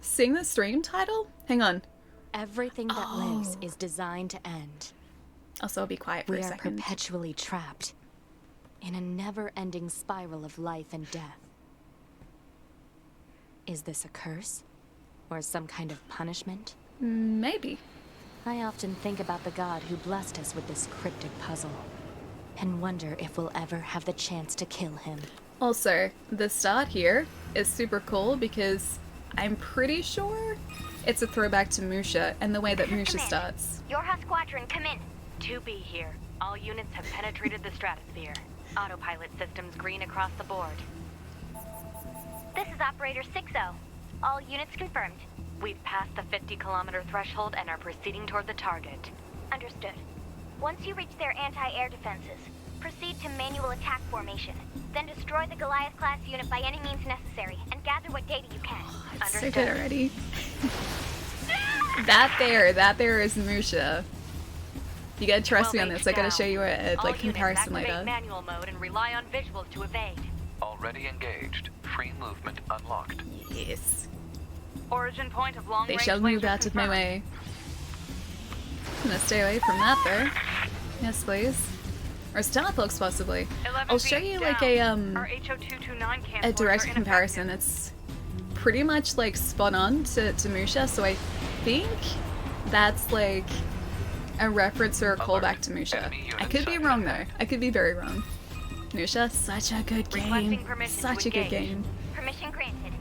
Seeing the stream title? Hang on. Everything that lives is designed to end. Also, I'll be quiet for a We are second. perpetually trapped in a never-ending spiral of life and death. Is this a curse? Or some kind of punishment? Maybe. I often think about the god who blessed us with this cryptic puzzle, and wonder if we'll ever have the chance to kill him. Also, the start here is super cool because I'm pretty sure it's a throwback to Musha and the way that Musha starts. Yorha Squadron, come in. 2B here. All units have penetrated the stratosphere. Autopilot systems green across the board. This is Operator 6-0. All units confirmed. We've passed the 50-kilometer threshold and are proceeding toward the target. Understood. Once you reach their anti-air defenses, proceed to manual attack formation. Then destroy the Goliath-class unit by any means necessary, and gather what data you can. It's so good already. that there is Musha. You gotta trust me on this. I gotta show you a like comparison later. Manual mode and rely on visuals to evade. Already engaged. Free movement unlocked. Yes. Origin point of long They range shall move laser out of my confirmed. way. I'm gonna stay away from that though. Yes, please. Or Starbucks possibly. 11 I'll show feet you down. like a Our HO229 a cancelers direct are comparison. ineffective. It's pretty much like spot on to Musha, so I think that's like a reference or a callback to Musha. I could be wrong though. I could be very wrong. Musha, such a good game. Requesting permission to Such a good engage. game. Permission granted.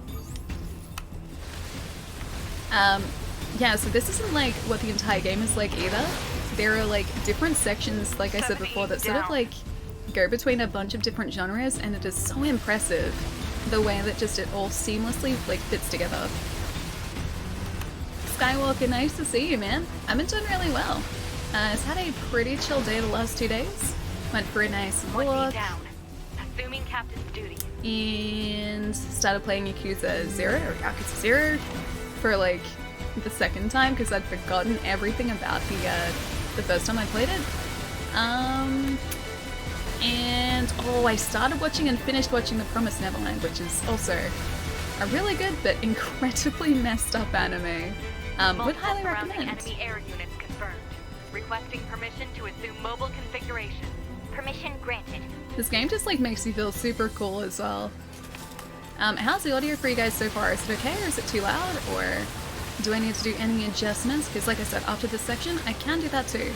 Yeah, so this isn't like what the entire game is like either. There are like different sections, like I said before, that sort of like go between a bunch of different genres, and it is so impressive the way that just it all seamlessly like fits together. Skywalker, nice to see you, man. I've been doing really well. It's had a pretty chill day the last 2 days. Went for a nice 1B walk down. Assuming captain's duty. and started playing Yakuza 0 or Yakuza 0 for like the second time because I'd forgotten everything about the first time I played it. And oh, I started watching and finished watching The Promised Neverland, which is also a really good but incredibly messed up anime. Would Multiple highly surrounding recommend. enemy air units confirmed. Requesting permission to assume mobile configuration. Permission granted. This game just like makes you feel super cool as well. How's the audio for you guys so far? Is it okay or is it too loud, or do I need to do any adjustments? Because like I said, after this section, I can do that too.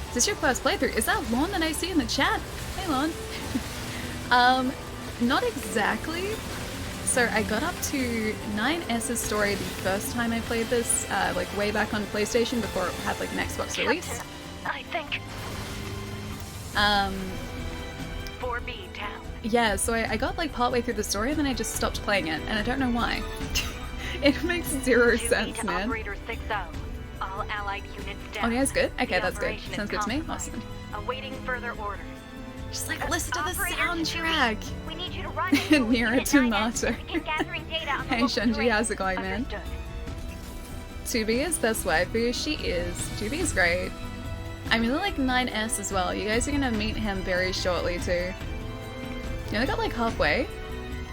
Is this your first playthrough? Is that Lon that I see in the chat? Hey Lon. Not exactly. So I got up to 9S's story the first time I played this, like way back on PlayStation before it had like an Xbox release. I think. 4B down. Yeah, so I got like partway through the story and then I just stopped playing it, and I don't know why. It makes zero 2B sense, to man. Operator 6-0. All allied units down. Oh yeah, it's good? Okay, The that's good. operation is Sounds good to me. compromised. Awesome. Awaiting further orders. Just like listen to the Operator soundtrack. We need you to run into Nier Unit 9S Automata. to begin gathering data on the Hey local Shenji, terrain. how's it going, man? Understood. 2B is best waifu. She is. 2B is great. I really like 9S as well. You guys are gonna meet him very shortly too. You only got like halfway.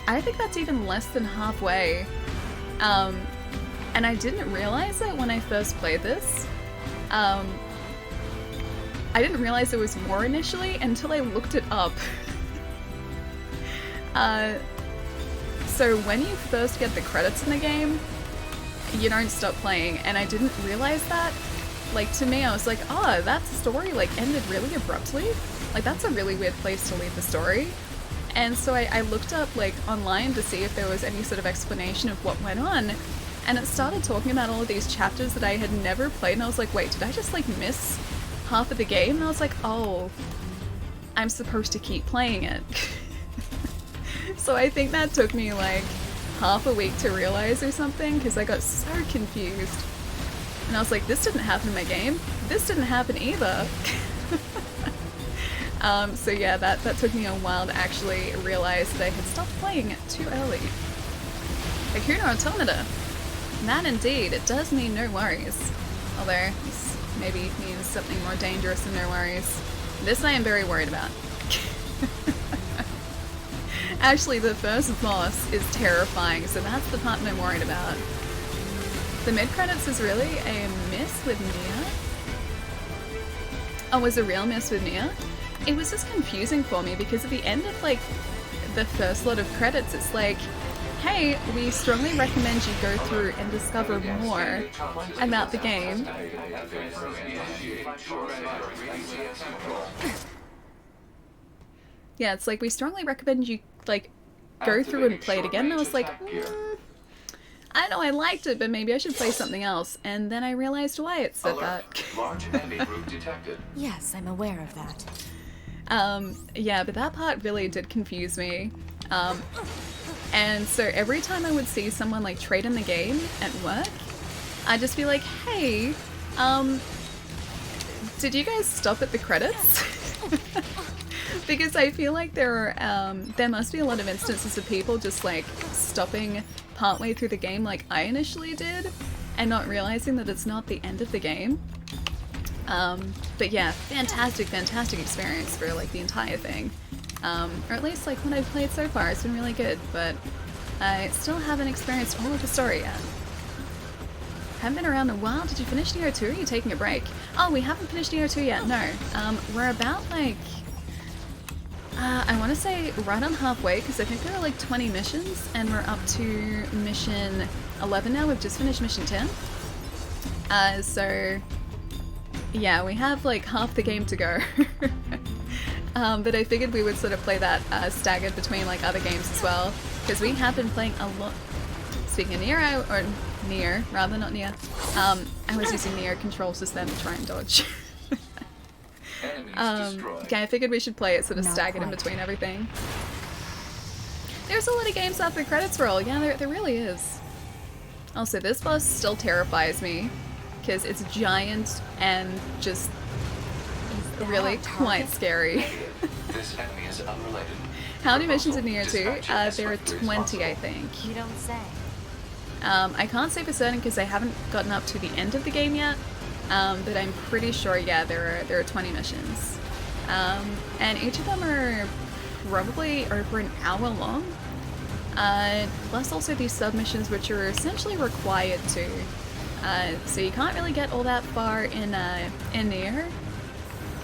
I think that's even less than halfway. And I didn't realize it when I first played this. I didn't realize there was more initially until I looked it up. So when you first get the credits in the game, you don't stop playing, and I didn't realize that. Like, to me, I was like, oh, that story, like, ended really abruptly? Like, that's a really weird place to leave the story. And so I looked up, like, online to see if there was any sort of explanation of what went on, and it started talking about all of these chapters that I had never played, and I was like, wait, did I just, like, miss half of the game? And I was like, oh, I'm supposed to keep playing it. So I think that took me, like, half a week to realize or something, because I got so confused. And I was like, this didn't happen in my game. This didn't happen either. So yeah, that took me a while to actually realize that I had stopped playing it too early. Nier Automata. That indeed, it does mean no worries. Although, this maybe means something more dangerous than no worries. This I am very worried about. Actually, the first boss is terrifying, so that's the part that I'm worried about. The mid-credits is really a miss with Nier. Oh, was a real miss with Nier? It was just confusing for me because at the end of like the first lot of credits, it's like, hey, we strongly recommend you go through and discover more about the game. Yeah, it's like, we strongly recommend you like go through and play it again. And I was like, I know I liked it, but maybe I should play something else. And then I realized why it said that. Yes, I'm aware of that. Yeah, but that part really did confuse me. And so every time I would see someone like trade in the game at work, I'd just be like, hey, did you guys stop at the credits? Because I feel like there must be a lot of instances of people just like stopping partway through the game like I initially did and not realizing that it's not the end of the game. But yeah, fantastic experience for like the entire thing. Or at least like what I've played so far, it's been really good, but I still haven't experienced all of the story yet. Haven't been around in a while. Did you finish Nier 2 or are you taking a break? Oh, we haven't finished Nier 2 yet, no. We're about like, I want to say right on halfway because I think there are like 20 missions and we're up to mission 11 now. We've just finished mission 10. So yeah, we have like half the game to go. But I figured we would sort of play that staggered between like other games as well, because we have been playing a lot. Speaking of Nier, or Nier, rather, not Nier, I was using Nier control system to try and dodge. Okay, I figured we should play it sort of staggered in between everything. There's a lot of games after credits roll, yeah, there really is. Also, this boss still terrifies me, because it's giant and just really quite scary. This enemy is unrelated. How many missions in Nier 2? There are 20, I think. You don't say. I can't say for certain because I haven't gotten up to the end of the game yet, but I'm pretty sure, yeah, there are 20 missions. And each of them are probably over an hour long, plus also these submissions which are essentially required to. So you can't really get all that far in Nier,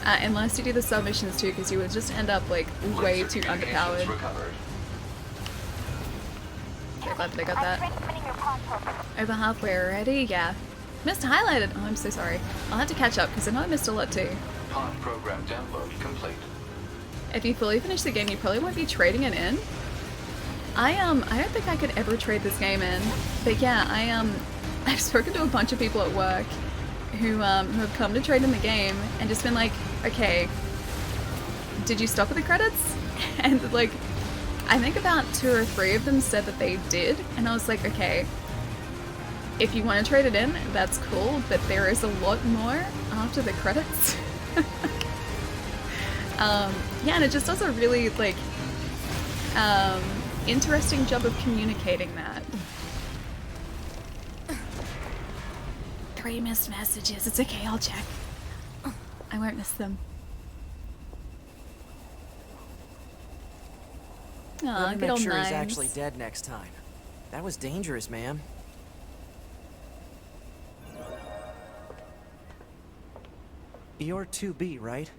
unless you do the submissions too, because you would just end up like way too underpowered. Okay, glad that I got that. Over halfway already? Yeah. Missed highlighted. Oh, I'm so sorry. I'll have to catch up because I know I missed a lot too. Pod program download complete. If you fully finish the game, you probably won't be trading it in. I don't think I could ever trade this game in, but yeah, I've spoken to a bunch of people at work who have come to trade in the game and just been like, okay, did you stop at the credits? And like, I think about 2 or 3 of them said that they did, and I was like, okay, if you want to trade it in, that's cool, but there is a lot more after the credits. Yeah, and it just does a really like interesting job of communicating that. 3 missed messages. It's okay, I'll check. I won't miss them. Aw, good make old sure Nimes. he's actually dead next time. That was dangerous, man. You're 2B, right?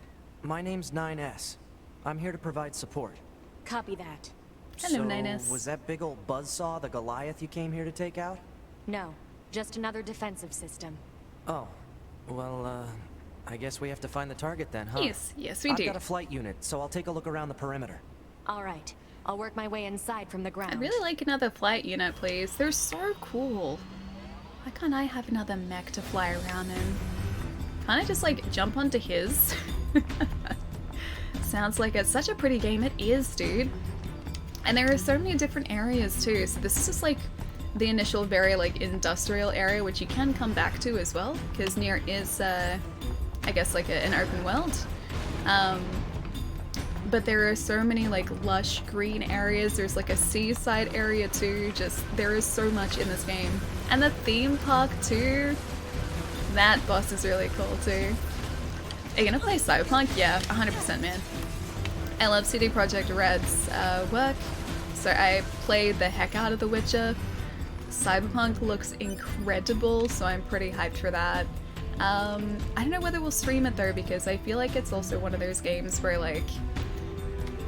My name's 9S. I'm here to provide support. Copy that. Hello, So, 9S. was that big old buzzsaw the Goliath you came here to take out? No, just another defensive system. Oh, well, I guess we have to find the target then, huh? Yes, we I've do. got a flight unit, so I'll take a look around the perimeter. All right, I'll work my way inside from the ground. I'd really like another flight unit, please. They're so cool. Why can't I have another mech to fly around in? Can't I just like jump onto his? Sounds like it's such a pretty game. It is, dude. And there are so many different areas too. So this is just like the initial very like industrial area, which you can come back to as well, because Nier is, I guess, like an open world. But there are so many like lush green areas. There's like a seaside area too. Just there is so much in this game, and the theme park too. That boss is really cool too. Are you gonna play Cyberpunk? Yeah, 100%, man. I love CD Projekt Red's work. So I played the heck out of The Witcher. Cyberpunk looks incredible, so I'm pretty hyped for that. I don't know whether we'll stream it though, because I feel like it's also one of those games where like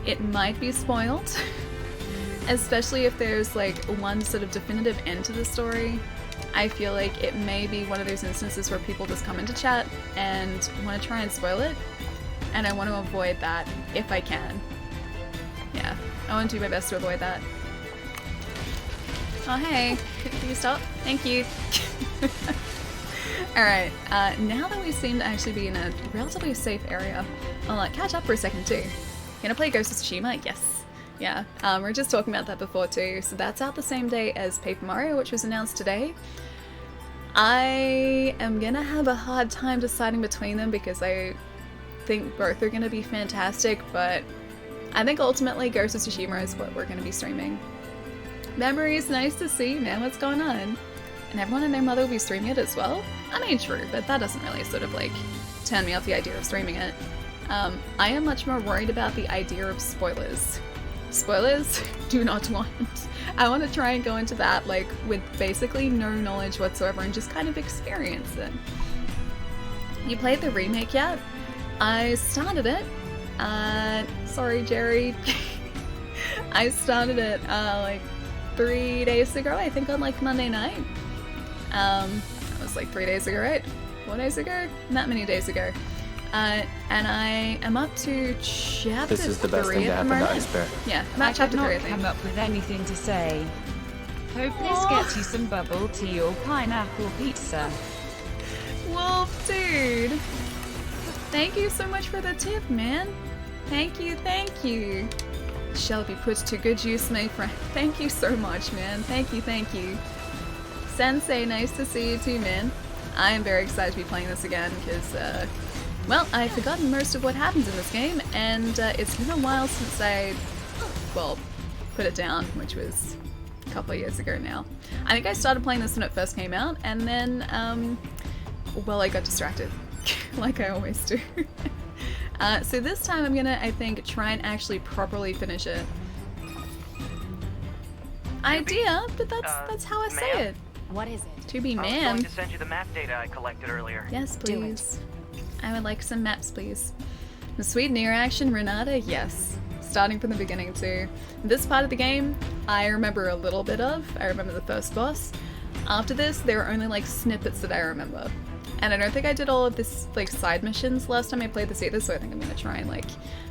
it might be spoiled, especially if there's like one sort of definitive end to the story. I feel like it may be one of those instances where people just come into chat and want to try and spoil it, and I want to avoid that if I can. Yeah, I want to do my best to avoid that. Oh hey, can you stop? Thank you. Alright, now that we seem to actually be in a relatively safe area, I'll catch up for a second too. Gonna play Ghost of Tsushima? Yes. Yeah, we were just talking about that before too. So that's out the same day as Paper Mario, which was announced today. I am gonna have a hard time deciding between them because I think both are gonna be fantastic, but I think ultimately Ghost of Tsushima is what we're gonna be streaming. Memories, nice to see, man, what's going on? And everyone and their mother will be streaming it as well? I mean, true, but that doesn't really sort of like turn me off the idea of streaming it. I am much more worried about the idea of spoilers. Spoilers? Do not want. I want to try and go into that like with basically no knowledge whatsoever and just kind of experience it. You played the remake yet? I started it. Sorry, Jerry. I started it like 3 days ago, I think on like Monday night. That was like 3 days ago, right? 4 days ago? Not many days ago. And I am up to chapter 3. This is the best thing to happen to Ice Bear. Yeah, I'm at chapter 3, I think. Come up with anything to say. Hope this gets you some bubble tea or pineapple pizza. Wolf, dude! Thank you so much for the tip, man. Thank you, thank you. Shall be put to good use, my friend. Thank you so much, man. Thank you, thank you. Sensei, nice to see you too, man. I am very excited to be playing this again because, well, I've forgotten most of what happens in this game, and it's been a while since I, well, put it down, which was a couple of years ago now. I think I started playing this when it first came out, and then, well, I got distracted, like I always do. So this time I'm gonna, I think, try and actually properly finish it. Idea, but that's how I say it. What is it? To be I was man. going to send you the map data I collected earlier. Yes, Do it. please. I would like some maps, please. The sweet Nier action, Renata, yes. Starting from the beginning too. This part of the game, I remember a little bit of. I remember the first boss. After this, there are only like snippets that I remember. And I don't think I did all of this like side missions last time I played this either, so I think I'm gonna try and like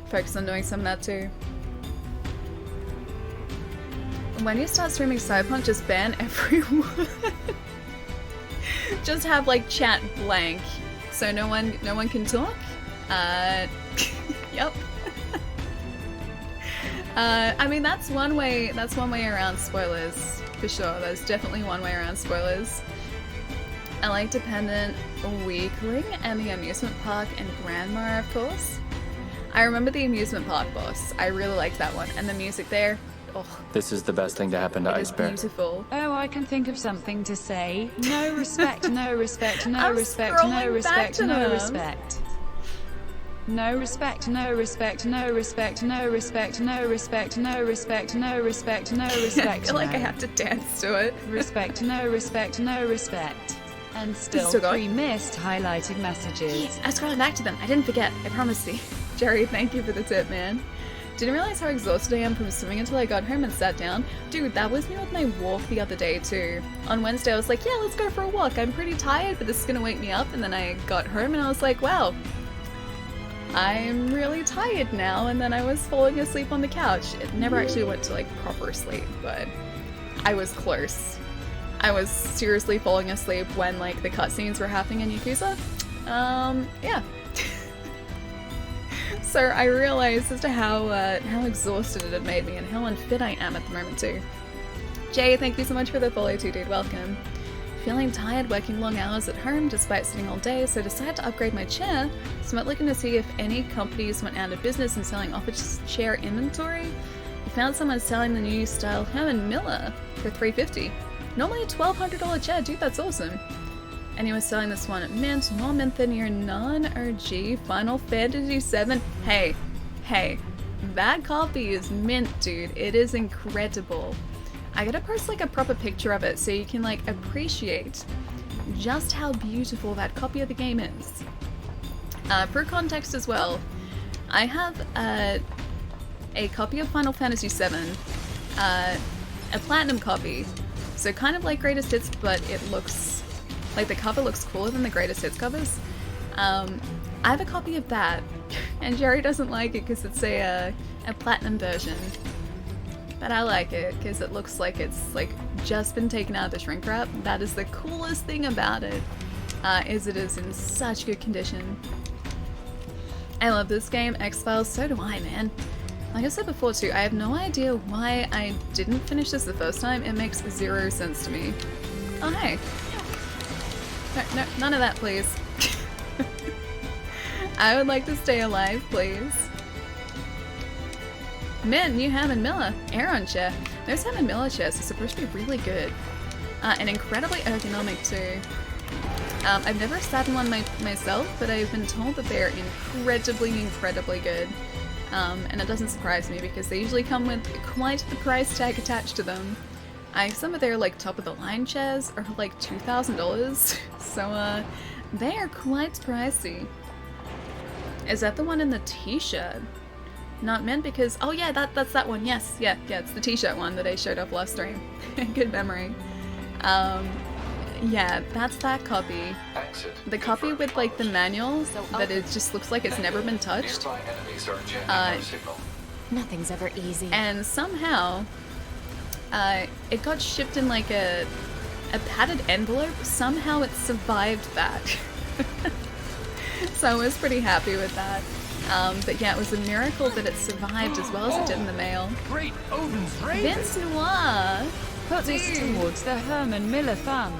focus on doing some of that too. When you start streaming Cyberpunk, just ban everyone. Just have like chat blank, so no one can talk. Yep. I mean that's one way around spoilers for sure. There's definitely one way around spoilers. I like Dependent, Weakling, and the amusement park and Grandma, of course. I remember the amusement park boss. I really liked that one, and the music there. Oh, This is the best thing to happen to it Ice is Bear. beautiful. Oh, I can think of something to say. No respect, no respect, no I'm respect, scrolling no back respect, to no them. respect. No respect, no respect, no respect, no respect, no respect, no respect, no respect, no respect. I feel like I no. have to dance to it. Respect, no respect, no respect. And still Still going? 3 missed highlighted messages. I was scrolling back to them. I didn't forget. I promise you. Jerry, thank you for the tip, man. Didn't realize how exhausted I am from swimming until I got home and sat down. Dude, that was me with my walk the other day too. On Wednesday I was like, yeah, let's go for a walk. I'm pretty tired, but this is gonna wake me up. And then I got home and I was like, wow, I'm really tired now. And then I was falling asleep on the couch. It never actually went to like proper sleep, but I was close. I was seriously falling asleep when like the cutscenes were happening in Yakuza. Yeah. So I realized as to how exhausted it had made me and how unfit I am at the moment too. Jay, thank you so much for the follow too, dude. Welcome. Feeling tired working long hours at home despite sitting all day, so decided to upgrade my chair. So I'm looking to see if any companies went out of business and selling office chair inventory. I found someone selling the new style Herman Miller for $350. Normally a $1,200 chair, dude, that's awesome. And he was selling this one at mint, more mint than your non-OG Final Fantasy VII. Hey, That copy is mint, dude. It is incredible. I gotta post like a proper picture of it so you can like appreciate just how beautiful that copy of the game is. For context as well, I have a copy of Final Fantasy VII, a platinum copy, so kind of like Greatest Hits, but it looks like the cover looks cooler than the Greatest Hits covers. I have a copy of that, and Jerry doesn't like it because it's a platinum version. But I like it because it looks like it's like just been taken out of the shrink wrap. That is the coolest thing about it, is it is in such good condition. I love this game, X-Files, so do I, man. Like I said before too, I have no idea why I didn't finish this the first time. It makes zero sense to me. Oh hey. No, none of that, please. I would like to stay alive, please. Mint, new Hammond Miller. Aeron chair. Those Hammond Miller chairs are supposed to be really good. And incredibly ergonomic too. I've never sat in one myself, but I've been told that they're incredibly good. And it doesn't surprise me because they usually come with quite the price tag attached to them. Some of their like top of the line chairs are like $2,000, so they are quite pricey. Is that the one in the t-shirt? Not meant because, oh yeah, that's that one, yes, yeah, it's the t-shirt one that I showed off last stream. Good memory. Yeah, that's that copy. The copy with like the manual that it just looks like it's never been touched. Nothing's ever easy. And somehow, it got shipped in like a padded envelope. Somehow it survived that. So I was pretty happy with that. But yeah, it was a miracle that it survived as well as it did in the mail. Great Odin's Raven! Vince Noir! Put this towards the Herman Miller Fund.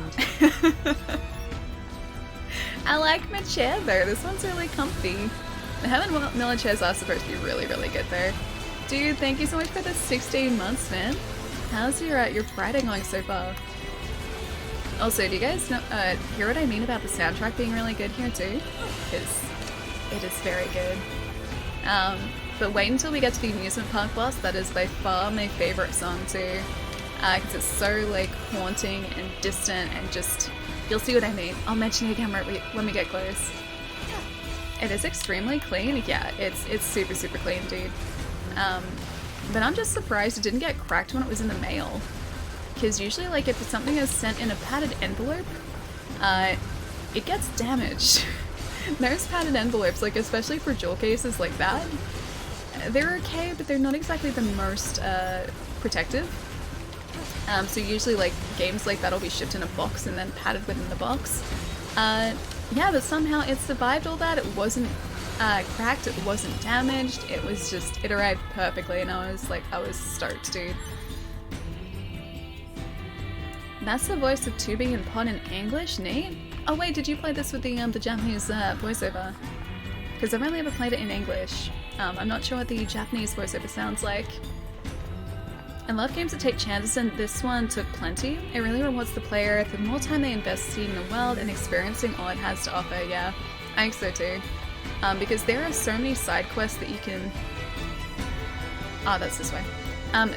I like my chair though, this one's really comfy. The Herman Miller chairs are supposed to be really good though. Dude, thank you so much for the 16 months, man. How's your Friday going so far? Also, do you guys know, hear what I mean about the soundtrack being really good here too? Because it is very good. But wait until we get to the amusement park boss. That is by far my favorite song too. Because it's so like haunting and distant and just, you'll see what I mean. I'll mention it again when we get close. It is extremely clean. Yeah, it's super clean, dude. But I'm just surprised it didn't get cracked when it was in the mail. Because usually, like, if something is sent in a padded envelope, it gets damaged. Those padded envelopes, like, especially for jewel cases like that, they're okay, but they're not exactly the most protective. So usually, like, games like that will be shipped in a box and then padded within the box. Yeah, but somehow it survived all that. It wasn't cracked, it wasn't damaged, it was just, it arrived perfectly, and I was stoked, dude. That's the voice of Tubing and Pod in English? Neat. Oh wait, did you play this with the Japanese voiceover? Because I've only ever played it in English. I'm not sure what the Japanese voiceover sounds like. I love games that take chances, and this one took plenty. It really rewards the player the more time they invest seeing the world and experiencing all it has to offer, yeah. I think so too. Because there are so many side quests that you can... Oh, that's this way.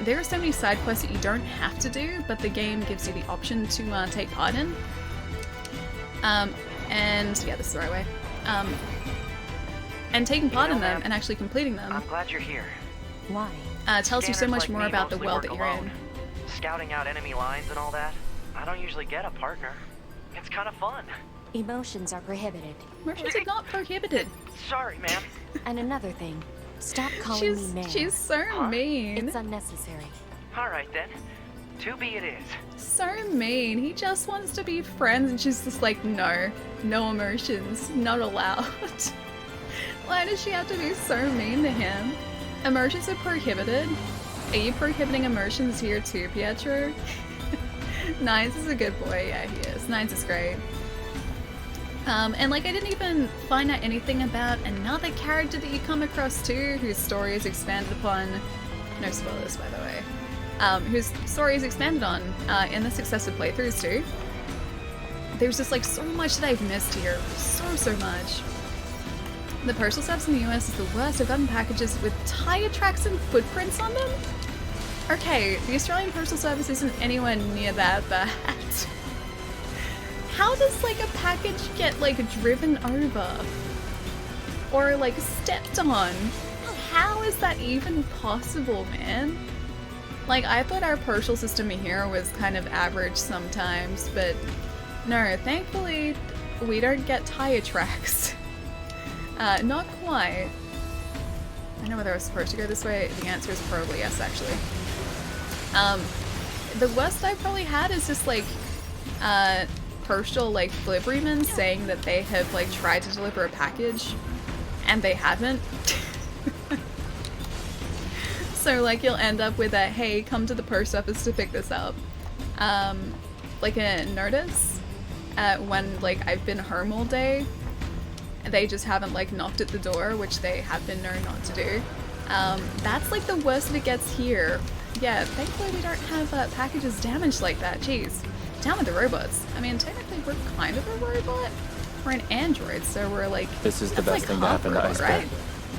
There are so many side quests that you don't have to do, but the game gives you the option to take part in. And yeah, this is the right way. And taking part in them and actually completing them. I'm glad you're here. Why? Tells you so much more about the world that you're alone. in. Scouting out enemy lines and all that. I don't usually get a partner. It's kind of fun. Emotions are prohibited. Emotions are not prohibited. Sorry, ma'am. And another thing, stop calling me ma'am. She's so mean. It's unnecessary. All right then. 2B it is. So mean. He just wants to be friends, and she's just like, no emotions, not allowed. Why does she have to be so mean to him? Emotions are prohibited. Are you prohibiting emotions here too, Pietro? Nines is a good boy. Yeah, he is. Nines is great. And like, I didn't even find out anything about another character that you come across too, whose story is expanded upon. No spoilers, by the way. Whose story is expanded on in the successive playthroughs too. There's just like so much that I've missed here. So much. The postal service in the US is the worst. I've gotten packages with tire tracks and footprints on them. Okay, the Australian postal service isn't anywhere near that bad. How does like a package get like driven over? Or like stepped on? How is that even possible, man? Like, I thought our postal system here was kind of average sometimes, but no, thankfully we don't get tire tracks. Not quite. I know whether I was supposed to go this way. The answer is probably yes, actually. The worst I probably had is just like postal like deliverymen saying that they have like tried to deliver a package and they haven't. So like you'll end up with a hey, come to the post office to pick this up. Like a notice when like I've been home all day. They just haven't like knocked at the door, which they have been known not to do. That's like the worst of it gets here. Yeah, thankfully we don't have packages damaged like that. Jeez. Down with the robots. I mean, technically we're kind of a robot. We're an android, so we're like... This is the best like thing to happen to Ice Bear. right?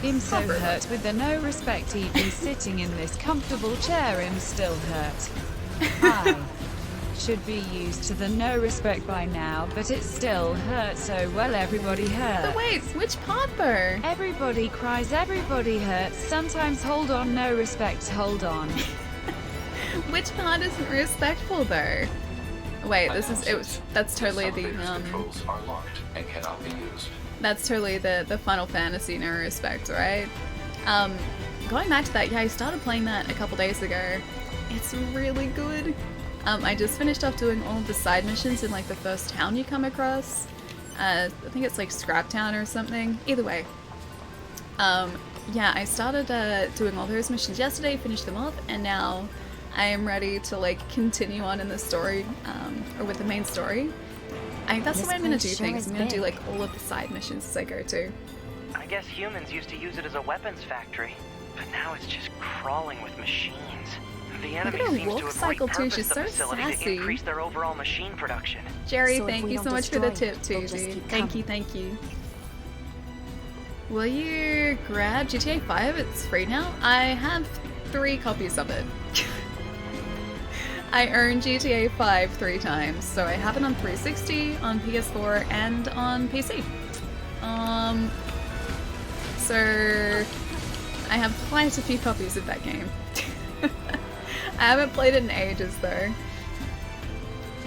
I'm so hurt with the no respect even sitting in this comfortable chair. I'm still hurt. I should be used to the no respect by now, but it still hurts so well. Everybody hurts. But wait, which part though? Everybody cries, everybody hurts. Sometimes hold on, no respect, hold on. Which part isn't respectful though? Wait, this is that's totally the Controls are locked and cannot be used. that's totally the Final Fantasy no respect, right? Going back to that, yeah, I started playing that a couple days ago. It's really good. I just finished off doing all of the side missions in like the first town you come across. I think it's like Scrap Town or something. Either way. Yeah, I started doing all those missions yesterday, finished them up, and now I am ready to like continue on in the story, or with the main story. I think that's the way I'm gonna do things. I'm gonna do like all of the side missions as I go too. I guess humans used to use it as a weapons factory, but now it's just crawling with machines. The enemy her seems walk to have cycle, too. repurposed She's the so facility sassy. to increase their overall machine production. Jerry, So if thank we you don't so much for the destroy tip it, too, they'll just dude. keep Thank you, coming. thank you. Will you grab GTA 5? It's free now. I have 3 copies of it. I earned GTA 5 3 times, so I have it on 360, on PS4, and on PC. So I have quite a few copies of that game. I haven't played it in ages though.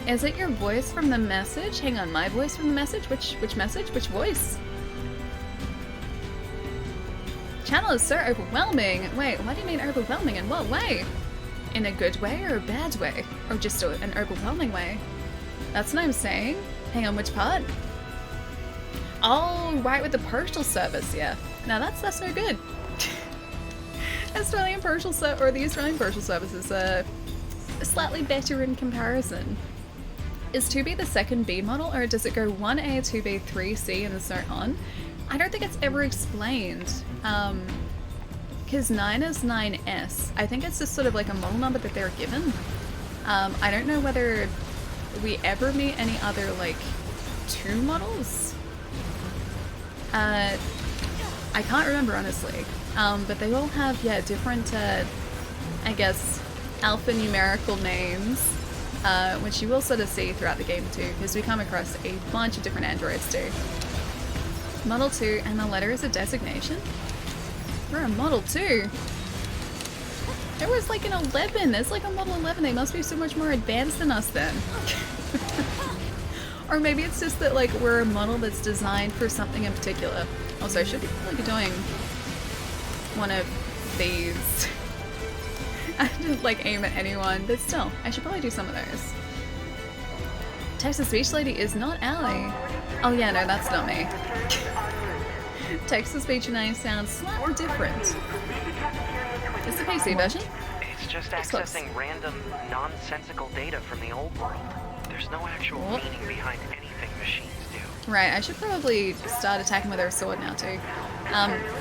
Is it your voice from the message? Hang on, my voice from the message? Which message? Which voice? Channel is so overwhelming. Wait, what do you mean overwhelming? In what way? In a good way or a bad way? Or just an overwhelming way? That's what I'm saying. Hang on, which part? Oh, right, with the postal service, yeah. Now that's no good. The Australian postal service is slightly better in comparison. Is 2B the second B model, or does it go 1A, 2B, 3C, and so on? I don't think it's ever explained. Because 9 is 9S. I think it's just sort of like a model number that they're given. I don't know whether we ever meet any other, like, 2 models. I can't remember, honestly. But they all have, yeah, different, I guess, alphanumerical names, which you will sort of see throughout the game too, because we come across a bunch of different androids too. Model 2, and the letter is a designation? We're a Model 2. There was like an 11. There's like a Model 11. They must be so much more advanced than us then. Or maybe it's just that like we're a model that's designed for something in particular. Also, I should be probably doing one of these. I didn't like aim at anyone, but still, I should probably do some of those. Texas Beach Lady is not Allie. Oh yeah, no, that's not me. Texas Beach and I sound slightly different. It's the PC version. It's just accessing random, nonsensical data from the old world. There's no actual meaning behind anything machines do. Right, I should probably start attacking with our sword now too.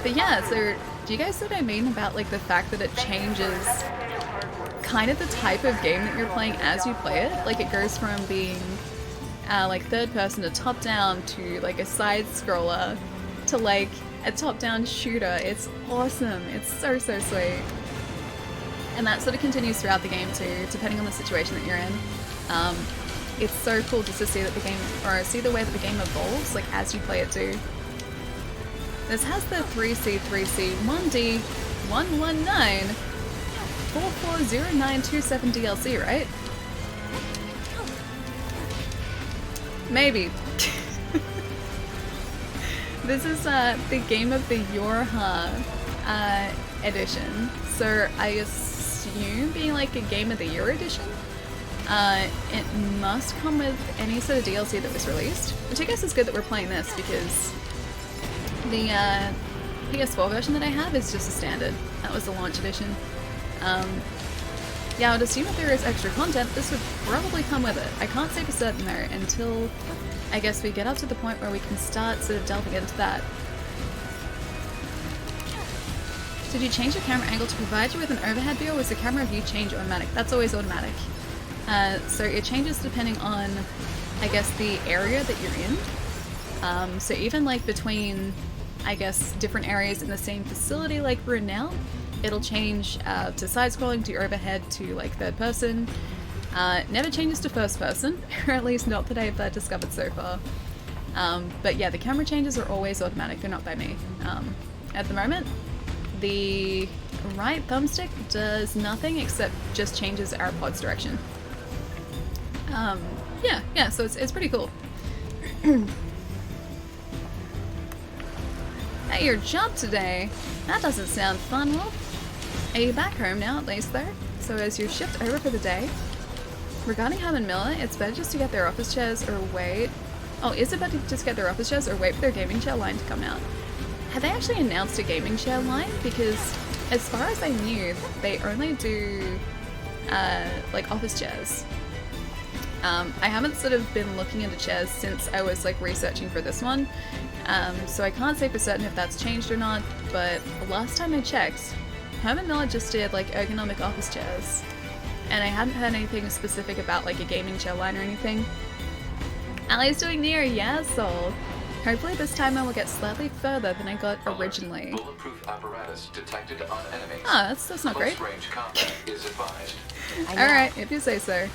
But yeah, so do you guys see what I mean about like the fact that it changes kind of the type of game that you're playing as you play it? Like it goes from being like third person to top down to like a side scroller to like a top-down shooter. It's awesome. It's so sweet. And that sort of continues throughout the game too, depending on the situation that you're in. It's so cool just to see that the game, or see the way that the game evolves, like as you play it too. This has the 3C 1D 119 440927 DLC, right? Maybe. This is the Game of the Yorha edition. So I assume being like a Game of the Year edition, it must come with any sort of DLC that was released. Which I guess is good that we're playing this because the PS4 version that I have is just a standard. That was the launch edition. Yeah, I would assume if there is extra content, this would probably come with it. I can't say for certain though until I guess we get up to the point where we can start sort of delving into that. Did you change your camera angle to provide you with an overhead view, or was the camera view change automatic? That's always automatic. So it changes depending on, I guess, the area that you're in. So even like between, I guess, different areas in the same facility like we're in now, it'll change to side-scrolling, to overhead, to like third person. Never changes to first person, or at least not that I've discovered so far. But yeah, the camera changes are always automatic, they're not by me. At the moment, the right thumbstick does nothing except just changes our pod's direction. Yeah, so it's pretty cool. At your job today? That doesn't sound fun, Will. Are you back home now at least though? So as you shift over for the day? Regarding Herman Miller, it's better just to get their office chairs or wait. Oh, is it better to just get their office chairs or wait for their gaming chair line to come out? Have they actually announced a gaming chair line? Because as far as I knew, they only do like office chairs. I haven't sort of been looking into chairs since I was like researching for this one. So I can't say for certain if that's changed or not, but last time I checked, Herman Miller just did like ergonomic office chairs. And I hadn't heard anything specific about like a gaming chair line or anything. Ali's doing Nier, yeah, so hopefully this time I will get slightly further than I got originally. Bulletproof apparatus detected on enemies. Oh, that's not great. Close range combat is advised. Alright, if you say so.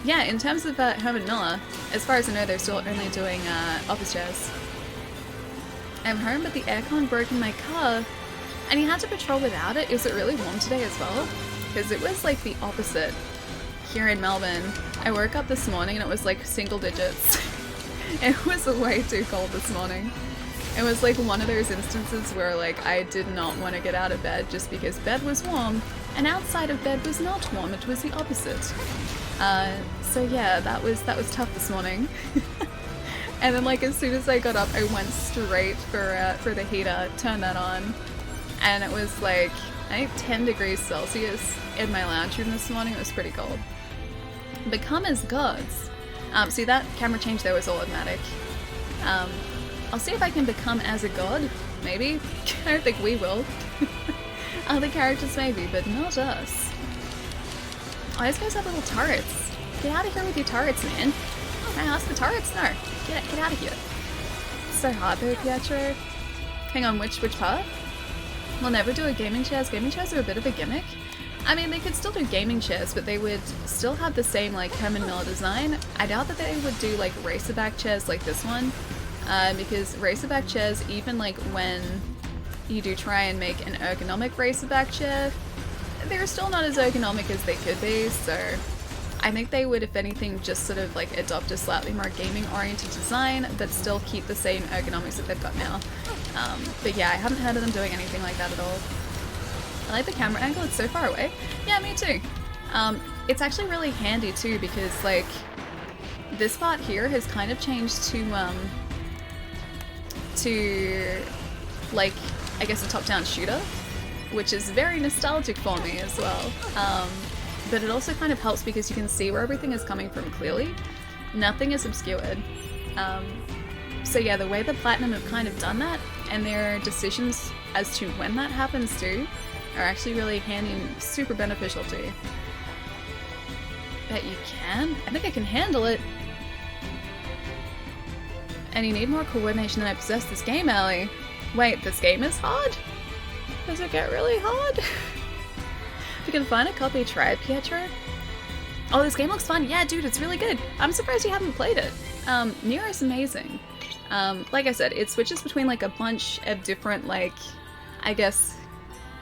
Yeah, in terms of Herman Miller, as far as I know, they're still only doing office chairs. I'm home, but the aircon broke in my car, and you had to patrol without it. Is it really warm today as well? Because it was like the opposite here in Melbourne. I woke up this morning and it was like single digits. It was way too cold this morning. It was like one of those instances where like I did not want to get out of bed just because bed was warm, and outside of bed was not warm. It was the opposite. So yeah, that was tough this morning. And then like as soon as I got up, I went straight for the heater, turned that on, and it was like I think 10 degrees Celsius in my lounge room this morning. It was pretty cold. Become as gods. See, that camera change there was all automatic. I'll see if I can become as a god, maybe. I don't think we will. Other characters maybe, but not us. Oh, these guys have little turrets. Get out of here with your turrets, man. Can I ask the turrets? No. Get out of here. It's so hard though, Pietro. Hang on, which part? We'll never do a gaming chairs. Gaming chairs are a bit of a gimmick. I mean, they could still do gaming chairs, but they would still have the same like Herman Miller design. I doubt that they would do like racerback chairs like this one, because racerback chairs, even like when you do try and make an ergonomic racerback chair, they're still not as ergonomic as they could be. So I think they would, if anything, just sort of like adopt a slightly more gaming-oriented design, but still keep the same ergonomics that they've got now. But yeah, I haven't heard of them doing anything like that at all. I like the camera angle, it's so far away. Yeah, me too. It's actually really handy too, because like this part here has kind of changed to like, I guess a top-down shooter, which is very nostalgic for me as well. But it also kind of helps because you can see where everything is coming from clearly. Nothing is obscured. So yeah, the way that Platinum have kind of done that, and their decisions as to when that happens too, are actually really handy and super beneficial too. Bet you can? I think I can handle it. And you need more coordination than I possess this game, Ellie. Wait, this game is hard? Does it get really hard? If you can find a copy, try it, Pietro. Oh, this game looks fun. Yeah, dude, it's really good. I'm surprised you haven't played it. Nier is amazing. Like I said, it switches between like a bunch of different, like, I guess,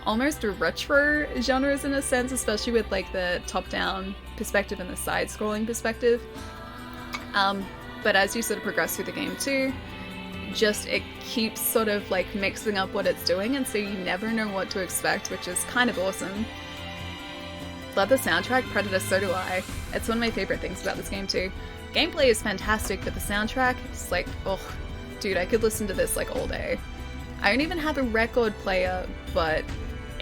almost retro genres in a sense, especially with like the top-down perspective and the side-scrolling perspective. But as you sort of progress through the game too, just it keeps sort of like mixing up what it's doing, and so you never know what to expect, which is kind of awesome. Love the soundtrack, Predator, so do I. It's one of my favorite things about this game too. Gameplay is fantastic, but the soundtrack is like, oh, dude, I could listen to this like all day. I don't even have a record player, but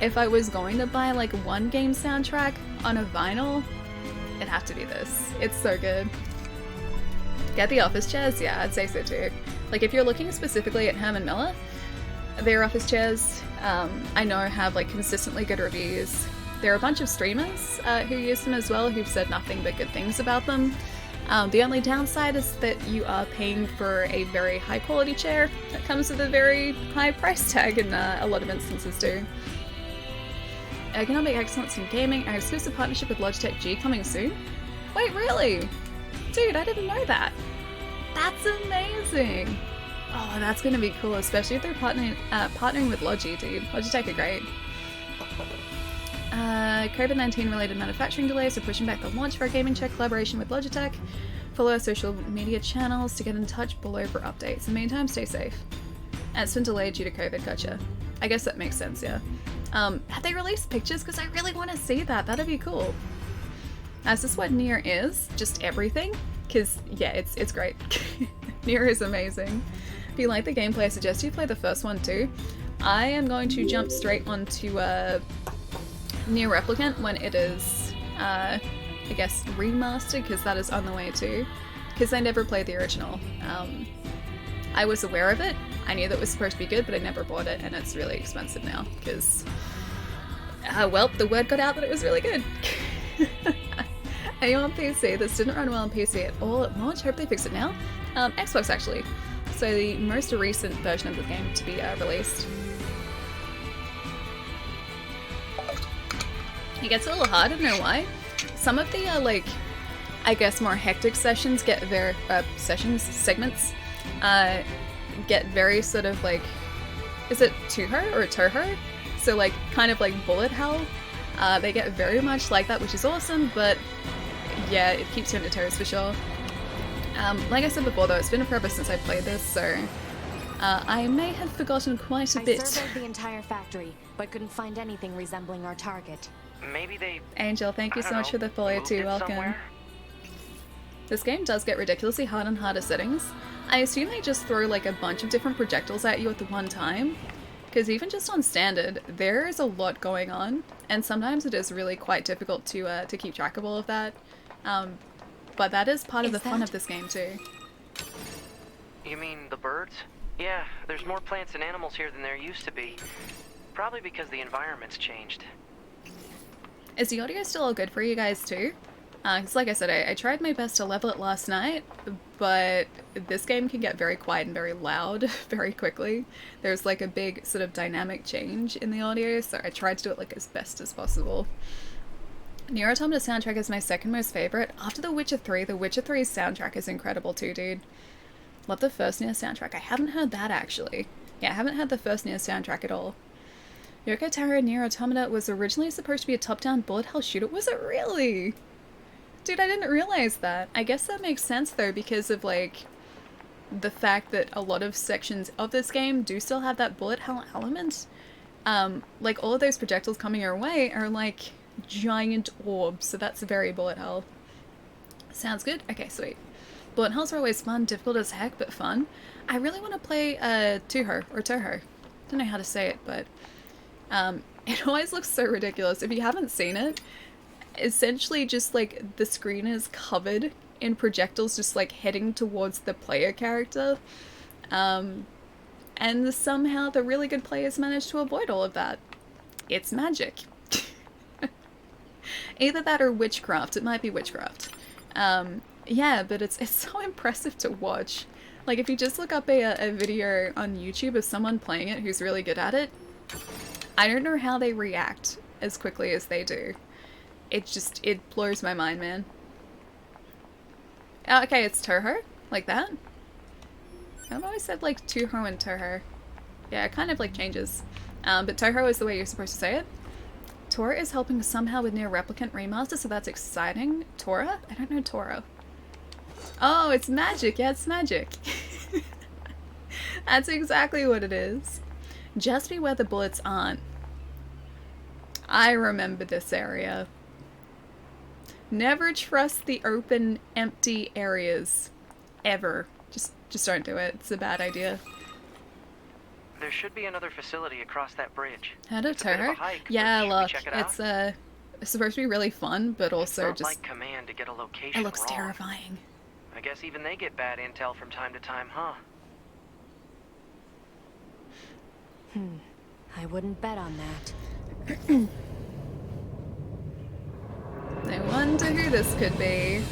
if I was going to buy like one game soundtrack on a vinyl, it'd have to be this. It's so good. Get the office chairs? Yeah, I'd say so too. Like if you're looking specifically at Herman Miller, their office chairs, I know have like consistently good reviews. There are a bunch of streamers who use them as well who've said nothing but good things about them. The only downside is that you are paying for a very high quality chair that comes with a very high price tag in a lot of instances too. Economic excellence in gaming, our exclusive partnership with Logitech G coming soon? Wait, really? Dude, I didn't know that. That's amazing. Oh, that's gonna be cool, especially if they're partnering with Logi, dude. Logitech are great. COVID-19 related manufacturing delays are pushing back the launch for our Gaming Check collaboration with Logitech. Follow our social media channels to get in touch below for updates. In the meantime, stay safe. And it's been delayed due to COVID, gotcha. I guess that makes sense, yeah. Have they released pictures? Because I really want to see that. That'd be cool. Is this what Nier is? Just everything? Because, yeah, it's great. Nier is amazing. If you like the gameplay, I suggest you play the first one too. I am going to jump straight onto Nier Replicant when it is, I guess, remastered, because that is on the way too. Because I never played the original. I was aware of it. I knew that it was supposed to be good, but I never bought it, and it's really expensive now, because, well, the word got out that it was really good. Are on PC? This didn't run well on PC at all at launch. Hope they fix it now. Xbox, actually. So the most recent version of the game to be released. It gets a little hard, I don't know why. Some of the, like, I guess more hectic sessions get very, segments, get very sort of like, is it Toho or Toho? So like, kind of like bullet hell. They get very much like that, which is awesome, but yeah, it keeps you on your toes for sure. Like I said before though, it's been forever since I played this, so I may have forgotten quite a bit. I surveyed the entire factory, but couldn't find anything resembling our target. Maybe they... Angel, thank you so much for the follow too, welcome. Somewhere? This game does get ridiculously hard on harder settings. I assume they just throw like a bunch of different projectiles at you at the one time, because even just on standard, there is a lot going on, and sometimes it is really quite difficult to keep track of all of that. But that is part of the fun of this game too. You mean the birds? Yeah, there's more plants and animals here than there used to be. Probably because the environment's changed. Is the audio still all good for you guys too? Because like I said, I tried my best to level it last night, but this game can get very quiet and very loud very quickly. There's like a big sort of dynamic change in the audio, so I tried to do it like as best as possible. Nier Automata soundtrack is my second most favorite. After The Witcher 3, The Witcher 3's soundtrack is incredible too, dude. Love the first Nier soundtrack. I haven't heard that actually. Yeah, I haven't heard the first Nier soundtrack at all. Yoko Taro Nier Automata was originally supposed to be a top-down bullet hell shooter. Was it really? Dude, I didn't realize that. I guess that makes sense though, because of like the fact that a lot of sections of this game do still have that bullet hell element. Like all of those projectiles coming your way are like giant orbs, so that's very bullet hell. Sounds good? Okay, sweet. Bullet hells are always fun, difficult as heck, but fun. I really want to play Toho, or Toho. Don't know how to say it, but it always looks so ridiculous. If you haven't seen it, essentially just like the screen is covered in projectiles just like heading towards the player character. And somehow the really good players manage to avoid all of that. It's magic. Either that or witchcraft. It might be witchcraft. Yeah, but it's so impressive to watch. Like, if you just look up a video on YouTube of someone playing it who's really good at it, I don't know how they react as quickly as they do. It blows my mind, man. Oh, okay, it's Toho? Like that? I've always said, like, Toho and Toho. Yeah, it kind of, like, changes. But Toho is the way you're supposed to say it. Tora is helping somehow with Nier Replicant Remaster, so that's exciting. Tora? I don't know Tora. Oh, it's magic. Yeah, it's magic. That's exactly what it is. Just be where the bullets aren't. I remember this area. Never trust the open, empty areas. Ever. Just don't do it. It's a bad idea. There should be another facility across that bridge. Head of It's a bit of a Toho? hike, but Yeah, should we look, check it out? it's supposed to be really fun, but also It's not just like Command to get a location it looks wrong. terrifying. I guess even they get bad intel from time to time, huh? I wouldn't bet on that. I wonder who this could be.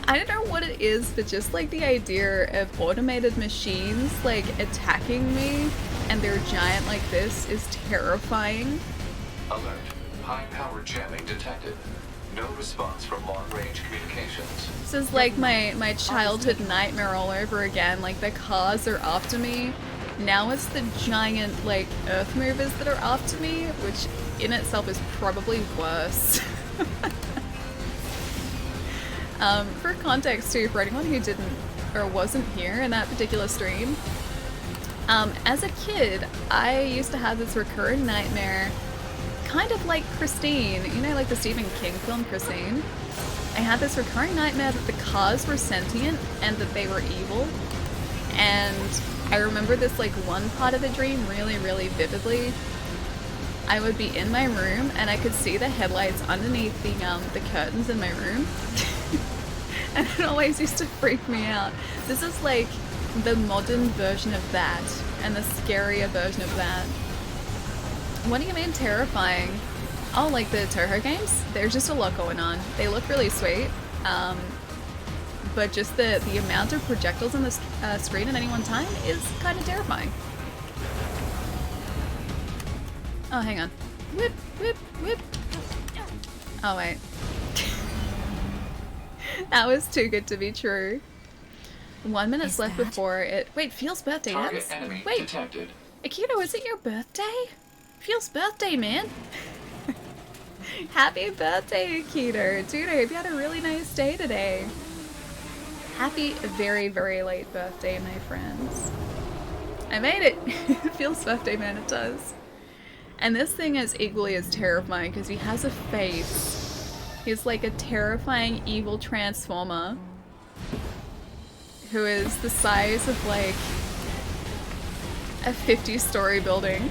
I don't know what it is, but just like the idea of automated machines like attacking me and they're giant like this is terrifying. Alert. High power jamming detected. No response from long-range communications. This is like my childhood nightmare all over again. Like the cars are after me. Now it's the giant like earth movers that are after me, which in itself is probably worse. For context too, for anyone who didn't or wasn't here in that particular stream, as a kid, I used to have this recurring nightmare, kind of like Christine, you know, like the Stephen King film Christine. I had this recurring nightmare that the cars were sentient and that they were evil, and I remember this like one part of the dream really, really vividly. I would be in my room and I could see the headlights underneath the curtains in my room. And it always used to freak me out. This is like the modern version of that, and the scarier version of that. What do you mean terrifying? Oh, like the Toho games? There's just a lot going on. They look really sweet, but just the amount of projectiles on the screen at any one time is kind of terrifying. Oh, hang on. Whip, whip, whip. Oh, wait. That was too good to be true. 1 minute left before it. Wait, Feel's birthday ends? Wait, detected. Akito, is it your birthday? Feel's birthday, man. Happy birthday, Akito. Dude, I hope you had a really nice day today. Happy very, very late birthday, my friends. I made it. Feel's birthday, man, it does. And this thing is equally as terrifying because he has a face. He's like a terrifying evil transformer who is the size of like a 50-story building.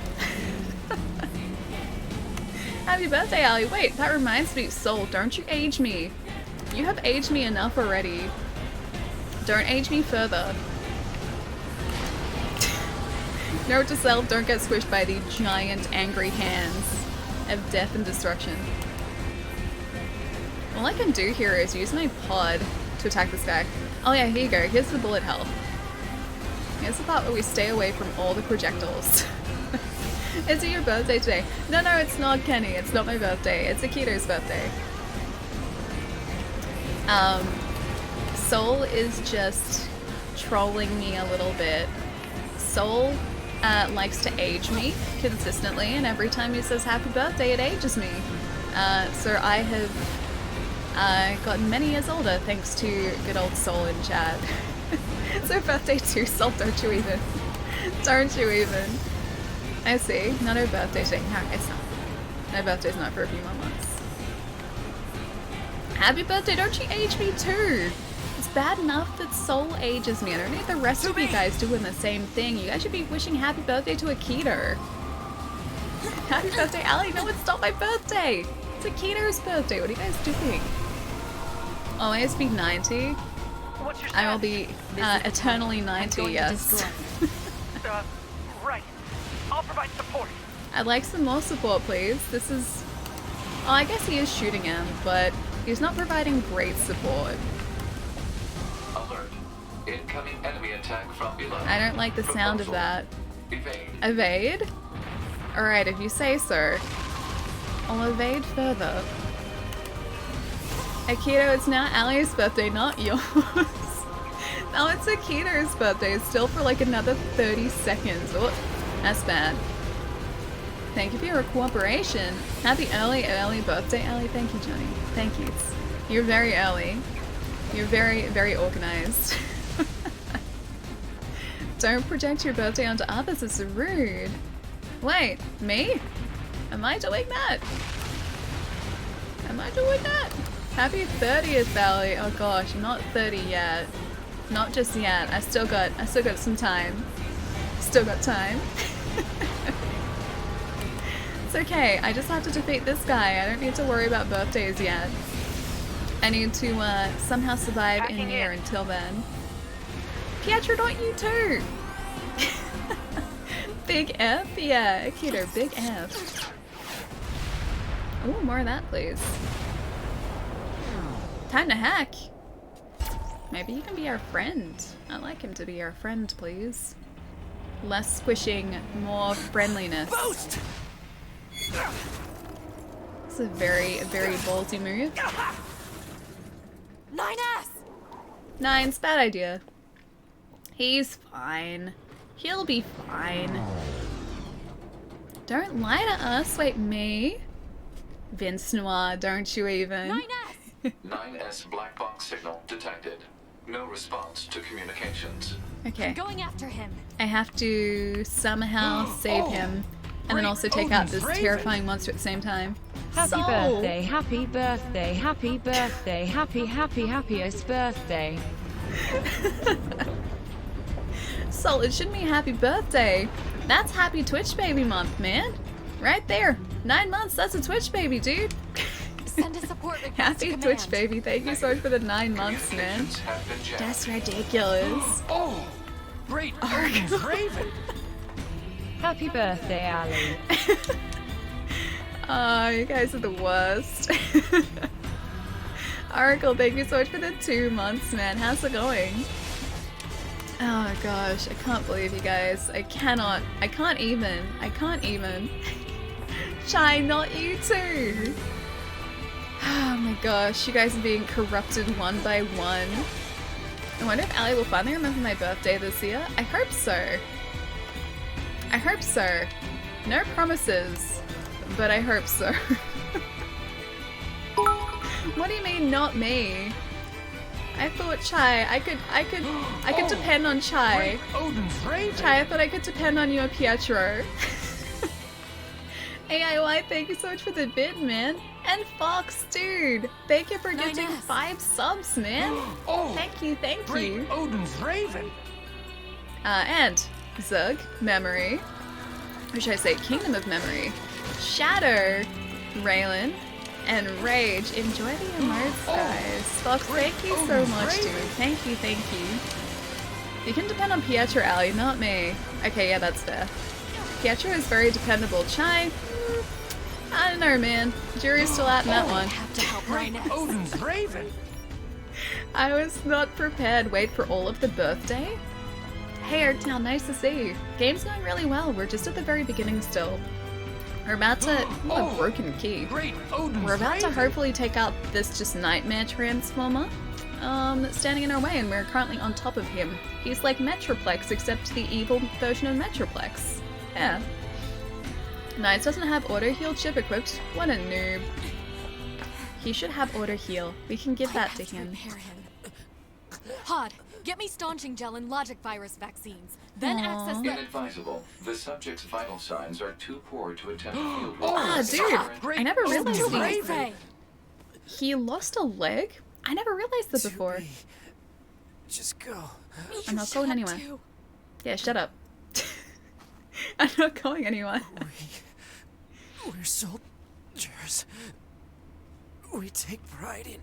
Happy birthday, Ali. Wait, that reminds me, Soul, don't you age me. You have aged me enough already. Don't age me further. Note to self, don't get squished by the giant angry hands of death and destruction. All I can do here is use my pod to attack this guy. Oh yeah, here you go. Here's the bullet hell. Here's the part where we stay away from all the projectiles. Is it your birthday today? No, it's not, Kenny. It's not my birthday. It's Akito's birthday. Soul is just trolling me a little bit. Soul likes to age me consistently, and every time he says happy birthday, it ages me. So I have gotten many years older thanks to good old Soul in chat. It's her birthday too, Soul, don't you even. Don't you even. I see. Not her birthday today. No, it's not. My birthday's not for a few more months. Happy birthday, don't you age me too? It's bad enough that Soul ages me. I don't need the rest of you guys doing the same thing. You guys should be wishing happy birthday to Akito. Happy birthday, Ali. No, it's not my birthday. It's Akito's birthday. What are you guys doing? I'll always be 90. What's your I will be eternally 90, yes. Right. I'll provide support. I'd like some more support, please. This is... Oh, I guess he is shooting him, but he's not providing great support. Alert. Incoming enemy attack from below. I don't like the sound of that. Evade. Evade? Alright, if you say so. I'll evade further. Akito, it's now Ali's birthday, not yours. Now it's Akito's birthday, still for like another 30 seconds. Oh, that's bad. Thank you for your cooperation. Happy early birthday, Ali. Thank you, Johnny. Thank you. You're very early. You're very organized. Don't project your birthday onto others, it's rude. Wait, me? Am I doing that? Am I doing that? Happy 30th, Ali. Oh gosh, I'm not 30 yet. Not just yet. I still got some time. Still got time. It's okay. I just have to defeat this guy. I don't need to worry about birthdays yet. I need to somehow survive in Nier until then. Pietro, not you too. Big F? Yeah, Akito, big F. Ooh, more of that, please. Time to hack. Maybe you can be our friend. I'd like him to be our friend, please. Less squishing, more friendliness. Boost! It's a very ballsy move. 9S! Nine's bad idea. He's fine. He'll be fine. Don't lie to us. Wait, me? Vince Noir, don't you even? 9S! 9S black box signal detected. No response to communications. Okay. Going after him. I have to somehow save him. And then also take out this terrifying monster at the same time. Happy birthday, happy birthday, happy birthday, happiest birthday. Sol, it shouldn't be happy birthday. That's happy Twitch baby month, man. Right there. 9 months, that's a Twitch baby, dude. Send a support request Happy to Twitch command. baby, thank you so much for the 9 months, man. Communications have been jammed. That's ridiculous. Oh, great Odin's Raven! Happy birthday, Ali. Oh, you guys are the worst. Oracle, thank you so much for the 2 months, man. How's it going? Oh gosh, I can't believe you guys. I can't even. Chai, not you too. Oh my gosh, you guys are being corrupted one by one. I wonder if Ali will finally remember my birthday this year. I hope so. I hope so. No promises, but I hope so. What do you mean, not me? I thought Chai, I could depend on Chai. Odin's Raven! Chai, I thought I could depend on you and Pietro. AIY, thank you so much for the bid, man. And Fox, dude, thank you for gifting 5 subs, man. Thank you, thank you. Great Odin's Raven! And Zug, Memory, or should I say Kingdom of Memory, Shatter, Raylan, and Rage. Enjoy the emotes, guys. Fox, thank you so much, dude. Thank you, thank you. You can depend on Pietro, Ali, not me. Okay, yeah, that's fair. Pietro is very dependable. Chai, I don't know, man. Jury's still out in that one. Have to help Great 9S. Odin's Raven! I was not prepared. Wait for all of the birthday? Hey, Earthtown, nice to see you. Game's going really well. We're just at the very beginning still. We're about to... Ooh, a broken key. Great Odin's We're about to Raven! hopefully take out this just nightmare transformer that's standing in our way, and we're currently on top of him. He's like Metroplex, except the evil version of Metroplex. Yeah. Knights doesn't have auto heal chip equipped. What a noob. He should have auto heal. We can give that to him. Repair him. Hod, get me staunching gel and logic virus vaccines. Then access the... Inadvisable. The subject's vital signs are too poor to attempt a field Ah, dude! I never realized What did I he, say? he lost a leg? I never realized that before. Just go. I'm not Shut going up, anywhere. too. Yeah, shut up. I'm not going anywhere. We're soldiers. We take pride in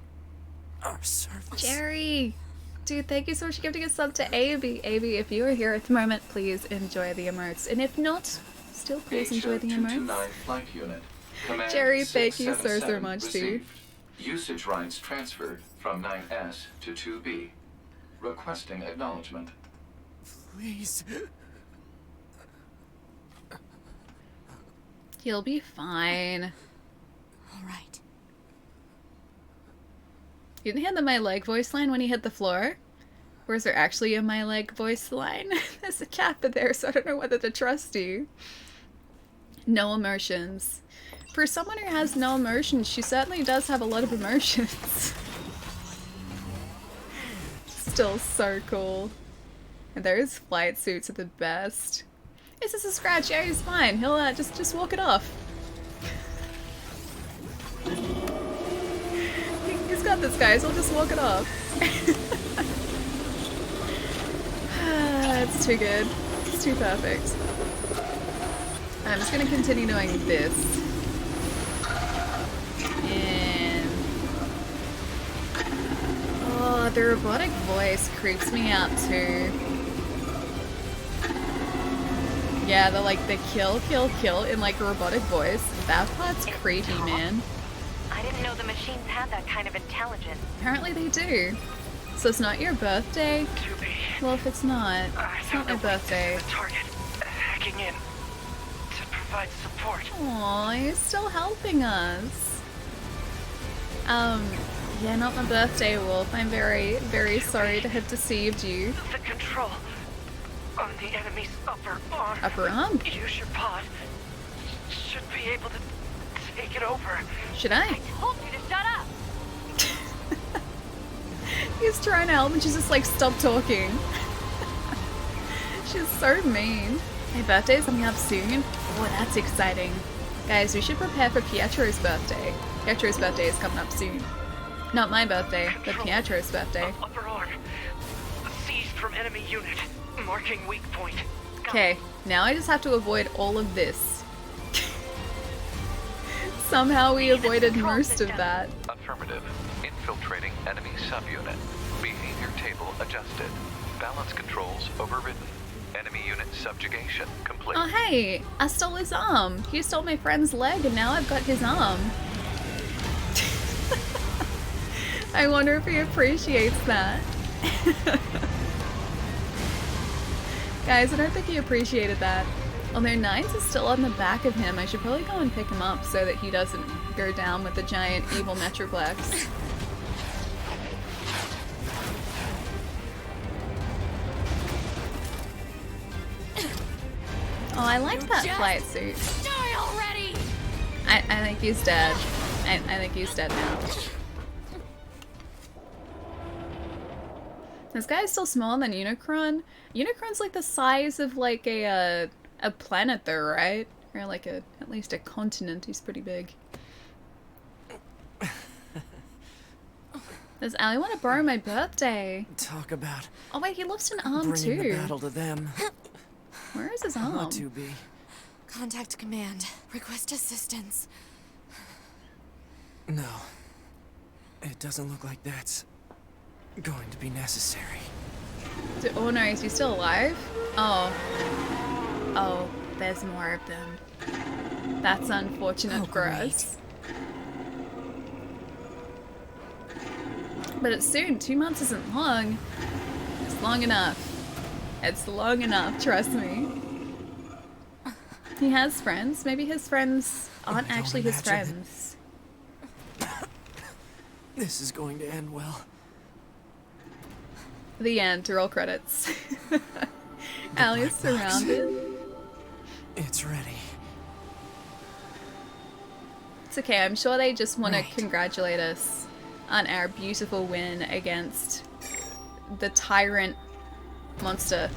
our service. Jerry! Dude, thank you so much for giving a sub to AB. AB, if you are here at the moment, please enjoy the emotes. And if not, still please enjoy the emotes. HO229 flight unit. Command Jerry, thank you so 677 much, dude. received. Usage rights transferred from 9S to 2B. Requesting acknowledgement. Please. He'll be fine. All right. You didn't hear the my leg voice line when he hit the floor? Or is there actually a my leg voice line? There's a kappa there, so I don't know whether to trust you. No emotions. For someone who has no emotions, she certainly does have a lot of emotions. Still so cool. And those flight suits are the best. Is this a scratch? Yeah, he's fine. He'll just walk it off. He's got this, guys. He'll just walk it off. It's too good. It's too perfect. I'm just gonna continue doing this. And oh, the robotic voice creeps me out too. Yeah, the kill, kill, kill in like a robotic voice. That part's creepy, man. I didn't know the machines had that kind of intelligence. Apparently they do. So it's not your birthday? Well, if it's not my birthday. The target hacking in to provide support. Aw, you're still helping us. Yeah, not my birthday, Wolf. I'm very, very sorry to have deceived you. The control on the enemy's upper arm. Upper arm? Use your pod. Should be able to take it over. Should I? I told you to shut up! He's trying to help and she's just like, stop talking. She's so mean. My birthday's coming up soon. Oh, that's exciting. Guys, we should prepare for Pietro's birthday. Pietro's birthday is coming up soon. Not my birthday, but Pietro's birthday. Upper arm. Seized from enemy unit. Marking weak point. Okay, now I just have to avoid all of this. Somehow we avoided most of that. Affirmative. Infiltrating enemy subunit. Behavior table adjusted. Balance controls overridden. Enemy unit subjugation complete. Oh hey, I stole his arm. He stole my friend's leg and now I've got his arm. I wonder if he appreciates that. Guys, I don't think he appreciated that. Although Nines is still on the back of him, I should probably go and pick him up so that he doesn't go down with the giant evil Metroplex. Oh, I liked that flight suit. Die already! I think he's dead. I think he's dead now. This guy is still smaller than Unicron. Unicron's like the size of like a planet though, right? Or like at least a continent. He's pretty big. Does Allie want to borrow my birthday? Talk about. Oh wait, he lost an arm bringing too. the battle to them. Where is his arm? Not to be. Contact command. Request assistance. No. It doesn't look like that's going to be necessary. Oh no, is he still alive? Oh. Oh, there's more of them. That's unfortunate for us. But it's soon. 2 months isn't long. It's long enough. It's long enough, trust me. He has friends. Maybe his friends aren't actually his friends. This is going to end well. The end. Roll credits. Allie is surrounded. It's ready. It's okay. I'm sure they just want to congratulate us on our beautiful win against the tyrant monster,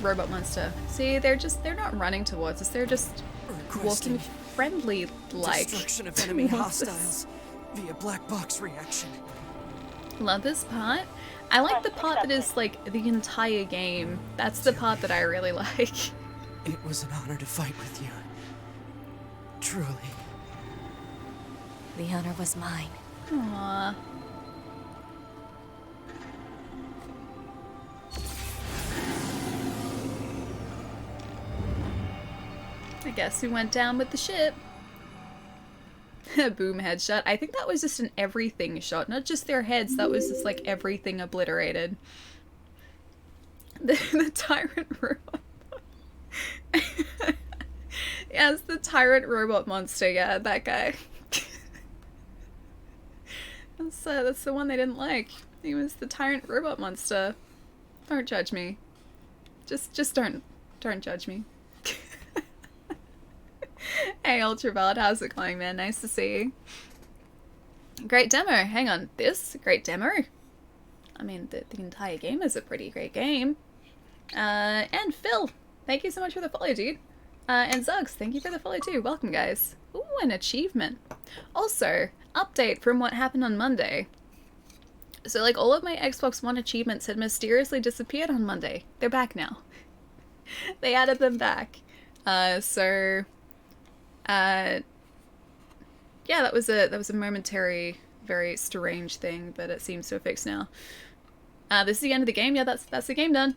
robot monster. See, they're not running towards us. They're just walking friendly like. Destruction of enemy hostiles via black box reaction. Love this part. I like the part that is like the entire game. That's the part that I really like. It was an honor to fight with you. Truly. The honor was mine. Aww. I guess who went down with the ship? Boom headshot. I think that was just an everything shot, not just their heads. That was just like everything obliterated. The tyrant robot. Yes, the tyrant robot monster, yeah, that guy. That's the one they didn't like. He was the tyrant robot monster. Don't judge me. Just don't judge me. Hey Ultraviolet, how's it going, man? Nice to see you. Great demo. Hang on, this? Great demo? I mean, the entire game is a pretty great game. And Phil, thank you so much for the follow, dude. And Zugs, thank you for the follow too. Welcome, guys. Ooh, an achievement. Also, update from what happened on Monday. So, like, all of my Xbox One achievements had mysteriously disappeared on Monday. They're back now. They added them back. Yeah, that was a momentary, very strange thing, but it seems to have fixed now. This is the end of the game. Yeah, that's the game done.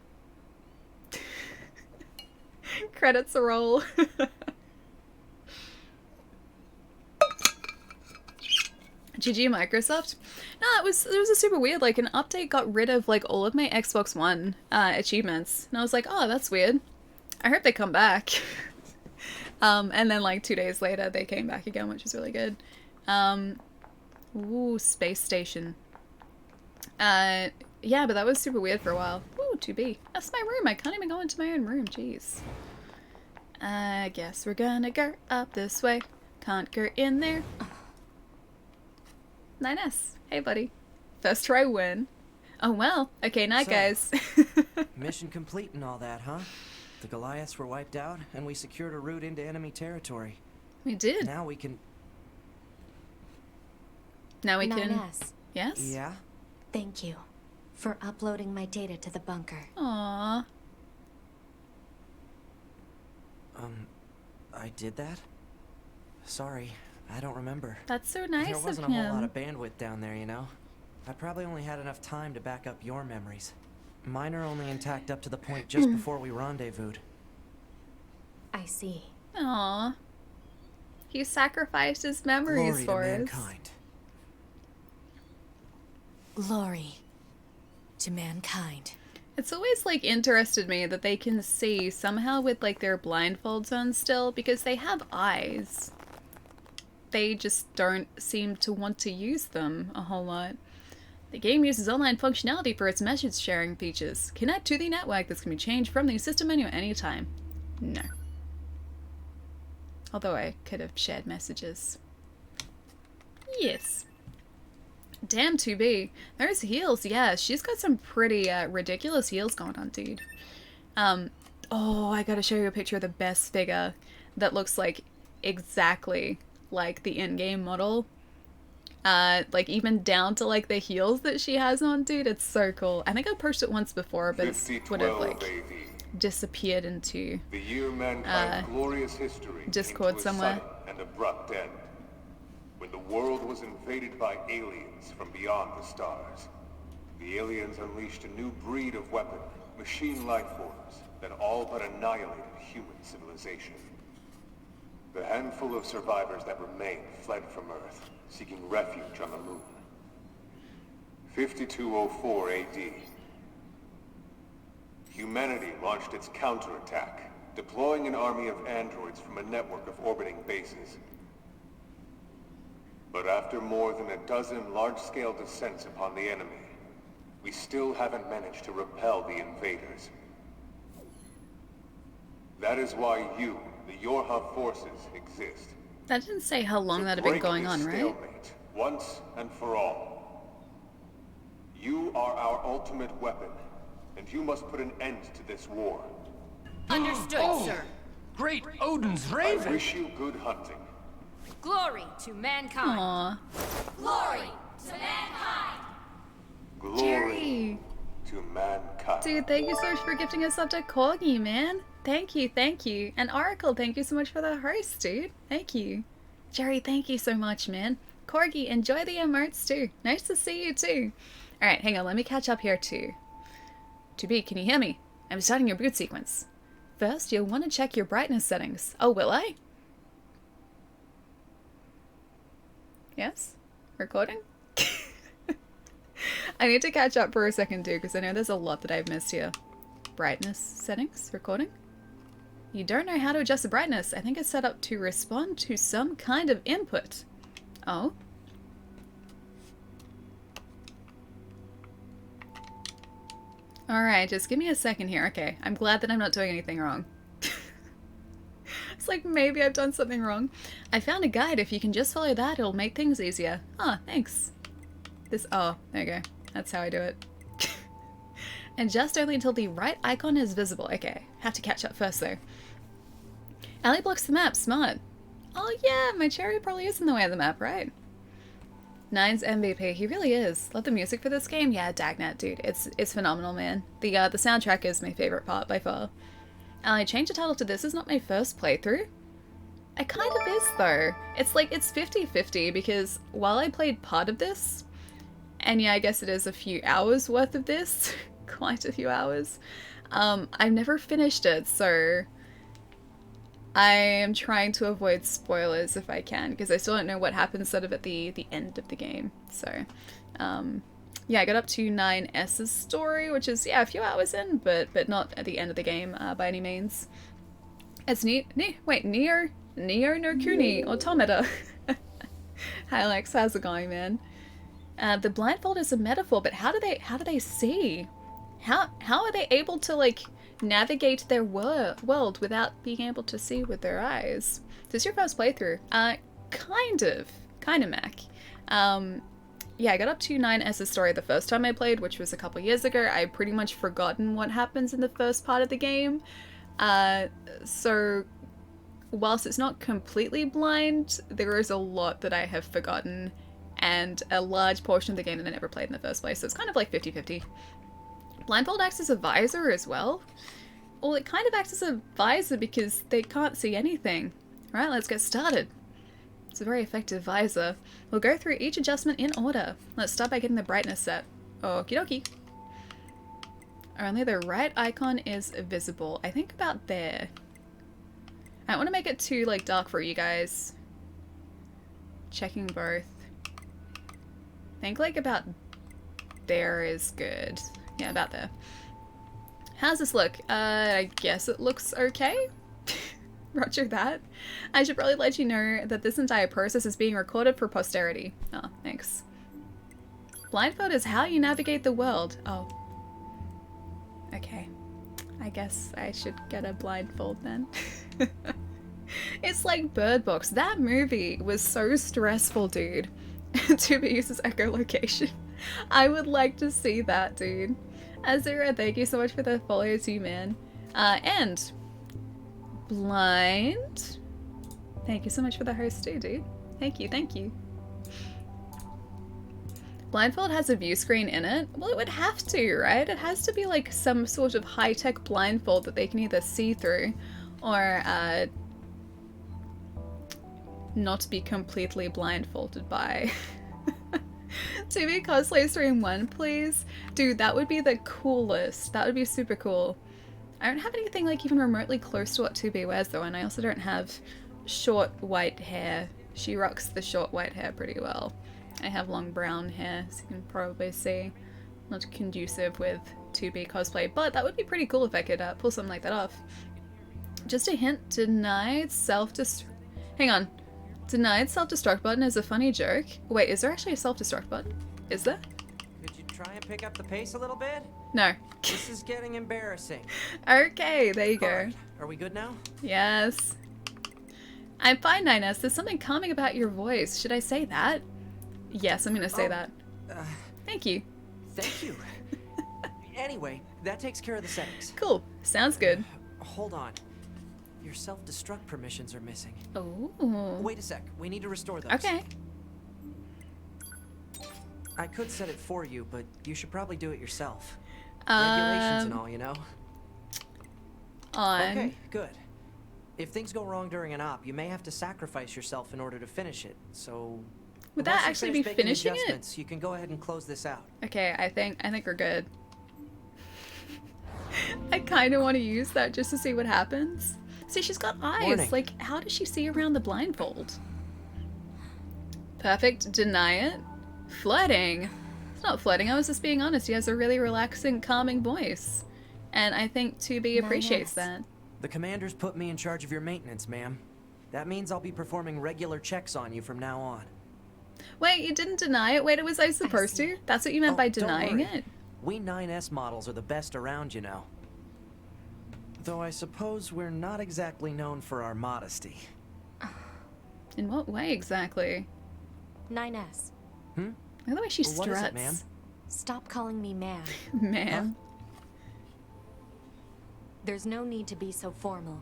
Credits a roll. GG Microsoft. No, it was a super weird, like, an update got rid of, like, all of my Xbox One achievements. And I was like, oh, that's weird. I hope they come back. And then, like, 2 days later, they came back again, which was really good. Ooh, Space Station. Yeah, but that was super weird for a while. Ooh, 2B. That's my room. I can't even go into my own room. Jeez. I guess we're gonna go up this way. Can't go in there. 9S. Hey, buddy. First try win. Oh, well. Okay, night, guys. Mission complete and all that, huh? The Goliaths were wiped out, and we secured a route into enemy territory. We did. Now we can... Now we can... 9S. Yes? Yeah? Thank you for uploading my data to the bunker. Aww. I did that? Sorry, I don't remember. That's so nice of him. There wasn't a whole lot of bandwidth down there, you know? I probably only had enough time to back up your memories. Mine are only intact up to the point just before we rendezvoused. I see. Aww. He sacrificed his memories for us. Mankind. Glory to mankind. It's always, like, interested me that they can see somehow with, like, their blindfolds on still, because they have eyes. They just don't seem to want to use them a whole lot. The game uses online functionality for its message sharing features. Connect to the network that can be changed from the system menu at any time. No. Although I could have shared messages. Yes. Damn 2B. Those heels, yeah, she's got some pretty ridiculous heels going on, dude. Oh, I gotta show you a picture of the best figure that looks like exactly like the in-game model. Like even down to like the heels that she has on, dude. It's so cool. I think I posted it once before, but it would have like disappeared into the year mankind's glorious history Discord somewhere. And abrupt end. When the world was invaded by aliens from beyond the stars. The aliens unleashed a new breed of weapon, machine life forms, that all but annihilated human civilization. The handful of survivors that remained fled from Earth, seeking refuge on the moon. 5204 AD. Humanity launched its counterattack, deploying an army of androids from a network of orbiting bases. But after more than a dozen large-scale descents upon the enemy, we still haven't managed to repel the invaders. That is why you, the Yorha forces, exist. That didn't say how long that had been going on, right? Stalemate, once and for all. You are our ultimate weapon, and you must put an end to this war. Understood, sir. Great Odin's raven! I wish you good hunting. Glory to mankind. Aww. Glory to mankind. Glory Jerry. to mankind. Dude, thank you so much for gifting us up to Corgi, man. Thank you, thank you. And Oracle, thank you so much for the host, dude. Thank you. Jerry, thank you so much, man. Corgi, enjoy the emotes too. Nice to see you too. Alright, hang on, let me catch up here too. 2B, can you hear me? I'm starting your boot sequence. First, you'll want to check your brightness settings. Oh, will I? Yes? Recording? I need to catch up for a second too, because I know there's a lot that I've missed here. Brightness settings. Recording. You don't know how to adjust the brightness. I think it's set up to respond to some kind of input. Oh. Alright, just give me a second here. Okay, I'm glad that I'm not doing anything wrong. It's like maybe I've done something wrong. I found a guide. If you can just follow that, it'll make things easier. Oh, thanks. Oh, there you go. That's how I do it. Adjust only until the right icon is visible. Okay, have to catch up first though. Alley blocks the map. Smart. Oh yeah, my cherry probably is in the way of the map, right? 9's MVP. He really is. Love the music for this game. Yeah, Dagnet, dude. It's phenomenal, man. The soundtrack is my favorite part by far. I changed the title to This Is Not My First Playthrough. It kind of is though. It's like, it's 50-50 because while I played part of this, and yeah, I guess it is a few hours worth of this, quite a few hours, I've never finished it, so I am trying to avoid spoilers if I can, because I still don't know what happens sort of at the end of the game. So, yeah, I got up to 9S's story, which is, yeah, a few hours in, but not at the end of the game by any means. It's Nier no Kuni Automata. Hi Alex, how's it going, man? The blindfold is a metaphor, but how do they see? How are they able to like navigate their world without being able to see with their eyes? Is this your first playthrough? Kind of, Mac. Yeah, I got up to 9S's story the first time I played, which was a couple years ago. I pretty much forgotten what happens in the first part of the game. So whilst it's not completely blind, there is a lot that I have forgotten, and a large portion of the game that I never played in the first place, so it's kind of like 50-50. Blindfold acts as a visor as well. Well, it kind of acts as a visor because they can't see anything. Alright, let's get started. It's a very effective visor. We'll go through each adjustment in order. Let's start by getting the brightness set. Okie dokie. Only the right icon is visible. I think about there. I don't want to make it too like dark for you guys. Checking both. I think like about there is good. Yeah, about there. How's this look? I guess it looks okay. Roger that. I should probably let you know that this entire process is being recorded for posterity. Oh, thanks. Blindfold is how you navigate the world. Oh. Okay. I guess I should get a blindfold then. It's like Bird Box. That movie was so stressful, dude. To be used as echolocation. I would like to see that, dude. Azura, thank you so much for the follow too, man. And Blind. Thank you so much for the host too, dude. Thank you, thank you. Blindfold has a view screen in it. Well, it would have to, right? It has to be like some sort of high-tech blindfold that they can either see through or not be completely blindfolded by. To be cosplay stream 1, please. Dude, that would be the coolest. That would be super cool. I don't have anything like even remotely close to what 2B wears though, and I also don't have short white hair. She rocks the short white hair pretty well. I have long brown hair, as you can probably see. Not conducive with 2B cosplay, but that would be pretty cool if I could pull something like that off. Just a hint, denied self-destruct. Hang on. Denied self-destruct button is a funny joke. Wait, is there actually a self-destruct button? Is there? Could you try and pick up the pace a little bit? No. This is getting embarrassing. Okay, there you go. Right. Are we good now? Yes. I'm fine, 9S. There's something calming about your voice. Should I say that? Yes, I'm gonna say that. Thank you. Thank you. Anyway, that takes care of the settings. Cool. Sounds good. Hold on. Your self-destruct permissions are missing. Oh. Wait a sec. We need to restore those. Okay. I could set it for you, but you should probably do it yourself. Regulations and all, you know? Okay, good. If things go wrong during an op, you may have to sacrifice yourself in order to finish it, so... Would that actually be finishing it? You can go ahead and close this out. Okay, I think we're good. I kind of want to use that just to see what happens. See, she's got eyes. Morning. Like, how does she see around the blindfold? Perfect. Deny it. Flirting. It's not flirting. I was just being honest. He has a really relaxing, calming voice. And I think 2B appreciates that. The commander's put me in charge of your maintenance, ma'am. That means I'll be performing regular checks on you from now on. Wait, you didn't deny it? Wait, was I supposed to? That's what you meant by denying it? We 9S models are the best around, you know. Though I suppose we're not exactly known for our modesty. In what way exactly? 9S. Look at the way she struts. What is it, ma'am? Stop calling me ma'am. Ma'am. There's no need to be so formal.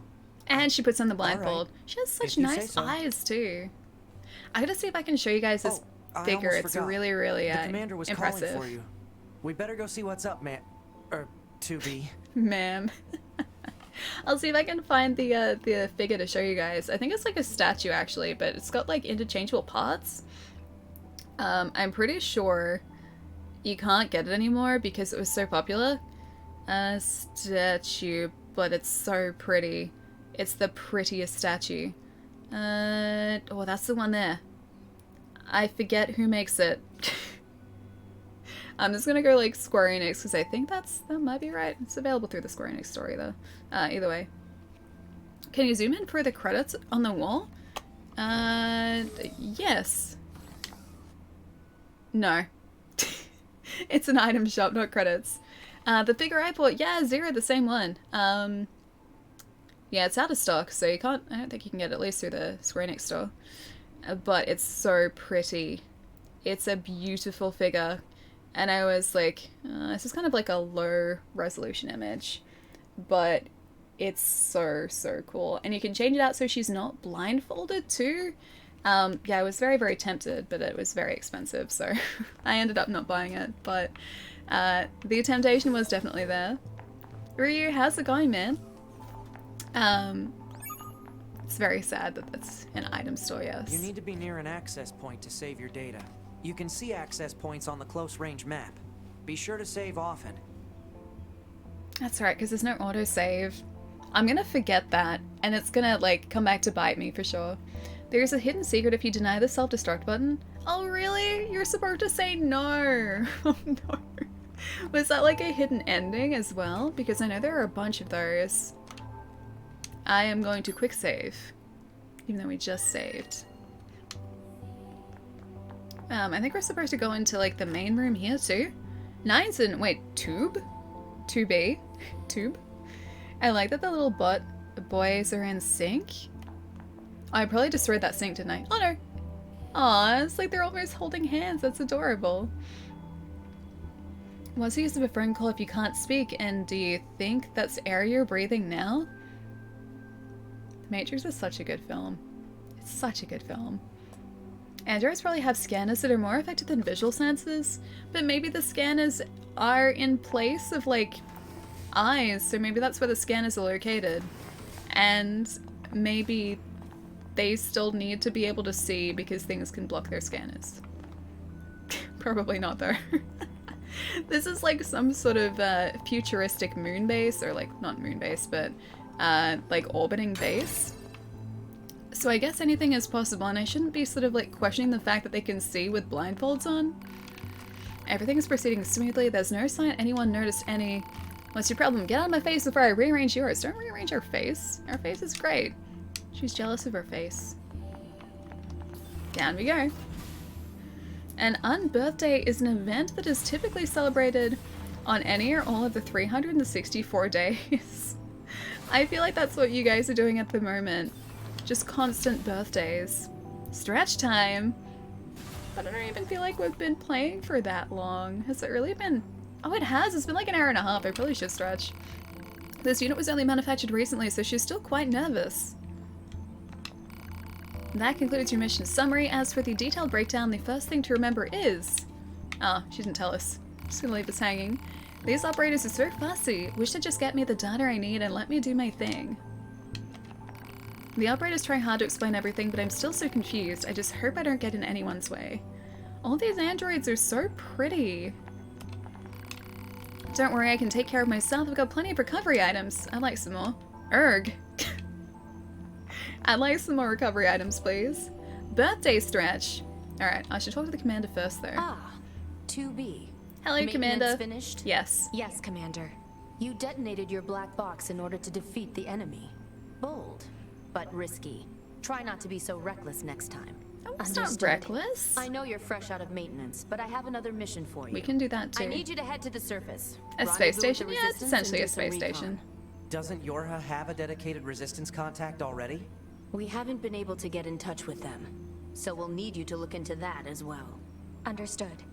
And she puts on the blindfold. Right. She has such If you say nice so. eyes too. I gotta see if I can show you guys this figure. It's really, really the commander was impressive. calling for you. We better go see what's up, 2B. Ma'am. I'll see if I can find the figure to show you guys. I think it's like a statue actually, but it's got like interchangeable parts. I'm pretty sure you can't get it anymore because it was so popular. Statue, but it's so pretty. It's the prettiest statue. Oh, that's the one there. I forget who makes it. I'm just gonna go like Square Enix because I think that might be right. It's available through the Square Enix story though. Either way. Can you zoom in for the credits on the wall? Yes. No. It's an item shop, not credits. The figure I bought, yeah, Zero, the same one. Yeah, it's out of stock, so I don't think you can get it at least through the Square Enix store. But it's so pretty. It's a beautiful figure. And I was like, this is kind of like a low resolution image. But it's so, so cool. And you can change it out so she's not blindfolded too. Yeah, I was very, very tempted, but it was very expensive, so I ended up not buying it. But the temptation was definitely there. Ryu, how's it going, man? It's very sad that that's an item store, yes. You need to be near an access point to save your data. You can see access points on the close range map. Be sure to save often. That's right, because there's no autosave. I'm gonna forget that, and it's gonna like come back to bite me for sure. There's a hidden secret if you deny the self-destruct button. Oh really? You're supposed to say no. Oh no. Was that like a hidden ending as well? Because I know there are a bunch of those. I am going to quick save, even though we just saved. I think we're supposed to go into like the main room here too. Nine's in, wait, tube? 2B? Tube? I like that the little boys are in sync. Oh, I probably destroyed that sink, didn't I? Oh no. Aw, it's like they're almost holding hands. That's adorable. What's the use of a phone call if you can't speak? And do you think that's air you're breathing now? The Matrix is such a good film. It's such a good film. Androids probably have scanners that are more effective than visual sensors, but maybe the scanners are in place of like eyes, so maybe that's where the scanners are located. And maybe they still need to be able to see because things can block their scanners. Probably not though. This is like some sort of futuristic moon base, or like not moon base, but like orbiting base. So I guess anything is possible, and I shouldn't be sort of like questioning the fact that they can see with blindfolds on. Everything is proceeding smoothly. There's no sign anyone noticed any. What's your problem? Get out of my face before I rearrange yours. Don't rearrange our face. Our face is great. She's jealous of her face. Down we go. An unbirthday is an event that is typically celebrated on any or all of the 364 days. I feel like that's what you guys are doing at the moment. Just constant birthdays. Stretch time. But I don't even feel like we've been playing for that long. Has it really been? Oh, it has. It's been like an hour and a half. I probably should stretch. This unit was only manufactured recently, so she's still quite nervous. That concludes your mission summary. As for the detailed breakdown, the first thing to remember is... Oh, she didn't tell us. Just gonna leave us hanging. These operators are so fussy. Wish they'd just get me the data I need and let me do my thing. The operators try hard to explain everything, but I'm still so confused. I just hope I don't get in anyone's way. All these androids are so pretty. Don't worry, I can take care of myself. I've got plenty of recovery items. I'd like some more. Erg. I'd like some more recovery items, please. Birthday stretch. Alright, I should talk to the commander first, though. Ah, 2B. Hello, Maintenance Commander. Finished? Yes. Yes, Commander. You detonated your black box in order to defeat the enemy. Bold, but risky. Try not to be so reckless next time. Oh, it's not reckless. I know you're fresh out of maintenance, but I have another mission for you. We can do that too. I need you to head to the surface. A space station? Yeah, it's essentially a space station. Doesn't Yorha have a dedicated resistance contact already? We haven't been able to get in touch with them, so we'll need you to look into that as well. Understood.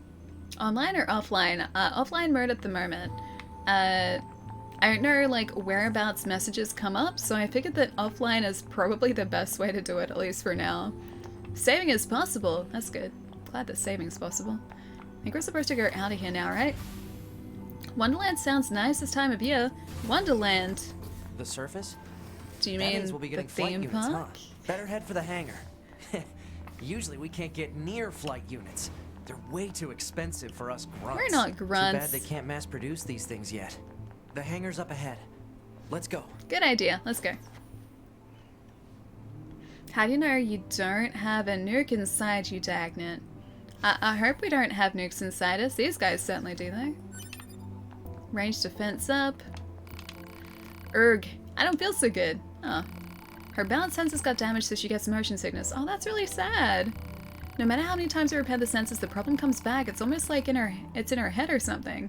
Online or offline? Offline mode at the moment. I don't know, like, whereabouts messages come up, so I figured that offline is probably the best way to do it, at least for now. Saving is possible. That's good. Glad that saving is possible. I think we're supposed to go out of here now, right? Wonderland sounds nice this time of year. Wonderland. The surface? Do you That mean means we'll be the getting flight theme units, park? huh? Better head for the hangar. Usually we can't get near flight units. They're way too expensive for us grunts. We're not grunts. Too bad they can't mass produce these things yet. The hangar's up ahead. Let's go. Good idea. Let's go. How do you know you don't have a nuke inside you, Dagnant? I hope we don't have nukes inside us. These guys certainly do, though. Range defense up. Erg. I don't feel so good. Oh. Her balance sensors got damaged, so she gets motion sickness. Oh, that's really sad. No matter how many times we repair the sensors, the problem comes back. It's almost like it's in her head or something.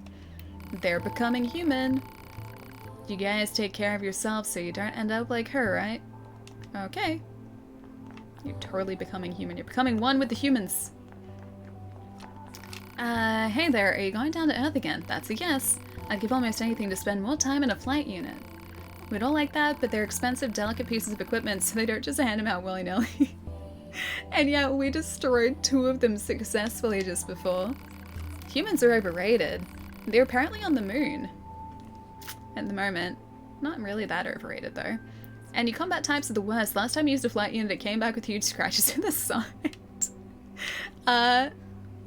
They're becoming human. You guys take care of yourselves so you don't end up like her, right? Okay. You're totally becoming human. You're becoming one with the humans. Hey there, are you going down to Earth again? That's a yes. I'd give almost anything to spend more time in a flight unit. We don't like that, but they're expensive, delicate pieces of equipment, so they don't just hand them out willy-nilly. And yet, we destroyed 2 of them successfully just before. Humans are overrated. They're apparently on the moon. At the moment. Not really that overrated, though. And your combat types are the worst. Last time you used a flight unit, it came back with huge scratches in the side.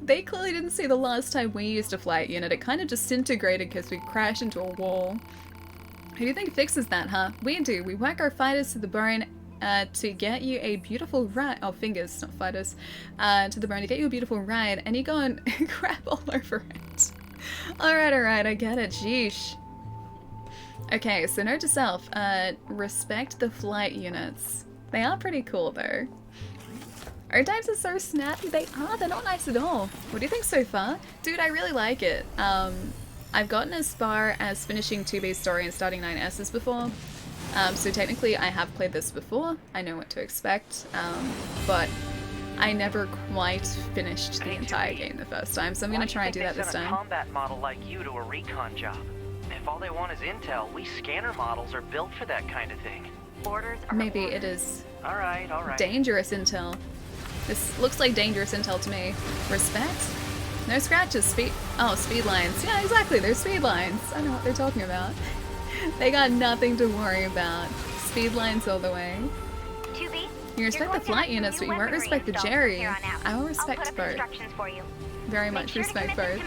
They clearly didn't see the last time we used a flight unit. It kind of disintegrated because we crashed into a wall. Who do you think fixes that, huh? We do. We whack our fighters to the bone to get you a beautiful ride. Oh, fingers, not fighters. To the bone to get you a beautiful ride, and you go and crap all over it. Alright, I get it. Sheesh. Okay, so note to self, respect the flight units. They are pretty cool, though. Our types are so snappy. They are. They're not nice at all. What do you think so far? Dude, I really like it. I've gotten as far as finishing 2B's story and starting 9S's before. So technically I have played this before. I know what to expect. But I never quite finished the entire game the first time, so I'm gonna try and do that this time. A combat model like you to a recon job. If all they want is intel, we scanner models are built for that kind of thing. Orders are Maybe orders. it is All right. dangerous intel. This looks like dangerous intel to me. Respect? No scratches. Speed lines. Yeah, exactly. They're speed lines. I know what they're talking about. They got nothing to worry about. Speed lines all the way. 2B, You respect the flight units, but you won't respect the Jerry. I will respect both. Very much respect both.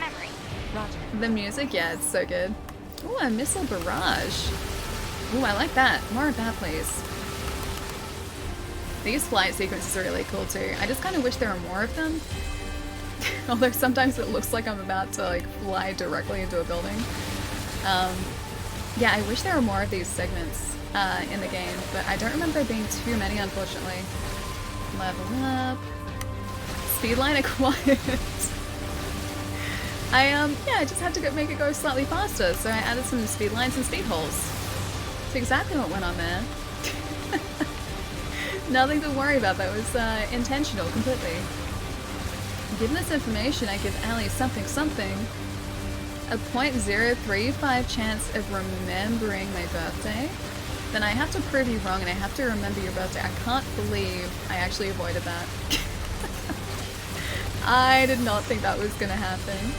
The music, yeah, it's so good. Ooh, a missile barrage. Ooh, I like that. More of that, please. These flight sequences are really cool too. I just kind of wish there were more of them. Although sometimes it looks like I'm about to like fly directly into a building. Yeah, I wish there were more of these segments in the game, but I don't remember there being too many, unfortunately. Level up. Speedline acquired. I just had to make it go slightly faster, so I added some speed lines and speed holes. That's exactly what went on there. Nothing to worry about, that was intentional completely. Given this information, I give Allie something. A 0.035 chance of remembering my birthday. Then I have to prove you wrong and I have to remember your birthday. I can't believe I actually avoided that. I did not think that was gonna happen.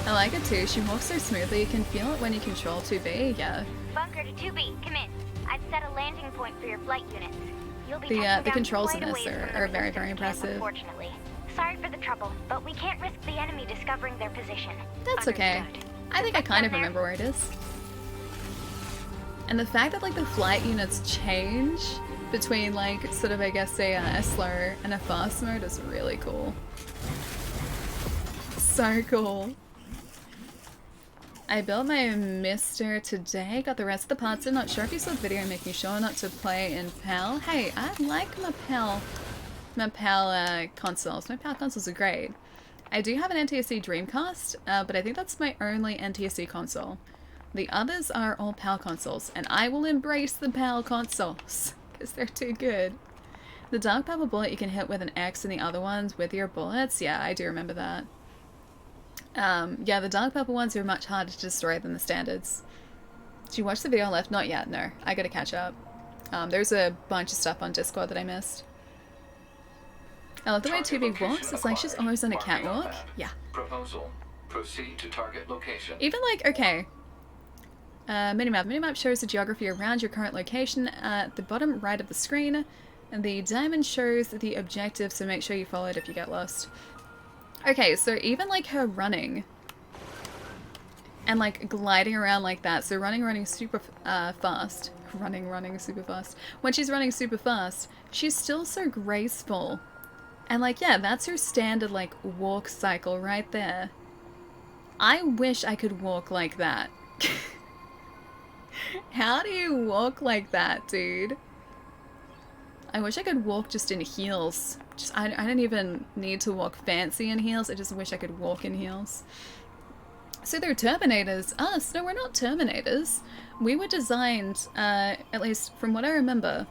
I like it too. She walks so smoothly. You can feel it when you control 2B. Yeah. Bunker to 2B, come in. I've set a landing point for your flight units. You'll be the controls in this are very, very impressive. Unfortunately. Sorry for the trouble, but we can't risk the enemy discovering their position. That's okay. I think I kind of remember where it is. And the fact that like the flight units change between like sort of I guess a slow and a fast mode is really cool. So cool. I built my Mister today, got the rest of the parts in. Not sure if you saw the video making sure not to play in PAL. Hey, I like my PAL consoles. My PAL consoles are great. I do have an NTSC Dreamcast, but I think that's my only NTSC console. The others are all PAL consoles, and I will embrace the PAL consoles, because they're too good. The dark purple bullet you can hit with an X and the other ones with your bullets. Yeah, I do remember that. Yeah, the dark purple ones are much harder to destroy than the standards. Did you watch the video left? Not yet, no. I gotta catch up. There's a bunch of stuff on Discord that I missed. I love the way 2B walks. It's like she's always on a catwalk. Yeah. Proposal. Proceed to target location. Even like, okay. Minimap. Minimap shows the geography around your current location at the bottom right of the screen. And the diamond shows the objective, so make sure you follow it if you get lost. Okay, so even like her running and like gliding around like that, so running super fast, running super fast. When she's running super fast, she's still so graceful. And like, yeah, that's her standard like walk cycle right there. I wish I could walk like that. How do you walk like that, dude? I wish I could walk just in heels. I don't even need to walk fancy in heels. I just wish I could walk in heels. So they're Terminators. Us? No, we're not Terminators. We were designed, at least from what I remember,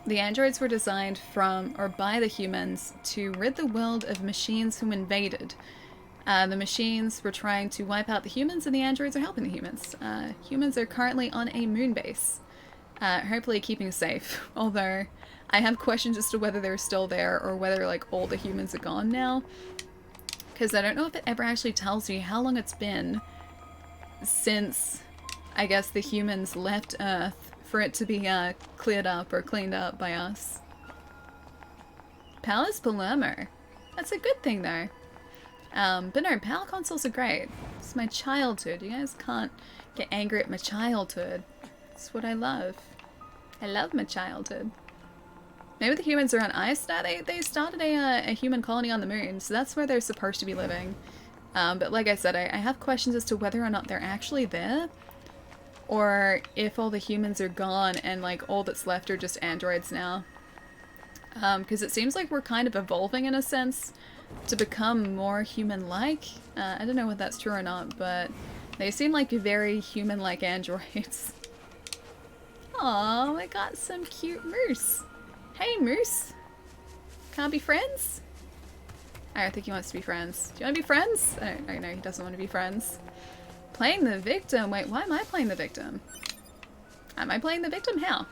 the androids were designed from, or by the humans, to rid the world of machines who invaded. The machines were trying to wipe out the humans, and the androids are helping the humans. Humans are currently on a moon base. Hopefully keeping safe, although I have questions as to whether they're still there or whether like all the humans are gone now. Because I don't know if it ever actually tells you how long it's been since, I guess, the humans left Earth for it to be cleared up or cleaned up by us. PAL is Palermo. That's a good thing though. But no, PAL consoles are great. It's my childhood. You guys can't get angry at my childhood. It's what I love. I love my childhood. Maybe the humans are on ice now. They started a human colony on the moon, so that's where they're supposed to be living. But like I said, I have questions as to whether or not they're actually there, or if all the humans are gone and like all that's left are just androids now. Because it seems like we're kind of evolving in a sense to become more human-like. I don't know if that's true or not, but they seem like very human-like androids. Oh, I got some cute moose. Hey, moose. Can't be friends? I don't think he wants to be friends. Do you want to be friends? I know he doesn't want to be friends. Playing the victim? Wait, why am I playing the victim? Am I playing the victim? How?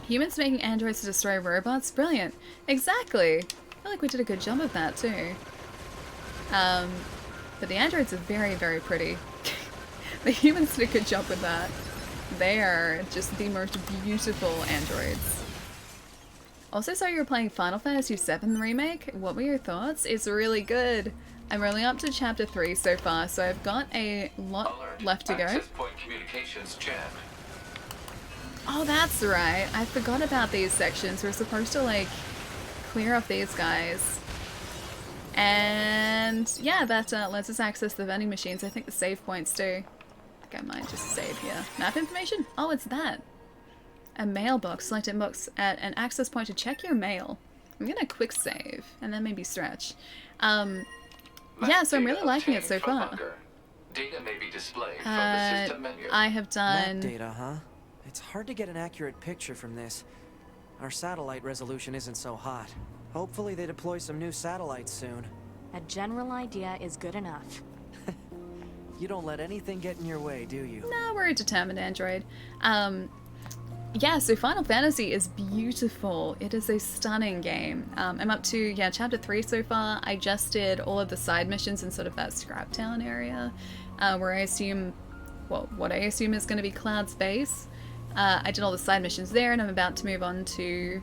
Humans making androids to destroy robots? Brilliant. Exactly. I feel like we did a good job of that too. But the androids are very, very pretty. The humans did a good job with that. They are just the most beautiful androids. Also saw you were playing Final Fantasy VII Remake. What were your thoughts? It's really good. I'm only up to chapter 3 so far, so I've got a lot left to go. Access point communications jammed. Oh, that's right. I forgot about these sections. We're supposed to, like, clear off these guys. And yeah, that lets us access the vending machines. I think the save points do. I think I might just save here. Map information? Oh, it's that. A mailbox. Select inbox at an access point to check your mail. I'm gonna quick save and then maybe stretch. Yeah, so I'm really liking it so far. Data may be displayed from the system menu. I have done... Map data, huh? It's hard to get an accurate picture from this. Our satellite resolution isn't so hot. Hopefully they deploy some new satellites soon. A general idea is good enough. You don't let anything get in your way, do you? No, we're a determined android. Yeah, so Final Fantasy is beautiful. It is a stunning game. I'm up to, yeah, chapter 3 so far. I just did all of the side missions in sort of that Scraptown area, where I assume, well, what I assume is going to be Cloud's base. I did all the side missions there, and I'm about to move on to,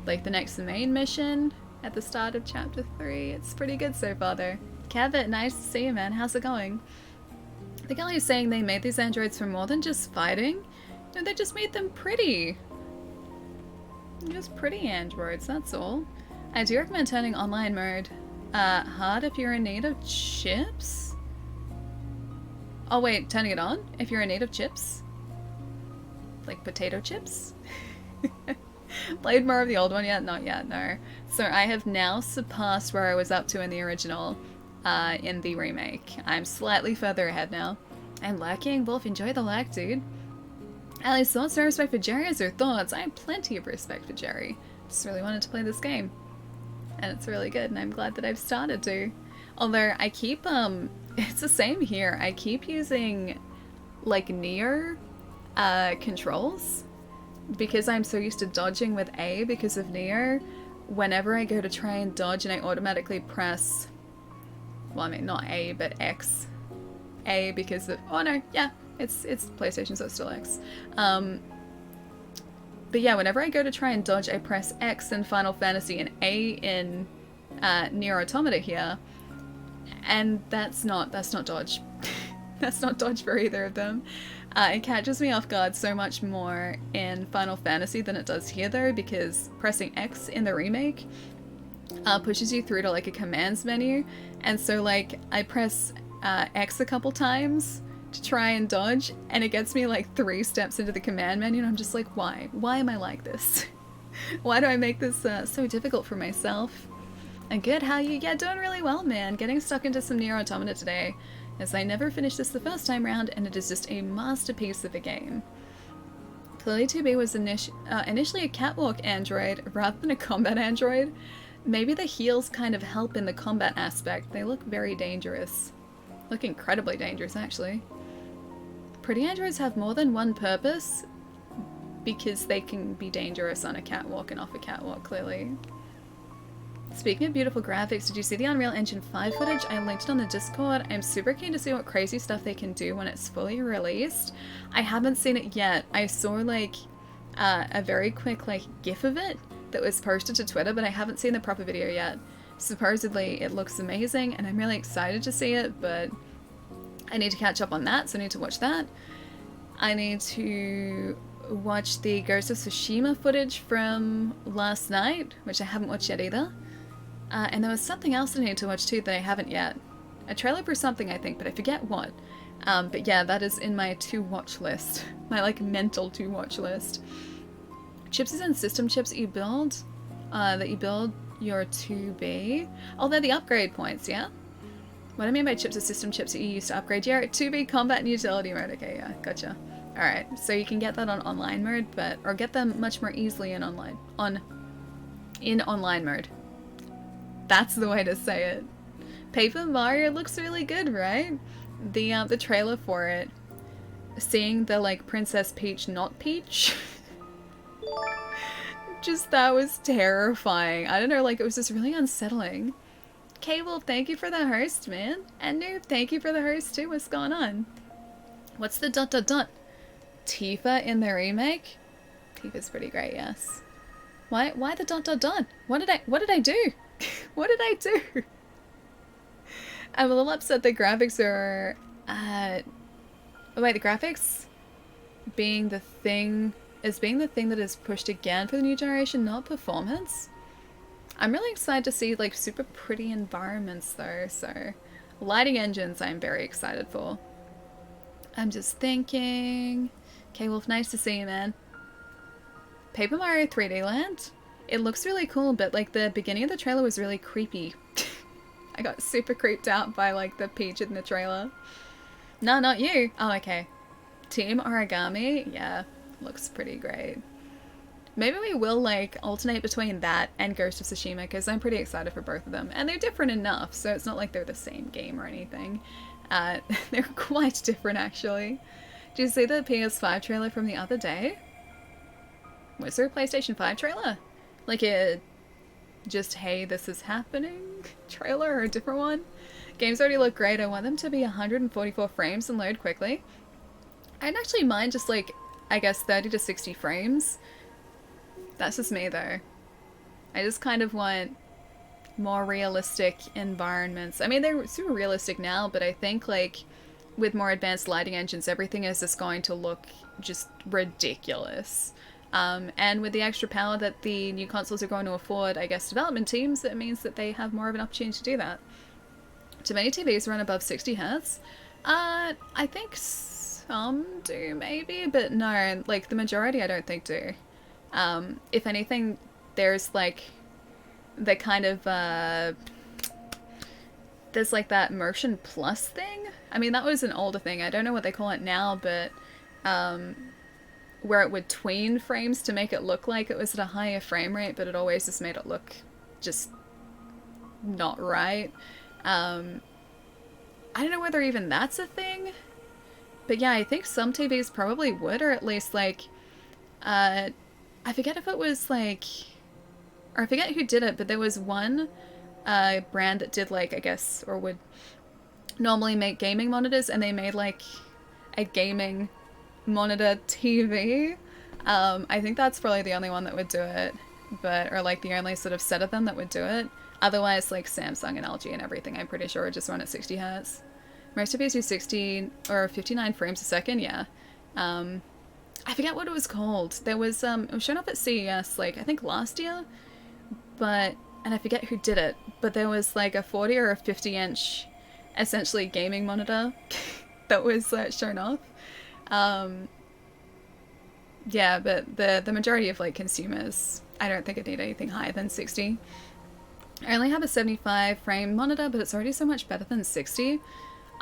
like, the next main mission at the start of chapter 3. It's pretty good so far, though. Kevin, nice to see you, man. How's it going? The guy is saying they made these androids for more than just fighting. No, they just made them pretty. Just pretty androids, that's all. I do recommend turning online mode hard if you're in need of chips. Oh wait, turning it on? If you're in need of chips? Like potato chips? Played more of the old one yet? Not yet, no. So I have now surpassed where I was up to in the original, in the remake. I'm slightly further ahead now. I'm lurking. Wolf, enjoy the lurk, dude. Ali's thoughts? No respect for Jerry as her thoughts. I have plenty of respect for Jerry. Just really wanted to play this game. And it's really good, and I'm glad that I've started to. Although I keep, it's the same here. I keep using, like, Nier controls. Because I'm so used to dodging with A because of Nier, whenever I go to try and dodge and I automatically press, well, I mean, not A, but X. A because of, oh no, yeah, it's PlayStation, so it's still X. But yeah, whenever I go to try and dodge, I press X in Final Fantasy and A in Nier Automata here, and that's not dodge. That's not dodge for either of them. It catches me off guard so much more in Final Fantasy than it does here though, because pressing X in the remake pushes you through to like a commands menu, and so like I press X a couple times to try and dodge, and it gets me like 3 steps into the command menu, and I'm just like, why? Why am I like this? Why do I make this so difficult for myself? And good, how you? Yeah, doing really well, man. Getting stuck into some Nier Automata today, as I never finished this the first time round, and it is just a masterpiece of a game. Clearly 2B was initially a catwalk android rather than a combat android. Maybe the heals kind of help in the combat aspect. They look very dangerous. Look incredibly dangerous, actually. Pretty androids have more than one purpose because they can be dangerous on a catwalk and off a catwalk, clearly. Speaking of beautiful graphics, did you see the Unreal Engine 5 footage? I linked it on the Discord. I'm super keen to see what crazy stuff they can do when it's fully released. I haven't seen it yet. I saw like a very quick like GIF of it that was posted to Twitter, but I haven't seen the proper video yet. Supposedly it looks amazing and I'm really excited to see it, but I need to catch up on that, so I need to watch that. I need to watch the Ghost of Tsushima footage from last night, which I haven't watched yet either. And there was something else I need to watch too that I haven't yet. A trailer for something, I think, but I forget what. But yeah, that is in my to-watch list. My, like, mental to-watch list. Chips is in system chips that you build your 2B. Oh, they're the upgrade points, yeah? What I mean by chips are system chips that you use to upgrade your 2B combat and utility mode. Okay, yeah, gotcha. Alright, so you can get that on online mode, or get them much more easily in online mode. That's the way to say it. Paper Mario looks really good, right? The trailer for it, seeing the like Princess Peach not Peach, just that was terrifying. I don't know, like it was just really unsettling. K-Wolf, thank you for the host, man. And Noob, thank you for the host too. What's going on? What's the ... Tifa in the remake? Tifa's pretty great, yes. Why the ... What did I do? What did I do? I'm a little upset the graphics are oh wait, the graphics being the thing that is pushed again for the new generation, not performance. I'm really excited to see like super pretty environments though, so lighting engines I'm very excited for. I'm just thinking. K-Wolf, nice to see you, man. Paper Mario 3D Land? It looks really cool, but like the beginning of the trailer was really creepy. I got super creeped out by like the Peach in the trailer. No, not you. Oh, okay. Team Origami? Yeah, looks pretty great. Maybe we will like alternate between that and Ghost of Tsushima because I'm pretty excited for both of them. And they're different enough, so it's not like they're the same game or anything. They're quite different actually. Did you see the PS5 trailer from the other day? Was there a PlayStation 5 trailer? Like a just, hey, this is happening trailer or a different one? Games already look great. I want them to be 144 frames and load quickly. I'd actually mind just like, I guess 30 to 60 frames. That's just me though. I just kind of want more realistic environments. I mean, they're super realistic now, but I think like with more advanced lighting engines, everything is just going to look just ridiculous. And with the extra power that the new consoles are going to afford, I guess, development teams, it means that they have more of an opportunity to do that. Too many TVs run above 60 Hz. I think some do maybe, but no, like the majority I don't think do. If anything, there's like the kind of there's like that motion plus thing. I mean, that was an older thing. I don't know what they call it now, but where it would tween frames to make it look like it was at a higher frame rate, but it always just made it look just not right. I don't know whether even that's a thing, but yeah, I think some TVs probably would, or at least like, I forget if it was like, or I forget who did it, but there was one brand that did like, I guess, or would normally make gaming monitors, and they made like a gaming monitor TV. I think that's probably the only one that would do it, but, or like the only sort of set of them that would do it. Otherwise, like Samsung and LG and everything, I'm pretty sure just run at 60 Hz. Most TVs do 60 or 59 frames a second, yeah. I forget what it was called. There was, it was shown up at CES, like, I think last year, but, and I forget who did it, but there was like a 40 or a 50 inch, essentially gaming monitor that was shown off. Yeah, but the majority of like consumers, I don't think it need anything higher than 60. I only have a 75 frame monitor, but it's already so much better than 60.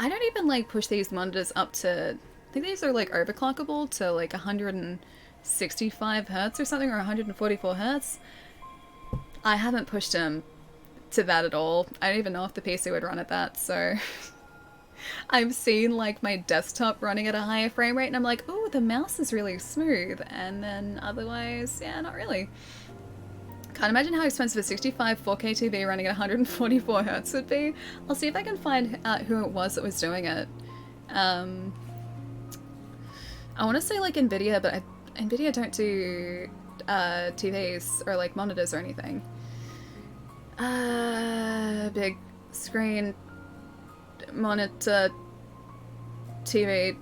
I don't even like push these monitors up to, I think these are like overclockable to like 165 Hertz or something, or 144 Hertz. I haven't pushed them to that at all. I don't even know if the PC would run at that, so I've seen like my desktop running at a higher frame rate and I'm like, oh, the mouse is really smooth, and then otherwise, yeah, not really. Can't imagine how expensive a 65 4K TV running at 144 Hertz would be. I'll see if I can find out who it was that was doing it. I want to say like Nvidia, but Nvidia don't do TVs or like monitors or anything. Big screen monitor TV.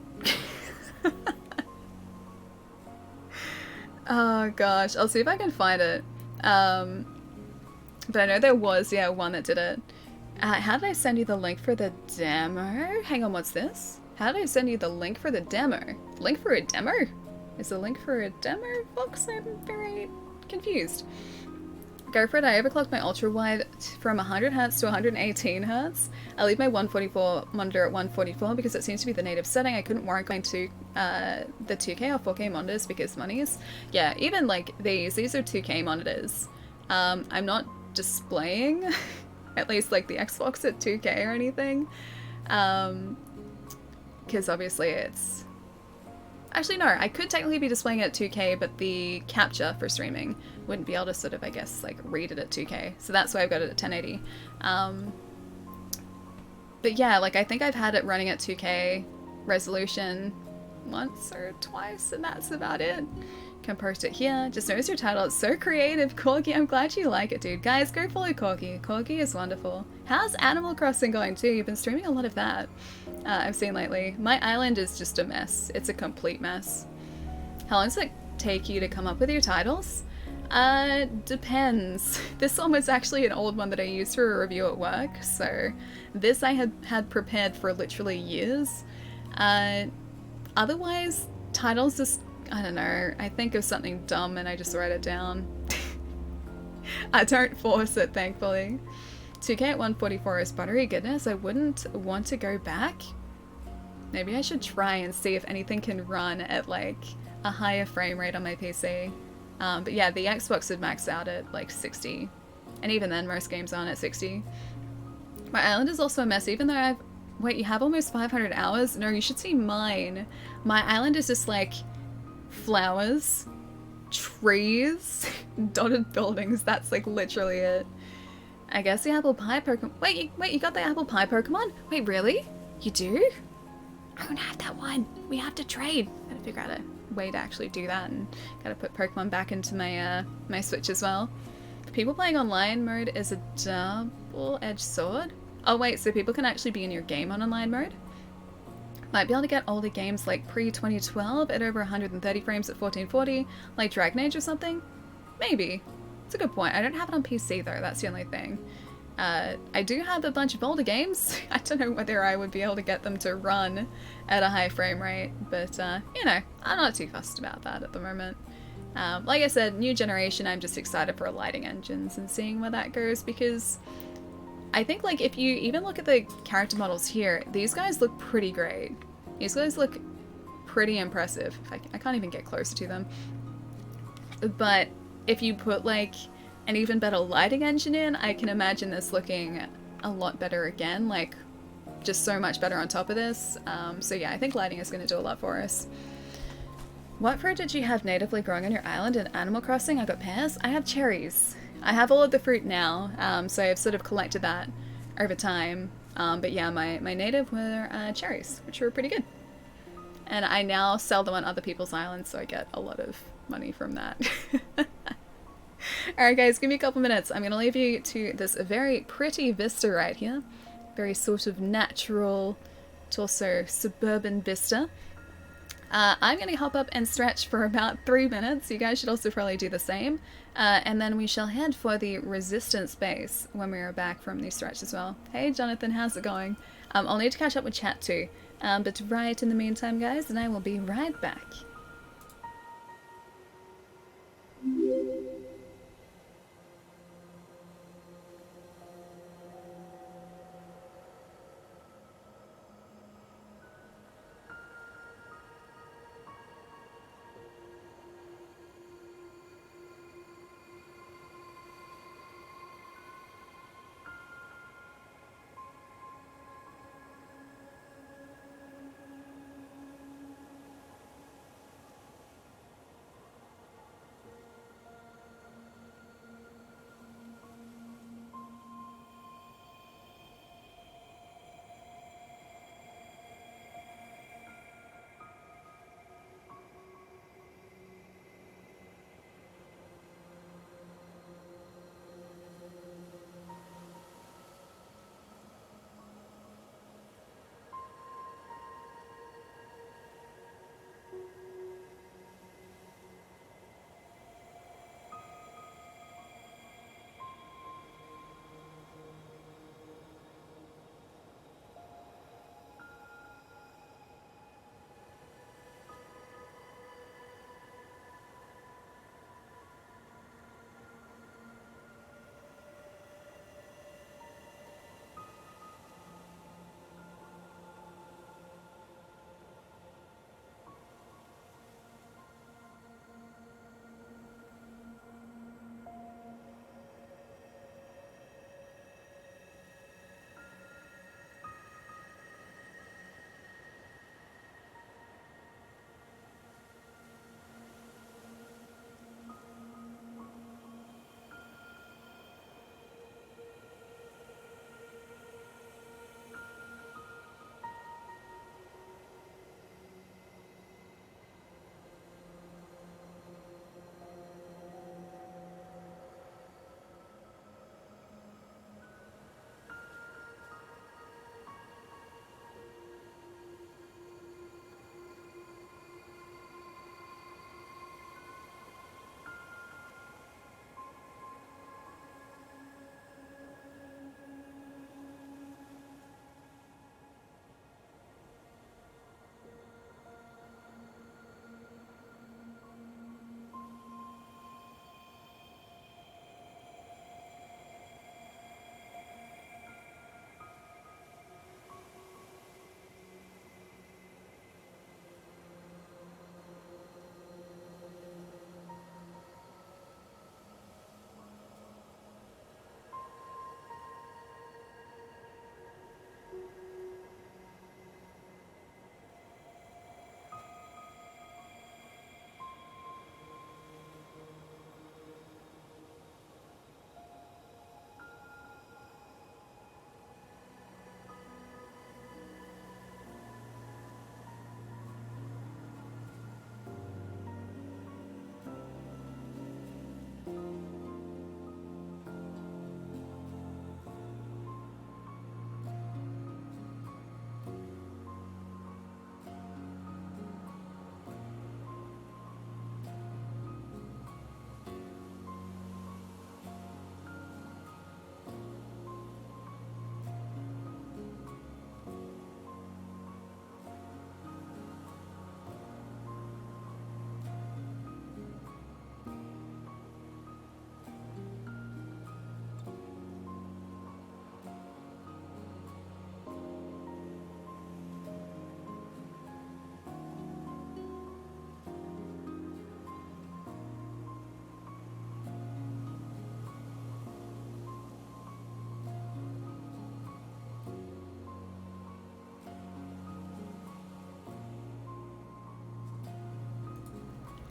Oh gosh, I'll see if I can find it. But I know there was, yeah, one that did it. How did I send you the link for the demo? Hang on, what's this? How did I send you the link for the demo? Link for a demo? Is the link for a demo box? I'm very confused. Go for it. I overclocked my ultra wide from 100 Hz to 118 Hz. I leave my 144 monitor at 144 because it seems to be the native setting. I couldn't warrant going to the 2K or 4K monitors because monies. Yeah, even like these are 2K monitors. I'm not displaying at least like the Xbox at 2K or anything. Because obviously it's... Actually, no, I could technically be displaying it at 2K, but the capture for streaming wouldn't be able to sort of, I guess, like read it at 2K. So that's why I've got it at 1080. But yeah, like I think I've had it running at 2K resolution once or twice, and that's about it. Can post it here. Just notice your title. It's so creative. Corky, I'm glad you like it, dude. Guys, go follow Corky. Corky is wonderful. How's Animal Crossing going too? You've been streaming a lot of that. I've seen lately. My island is just a mess. It's a complete mess. How long does it take you to come up with your titles? Depends. This one was actually an old one that I used for a review at work, so this I had prepared for literally years. Otherwise, titles just, I don't know, I think of something dumb and I just write it down. I don't force it, thankfully. 2K at 144 is buttery goodness. I wouldn't want to go back. Maybe I should try and see if anything can run at like a higher frame rate on my PC. But yeah, the Xbox would max out at like 60. And even then, most games aren't at 60. My island is also a mess, even though I've... Wait, you have almost 500 hours? No, you should see mine. My island is just like flowers, trees, dotted buildings. That's like literally it. I guess the apple pie Pokemon... Wait, you got the apple pie Pokemon? Wait, really? You do? I don't have that one. We have to trade. Gotta figure out a way to actually do that, and gotta put Pokemon back into my my Switch as well. People playing online mode is a double-edged sword. Oh wait, so people can actually be in your game on online mode? Might be able to get older games like pre-2012 at over 130 frames at 1440, like Dragon Age or something? Maybe. It's a good point. I don't have it on PC though, that's the only thing. I do have a bunch of older games. I don't know whether I would be able to get them to run at a high frame rate, but you know, I'm not too fussed about that at the moment. Like I said, new generation, I'm just excited for lighting engines and seeing where that goes, because I think, like, if you even look at the character models here, these guys look pretty great. These guys look pretty impressive. I can't even get closer to them. But if you put, like, an even better lighting engine in, I can imagine this looking a lot better again, like, just so much better on top of this. So yeah, I think lighting is going to do a lot for us. What fruit did you have natively growing on your island in Animal Crossing? I got pears. I have cherries. I have all of the fruit now, so I've sort of collected that over time. But yeah, my native were cherries, which were pretty good. And I now sell them on other people's islands, so I get a lot of money from that. Alright guys, give me a couple minutes. I'm going to leave you to this very pretty vista right here. Very sort of natural, but also suburban vista. I'm going to hop up and stretch for about 3 minutes. You guys should also probably do the same. And then we shall head for the resistance base when we are back from the stretch as well. Hey Jonathan, how's it going? I'll need to catch up with chat too. But right in the meantime, guys, and I will be right back.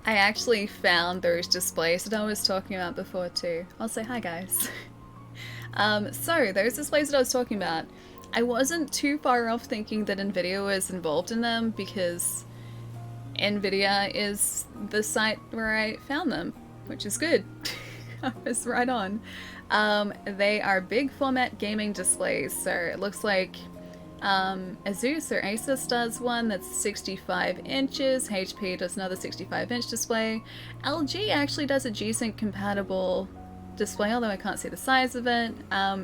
I actually found those displays that I was talking about before too. I'll say hi, guys. So those displays that I was talking about, I wasn't too far off thinking that Nvidia was involved in them because Nvidia is the site where I found them, which is good. I was right on. They are big format gaming displays, so it looks like Asus or Asus does one that's 65 inches, HP does another 65-inch display. LG actually does a G-Sync compatible display, although I can't see the size of it.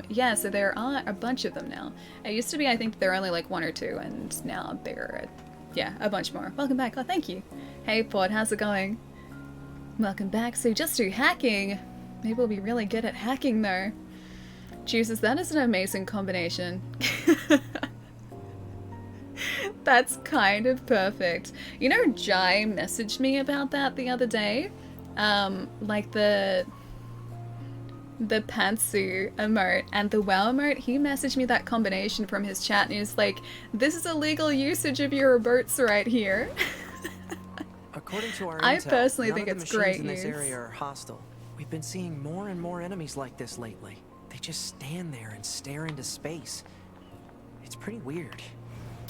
Yeah, so there are a bunch of them now. It used to be, I think, there were only like one or two, and now there are, yeah, a bunch more. Welcome back. Oh, thank you. Hey, Pod, how's it going? Welcome back. So just do hacking. Maybe we'll be really good at hacking, though. Jesus, that is an amazing combination. That's kind of perfect. You know, Jai messaged me about that the other day. Like the pantsuit emote and the wow emote, he messaged me that combination from his chat and he was like, this is a legal usage of your emotes right here. According to our I intel, personally none think of the it's machines great in this use. area are hostile. We've been seeing more and more enemies like this lately. They just stand there and stare into space. It's pretty weird.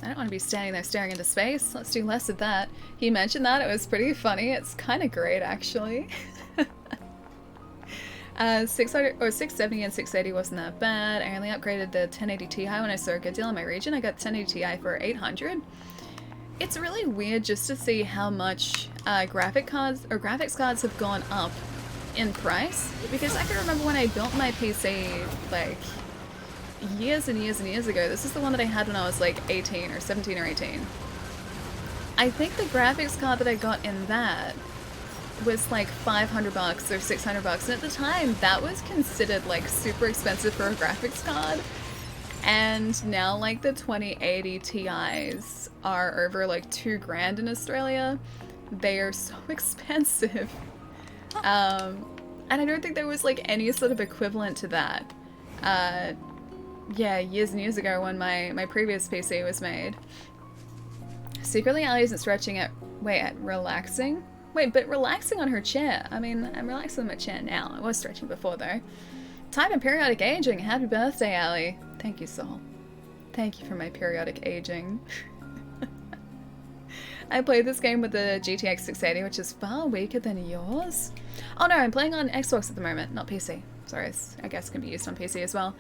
I don't want to be standing there staring into space. Let's do less of that. He mentioned that. It was pretty funny. It's kind of great, actually. 600 or 670 and 680 wasn't that bad. I only upgraded the 1080 Ti when I saw a good deal in my region. I got 1080 Ti for 800. It's really weird just to see how much graphics cards have gone up in price, because I can remember when I built my PC like years and years and years ago. This is the one that I had when I was like 18 or 17 or 18. I think the graphics card that I got in that was like $500 or $600, and at the time that was considered like super expensive for a graphics card. And now like the 2080 Ti's are over like $2,000 in Australia. They are so expensive. And I don't think there was like any sort of equivalent to that. Yeah, years and years ago when my previous PC was made. Secretly, Allie isn't stretching at relaxing? Wait, but relaxing on her chair. I mean, I'm relaxing on my chair now. I was stretching before though. Time and periodic aging. Happy birthday, Allie. Thank you, Sol. Thank you for my periodic aging. I played this game with the GTX 680, which is far weaker than yours. Oh no, I'm playing on Xbox at the moment, not PC. Sorry, I guess it can be used on PC as well.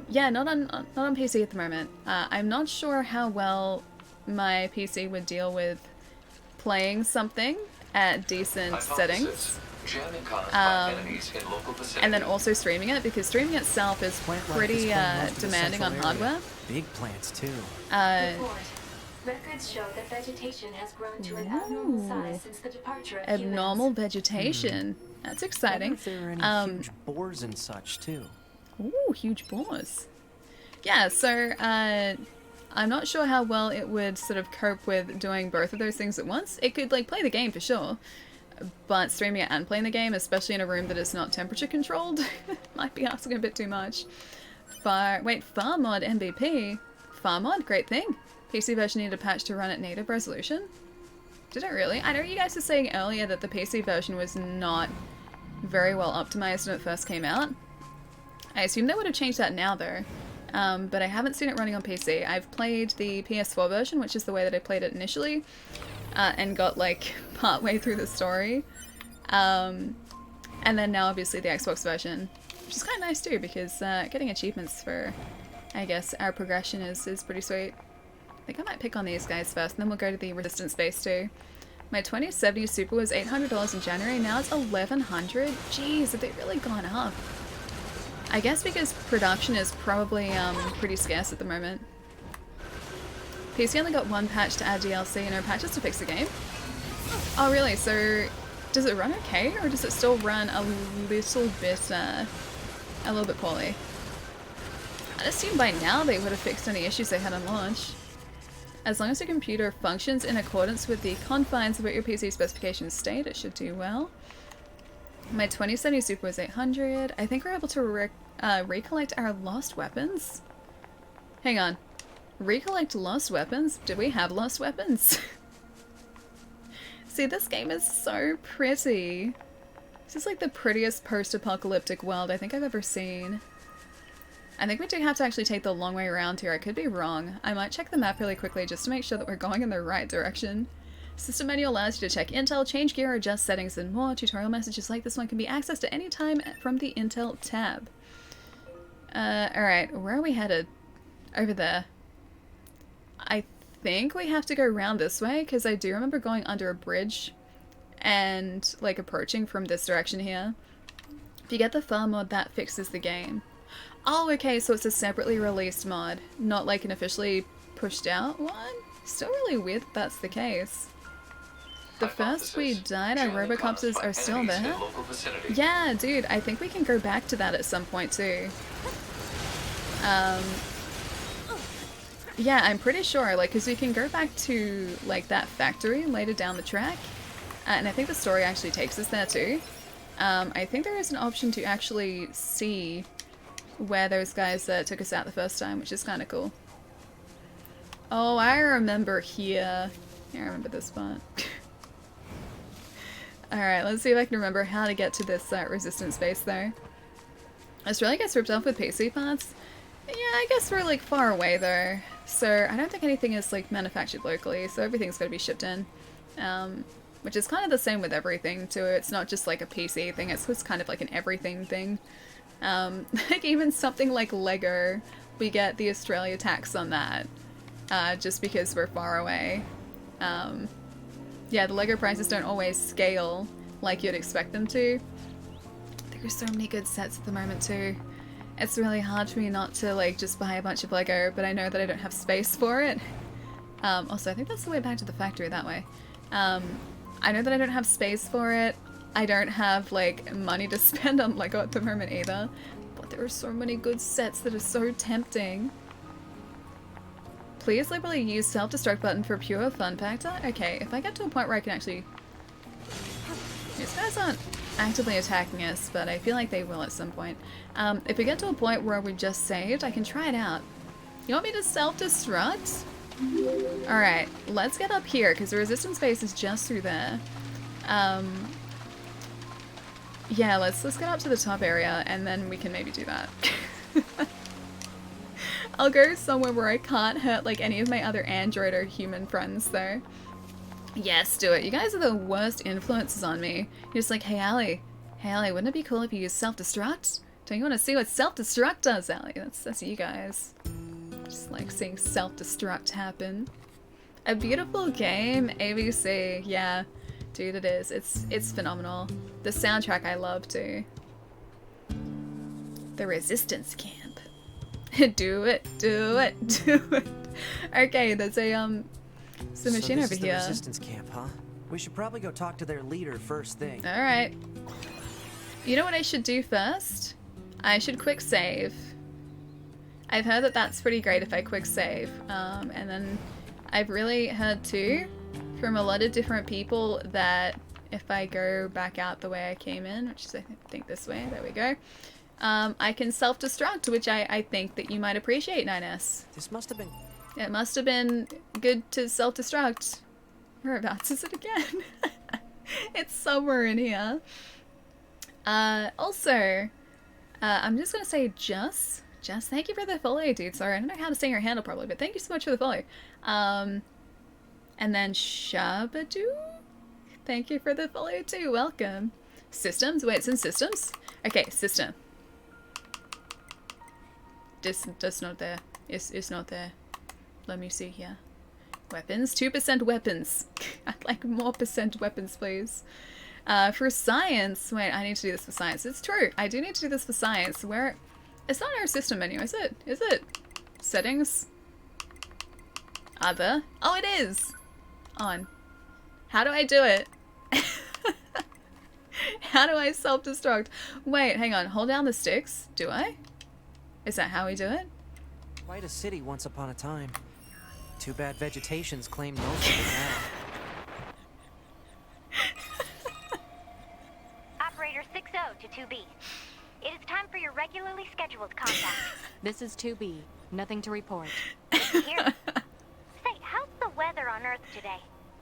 Yeah, not on PC at the moment. I'm not sure how well my PC would deal with playing something at decent settings. And then also streaming it, because streaming itself is pretty demanding on hardware. Big plants too. Records show that vegetation has grown to an abnormal size since the departure of abnormal vegetation. That's exciting. If there are any huge boars and such too. Ooh, huge boars. Yeah, so I'm not sure how well it would sort of cope with doing both of those things at once. It could like play the game for sure, but streaming it and playing the game, especially in a room that is not temperature controlled, might be asking a bit too much. Farmod MVP. Farmod, great thing. PC version needed a patch to run at native resolution. Did it really? I know you guys were saying earlier that the PC version was not very well optimized when it first came out. I assume they would have changed that now though. But I haven't seen it running on PC. I've played the PS4 version, which is the way that I played it initially, and got like partway through the story. And then now obviously the Xbox version, which is kind of nice too, because getting achievements for, I guess, our progression is pretty sweet. I think I might pick on these guys first, and then we'll go to the resistance base too. My 2070 Super was $800 in January, now it's $1,100. Jeez, have they really gone up? I guess because production is probably pretty scarce at the moment. PC only got one patch to add DLC and no patches to fix the game. Oh really? So does it run okay, or does it still run a little bit poorly? I'd assume by now they would have fixed any issues they had on launch. As long as your computer functions in accordance with the confines of what your PC specifications state, it should do well. My 2070 Super was 800. I think we're able to recollect our lost weapons. Hang on. Recollect lost weapons? Did we have lost weapons? See, this game is so pretty. This is like the prettiest post-apocalyptic world I think I've ever seen. I think we do have to actually take the long way around here. I could be wrong. I might check the map really quickly just to make sure that we're going in the right direction. System manual allows you to check intel, change gear, adjust settings, and more. Tutorial messages like this one can be accessed at any time from the intel tab. Alright, where are we headed? Over there. I think we have to go around this way, because I do remember going under a bridge and, like, approaching from this direction here. If you get the fur mod, that fixes the game. Oh, okay, so it's a separately released mod, not like an officially pushed out one? Still really weird that that's the case. The first we died, our robocopters are still there? Yeah, dude, I think we can go back to that at some point too. Yeah, I'm pretty sure, like, because we can go back to, like, that factory later down the track, and I think the story actually takes us there too. I think there is an option to actually see where those guys took us out the first time, which is kind of cool. Oh, I remember here. Yeah, I remember this part. Alright, let's see if I can remember how to get to this resistance base though. Australia gets ripped off with PC parts? Yeah, I guess we're like far away though. So I don't think anything is like manufactured locally, so everything's going to be shipped in. Which is kind of the same with everything too. It's not just like a PC thing, it's just kind of like an everything thing. Like even something like Lego, we get the Australia tax on that. Just because we're far away. Yeah, the Lego prices don't always scale like you'd expect them to. There are so many good sets at the moment too. It's really hard for me not to like just buy a bunch of Lego, but I know that I don't have space for it. Also, I think that's the way back to the factory that way. I know that I don't have space for it. I don't have like money to spend on Lego at the moment either. But there are so many good sets that are so tempting. Please liberally use self-destruct button for pure fun factor. Okay, if I get to a point where I can actually... These guys aren't actively attacking us, but I feel like they will at some point. If we get to a point where we've just saved, I can try it out. You want me to self-destruct? Alright, let's get up here, because the resistance base is just through there. Yeah, let's get up to the top area, and then we can maybe do that. I'll go somewhere where I can't hurt like any of my other android or human friends though. Yes, do it. You guys are the worst influences on me. You're just like, hey Allie, wouldn't it be cool if you use self-destruct? Don't you want to see what self-destruct does, Allie? That's you guys. Just like seeing self-destruct happen. A beautiful game, ABC. Yeah, dude, it is. It's phenomenal. The soundtrack I love too. The resistance camp. Do it, do it, do it. Okay, there's a it's a machine over here. The resistance camp, huh? We should probably go talk to their leader first thing. All right. You know what I should do first? I should quick save. I've heard that that's pretty great if I quick save. And then I've really heard too from a lot of different people that if I go back out the way I came in, which is I think this way, there we go. I can self-destruct, which I think that you might appreciate, 9S. This must have been... It must have been good to self-destruct. Whereabouts is it again? It's somewhere in here. Also, I'm just gonna say Just, thank you for the follow, dude. Sorry, I don't know how to say your handle probably, but thank you so much for the follow. And then Shabadoo, thank you for the follow too, welcome. Systems, wait, it's in systems? Okay, system. That's not there. It's not there. Let me see here. Weapons, 2% weapons. I'd like more percent weapons, please. For science, wait, I need to do this for science. It's true, I do need to do this for science. Where, it's not our system menu, is it? Is it? Settings? Other? Oh, it is! On. How do I do it? How do I self-destruct? Wait, hang on, hold down the sticks. Do I? Is that how we do it? Quite a city once upon a time. Too bad vegetation's claimed most of it now. Operator 60 to 2B. It is time for your regularly scheduled contact. This is 2B. Nothing to report. Here. Say, how's the weather on Earth today?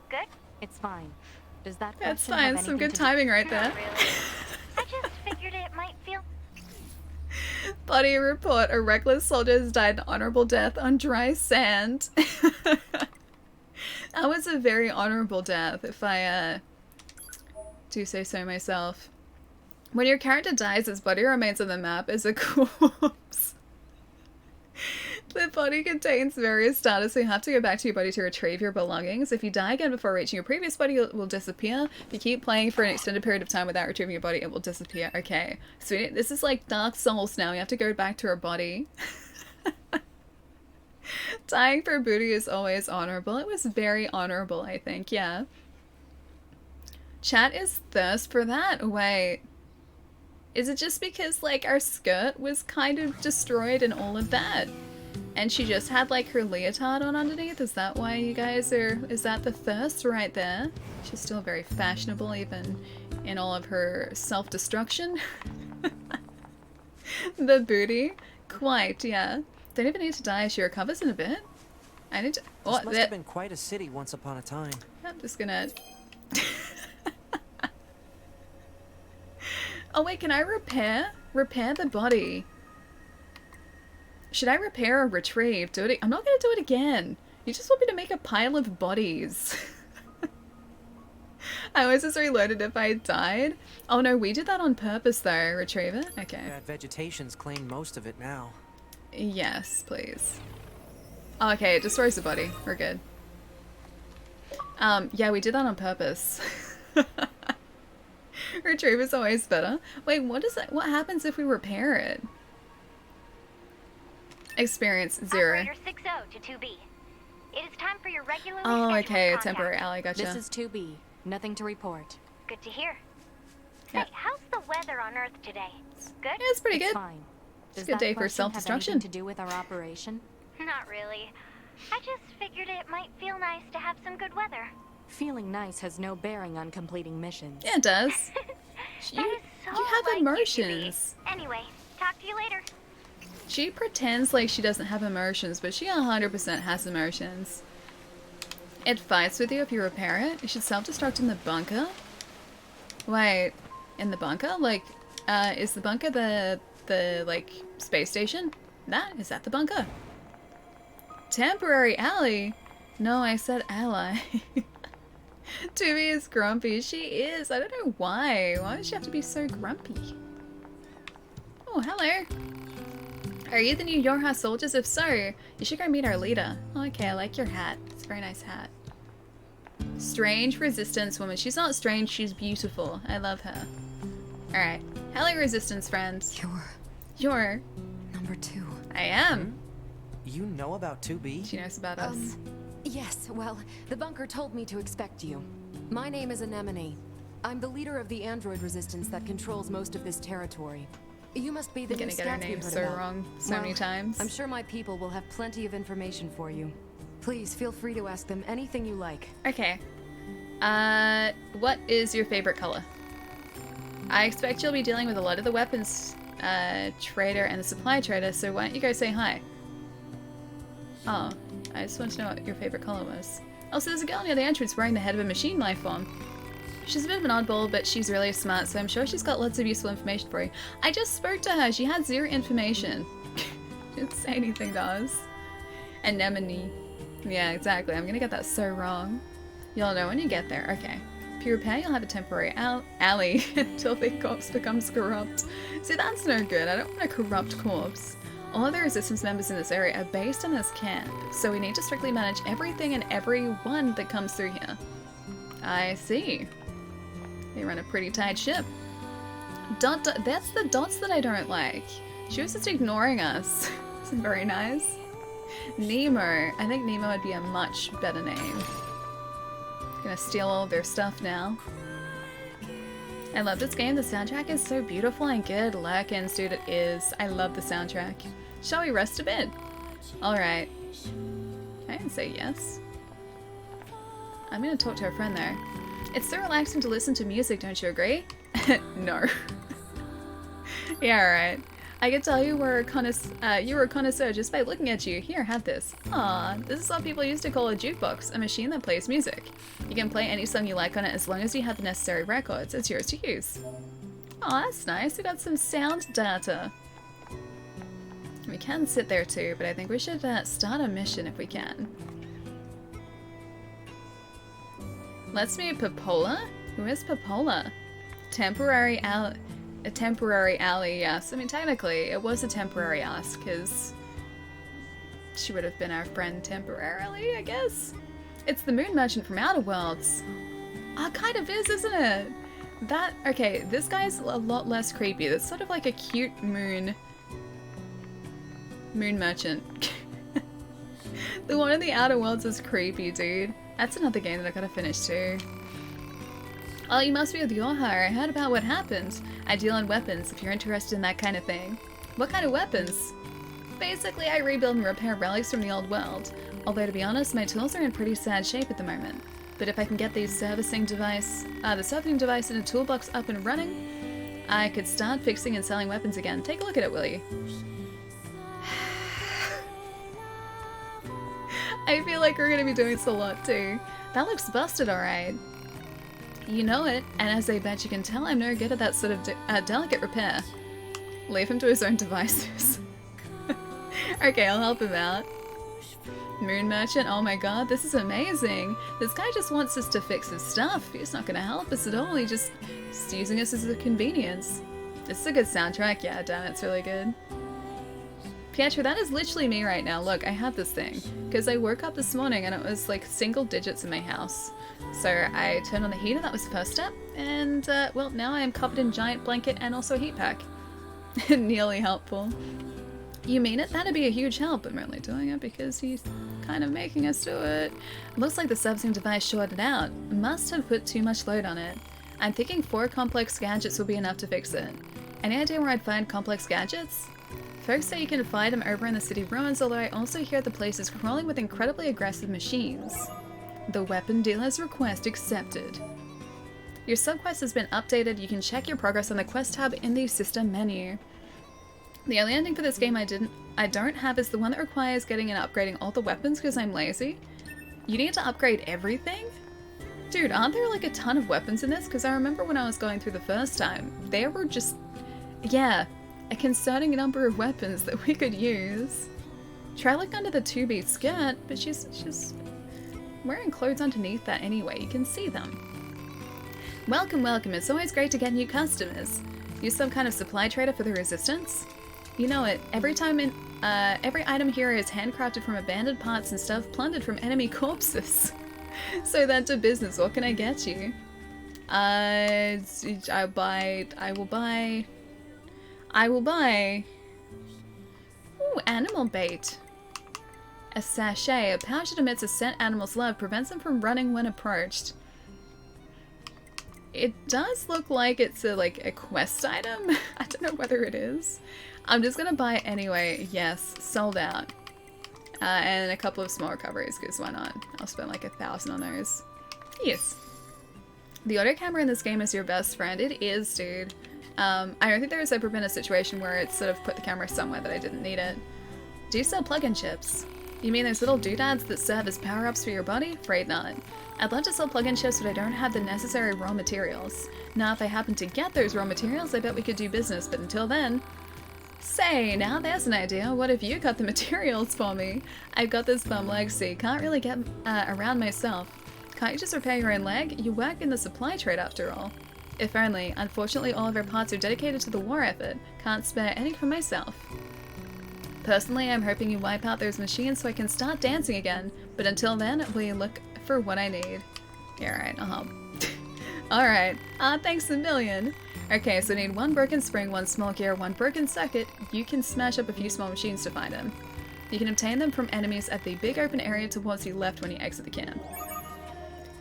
Good? It's fine. Does that That's question have fine. Some anything good to do- timing right there. Not really. I just figured it might feel... Body report. A reckless soldier has died an honorable death on dry sand. That was a very honorable death, if I do say so myself. When your character dies, its body remains on the map as a corpse. The body contains various status, so you have to go back to your body to retrieve your belongings. If you die again before reaching your previous body, it will disappear. If you keep playing for an extended period of time without retrieving your body, it will disappear. Okay, so this is like Dark Souls now. You have to go back to our body. Dying for booty is always honorable. It was very honorable, I think, yeah. Chat is thirst for that. Wait. Is it just because, like, our skirt was kind of destroyed and all of that? And she just had, like, her leotard on underneath? Is that why you guys are... Is that the thirst right there? She's still very fashionable, even in all of her self-destruction. The booty. Quite, yeah. Don't even need to die. She recovers in a bit. I need to... Oh, this must have been quite a city once upon a time. I'm just gonna... Oh wait, can I repair? Repair the body. Should I repair or retrieve? Do it. I'm not gonna do it again. You just want me to make a pile of bodies. I always just reloaded if I died. Oh no, we did that on purpose though. Retrieve it? Okay. That vegetation's claimed most of it now. Yes, please. Oh, okay, it destroys the body. We're good. Yeah, we did that on purpose. Retrieve is always better. Wait, what is that? What happens if we repair it? Experience 0. Operator 60 to 2B. It is time for your regularly Oh, scheduled okay, a contact. temporary alley, gotcha. This is 2B. Nothing to report. Good to hear. Say, Yep. how's the weather on Earth today? Good? Yeah, it's pretty It's good. fine. It's a Does good that day for question have self-destruction. anything to do with our operation? Not really. I just figured it might feel nice to have some good weather. Feeling nice has no bearing on completing missions. Yeah, it does. You, That is so you have like emotions. You to be. Anyway, talk to you later. She pretends like she doesn't have emotions, but she 100% has emotions. It fights with you if you repair it. You should self-destruct in the bunker. Wait, in the bunker? Like, is the bunker the like, space station? Is that the bunker? Temporary alley? No, I said ally. Tubi is grumpy. She is. I don't know why. Why does she have to be so grumpy? Oh, hello. Are you the new Yorha soldiers? If so, you should go meet our leader. Okay, I like your hat. It's a very nice hat. Strange resistance woman. She's not strange, she's beautiful. I love her. Alright. Hello, resistance friends. You're number 2. I am. You know about 2B? She knows about us. Yes, well, the bunker told me to expect you. My name is Anemone. I'm the leader of the android resistance that controls most of this territory. You must be the I'm new gonna get her scout we name heard so about. wrong so many times. I'm sure my people will have plenty of information for you. Please feel free to ask them anything you like. Okay. What is your favorite color? I expect you'll be dealing with a lot of the weapons trader and the supply trader, so why don't you go say hi? Oh, I just want to know what your favorite color was. Also, there's a girl near the entrance wearing the head of a machine life form. She's a bit of an oddball, but she's really smart, so I'm sure she's got lots of useful information for you. I just spoke to her. She had 0 information. She didn't say anything to us. Anemone. Yeah, exactly. I'm gonna get that so wrong. You'll know when you get there. Okay. If you repair, you'll have a temporary alley until the corpse becomes corrupt. See, that's no good. I don't want a corrupt corpse. All of the resistance members in this area are based in this camp, so we need to strictly manage everything and everyone that comes through here. I see. They run a pretty tight ship. That's the dots that I don't like. She was just ignoring us. Isn't very nice. Nemo. I think Nemo would be a much better name. Gonna steal all of their stuff now. I love this game. The soundtrack is so beautiful and good. Lurkins, dude, it is. I love the soundtrack. Shall we rest a bit? Alright. I didn't say yes. I'm gonna talk to a friend there. It's so relaxing to listen to music, don't you agree? No. Yeah, alright. I can tell you were a connoisseur just by looking at you. Here, have this. Aw, this is what people used to call a jukebox, a machine that plays music. You can play any song you like on it as long as you have the necessary records. It's yours to use. Aw, that's nice. We got some sound data. We can sit there too, but I think we should start a mission if we can. Let's meet Popola. Who is Popola? A temporary ally, yes. I mean, technically, it was a temporary ask, because she would have been our friend temporarily, I guess. It's the moon merchant from Outer Worlds. Ah, kind of is, isn't it? Okay, this guy's a lot less creepy. That's sort of like a cute moon merchant. The one in the Outer Worlds is creepy, dude. That's another game that I gotta finish too. Oh, you must be with Yorha. I heard about what happened. I deal in weapons if you're interested in that kind of thing. What kind of weapons? Basically, I rebuild and repair relics from the old world. Although, to be honest, my tools are in pretty sad shape at the moment. But if I can get the servicing device in a toolbox up and running, I could start fixing and selling weapons again. Take a look at it, will you? I feel like we're gonna be doing this a lot too. That looks busted, alright. You know it, and as I bet you can tell, I'm no good at that sort of delicate repair. Leave him to his own devices. Okay, I'll help him out. Moon Merchant, oh my god, this is amazing. This guy just wants us to fix his stuff. He's not gonna help us at all, he's just using us as a convenience. This is a good soundtrack, yeah, damn, it's really good. Pietro, that is literally me right now. Look, I have this thing. Because I woke up this morning and it was like single digits in my house. So I turned on the heater, that was the first step. And, well, now I am covered in giant blanket and also heat pack. Nearly helpful. You mean it? That'd be a huge help. I'm only doing it because he's kind of making us do it. Looks like the servicing device shorted out. Must have put too much load on it. I'm thinking 4 complex gadgets will be enough to fix it. Any idea where I'd find complex gadgets? Folks say you can find them over in the city ruins, although I also hear the place is crawling with incredibly aggressive machines. The weapon dealer's request accepted. Your subquest has been updated. You can check your progress on the quest tab in the system menu. The only ending for this game I don't have is the one that requires getting and upgrading all the weapons because I'm lazy. You need to upgrade everything? Dude, aren't there like a ton of weapons in this? Because I remember when I was going through the first time, there were just, yeah, a concerning number of weapons that we could use. Try looking under the 2B skirt, but she's wearing clothes underneath that anyway, you can see them. Welcome, welcome, it's always great to get new customers. You some kind of supply trader for the Resistance? You know it, every item here is handcrafted from abandoned parts and stuff plundered from enemy corpses. So that's a business, what can I get you? I will buy... Ooh, animal bait. A sachet. A pouch that emits a scent animal's love, prevents them from running when approached. It does look like it's a quest item. I don't know whether it is. I'm just gonna buy it anyway. Yes, sold out. And a couple of small recoveries, because why not? I'll spend like 1,000 on those. Yes. The auto camera in this game is your best friend. It is, dude. I don't think there has ever been a situation where it's sort of put the camera somewhere that I didn't need it. Do you sell plug-in chips? You mean those little doodads that serve as power-ups for your body? Afraid not. I'd love to sell plug-in chips, but I don't have the necessary raw materials. Now, if I happen to get those raw materials, I bet we could do business, but until then... Say, now there's an idea. What if you got the materials for me? I've got this bum leg, see, can't really get around myself. Can't you just repair your own leg? You work in the supply trade after all. If only. Unfortunately, all of our parts are dedicated to the war effort. Can't spare any for myself. Personally, I'm hoping you wipe out those machines so I can start dancing again. But until then, will you look for what I need? Yeah, alright, I'll help. Alright. Thanks a million. Okay, so I need 1 broken spring, 1 small gear, 1 broken circuit. You can smash up a few small machines to find them. You can obtain them from enemies at the big open area towards your left when you exit the camp.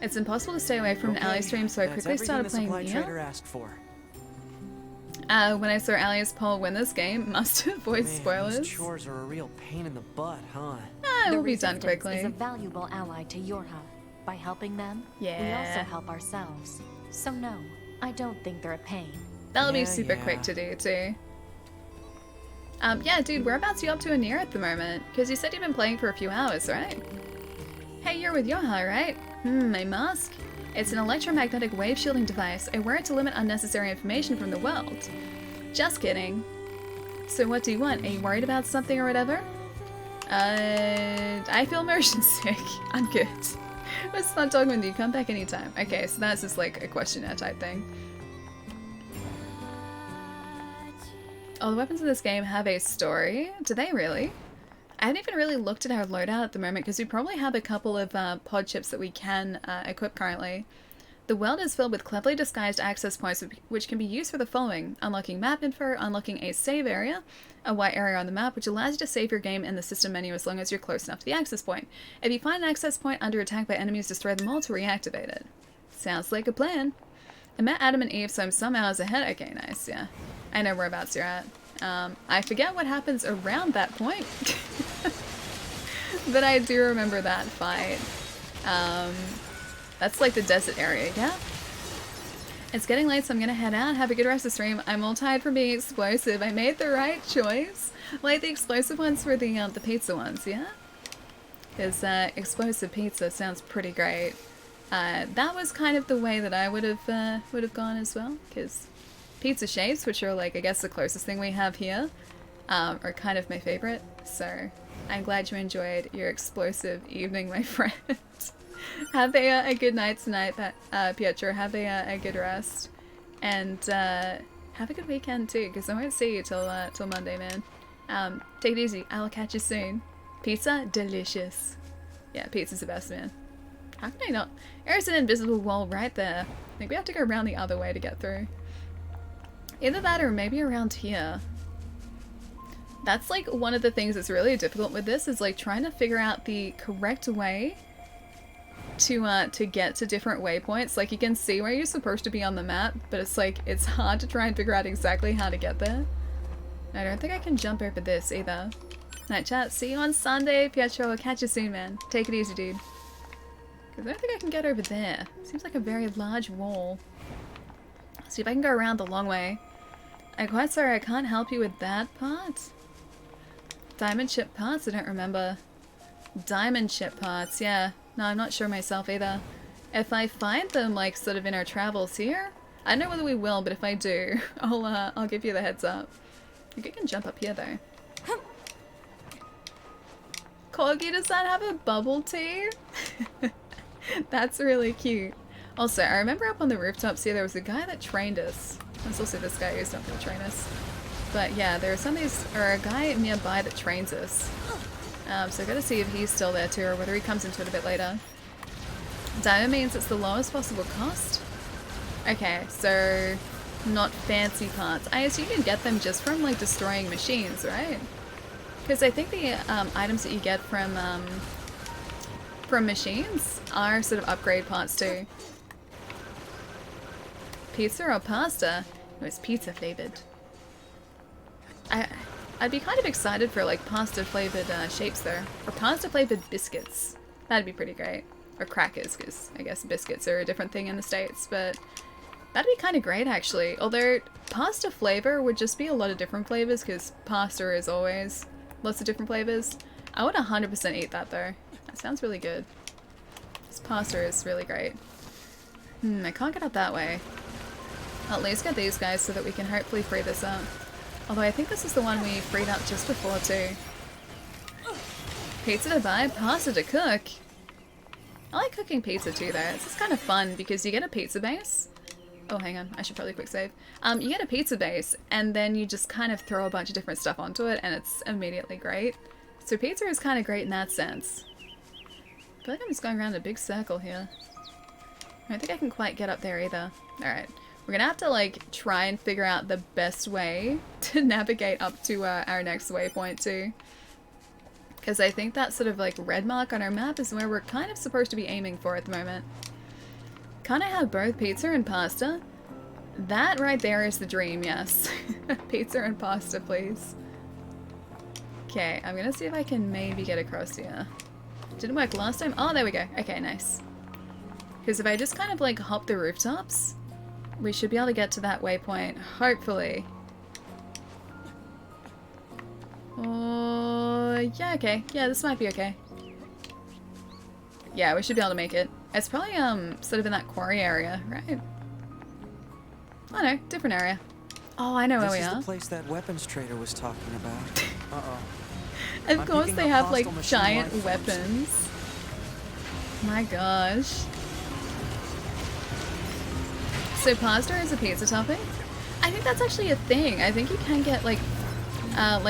It's impossible to stay away from an alley stream, so I quickly started playing Nier. Asked for. When I saw Alias Paul win this game, must avoid spoilers. These chores are a real pain in the butt, huh? It will be done quickly. Is a valuable ally to Yorha. By helping them, we also help ourselves. So no, I don't think they're a pain. That'll be super quick to do too. Yeah, dude, whereabouts are you up to in Nier at the moment? Because you said you've been playing for a few hours, right? Hey, you're with Yoha, right? A mask? It's an electromagnetic wave shielding device. I wear it to limit unnecessary information from the world. Just kidding. So what do you want? Are you worried about something or whatever? I feel motion sick. I'm good. It's fun talking with you. Come back anytime. Okay, so that's just like a questionnaire type thing. Oh, the weapons in this game have a story. Do they really? I haven't even really looked at our loadout at the moment because we probably have a couple of pod chips that we can equip currently. The world is filled with cleverly disguised access points which can be used for the following: unlocking map info, unlocking a save area, a white area on the map which allows you to save your game in the system menu as long as you're close enough to the access point. If you find an access point under attack by enemies, destroy them all to reactivate it. Sounds like a plan. I met Adam and Eve, so I'm some hours ahead. Okay, nice, yeah. I know whereabouts you're at. I forget what happens around that point. But I do remember that fight. That's like the desert area, yeah? It's getting late, so I'm gonna head out. Have a good rest of the stream. I'm all tired from being explosive. I made the right choice. Like the explosive ones were the pizza ones, yeah? Because explosive pizza sounds pretty great. That was kind of the way that I would have gone as well, because pizza shapes, which are like I guess the closest thing we have here, are kind of my favorite. So I'm glad you enjoyed your explosive evening, my friend. Have a good night tonight, Pietro. Have a good rest, and have a good weekend too, because I won't see you till Monday, man. Take it easy. I'll catch you soon. Pizza, delicious. Yeah, pizza's the best, man. How can I not? There's an invisible wall right there. I think we have to go around the other way to get through. Either that or maybe around here. That's like one of the things that's really difficult with this, is like trying to figure out the correct way to get to different waypoints. Like you can see where you're supposed to be on the map, but it's like it's hard to try and figure out exactly how to get there. I don't think I can jump over this either. Night chat, see you on Sunday, Pietro. I'll catch you soon, man. Take it easy, dude. Because I don't think I can get over there. Seems like a very large wall. See if I can go around the long way. I'm quite sorry I can't help you with that part. Diamond chip parts? I don't remember. Diamond chip parts, yeah. No, I'm not sure myself either. If I find them, like, sort of in our travels here, I don't know whether we will, but if I do, I'll give you the heads up. I think I can jump up here, though. Corgi, does that have a bubble tea? That's really cute. Also, I remember up on the rooftops here, there was a guy that trained us. There's also this guy who's not going to train us. But yeah, there are some of these, or a guy nearby that trains us. So I gotta see if he's still there too, or whether he comes into it a bit later. Diamond means it's the lowest possible cost? Okay, so not fancy parts. I assume you can get them just from like destroying machines, right? Because I think the items that you get from machines are sort of upgrade parts too. Pizza or pasta? It was pizza flavored. I'd be kind of excited for like pasta flavored shapes though, or pasta flavored biscuits. That'd be pretty great. Or crackers, because I guess biscuits are a different thing in the States, but that'd be kind of great actually. Although pasta flavor would just be a lot of different flavors, because pasta is always lots of different flavors. I would 100% eat that though. That sounds really good. This pasta is really great. I can't get up that way. I'll at least get these guys so that we can hopefully free this up. Although I think this is the one we freed up just before too. Pizza to buy, pasta to cook. I like cooking pizza too though. It's just kind of fun because you get a pizza base. Oh, hang on. I should probably quick save. You get a pizza base and then you just kind of throw a bunch of different stuff onto it and it's immediately great. So pizza is kind of great in that sense. I feel like I'm just going around a big circle here. I don't think I can quite get up there either. Alright. We're gonna have to like try and figure out the best way to navigate up to our next waypoint too. Because I think that sort of like red mark on our map is where we're kind of supposed to be aiming for at the moment. Can't I have both pizza and pasta? That right there is the dream, yes. Pizza and pasta, please. Okay, I'm gonna see if I can maybe get across here. Didn't work last time? Oh, there we go. Okay, nice. Because if I just kind of like hop the rooftops, we should be able to get to that waypoint, hopefully. Oh, yeah, okay. Yeah, this might be okay. Yeah, we should be able to make it. It's probably, sort of in that quarry area, right? Oh no, different area. Oh, I know where we This is are. the place that weapons trader was talking about. Uh-oh. Of course they have, like, giant weapons. My gosh. So pasta is a pizza topping? I think that's actually a thing. I think you can get, like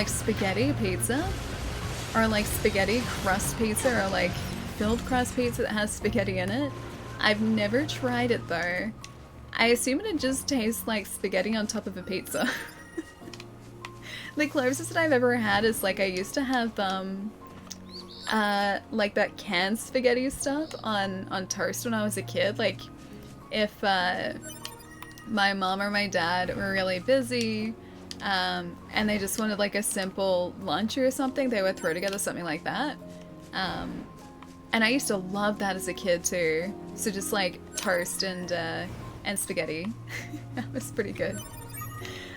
spaghetti pizza. Or, like, spaghetti crust pizza, or, like, filled crust pizza that has spaghetti in it. I've never tried it, though. I assume it just tastes like spaghetti on top of a pizza. The closest that I've ever had is, like, I used to have, like that canned spaghetti stuff on toast when I was a kid. Like, if, my mom or my dad were really busy, and they just wanted, like, a simple lunch or something, they would throw together something like that. And I used to love that as a kid, too. So just, like, toast and spaghetti. That was pretty good.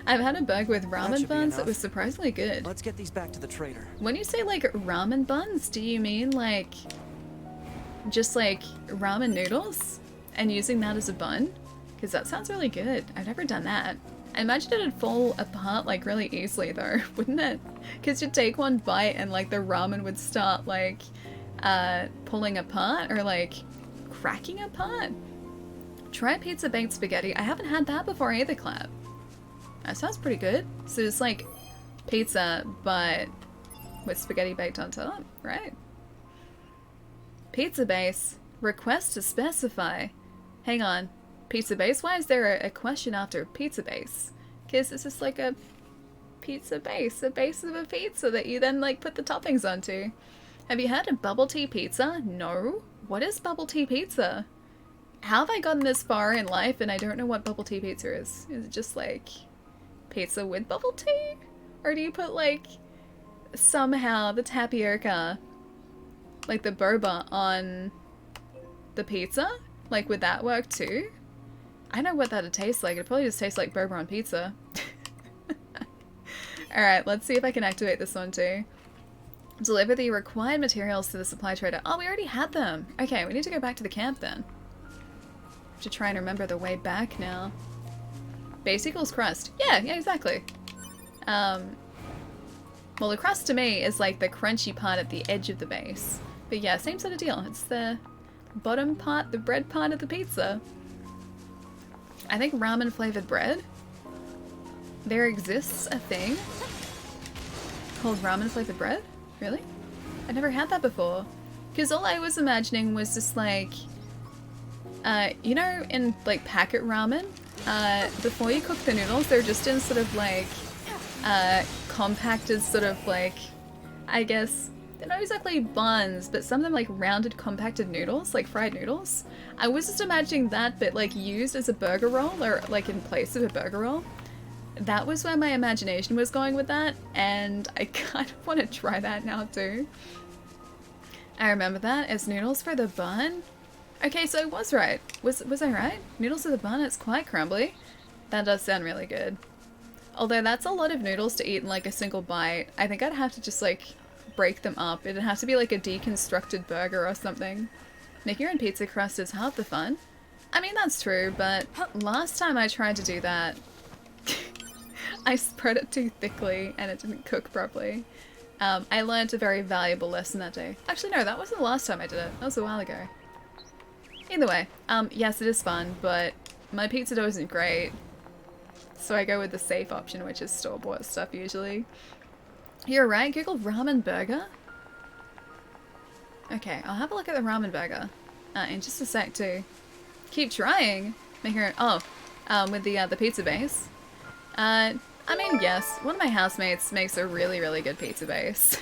I've had a burger with ramen buns that was surprisingly good. Let's get these back to the trader. When you say, like, ramen buns, do you mean, like, just, like, ramen noodles? And using that as a bun? Because that sounds really good. I've never done that. I imagine it'd fall apart, like, really easily, though, wouldn't it? Because you'd take one bite and, like, the ramen would start, like, pulling apart or, like, cracking apart. Try pizza baked spaghetti. I haven't had that before either, Clap. That sounds pretty good. So it's like pizza, but with spaghetti baked on top, right? Pizza base. Request to specify. Hang on. Pizza base? Why is there a question after pizza base? Because it's just like a pizza base. A base of a pizza that you then, like, put the toppings onto. Have you heard of bubble tea pizza? No. What is bubble tea pizza? How have I gotten this far in life and I don't know what bubble tea pizza is? Is it just, like, pizza with bubble tea? Or do you put, like, somehow the tapioca, like the boba, on the pizza? Like, would that work too? I know what that'd taste like. It'd probably just taste like boba on pizza. Alright, let's see if I can activate this one too. Deliver the required materials to the supply trader. Oh, we already had them. Okay, we need to go back to the camp then. To try and remember the way back now. Base equals crust. Yeah, exactly. Well, the crust to me is like the crunchy part at the edge of the base. But yeah, same sort of deal. It's the bottom part, the bread part of the pizza. I think ramen flavored bread. There exists a thing called ramen flavored bread? Really? I've never had that before. Because all I was imagining was just like, you know, in like packet ramen, before you cook the noodles, they're just in sort of like, compacted sort of like, I guess, they're not exactly buns, but some of them like rounded compacted noodles, like fried noodles. I was just imagining that, but like used as a burger roll, or like in place of a burger roll. That was where my imagination was going with that, and I kind of want to try that now too. I remember that as noodles for the bun. Okay, so I was right. Was I right? Noodles for the bun, it's quite crumbly. That does sound really good. Although that's a lot of noodles to eat in like a single bite. I think I'd have to just like break them up. It'd have to be like a deconstructed burger or something. Making your own pizza crust is half the fun. I mean, that's true, but last time I tried to do that, I spread it too thickly and it didn't cook properly. I learned a very valuable lesson that day. Actually, no, that wasn't the last time I did it. That was a while ago. Either way, yes, it is fun, but my pizza dough isn't great. So I go with the safe option, which is store-bought stuff usually. You're right, Google ramen burger. Okay, I'll have a look at the ramen burger in just a sec too. Keep trying. Make your own. Oh, with the pizza base. I mean, yes, one of my housemates makes a really, really good pizza base.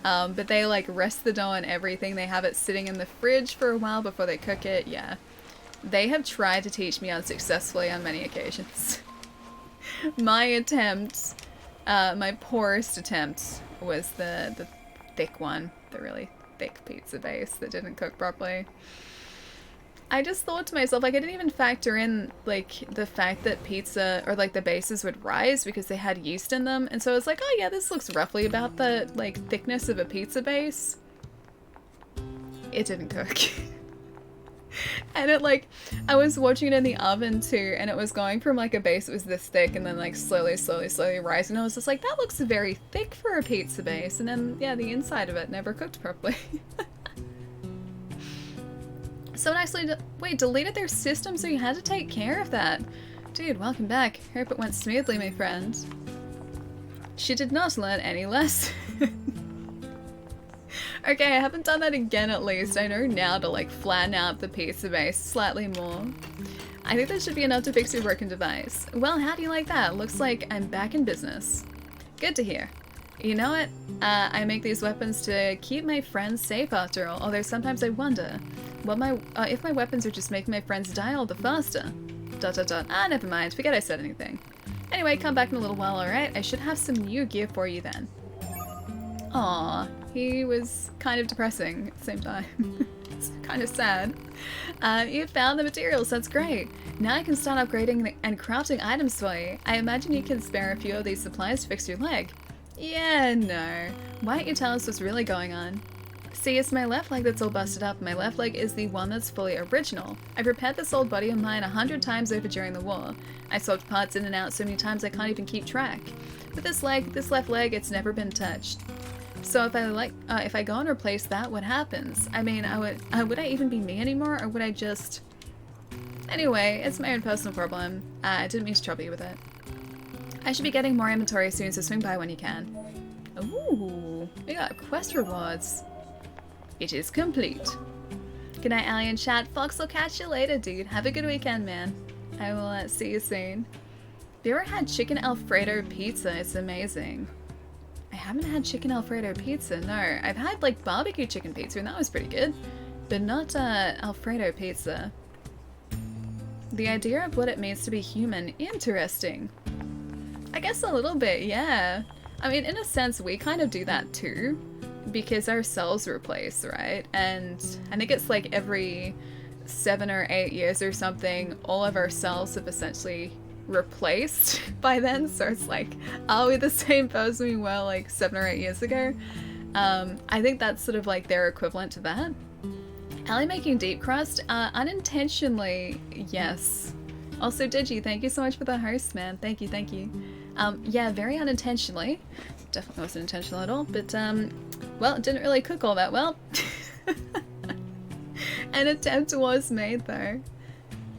But they like rest the dough on everything. They have it sitting in the fridge for a while before they cook it. Yeah. They have tried to teach me unsuccessfully on many occasions. My attempt, my poorest attempt was the thick one. The really thick pizza base that didn't cook properly. I just thought to myself, like, I didn't even factor in, like, the fact that pizza, or, like, the bases would rise because they had yeast in them. And so I was like, oh yeah, this looks roughly about the, like, thickness of a pizza base. It didn't cook. And it, like, I was watching it in the oven too, and it was going from, like, a base that was this thick and then, like, slowly rising. I was just like, that looks very thick for a pizza base. And then, yeah, the inside of it never cooked properly. Someone actually deleted their system, so you had to take care of that. Dude, welcome back. Hope it went smoothly, my friend. She did not learn any less. Okay, I haven't done that again at least. I know now to, like, flatten out the pizza base slightly more. I think that should be enough to fix your broken device. Well, how do you like that? Looks like I'm back in business. Good to hear. You know what? I make these weapons to keep my friends safe after all, although sometimes I wonder if my weapons are just making my friends die all the faster. ... Ah, never mind. Forget I said anything. Anyway, come back in a little while, alright? I should have some new gear for you then. Aww, he was kind of depressing at the same time. It's kind of sad. You found the materials, that's great. Now I can start upgrading and crafting items for you. I imagine you can spare a few of these supplies to fix your leg. Yeah, no. Why don't you tell us what's really going on? See, it's my left leg that's all busted up. My left leg is the one that's fully original. I've repaired this old body of mine 100 times over during the war. I swapped parts in and out so many times I can't even keep track. But this left leg, it's never been touched. So if I go and replace that, what happens? I mean, would I even be me anymore, or would I just... Anyway, it's my own personal problem. I didn't mean to trouble you with it. I should be getting more inventory soon, so swing by when you can. Ooh, we got quest rewards. It is complete. Good night, Alien Chat. Fox, I'll catch you later, dude. Have a good weekend, man. I will see you soon. Have you ever had chicken Alfredo pizza? It's amazing. I haven't had chicken Alfredo pizza, no. I've had, like, barbecue chicken pizza, and that was pretty good. But not, Alfredo pizza. The idea of what it means to be human, interesting. I guess a little bit, yeah. I mean, in a sense, we kind of do that too. Because our cells replace, right? And I think it's like every 7 or 8 years or something, all of our cells have essentially replaced by then. So it's like, are we the same person we were like 7 or 8 years ago? I think that's sort of like their equivalent to that. Allie making deep crust? Unintentionally, yes. Also, Digi, thank you so much for the host, man. Thank you, thank you. Yeah, very unintentionally. Definitely wasn't intentional at all, but, well, it didn't really cook all that well. An attempt was made, though.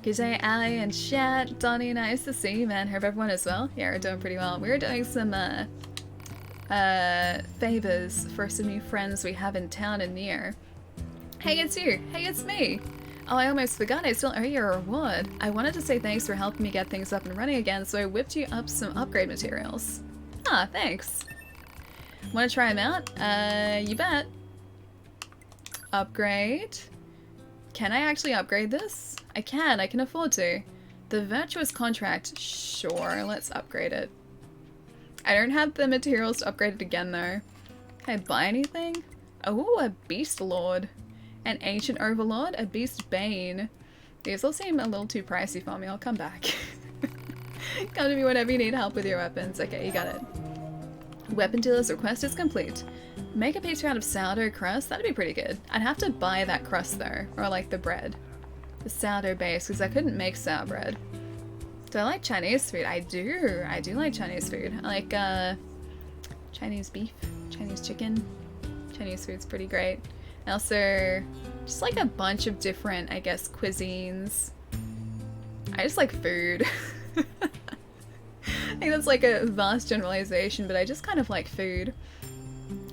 Good day, Ali and chat. Donnie, nice to see you, man. Hope everyone is well. Yeah, we're doing pretty well. We're doing some, favors for some new friends we have in town and near. Hey, it's you. Hey, it's me. Oh, I almost forgot. I still owe you a reward. I wanted to say thanks for helping me get things up and running again, so I whipped you up some upgrade materials. Ah, thanks. Want to try them out? You bet. Upgrade. Can I actually upgrade this? I can afford to. The virtuous contract, sure, let's upgrade it. I don't have the materials to upgrade it again though. Can I buy anything? Oh, a beast lord. An ancient overlord, a beast bane. These all seem a little too pricey for me, I'll come back. Come to me whenever you need help with your weapons. Okay, you got it. Weapon dealer's request is complete. Make a pizza out of sourdough crust? That'd be pretty good. I'd have to buy that crust though, or like the bread. The sourdough base, because I couldn't make sour bread. Do I like Chinese food? I do like Chinese food. I like Chinese beef, Chinese chicken. Chinese food's pretty great. And also, just like a bunch of different, I guess, cuisines. I just like food. I think that's like a vast generalization, but I just kind of like food.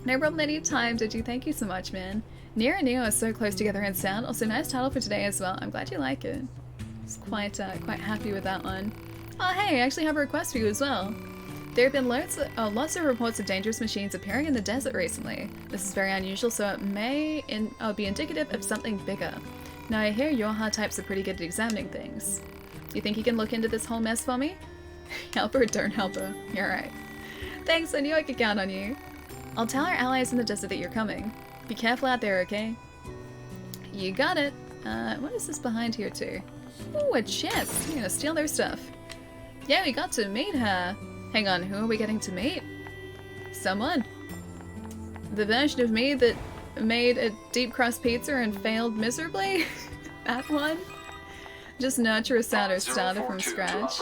No problem anytime, Digi. Thank you so much, man. Nier and Neo are so close together in sound. Also, nice title for today as well. I'm glad you like it. I was quite happy with that one. Oh, hey, I actually have a request for you as well. There have been lots of reports of dangerous machines appearing in the desert recently. This is very unusual, so it may be indicative of something bigger. Now, I hear your hard types are pretty good at examining things. You think you can look into this whole mess for me? Help her or don't help her. You're right. Thanks, I knew I could count on you. I'll tell our allies in the desert that you're coming. Be careful out there, okay? You got it. What is this behind here too? Ooh, a chest. We're gonna steal their stuff. Yeah, we got to meet her. Hang on, who are we getting to meet? Someone. The version of me that made a deep crust pizza and failed miserably? That one? Just nurture a sourdough starter from scratch.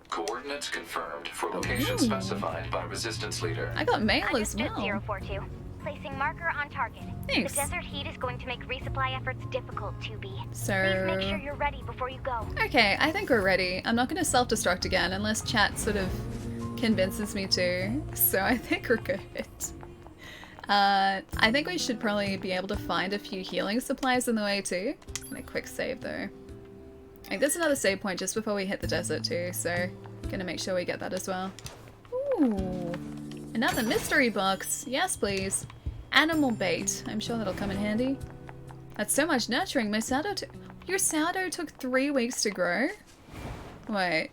Coordinates confirmed for location specified by resistance leader. I got mail as well. Understood, 042. Placing marker on target. Thanks. The desert heat is going to make resupply efforts difficult, 2B. So... Please make sure you're ready before you go. Okay, I think we're ready. I'm not gonna self-destruct again unless chat sort of convinces me to. So I think we're good. I think we should probably be able to find a few healing supplies on the way too. And a quick save though. I think there's another save point just before we hit the desert too, so gonna make sure we get that as well. Ooh, another mystery box. Yes, please. Animal bait. I'm sure that'll come in handy. That's so much nurturing. My sourdough your sourdough took 3 weeks to grow? Wait.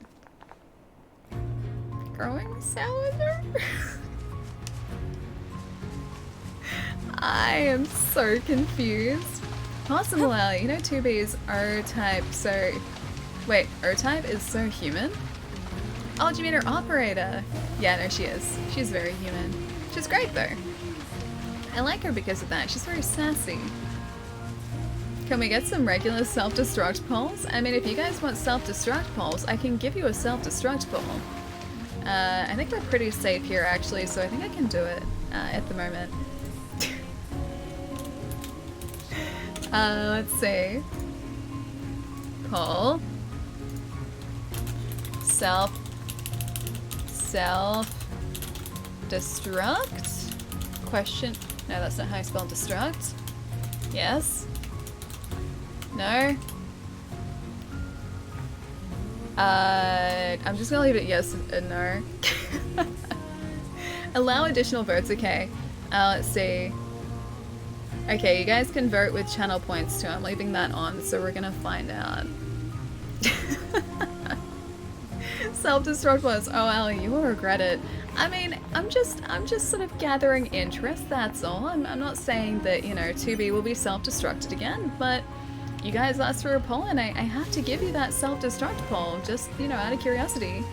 Growing sourdough? I am so confused. Possible alley. You know 2B is O-type, so... Wait, O-type is so human? Oh, do you mean her operator? Yeah, no, she is. She's very human. She's great, though. I like her because of that. She's very sassy. Can we get some regular self-destruct poles? I mean, if you guys want self-destruct poles, I can give you a self-destruct pole. I think we're pretty safe here, actually, so I think I can do it at the moment. Let's see. Pole. Self-destruct? Question. No, that's not how you spell destruct. Yes. No. I'm just gonna leave it yes and no. Allow additional votes, okay. Let's see. Okay, you guys can vote with channel points too. I'm leaving that on, so we're gonna find out. Self-destruct was, oh Ellie, you will regret it. I mean, I'm just sort of gathering interest, that's all. I'm not saying that, you know, 2B will be self-destructed again, but you guys asked for a poll and I have to give you that self-destruct poll, just, you know, out of curiosity.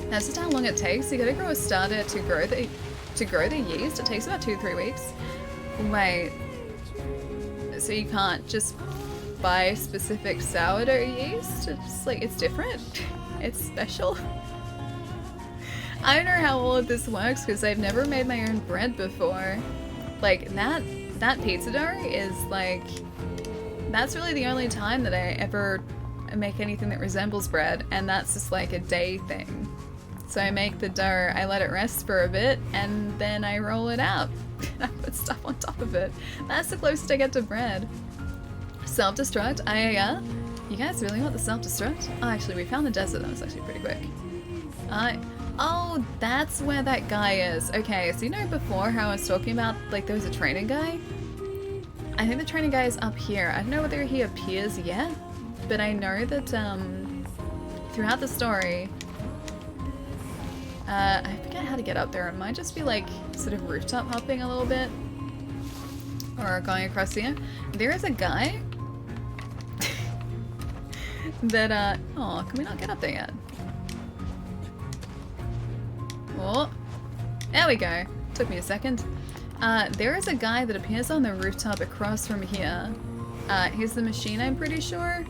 That's just how long it takes. You gotta grow a starter to grow the yeast. It takes about 2-3 weeks. Wait, so you can't just buy specific sourdough yeast? It's like, it's different. It's special. I don't know how all of this works because I've never made my own bread before. Like, that pizza dough is like, that's really the only time that I ever make anything that resembles bread, and that's just like a day thing. So I make the dough, I let it rest for a bit, and then I roll it out. I put stuff on top of it. That's the closest I get to bread. Self-destruct, yeah. You guys really want the self-destruct? Oh, actually, we found the desert. That was actually pretty quick. Oh, that's where that guy is. Okay, so you know before how I was talking about, like, there was a training guy? I think the training guy is up here. I don't know whether he appears yet, but I know that, throughout the story, I forget how to get up there. It might just be, like, sort of rooftop hopping a little bit. Or going across here. There is a guy that, oh, can we not get up there yet? Oh, there we go. Took me a second. There is a guy that appears on the rooftop across from here. He's the machine, I'm pretty sure.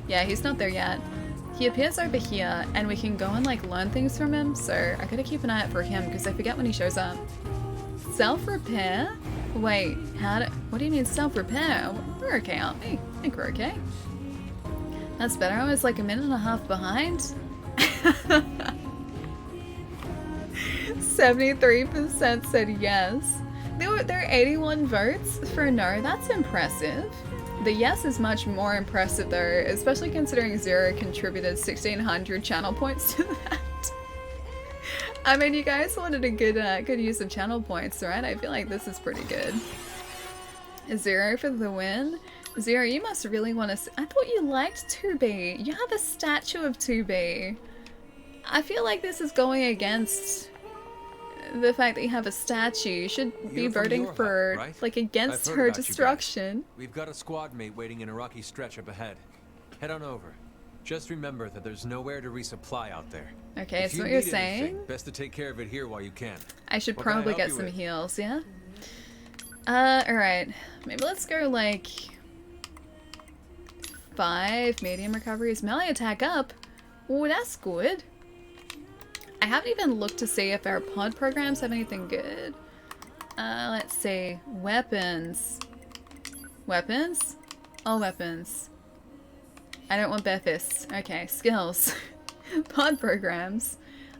Yeah, he's not there yet. He appears over here, and we can go and, like, learn things from him, so I gotta keep an eye out for him, because I forget when he shows up. Self-repair? Wait, what do you mean self-repair? We're okay, aren't we? I think we're okay. That's better. I was like a minute and a half behind. 73% said yes. There are 81 votes for no. That's impressive. The yes is much more impressive though, especially considering Zero contributed 1,600 channel points to that. I mean, you guys wanted a good use of channel points, right? I feel like this is pretty good. 0 for the win. 0, you must really want to... I thought you liked 2B. You have a statue of 2B. I feel like this is going against the fact that you have a statue. You should be You're from voting your for, hut, right? like, against I've her heard about you guys. destruction. We've got a squad mate waiting in a rocky stretch up ahead. Head on over. Just remember that there's nowhere to resupply out there. Okay, If so you what you're need anything, saying? best to take care of it here while you can. I should What can I probably help get you some with? heals, yeah? Alright. Maybe let's go, like, 5 medium recoveries. Melee attack up. Oh, that's good. I haven't even looked to see if our pod programs have anything good. Let's see. Weapons. Weapons? All weapons. I don't want bare fists. Okay, skills. Pod programs.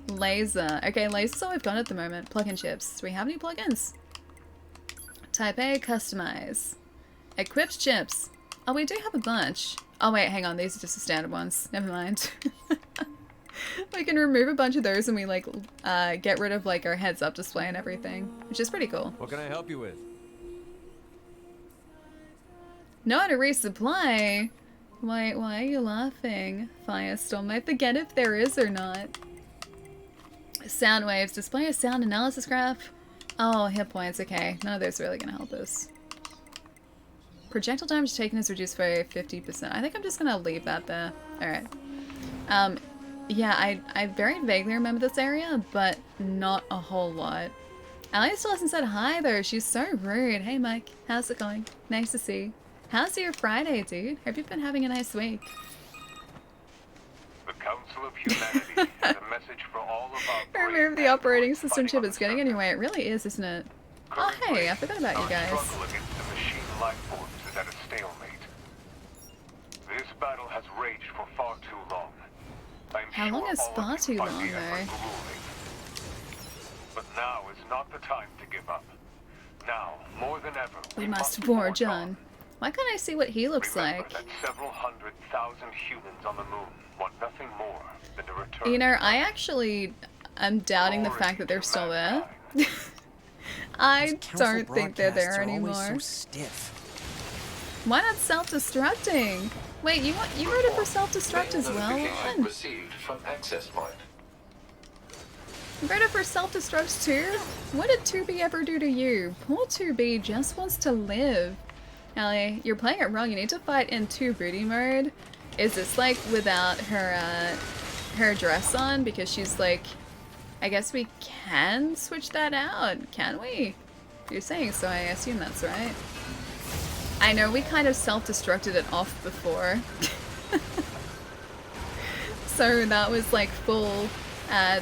Laser. Okay, laser's all we've got at the moment. Plug-in chips. Do we have any plugins? Type A, customize. Equipped chips. Oh, we do have a bunch. Oh wait, hang on. These are just the standard ones. Never mind. We can remove a bunch of those and we like get rid of like our heads-up display and everything, which is pretty cool. What can I help you with? Know how to resupply? Why are you laughing, Firestorm? I forget if there is or not. Sound waves. Display a sound analysis graph. Oh, hit points. Okay. None of those are really going to help us. Projectile damage taken is reduced by 50%. I think I'm just going to leave that there. Alright. Yeah, I very vaguely remember this area, but not a whole lot. Allie still hasn't said hi, though. She's so rude. Hey, Mike. How's it going? Nice to see you. How's your Friday, dude? Hope you've been having a nice week. The Council of Humanity has a message for all of our Remove the operating system chip. It's getting anyway. It really is, isn't it? Oh, hey, I forgot about you guys. Our struggle against the machine life forms is at a stalemate. This battle has raged for far too long. How long is far too long, though? But now is not the time to give up. Now, more than ever, We must forge on. Why can't I see what he looks like? that several 100,000 humans on the moon want nothing more than to return. You know, I actually am doubting the fact that they're still there. I don't think they're there anymore. Why not self-destructing? Wait, you voted for self-destruct as well? Lon? Received from access point. You voted for self-destruct too? What did 2B ever do to you? Poor 2B just wants to live. Ellie, you're playing it wrong. You need to fight in 2 booty mode. Is this like without her dress on? Because she's like, I guess we can switch that out, can we? You're saying so, I assume that's right. I know we kind of self-destructed it off before. So that was like full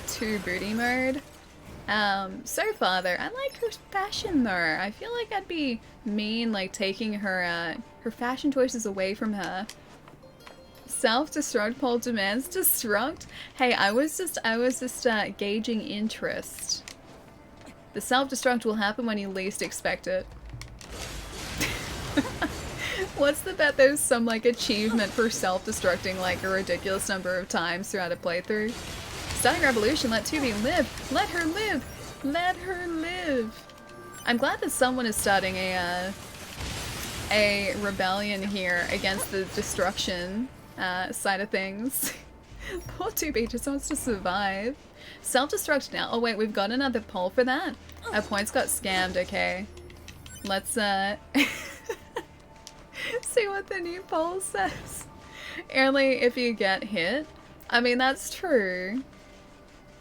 2 booty mode. So far though, I like her fashion though. I feel like I'd be mean like taking her her fashion choices away from her. Self-destruct poll demands destruct. Hey, I was just gauging interest. The self-destruct will happen when you least expect it. What's the bet there's some like achievement for self-destructing like a ridiculous number of times throughout a playthrough? Starting revolution, let 2B live! Let her live! Let her live! I'm glad that someone is starting a rebellion here against the destruction side of things. Poor 2B just wants to survive. Self-destruct now. Oh wait, we've got another poll for that? Our points got scammed, okay. Let's see what the new poll says. Only if you get hit. I mean, that's true.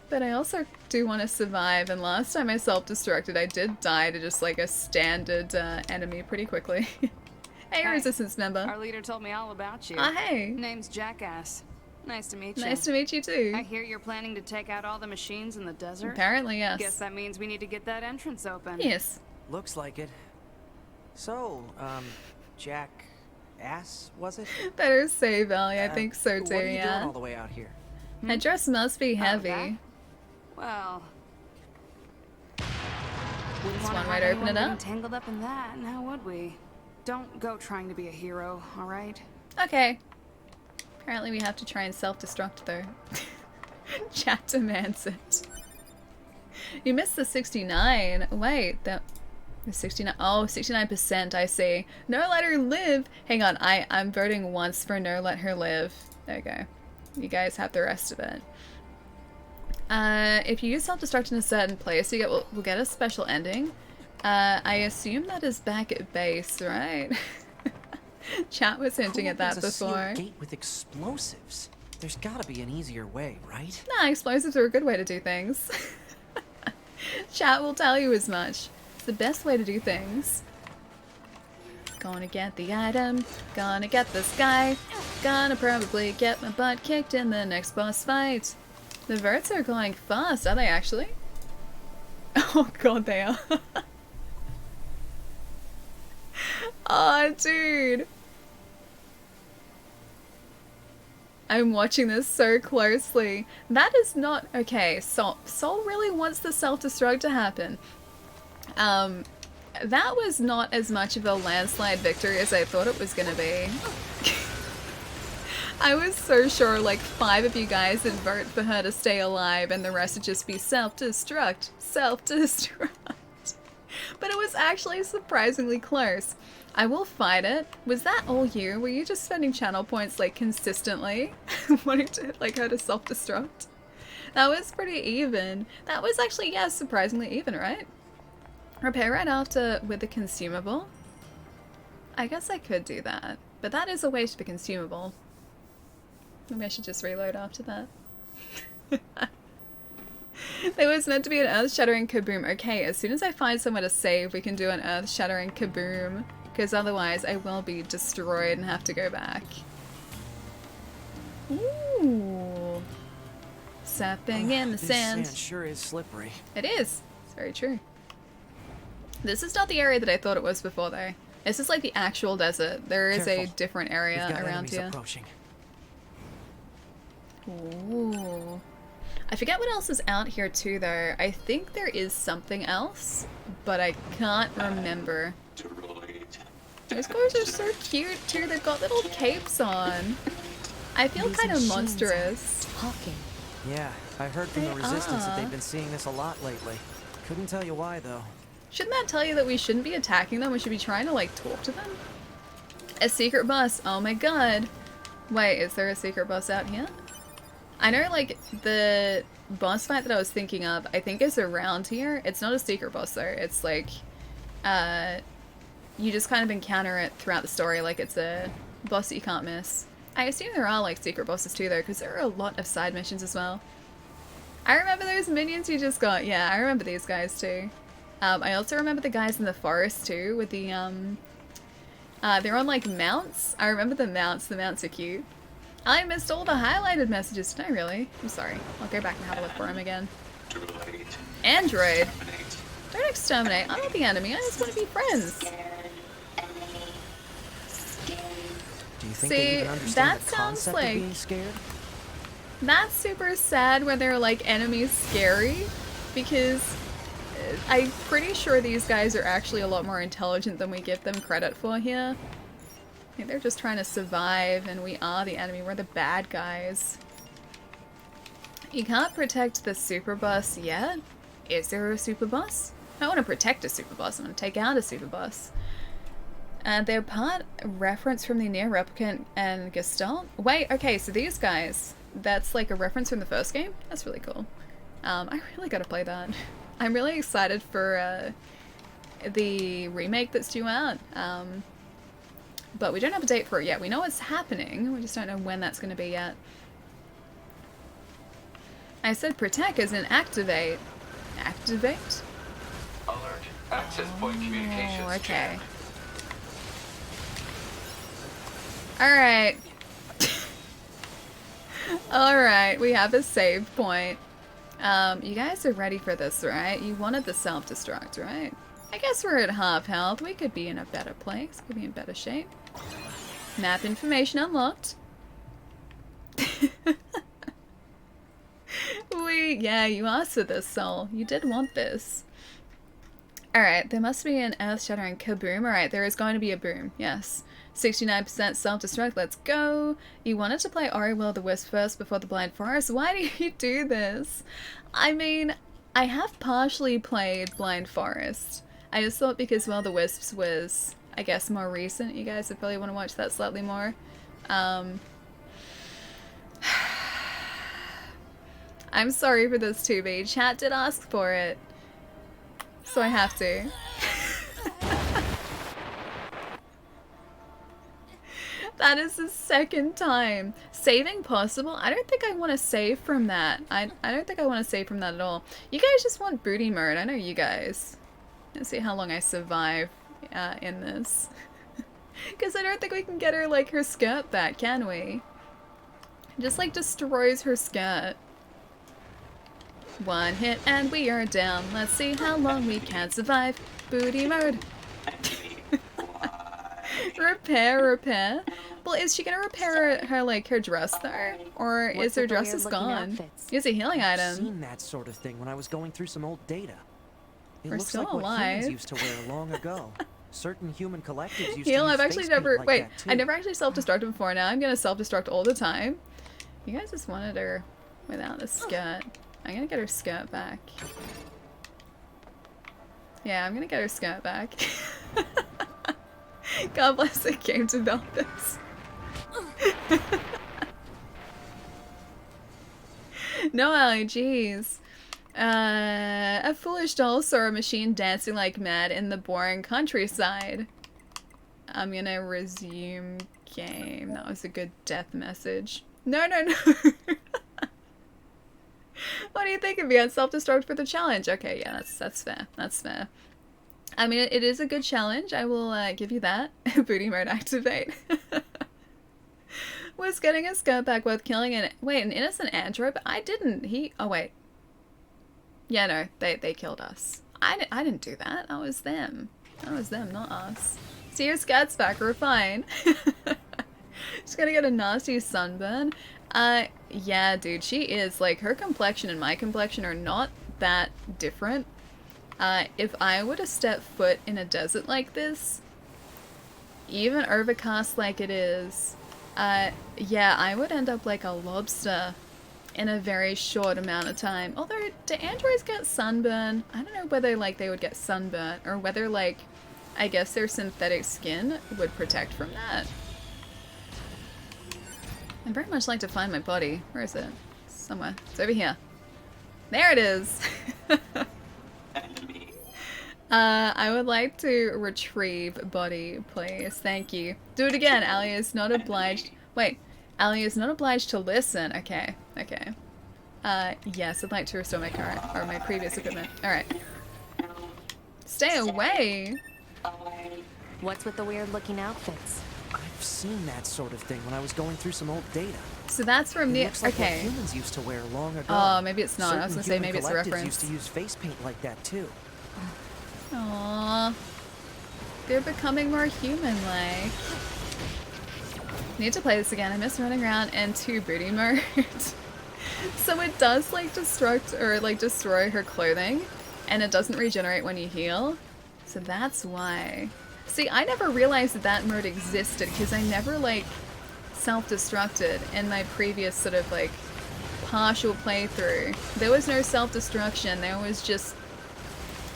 But I also do want to survive, and last time I self-destructed, I did die to just like a standard enemy pretty quickly. Hey, Resistance member. Our leader told me all about you. Ah, hey. Name's Jackass. Nice to meet you. Nice to meet you too. I hear you're planning to take out all the machines in the desert? Apparently, yes. Guess that means we need to get that entrance open. Yes. Looks like it. So, Jackass, was it? Better say, Valley. I think so too, What are you yeah. doing all the way out here? That dress must be heavy. Well, That's one way to open it up. Tangled up in that, now would we? Don't go trying to be a hero, all right? Okay. Apparently we have to try and self-destruct though. Chat demands it. You missed the 69. Wait, the 69. Oh, 69%, I see. No, let her live. Hang on, I'm voting once for no, let her live. There you go. You guys have the rest of it. If you use self-destruct in a certain place, we'll get a special ending. I assume that is back at base, right? Chat was hinting at that before. A sealed gate with explosives. There's gotta be an easier way, right? Nah, explosives are a good way to do things. Chat will tell you as much. It's the best way to do things. Gonna get the item, gonna get this guy, gonna probably get my butt kicked in the next boss fight. The verts are going fast, are they actually? Oh god, they are. Oh, dude. I'm watching this so closely. That is not... Okay, Sol really wants the self-destruct to happen. That was not as much of a landslide victory as I thought it was gonna be. I was so sure like 5 of you guys would vote for her to stay alive and the rest would just be self-destruct. Self-destruct. But it was actually surprisingly close. I will fight it. Was that all you? Were you just spending channel points like consistently wanting to like her to self-destruct? That was pretty even. That was actually, yeah, surprisingly even, right? Repair right after with a consumable. I guess I could do that, but that is a waste of a consumable. Maybe I should just reload after that. There was meant to be an earth-shattering kaboom. Okay, as soon as I find somewhere to save, we can do an earth-shattering kaboom, because otherwise I will be destroyed and have to go back. Ooh. Surfing in the sand. This sand sure is slippery. It is. It's very true. This is not the area that I thought it was before, though. This is like the actual desert. There is a different area around here. Approaching. Ooh. I forget what else is out here too, though. I think there is something else, but I can't remember. Those guys are so cute too. They've got little capes on. I feel kind of monstrous. Talking. Yeah, I heard from the Resistance that they've been seeing this a lot lately. Couldn't tell you why, though. Shouldn't that tell you that we shouldn't be attacking them? We should be trying to, like, talk to them? A secret boss. Oh my god. Wait, is there a secret boss out here? I know, like, the boss fight that I was thinking of, I think is around here. It's not a secret boss, though. It's, like, you just kind of encounter it throughout the story. Like, it's a boss that you can't miss. I assume there are, like, secret bosses, too, though, because there are a lot of side missions as well. I remember those minions you just got. Yeah, I remember these guys, too. I also remember the guys in the forest too, with the, they're on like mounts. I remember the mounts are cute. I missed all the highlighted messages, didn't I really? I'm sorry. I'll go back and have a look for him again. Android. Don't exterminate. I'm not the enemy, I just want to be friends. Do you think they even understand the concept of being scared? That's super sad when they're like enemies scary, because I'm pretty sure these guys are actually a lot more intelligent than we give them credit for here. I think they're just trying to survive, and we are the enemy. We're the bad guys. You can't protect the super boss yet? Is there a super boss? I don't want to protect a super boss. I want to take out a super boss. They're part reference from the Nier Replicant and Gestalt. Wait, okay, so these guys, that's like a reference from the first game? That's really cool. I really gotta play that. I'm really excited for the remake that's due out, but we don't have a date for it yet. We know it's happening, we just don't know when that's going to be yet. I said protect as in activate. Activate? Alert. Access point communications. Oh, okay. Alright. Alright, we have a save point. You guys are ready for this, right? You wanted the self-destruct, right? I guess we're at half health. We could be in a better place. Could be in better shape. Map information unlocked. Yeah, you asked for this, Soul. You did want this. Alright, there must be an earth-shattering kaboom. Alright, there is going to be a boom, yes. 69% self-destruct, let's go. You wanted to play Ori Will the Wisp first before the Blind Forest. Why do you do this? I mean, I have partially played Blind Forest. I just thought because Will the Wisps was, I guess, more recent, you guys would probably want to watch that slightly more. I'm sorry for this, 2B. Chat did ask for it. So I have to. That is the second time. Saving possible? I don't think I want to save from that. I don't think I want to save from that at all. You guys just want booty mode. I know you guys. Let's see how long I survive in this. Because I don't think we can get her, like, her skirt back, can we? Just, like, destroys her skirt. One hit and we are down. Let's see how long we can survive. Booty mode. Repair. Well, is she gonna repair her like her dress though, or is her dress is gone? Use a healing item. I've seen that sort of thing when I was going through some old data. It We're looks still like what alive. humans used to wear long ago. Certain human collectives used Heal. to use I've actually face never. paint like Wait, that, too. I never actually self-destructed before. Now I'm gonna self-destruct all the time. You guys just wanted her without the skirt. I'm gonna get her skirt back. Yeah, I'm gonna get her skirt back. God bless the game developers. No, Allie, jeez. A foolish doll saw a machine dancing like mad in the boring countryside. I'm gonna resume game. That was a good death message. No. What do you think of me? Self-destruct for the challenge. Okay, yeah, that's fair. That's fair. I mean, it is a good challenge. I will give you that. Booty mode activate. Was getting a skirt back worth killing an innocent android? But I didn't. Oh wait. Yeah, no, they killed us. I didn't do that. That was them. That was them, not us. See, your skirt's back. We're fine. She's gonna get a nasty sunburn. Yeah, dude, she is. Like, her complexion and my complexion are not that different. If I were to step foot in a desert like this, even overcast like it is, yeah, I would end up like a lobster in a very short amount of time. Although, do androids get sunburn? I don't know whether, like, they would get sunburn, or whether, like, I guess their synthetic skin would protect from that. I'd very much like to find my body. Where is it? Somewhere. It's over here. There it is! I would like to retrieve body, please. Thank you. Do it again. Allie is not obliged. Wait. Allie is not obliged to listen. Okay. Okay. Yes, I'd like to restore my current, or my previous equipment. Alright. Stay away! What's with the weird looking outfits? I've seen that sort of thing when I was going through some old data. So that's from the. Looks like what Okay. humans used to wear long ago. Oh, maybe it's not. I was Certain gonna say human maybe it's a collectives reference. used to use face paint like that too. Aww. They're becoming more human-like. Need to play this again. I miss running around in 2 booty mode. So it does like destruct or like destroy her clothing, and it doesn't regenerate when you heal. So that's why. See, I never realized that that mode existed because I never like self-destructed in my previous sort of like partial playthrough. There was no self-destruction. There was just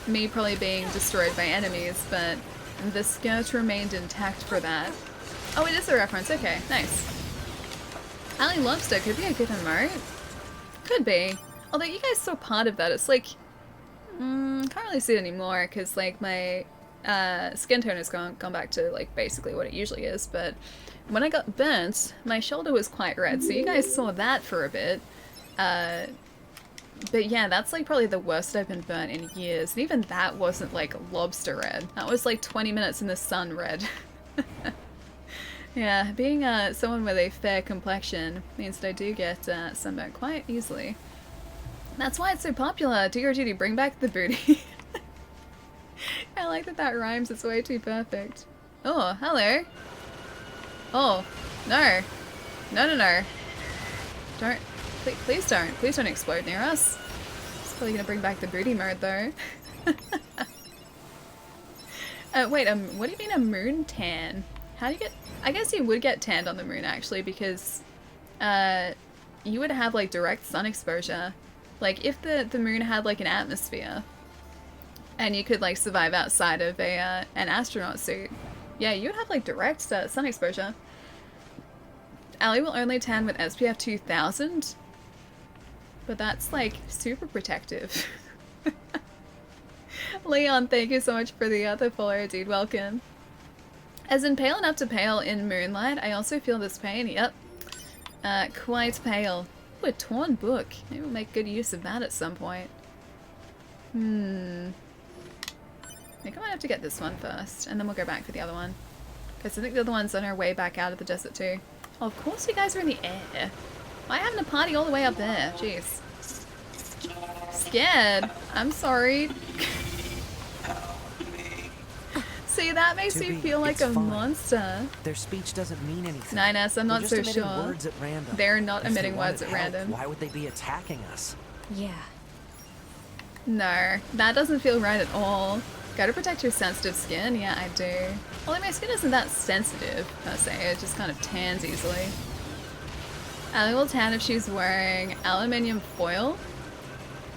me probably being destroyed by enemies, but the skirt remained intact for that. Oh, it is a reference. Okay, nice. Ali Lobster could be a good emote. Could be. Although you guys saw part of that. It's like, can't really see it anymore because like my skin tone has gone back to like basically what it usually is. But when I got burnt, my shoulder was quite red. So you guys saw that for a bit. But yeah, that's like probably the worst I've been burnt in years. And even that wasn't like lobster red. That was like 20 minutes in the sun red. Yeah, being someone with a fair complexion means that I do get sunburnt quite easily. That's why it's so popular. Do your duty, bring back the booty. I like that that rhymes, it's way too perfect. Oh, hello. Oh, no. No. Don't. Please don't. Please don't explode near us. It's probably gonna bring back the booty mode though. Wait, what do you mean a moon tan? How do you get... I guess you would get tanned on the moon actually because you would have like direct sun exposure. Like if the moon had like an atmosphere and you could like survive outside of an astronaut suit, yeah, you would have like direct sun exposure. Ali will only tan with SPF 2000. But that's like super protective. Leon, thank you so much for the other follow, dude. Welcome. As in pale enough to pale in moonlight, I also feel this pain. Yep. Quite pale. Ooh, a torn book. Maybe we'll make good use of that at some point. I think I might have to get this one first, and then we'll go back for the other one. Because I think the other one's on our way back out of the desert too. Oh, of course you guys are in the air. Why having a party all the way up there? Jeez. Scared? I'm sorry. See, that makes me feel like a monster. Their speech doesn't mean anything. 9S, I'm not so just sure. Words at random. They're not If emitting they words wanted at help, random. Why would they be attacking us? Yeah. No, that doesn't feel right at all. Gotta protect your sensitive skin. Yeah, I do. Although my skin isn't that sensitive, per se. It just kind of tans easily. Allie will tan if she's wearing aluminium foil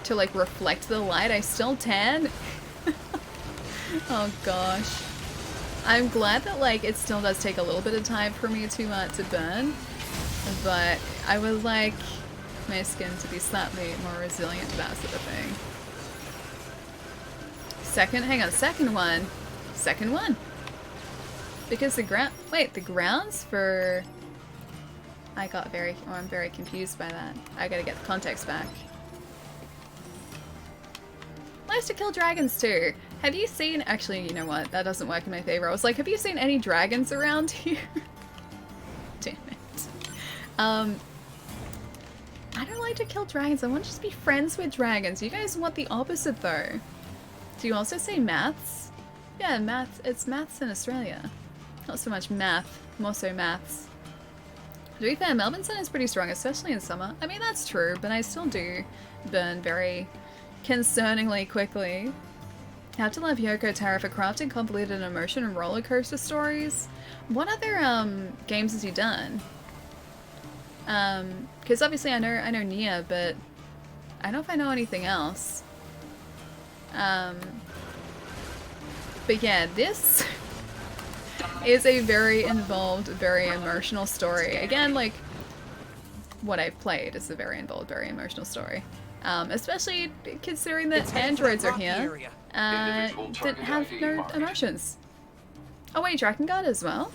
to, like, reflect the light. I still tan? Oh, gosh. I'm glad that, like, it still does take a little bit of time for me to burn. But I would like my skin to be slightly more resilient to that sort of thing. Hang on, second one. Because the grounds for... I'm very confused by that. I gotta get the context back. Likes to kill dragons too. Have you seen, actually, you know what, that doesn't work in my favor. I was like, have you seen any dragons around here? Damn it. I don't like to kill dragons. I want to just be friends with dragons. You guys want the opposite though. Do you also say maths? Yeah, maths. It's maths in Australia. Not so much math, more so maths. To be fair, Melbourne sun is pretty strong, especially in summer. I mean, that's true, but I still do burn very concerningly quickly. Have to love Yoko Taro for crafting convoluted emotion and roller coaster stories. What other games has he done? Because obviously I know Nier, but I don't know if I know anything else. But yeah, this is a very involved, very emotional story. Again, like, what I've played is a very involved, very emotional story. Especially considering that androids are here, that have no emotions. Oh wait, Drakengard as well?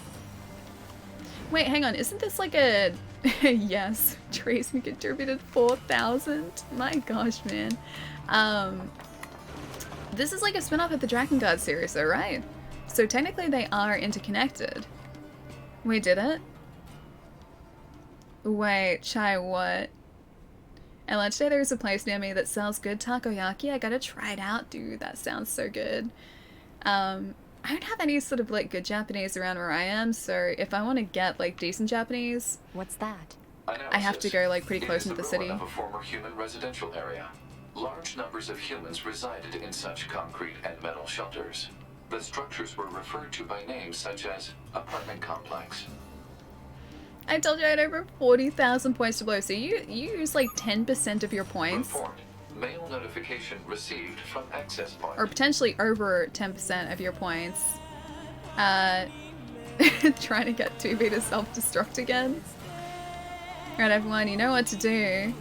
Wait, hang on, isn't this like a... Yes, Tracy contributed 4,000. My gosh, man. This is like a spin-off of the Drakengard series though, right? So technically they are interconnected. We did it? Wait, Chai, what? At lunch today there's a place near me that sells good takoyaki. I gotta try it out, dude. That sounds so good. I don't have any sort of like good Japanese around where I am, so if I want to get like decent Japanese... What's that? Analysis. I have to go like pretty close into the city. It is the ruin of a former human residential area. Large numbers of humans resided in such concrete and metal shelters. The structures were referred to by names such as apartment complex. I told you I had over 40,000 points to blow, so you use like 10% of your points. Report. Mail notification received from access point. Or potentially over 10% of your points. Trying to get 2B to self-destruct again. Alright everyone, you know what to do.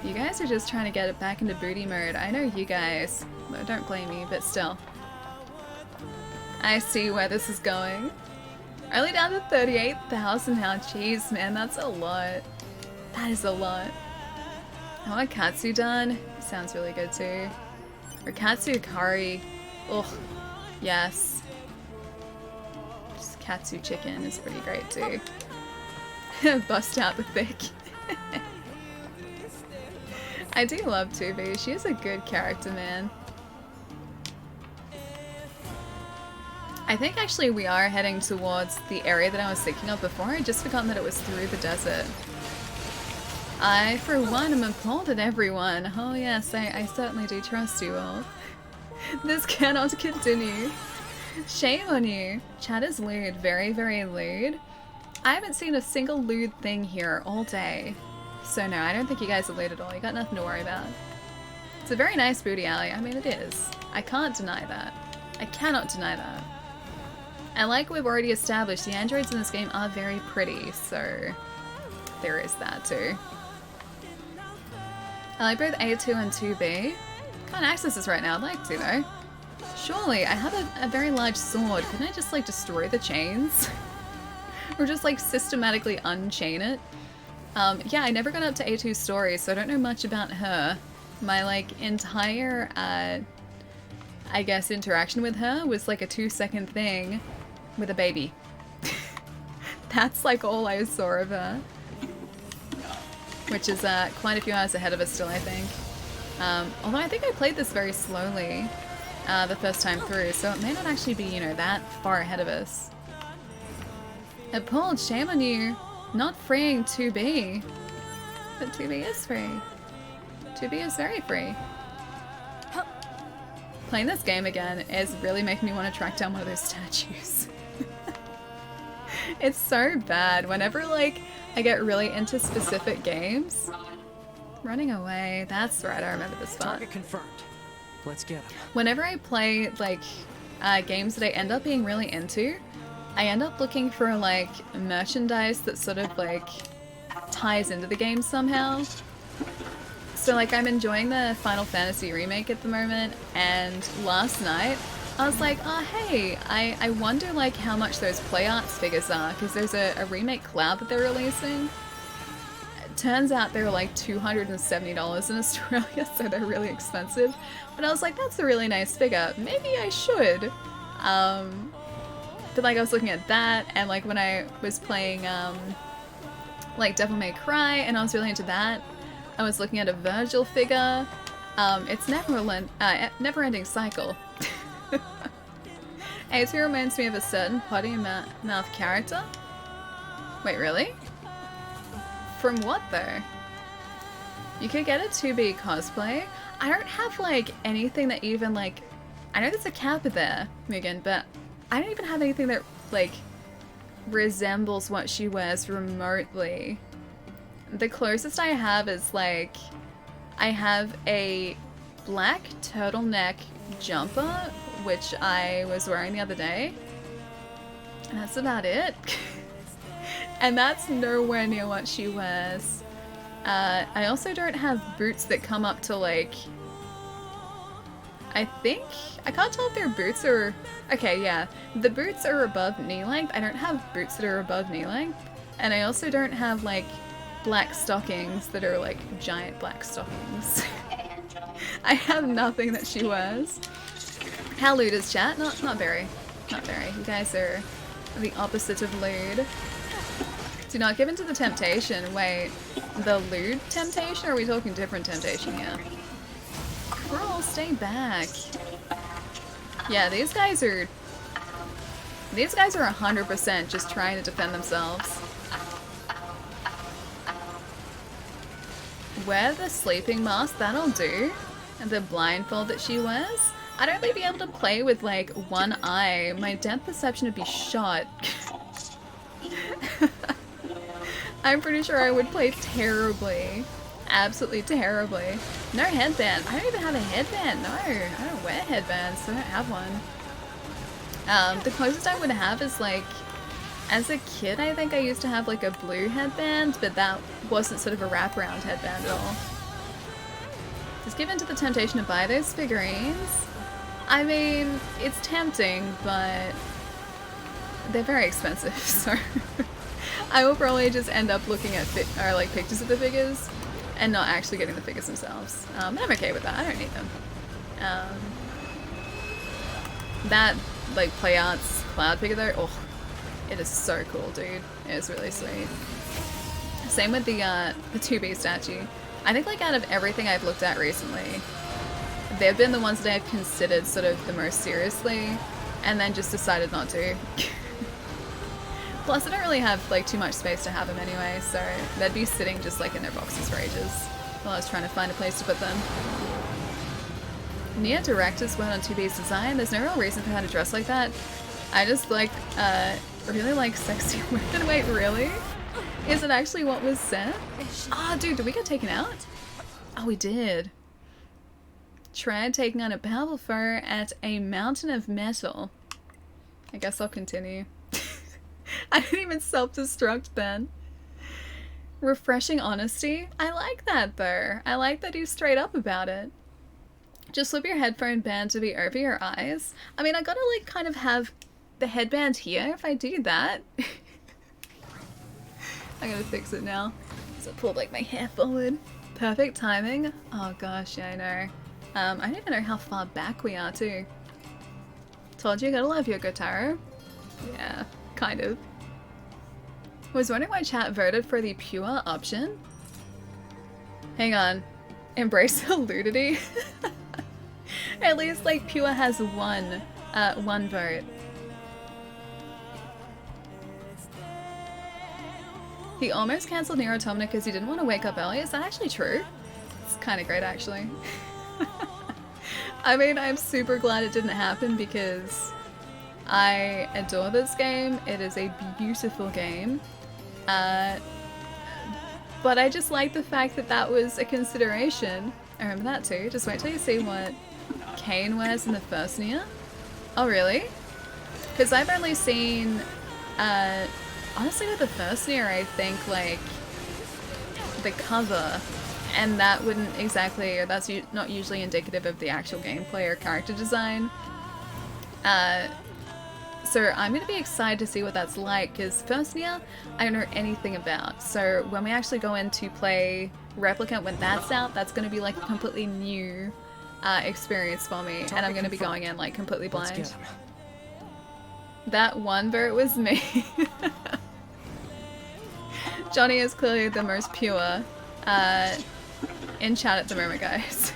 You guys are just trying to get it back into booty mode. I know you guys. No, don't blame me, but still. I see where this is going. Only down to 38,000 now. Jeez, man, that's a lot. That is a lot. I want katsu done. Sounds really good too. Or katsu curry. Ugh. Yes. Just katsu chicken is pretty great too. Bust out the thick. I do love 2B. She is a good character, man. I think actually we are heading towards the area that I was thinking of before. I'd just forgotten that it was through the desert. I, for one, am appalled at everyone. Oh yes, I certainly do trust you all. This cannot continue. Shame on you. Chat is lewd. Very, very lewd. I haven't seen a single lewd thing here all day. So no, I don't think you guys are lewd at all. You got nothing to worry about. It's a very nice booty alley. I mean, it is. I can't deny that. I cannot deny that. And like we've already established, the androids in this game are very pretty, so there is that too. I like both A2 and 2B. Can't access this right now. I'd like to, though. Surely, I have a very large sword. Couldn't I just, like, destroy the chains? Or just, like, systematically unchain it? Yeah, I never got up to A2's story, so I don't know much about her. My, like, entire, I guess, interaction with her was, like, a 2-second thing with a baby. That's, like, all I saw of her. Which is, quite a few hours ahead of us still, I think. Although I think I played this very slowly the first time through, so it may not actually be, you know, that far ahead of us. Paul, shame on you not freeing 2B. But 2B is free. 2B is very free. Playing this game again is really making me want to track down one of those statues. It's so bad. Whenever, like, I get really into specific games. Running away. That's right, I remember this spot. Target confirmed. Let's get him. Whenever I play, like, games that I end up being really into, I end up looking for, like, merchandise that sort of, like, ties into the game somehow. So, like, I'm enjoying the Final Fantasy remake at the moment, and last night I was like, oh, hey, I wonder, like, how much those Play Arts figures are, because there's a remake Cloud that they're releasing. It turns out they're, like, $270 in Australia, so they're really expensive. But I was like, that's a really nice figure. Maybe I should. But, like, I was looking at that, and, like, when I was playing, like, Devil May Cry, and I was really into that, I was looking at a Virgil figure. It's Never-Ending Cycle. A2 reminds me of a certain potty mouth character. Wait, really? From what, though? You could get a 2B cosplay. I don't have, like, anything that even, like... I know there's a Kappa there, Mugen, but I don't even have anything that, like, resembles what she wears remotely. The closest I have is, like... I have a black turtleneck jumper, which I was wearing the other day. And that's about it. And that's nowhere near what she wears. I also don't have boots that come up to, like... I can't tell if their boots are... Okay, yeah. The boots are above knee length. I don't have boots that are above knee length. And I also don't have, like, black stockings that are, like, giant black stockings. I have nothing that she wears. How lewd is chat? Not very. Not very. You guys are the opposite of lewd. Do not give in to the temptation. Wait, the lewd temptation, or are we talking different temptation here? Crawl, stay back. Yeah, these guys are 100% just trying to defend themselves. Wear the sleeping mask, that'll do. And the blindfold that she wears. I'd only be able to play with, like, one eye. My depth perception would be shot. I'm pretty sure I would play terribly. Absolutely terribly. No headband. I don't even have a headband. No, I don't wear headbands, so I don't have one. The closest I would have is, like, as a kid, I think I used to have, like, a blue headband, but that wasn't sort of a wraparound headband at all. Just give in to the temptation to buy those figurines. I mean, it's tempting, but they're very expensive, so I will probably just end up looking at like pictures of the figures and not actually getting the figures themselves. And I'm okay with that. I don't need them. That, like, Play Arts Cloud figure though, oh, it is so cool, dude. It is really sweet. Same with the 2B statue. I think, like, out of everything I've looked at recently, they've been the ones that I've considered sort of the most seriously, and then just decided not to. Plus, I don't really have, like, too much space to have them anyway, so they'd be sitting just, like, in their boxes for ages while I was trying to find a place to put them. Nier director's word on 2B's design. There's no real reason for her to dress like that. I just, like, really like sexy women. Wait, really? Is it actually what was said? Ah, dude, did we get taken out? Oh, we did. Tried taking on a powerful foe at a mountain of metal. I guess I'll continue. I didn't even self-destruct then. Refreshing honesty. I like that though. I like that he's straight up about it. Just flip your headphone band to be over your eyes. I mean, I gotta like kind of have the headband here if I do that. I'm gonna fix it now. So I pulled like my hair forward. Perfect timing. Oh gosh, yeah, I know. I don't even know how far back we are too. Told you, gotta love your Gotaro. Yeah, kind of. Was wondering why chat voted for the pure option. Hang on. Embrace the nudity. At least like pure has one vote. He almost cancelled Nier Automata because he didn't want to wake up early. Is that actually true? It's kind of great actually. I mean, I'm super glad it didn't happen because I adore this game. It is a beautiful game. But I just like the fact that that was a consideration. I remember that too. Just wait till you see what Kane wears in the first Nier. Oh really? Because I've only seen, honestly with the first Nier, I think like the cover, and that wouldn't exactly, or that's not usually indicative of the actual gameplay or character design. So I'm going to be excited to see what that's like, because first Nier, I don't know anything about. So when we actually go in to play Replicant when that's out, that's going to be like a completely new experience for me, and I'm going to be going in like completely blind. That one vote was me. Johnny is clearly the most pure in chat at the moment, guys.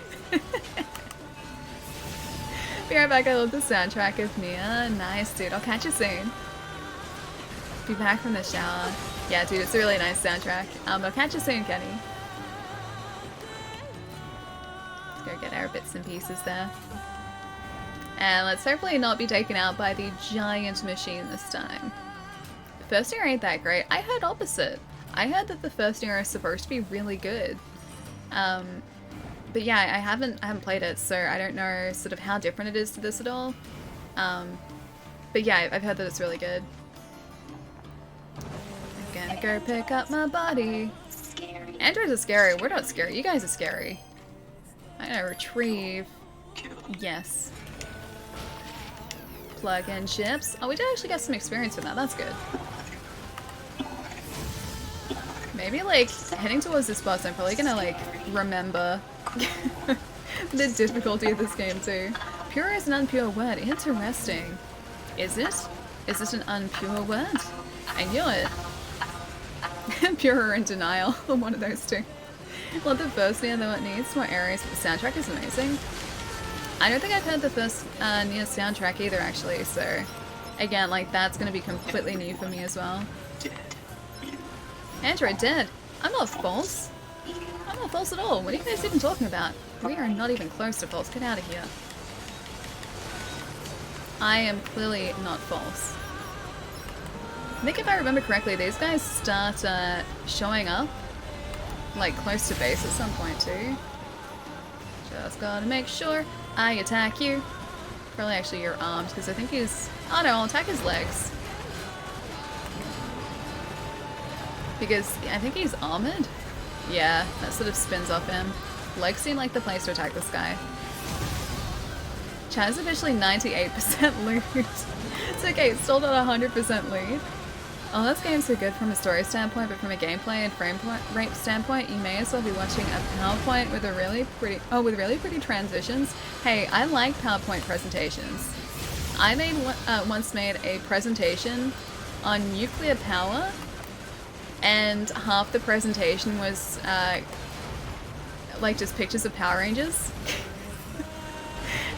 Be right back. I love the soundtrack of Nier. Nice, dude. I'll catch you soon. Be back from the shower. Yeah, dude, it's a really nice soundtrack. I'll catch you soon, Kenny. Let's go get our bits and pieces there. And let's hopefully not be taken out by the giant machine this time. The first Nier ain't that great. I heard opposite. I heard that the first Nier is supposed to be really good. But yeah, I haven't played it, so I don't know sort of how different it is to this at all. But yeah, I've heard that it's really good. I'm gonna go pick up my body. Androids are scary. We're not scary. You guys are scary. I'm gonna retrieve. Yes. Plug in chips. Oh, we did actually get some experience from that. That's good. Maybe like heading towards this boss, I'm probably gonna like remember the difficulty of this game too. Pure is an unpure word. Interesting. Is it? Is it an unpure word? I knew it. Pure or in denial. One of those two. Well, the first Nier though, it needs more areas, but the soundtrack is amazing. I don't think I've heard the first Nier soundtrack either actually, so again, like that's gonna be completely new for me as well. Android dead. I'm not false. I'm not false at all. What are you guys even talking about? We are not even close to false. Get out of here. I am clearly not false. I think if I remember correctly, these guys start showing up like close to base at some point too. Just gotta make sure I attack you. Probably actually your arms, because I think he's... Oh no, I'll attack his legs. Because I think he's armored. Yeah, that sort of spins off him. Legs seem like the place to attack this guy. Chat is officially 98% loot. It's okay, it's still not 100% loot. Oh, this game's so good from a story standpoint, but from a gameplay and frame rate standpoint, you may as well be watching a PowerPoint with a really pretty transitions. Hey, I like PowerPoint presentations. I once made a presentation on nuclear power, and half the presentation was like just pictures of Power Rangers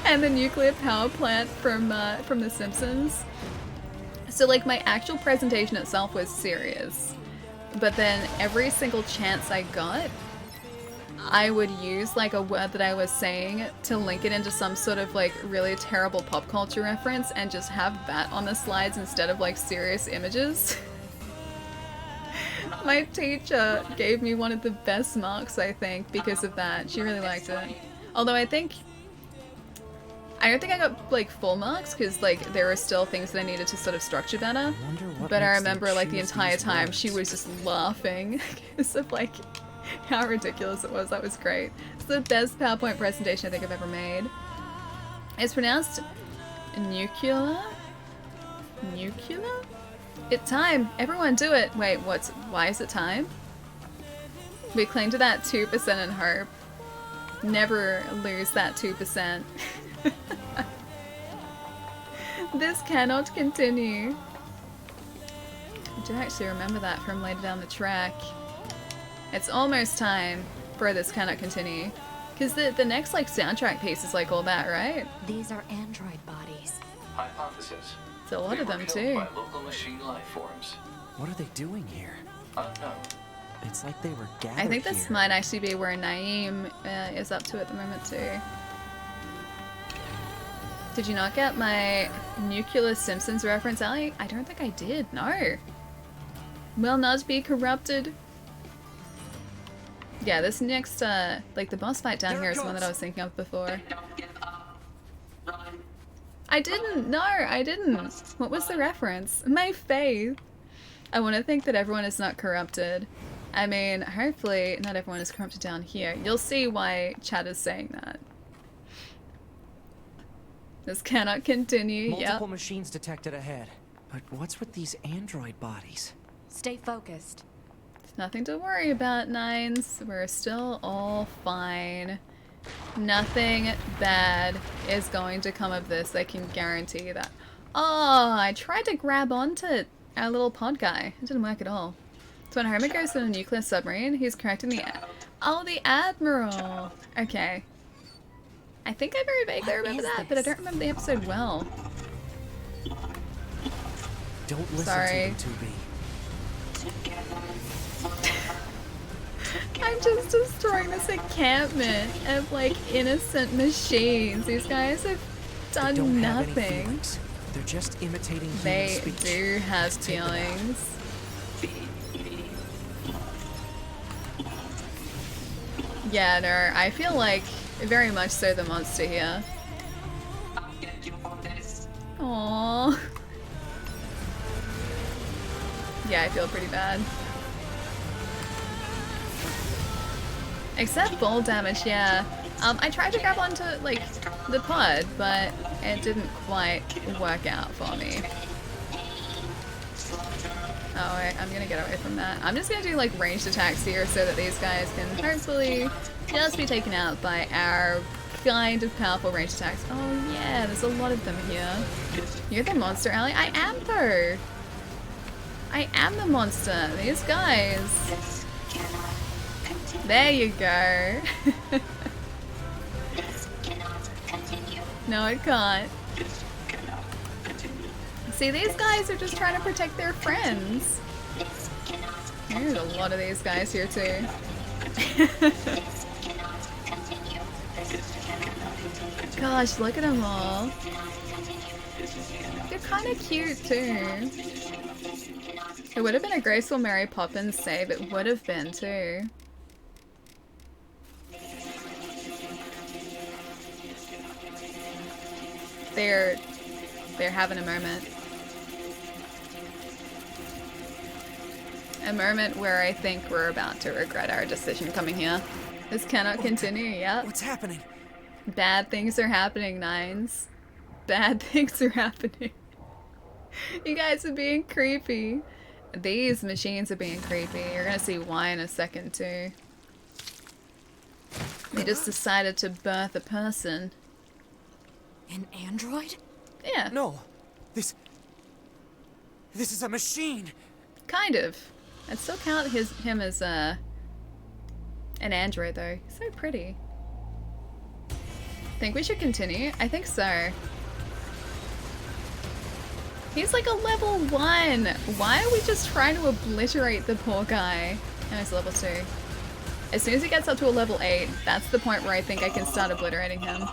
and the nuclear power plant from The Simpsons. So like my actual presentation itself was serious, but then every single chance I got, I would use like a word that I was saying to link it into some sort of like really terrible pop culture reference and just have that on the slides instead of like serious images. My teacher gave me one of the best marks, I think, because of that. She really liked it. Although I think I don't think I got like full marks because like there were still things that I needed to sort of structure better. But I remember like the entire time she was just laughing because of like how ridiculous it was. That was great. It's the best PowerPoint presentation I think I've ever made. It's pronounced nuclear. Nuclear? It's time. Everyone do it. Wait, why is it time? We cling to that 2% and hope. Never lose that 2%. This cannot continue. I do actually remember that from later down the track. It's almost time for this cannot continue. Because the next like soundtrack piece is like all that, right? These are android bodies. Hypothesis. It's a lot of them too. By local machine life forms. What are they doing here? Unknown. It's like they were gathered I think this here. might actually be where Naeem is up to at the moment too. Did you not get my nuclear Simpsons reference, Ali? I don't think I did, no. Will not be corrupted. Yeah, this next, like the boss fight down here is one that I was thinking of before. I didn't, no, I didn't. What was the reference? My faith. I want to think that everyone is not corrupted. I mean, hopefully not everyone is corrupted down here. You'll see why Chad is saying that. This cannot continue, Multiple machines detected ahead. But what's with these android bodies? Stay focused. Nothing to worry about, Nines. We're still all fine. Nothing bad is going to come of this. I can guarantee that. Oh, I tried to grab onto our little pod guy. It didn't work at all. So when Homer goes to a nuclear submarine, he's correcting the... Oh, the Admiral! Okay. I think I very vaguely remember that, but I don't remember the episode well. Don't listen Sorry. to them, 2B. I'm just destroying this encampment of like innocent machines. These guys have done don't have any nothing. feelings. They're just imitating human They speech. do have Take them out. feelings. Yeah, no, I feel like very much so the monster here. Aww. Yeah, I feel pretty bad. Except ball damage, yeah. I tried to grab onto, like, the pod, but it didn't quite work out for me. Oh, wait, I'm gonna get away from that. I'm just gonna do, like, ranged attacks here so that these guys can hopefully just be taken out by our kind of powerful ranged attacks. Oh, yeah, there's a lot of them here. You're the monster, Allie? I am, though! I am the monster. These guys. There you go. No, it can't. See, these guys are just trying to protect their friends. There's a lot of these guys here too. Gosh, look at them all. They're kind of cute too. It would have been a graceful Mary Poppins save. It would have been too. They're having a moment. A moment where I think we're about to regret our decision coming here. This cannot continue, yep. What's happening? Bad things are happening, Nines. Bad things are happening. You guys are being creepy. These machines are being creepy. You're gonna see why in a second, too. They just decided to birth a person. An android? Yeah. No. This is a machine. Kind of. I'd still count him as an android, though. He's so pretty. Think we should continue? I think so. He's like a level 1. Why are we just trying to obliterate the poor guy? And he's level 2. As soon as he gets up to a level 8, that's the point where I think I can start obliterating him.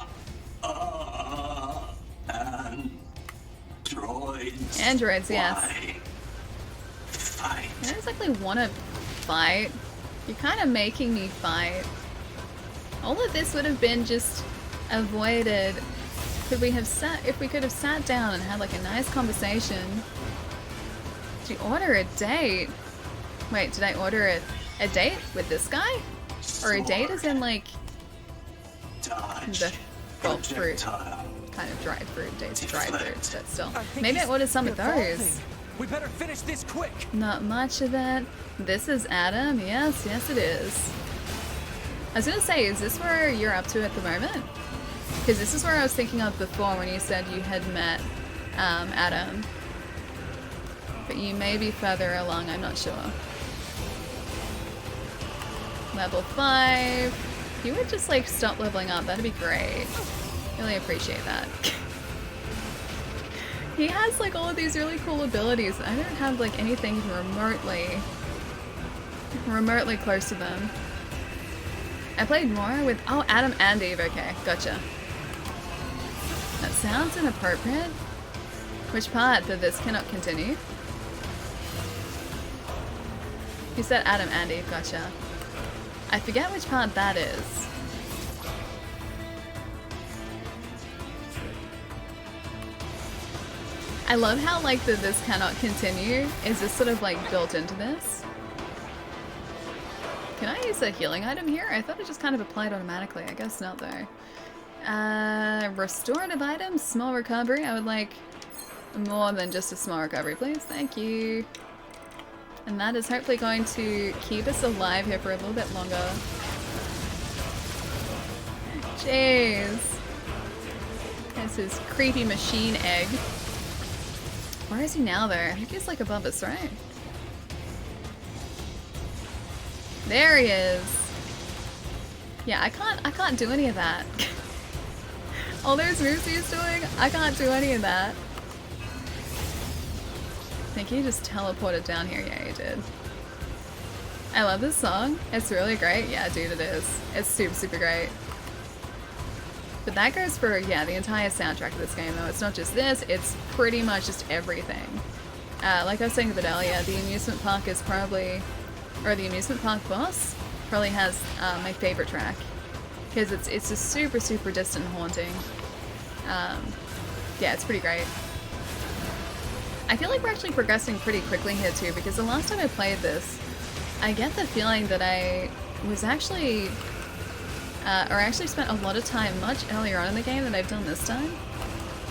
Androids, yes. I don't exactly want to fight. You're kind of making me fight. All of this would have been just avoided if we could have sat down and had like a nice conversation. Did you order a date? Wait, did I order a date with this guy? Or a date as in like the fruit, kind of dried fruit, dates, dried fruit, but still. Maybe I ordered some of those. We better finish this quick. Not much of that. This is Adam. Yes, yes it is. I was gonna say, is this where you're up to at the moment? Because this is where I was thinking of before when you said you had met Adam. But you may be further along, I'm not sure. Level 5. If you would just like stop leveling up, that'd be great. Really appreciate that. He has like all of these really cool abilities. I don't have like anything remotely close to them. I played more with, oh, Adam and Eve, okay, gotcha. That sounds inappropriate. Which part that this cannot continue? You said Adam and Eve, gotcha. I forget which part that is. I love how like the this cannot continue is just sort of like built into this. Can I use a healing item here? I thought it just kind of applied automatically. I guess not though. Restorative items, small recovery. I would like more than just a small recovery, please. Thank you. And that is hopefully going to keep us alive here for a little bit longer. Jeez. This is creepy machine egg. Where is he now though? I think he's like above us, right? There he is. Yeah, I can't do any of that. All those moves he's doing, I can't do any of that. I think he just teleported down here. Yeah, he did. I love this song. It's really great. Yeah, dude, it is. It's super, super great. But that goes for, yeah, the entire soundtrack of this game, though. It's not just this, it's pretty much just everything. Like I was saying a bit earlier, the amusement park is probably, or the amusement park boss probably has my favorite track. Because it's just super, super distant and haunting. Yeah, it's pretty great. I feel like we're actually progressing pretty quickly here too, because the last time I played this, I get the feeling that I was actually, or I actually spent a lot of time much earlier on in the game than I've done this time.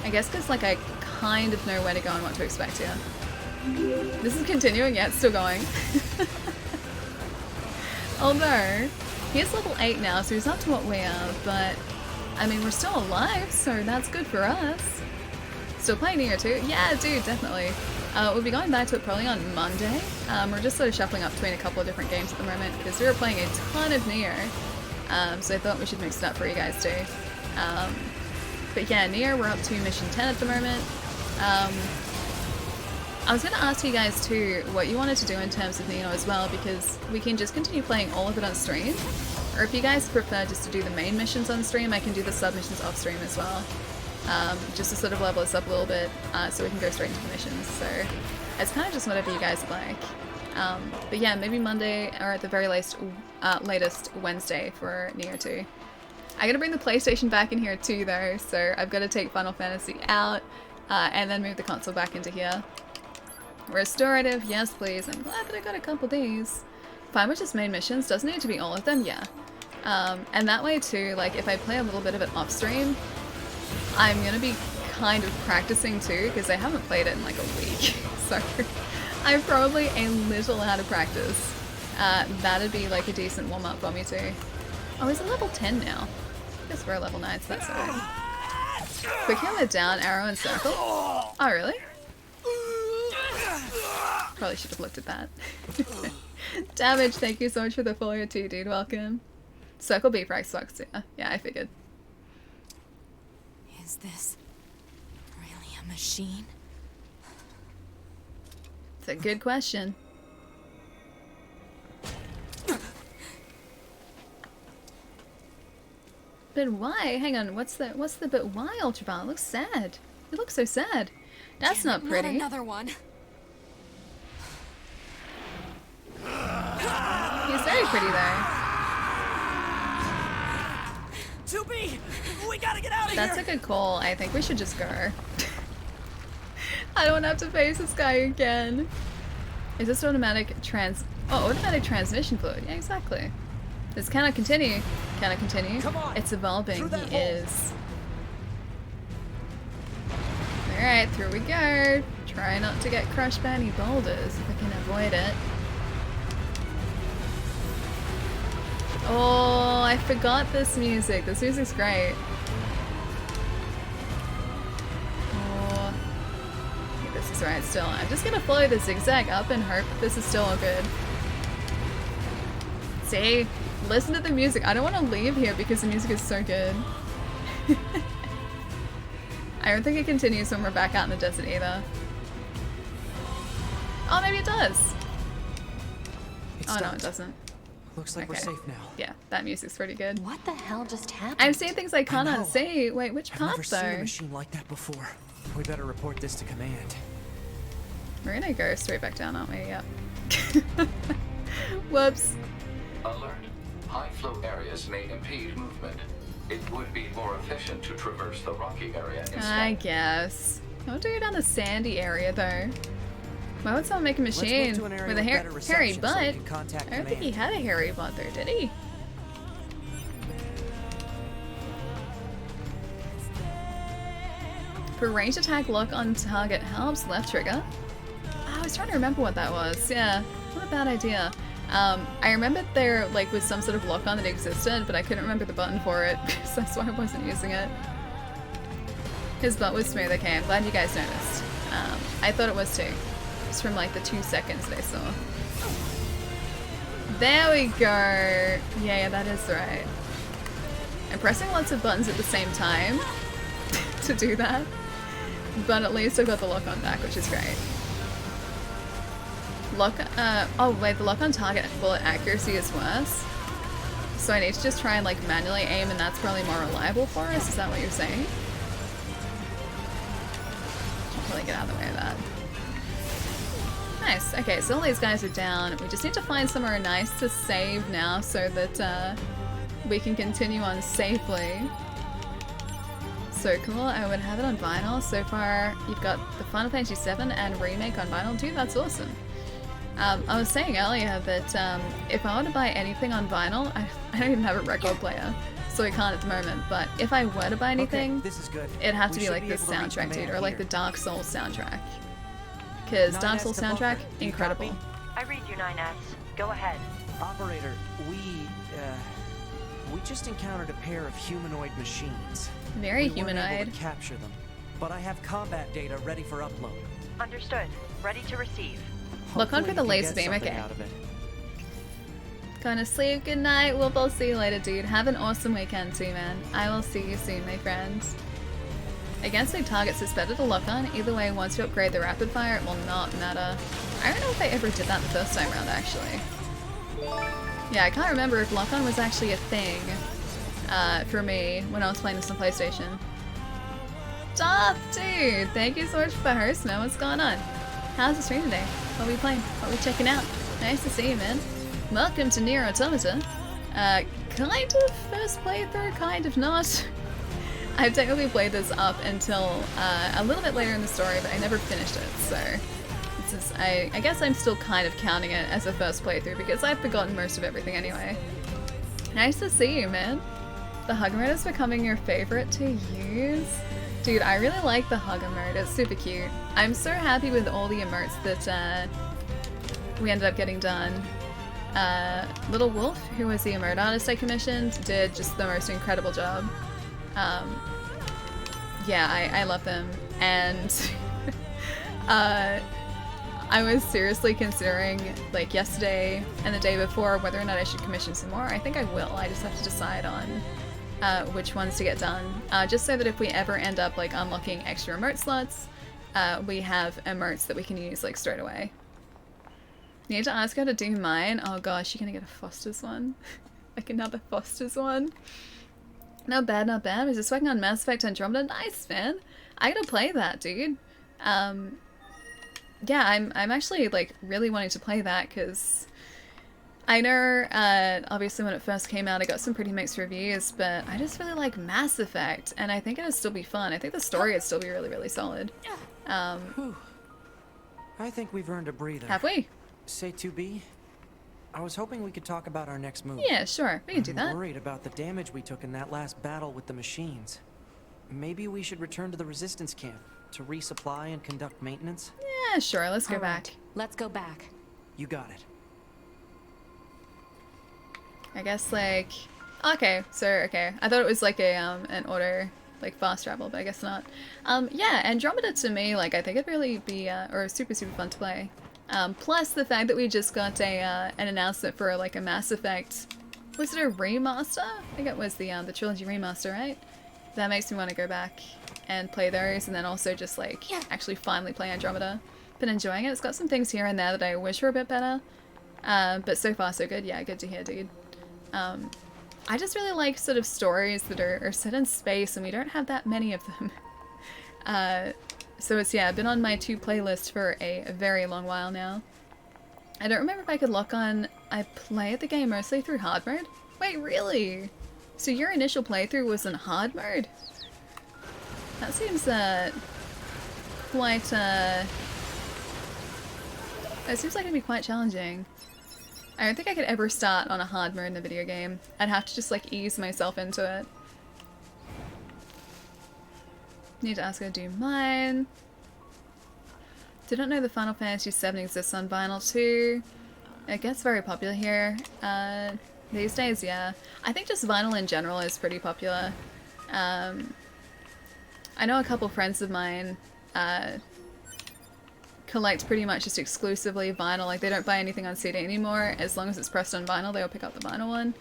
I guess because like I kind of know where to go and what to expect here. This is continuing, yeah, it's still going. Although, he's level 8 now, so he's up to what we are, but I mean, we're still alive, so that's good for us. Still playing Nier 2? Yeah, dude, definitely. We'll be going back to it probably on Monday. We're just sort of shuffling up between a couple of different games at the moment because we were playing a ton of Nier. So I thought we should mix it up for you guys too. But yeah, Nier, we're up to mission 10 at the moment. I was going to ask you guys too what you wanted to do in terms of Nino as well, because we can just continue playing all of it on stream. Or if you guys prefer just to do the main missions on stream, I can do the sub-missions off stream as well. Just to sort of level us up a little bit, so we can go straight into the missions. So it's kind of just whatever you guys like. But yeah, maybe Monday, or at the very latest Wednesday for Nier 2. I gotta bring the PlayStation back in here too though, so I've got to take Final Fantasy out, and then move the console back into here. Restorative, yes please. I'm glad that I got a couple days. Fine with just main missions, doesn't need to be all of them, yeah. And that way too, like if I play a little bit of it off stream, I'm gonna be kind of practicing too, because I haven't played it in like a week. So I'm probably a little out of practice. That'd be like a decent warm-up for me too. Oh, he's a level 10 now. I guess we're a level 9, so that's alright. Quick hit with down, arrow, and circle. Oh, really? Probably should have looked at that. Damage, thank you so much for the follow too, dude. Welcome. Circle B for Xbox, yeah. Yeah, I figured. Is this really a machine? It's a good question. But why? Hang on, what's the but why, Ultraviolet? It looks sad. It looks so sad. That's not pretty. Not another one. He's very pretty though. 2B! We gotta get out of That's here! a good call. I think we should just go. I don't have to face this guy again. Is this automatic automatic transmission fluid? Yeah, exactly. This cannot continue. Cannot continue. Come on, it's evolving. through that He hole. is. Alright, through we go. Try not to get crushed by any boulders if I can avoid it. Oh, I forgot this music. This music's great. Oh, okay, this is right still. I'm just gonna follow the zigzag up and hope this is still all good. See? Listen to the music. I don't want to leave here because the music is so good. I don't think it continues when we're back out in the desert either. Oh, maybe it does. Oh no, it doesn't. Looks like we're safe now. Yeah, that music's pretty good. What the hell just happened? I'm seeing things I can't unsee. Wait, which I've part never seen a though? machine like that before. We better report this to command. We're gonna go straight back down, aren't we? Yep. Whoops. Alert. High flow areas may impede movement. It would be more efficient to traverse the rocky area instead. I guess. I want to go down the sandy area though. Why would someone make a machine with a hairy butt? I don't think he had a hairy butt there, did he? For ranged attack, lock on target helps. Left trigger. Oh, I was trying to remember what that was. Yeah, what a bad idea. I remembered there was some sort of lock on that existed, but I couldn't remember the button for it, so that's why I wasn't using it. His butt was smooth. Okay, I'm glad you guys noticed. I thought it was too. Just from the 2 seconds that I saw. There we go. Yeah, that is right. I'm pressing lots of buttons at the same time to do that. But at least I've got the lock on back, which is great. Oh wait, the lock on target bullet accuracy is worse. So I need to just try and manually aim, and that's probably more reliable for us? Is that what you're saying? I'll probably get out of the way of that. Nice. Okay, so all these guys are down. We just need to find somewhere nice to save now so that we can continue on safely. So cool. I would have it on vinyl. So far, you've got the Final Fantasy VII and Remake on vinyl. Dude, that's awesome. I was saying earlier that if I were to buy anything on vinyl, I don't even have a record player, so I can't at the moment, but if I were to buy anything, this is good. it'd have to be this soundtrack, dude, or the Dark Souls soundtrack. Because Dark Souls soundtrack, incredible. I read you, 9S. Go ahead. Operator, we just encountered a pair of humanoid machines. Very we weren't able humanoid. to capture them, but I have combat data ready for upload. Understood. Ready to receive. Look on for the laser beam, okay. Gonna sleep, good night. We'll see you later, dude. Have an awesome weekend too, man. I will see you soon, my friends. Against big targets, it's better to lock on. Either way, once you upgrade the rapid fire, it will not matter. I don't know if I ever did that the first time around, actually. Yeah, I can't remember if lock on was actually a thing for me when I was playing this on PlayStation. Darth, dude! Thank you so much for hosting. What's going on? How's the stream today? What are we playing? What are we checking out? Nice to see you, man. Welcome to Nier Automata. Kind of first playthrough, kind of not. I've technically played this up until a little bit later in the story, but I never finished it, so this is, I guess I'm still kind of counting it as a first playthrough because I've forgotten most of everything anyway. Nice to see you, man. The hug mode is becoming your favorite to use? Dude, I really like the hugger mode. It's super cute. I'm so happy with all the emotes that we ended up getting done. Little Wolf, who was the emote artist I commissioned, did just the most incredible job. Yeah, I love them. And I was seriously considering, yesterday and the day before, whether or not I should commission some more. I think I will. I just have to decide on which ones to get done, just so that if we ever end up unlocking extra emote slots, we have emotes that we can use straight away. Need to ask her to do mine. Oh gosh, you're gonna get a Foster's one. Another Foster's one. Not bad, not bad. I was just working on Mass Effect Andromeda. Nice, man. I gotta play that, dude. Yeah, I'm actually really wanting to play that because I know, obviously when it first came out, it got some pretty mixed reviews, but I just really like Mass Effect, and I think it'd still be fun. I think the story would still be really, really solid. I think we've earned a breather. Have we? Say 2B? I was hoping we could talk about our next move. Yeah, sure. We can do that. I'm worried about the damage we took in that last battle with the machines. Maybe we should return to the Resistance camp to resupply and conduct maintenance? Yeah, sure. Let's go back. Let's go back. You got it. I guess, like... Okay, so, okay. I thought it was like a, an order, like, fast travel, but I guess not. Yeah, Andromeda to me, like, I think it'd really be, or super, super fun to play. Plus the fact that we just got a, an announcement for, like, a Mass Effect... Was it a remaster? I think it was the trilogy remaster, right? That makes me want to go back and play those, and then also just, like, actually finally play Andromeda. Been enjoying it. It's got some things here and there that I wish were a bit better. But so far so good. Yeah, good to hear, dude. I just really like sort of stories that are set in space, and we don't have that many of them. So it's, yeah, been on my to playlist for a very long while now. I don't remember if I could lock on... I played the game mostly through hard mode? Wait, really? So your initial playthrough was in hard mode? That seems, quite, it seems like it'd be quite challenging. I don't think I could ever start on a hard mode in a video game. I'd have to just, like, ease myself into it. Need to ask her to do mine. Didn't know the Final Fantasy VII exists on vinyl too. It gets very popular here. These days, yeah. I think just vinyl in general is pretty popular. I know a couple friends of mine collect pretty much just exclusively vinyl. Like, they don't buy anything on CD anymore. As long as it's pressed on vinyl, they'll pick up the vinyl one.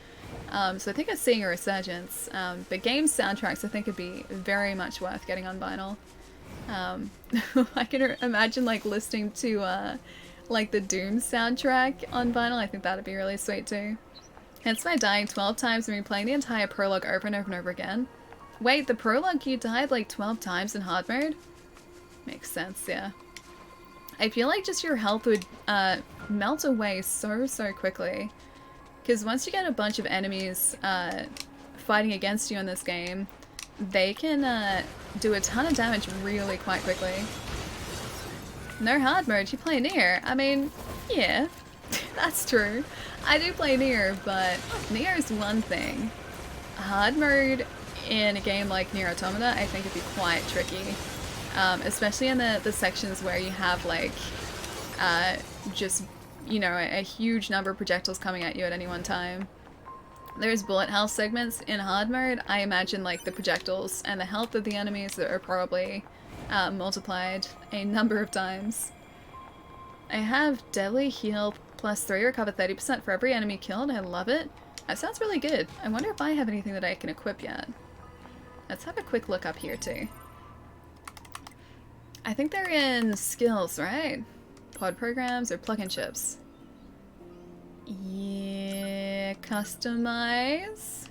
So I think it's seeing a resurgence. But game soundtracks I think would be very much worth getting on vinyl. I can imagine, like, listening to like the Doom soundtrack on vinyl. I think that'd be really sweet too. Hence my dying 12 times and replaying the entire prologue over and over and over again. Wait, the prologue you died like 12 times in hard mode? Makes sense, yeah. I feel like just your health would melt away so quickly. Because once you get a bunch of enemies fighting against you in this game, they can do a ton of damage really quite quickly. No hard mode, you play Nier. I mean, yeah, that's true. I do play Nier, but Nier is one thing. Hard mode in a game like Nier Automata, I think it'd be quite tricky. Especially in the sections where you have, like, just, you know, a huge number of projectiles coming at you at any one time. There's bullet hell segments in hard mode. I imagine, like, the projectiles and the health of the enemies are probably multiplied a number of times. I have deadly heal +3, recover 30% for every enemy killed. I love it. That sounds really good. I wonder if I have anything that I can equip yet. Let's have a quick look up here too. I think they're in skills, right? Pod programs or plug-in chips. Yeah, customize.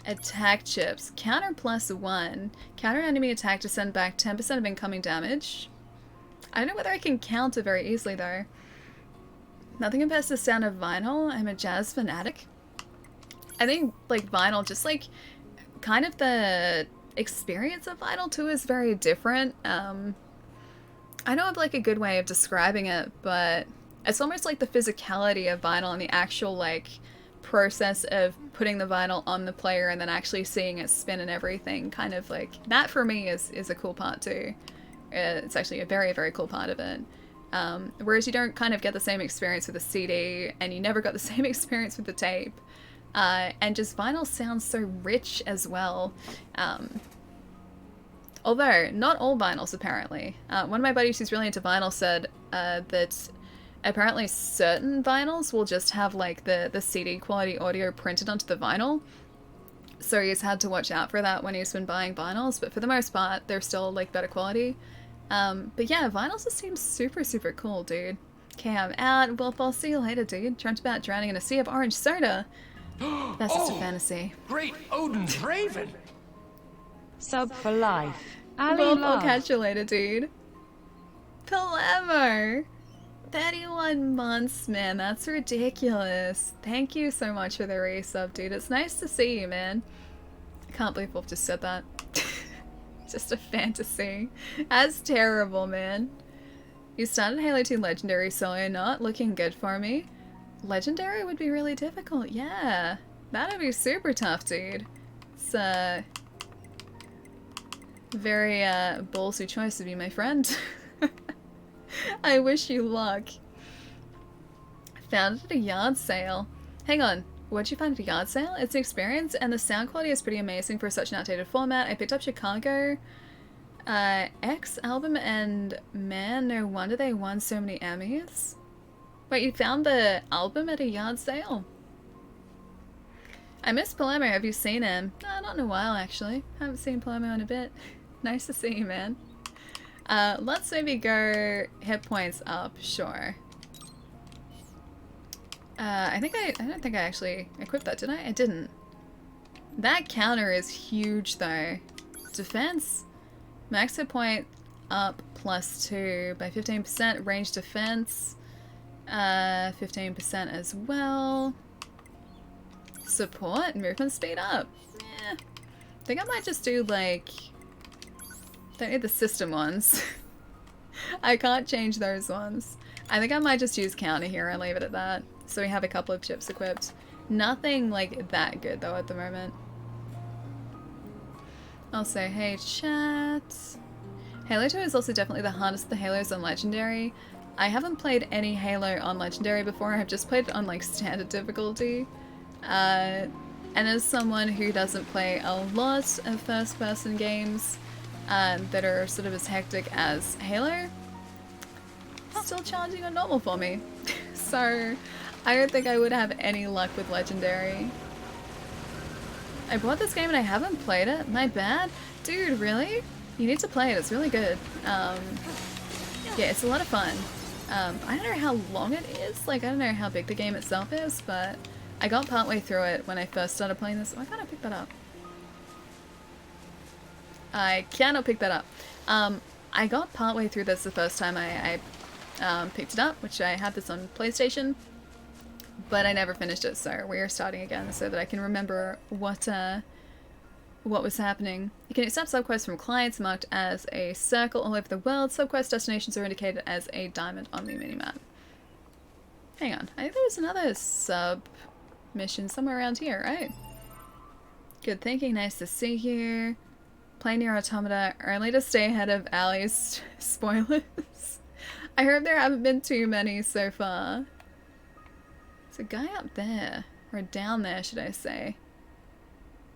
Attack chips. Counter +1. Counter enemy attack to send back 10% of incoming damage. I don't know whether I can counter very easily though. Nothing compares to the sound of vinyl. I'm a jazz fanatic. I think, like, vinyl, just like kind of the experience of vinyl too is very different. I don't have like a good way of describing it, but it's almost like the physicality of vinyl and the actual like process of putting the vinyl on the player and then actually seeing it spin and everything. Kind of like that for me is a cool part too. It's actually a very, very cool part of it. Whereas you don't kind of get the same experience with a CD, and you never got the same experience with the tape. And just vinyl sounds so rich as well. Although, not all vinyls apparently. One of my buddies who's really into vinyl said that apparently certain vinyls will just have like the CD quality audio printed onto the vinyl. So he's had to watch out for that when he's been buying vinyls, but for the most part, they're still like better quality. But yeah, vinyls just seem super, super cool, dude. Okay, I'm out. Well, I'll see you later, dude. Dreamt about drowning in a sea of orange soda. That's just a fantasy. Great Odin's Raven! Sub for life. Ali Well, I'll love. catch you later, dude. Palermo! 31 months, man. That's ridiculous. Thank you so much for the resub, dude. It's nice to see you, man. I can't believe we've just said that. Just a fantasy. That's terrible, man. You started Halo 2 Legendary solo, not looking good for me. Legendary would be really difficult, yeah. That'd be super tough, dude. It's a very ballsy choice to be my friend. I wish you luck. Found it at a yard sale. Hang on, what'd you find at a yard sale? It's an experience, and the sound quality is pretty amazing for such an outdated format. I picked up Chicago X album, and man, no wonder they won so many Emmys. Wait, you found the album at a yard sale? I miss Palermo. Have you seen him? Not in a while, actually. Haven't seen Palermo in a bit. Nice to see you, man. Let's maybe go hit points up, sure. I don't think I actually equipped that, did I? I didn't. That counter is huge, though. Defense. Max hit point up +2 by 15%. Range defense. 15% as well. Support. Movement speed up. Yeah. I think I might just do, like... Don't need the system ones. I can't change those ones. I think I might just use counter here and leave it at that. So we have a couple of chips equipped. Nothing like that good though at the moment. I'll say, hey chat. Halo 2 is also definitely the hardest of the Halos on Legendary. I haven't played any Halo on Legendary before. I've just played it on like standard difficulty. And as someone who doesn't play a lot of first-person games, that are sort of as hectic as Halo, still challenging on normal for me. So I don't think I would have any luck with Legendary. I bought this game and I haven't played it. My bad. Dude, really? You need to play it. It's really good. Yeah, it's a lot of fun. I don't know how long it is. Like, I don't know how big the game itself is, but I got partway through it when I first started playing this. Why can't I pick that up? I cannot pick that up. I got partway through this the first time I picked it up, which I had this on PlayStation, but I never finished it, so we are starting again so that I can remember what was happening. You can accept subquests from clients marked as a circle all over the world. Subquest destinations are indicated as a diamond on the minimap. Hang on, I think there was another sub-mission somewhere around here, right? Good thinking, nice to see you. Play Nier Automata only to stay ahead of Ali's spoilers. I hope there haven't been too many so far. There's a guy up there. Or down there, should I say.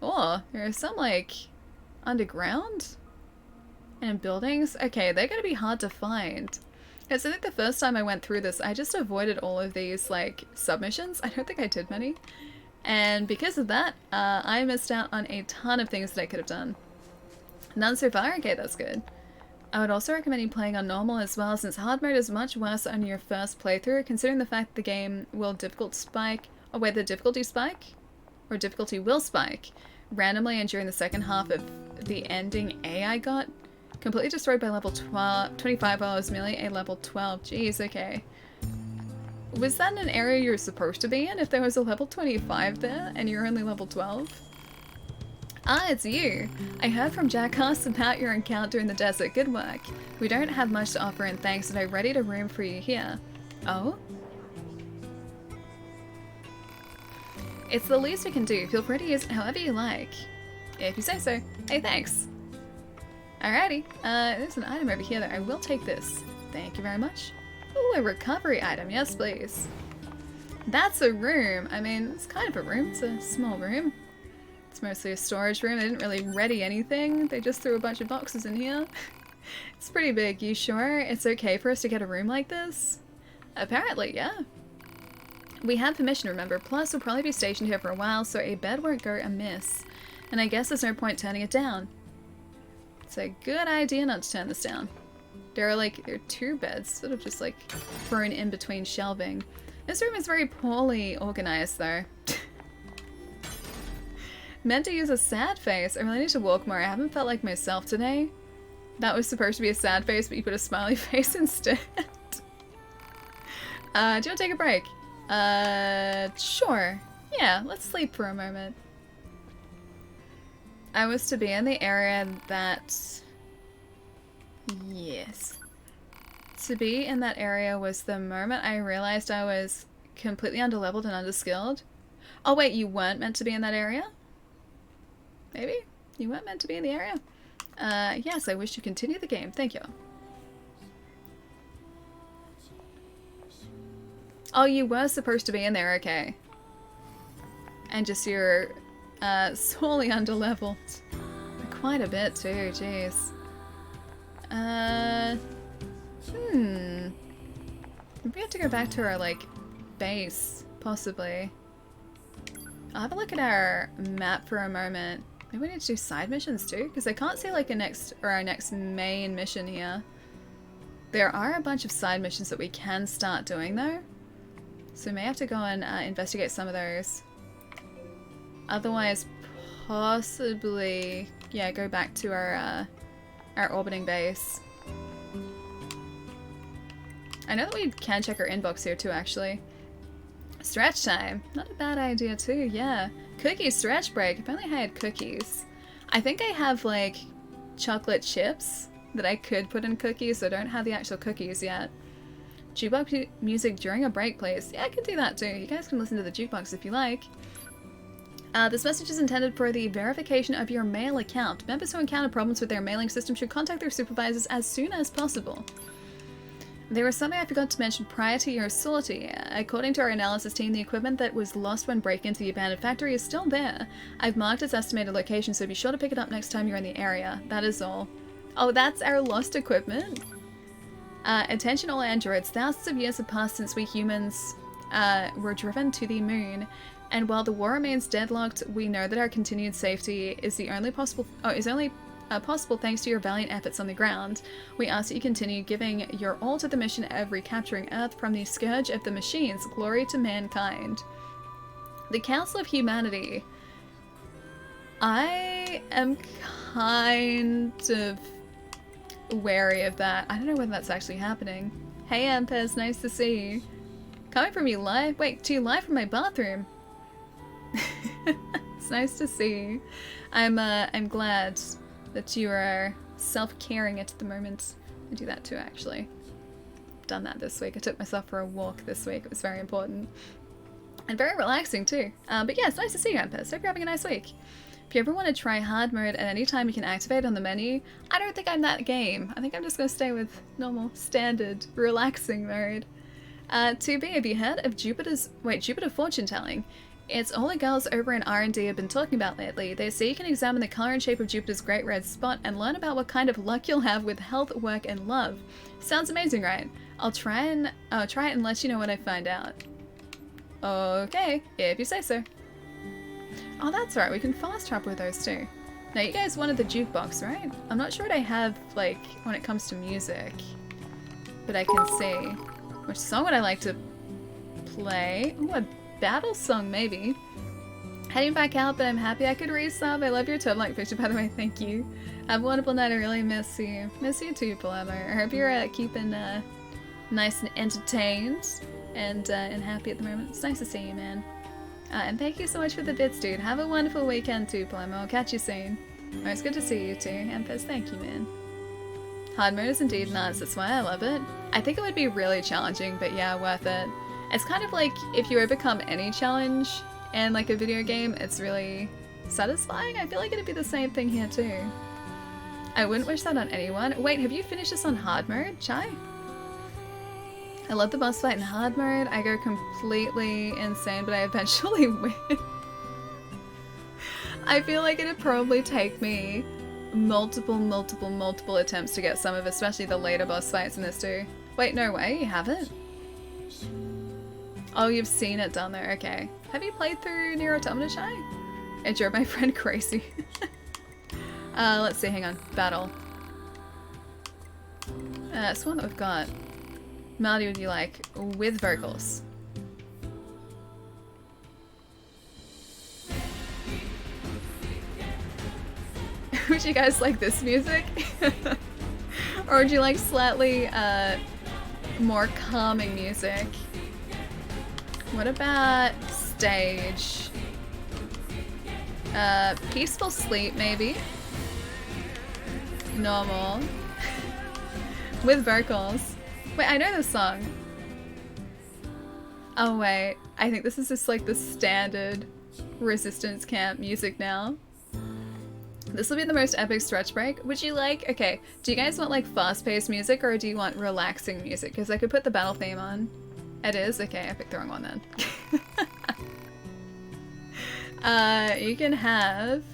Oh, there are some, like, underground? And buildings? Okay, they're gonna be hard to find. Because I think the first time I went through this, I just avoided all of these, like, submissions. I don't think I did many. And because of that, I missed out on a ton of things that I could have done. None so far? Okay, that's good. I would also recommend you playing on normal as well, since hard mode is much worse on your first playthrough, considering the fact the game will difficult spike, or wait, the difficulty spike? Or difficulty will spike randomly, and during the second half of the ending A I got completely destroyed by level 25 while I was merely a level 12. Jeez, okay. Was that in an area you were supposed to be in if there was a level 25 there and you're only level 12? Ah, it's you. I heard from Jackass about your encounter in the desert. Good work. We don't have much to offer and thanks, and I readied a room for you here. Oh? It's the least we can do. Feel free to use it however you like. If you say so. Hey, thanks. Alrighty. There's an item over here that I will take this. Thank you very much. Ooh, a recovery item. Yes, please. That's a room. I mean, it's kind of a room. It's a small room. It's mostly a storage room. They didn't really ready anything. They just threw a bunch of boxes in here. It's pretty big. You sure it's okay for us to get a room like this? Apparently, yeah. We have permission, remember. Plus, we'll probably be stationed here for a while, so a bed won't go amiss. And I guess there's no point turning it down. It's a good idea not to turn this down. There are two beds, sort of just like thrown in between shelving. This room is very poorly organized, though. Meant to use a sad face. I really need to walk more. I haven't felt like myself today. That was supposed to be a sad face, but you put a smiley face instead. Do you want to take a break? Sure. Yeah, let's sleep for a moment. I was to be in the area that... Yes. To be in that area was the moment I realized I was completely underleveled and underskilled. Oh wait, you weren't meant to be in that area? Maybe? You weren't meant to be in the area? Yes, I wish to continue the game. Thank you. Oh, you were supposed to be in there, okay. And just you're sorely underleveled. Quite a bit too, jeez. Maybe we have to go back to our, like, base, possibly. I'll have a look at our map for a moment. Maybe we need to do side missions too, because I can't see, like, our next main mission here. There are a bunch of side missions that we can start doing, though. So we may have to go and investigate some of those. Otherwise, possibly, yeah, go back to our orbiting base. I know that we can check our inbox here too, actually. Stretch time. Not a bad idea too, yeah. Cookie stretch break. If only I had cookies. I think I have, like, chocolate chips that I could put in cookies, so I don't have the actual cookies yet. Jukebox music during a break, please. Yeah, I can do that too. You guys can listen to the jukebox if you like. This message is intended for the verification of your mail account. Members who encounter problems with their mailing system should contact their supervisors as soon as possible. There was something I forgot to mention prior to your sortie. According to our analysis team, the equipment that was lost when breaking into the abandoned factory is still there. I've marked its estimated location, so be sure to pick it up next time you're in the area. That is all. Oh, that's our lost equipment? Attention all androids. Thousands of years have passed since we humans were driven to the moon. And while the war remains deadlocked, we know that our continued safety is only possible thanks to your valiant efforts on the ground. We ask that you continue giving your all to the mission of recapturing Earth from the scourge of the machines. Glory to mankind. The Council of Humanity. I am kind of wary of that. I don't know whether that's actually happening. Hey Ampez, nice to see you. Coming from you live? Wait, to you live from my bathroom. It's nice to see you. I'm glad that you are self-caring at the moment. I do that too, actually. I've done that this week. I took myself for a walk this week. It was very important. And very relaxing too. But yeah, it's nice to see you, Ampez. Hope you're having a nice week. If you ever want to try hard mode at any time, you can activate on the menu. I don't think I'm that game. I think I'm just going to stay with normal, standard, relaxing mode. 2B, have you heard of Jupiter fortune telling? It's all the girls over in R&D have been talking about lately. They say you can examine the color and shape of Jupiter's great red spot and learn about what kind of luck you'll have with health, work, and love. Sounds amazing, right? I'll try it and let you know what I find out. Okay, if you say so. Oh, that's right. We can fast travel with those too. Now, you guys wanted the jukebox, right? I'm not sure what I have, like, when it comes to music. But I can see. Which song would I like to play? Ooh, a battle song, maybe. Heading back out, but I'm happy I could resub. I love your Toad-like picture, by the way. Thank you. Have a wonderful night. I really miss you. Miss you too, Palermo. I hope you're keeping nice and entertained and happy at the moment. It's nice to see you, man. And thank you so much for the bits, dude. Have a wonderful weekend too, Palermo. I'll catch you soon. Oh, it's good to see you too. Ampez, thank you, man. Hard mode is indeed nuts. That's why I love it. I think it would be really challenging, but yeah, worth it. It's kind of like if you overcome any challenge in like a video game, it's really satisfying. I feel like it'd be the same thing here too. I wouldn't wish that on anyone. Wait, have you finished this on hard mode, Chai? I love the boss fight in hard mode. I go completely insane, but I eventually win. I feel like it'd probably take me multiple attempts to get some of, especially the later boss fights in this too. Wait, no way, you haven't? Oh, you've seen it down there, okay. Have you played through Nier Automata, Chai? It drove my friend crazy. Let's see, hang on. Battle. It's one that we've got. Melody would you like with vocals. Would you guys like this music? Or would you like slightly more calming music. What about stage? Peaceful sleep, maybe? Normal. With vocals. Wait, I know this song. Oh wait, I think this is just like the standard resistance camp music now. This will be the most epic stretch break. Would you like, okay, do you guys want like fast-paced music or do you want relaxing music? Because I could put the battle theme on. It is? Okay, I picked the wrong one then. You can have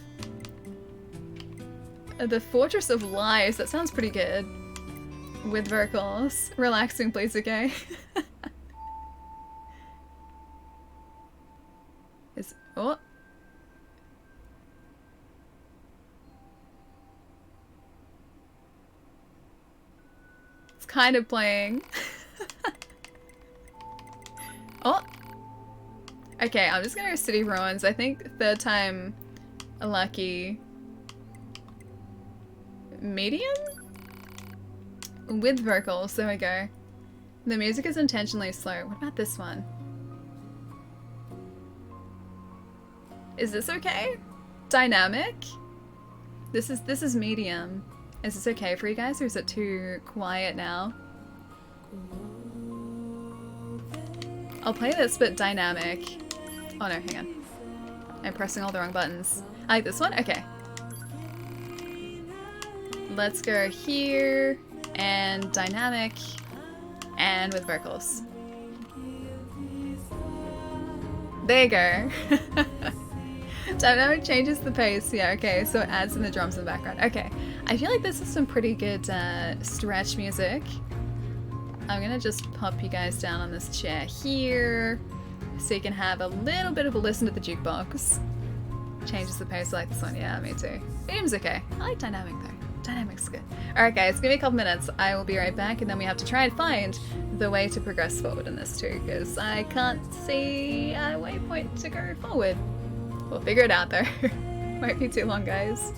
the Fortress of Lies. That sounds pretty good. With vocals. Relaxing, please, okay? Oh. It's kind of playing. Oh. Okay, I'm just gonna go City Ruins. I think third time lucky. Medium? With vocals, there we go. The music is intentionally slow. What about this one? Is this okay? Dynamic? This is medium. Is this okay for you guys or is it too quiet now? I'll play this but dynamic. Oh no, hang on. I'm pressing all the wrong buttons. I like this one? Okay. Let's go here and dynamic and with vocals. There you go. Dynamic changes the pace. Yeah, okay, so it adds in the drums in the background. Okay, I feel like this is some pretty good stretch music. I'm gonna just pop you guys down on this chair here so you can have a little bit of a listen to the jukebox. Changes the pace. I like this one. Yeah, me too. Medium's okay. I like dynamic though. Dynamic's good. Alright guys, give me a couple minutes. I will be right back and then we have to try and find the way to progress forward in this too because I can't see a waypoint to go forward. We'll figure it out though. Won't be too long, guys.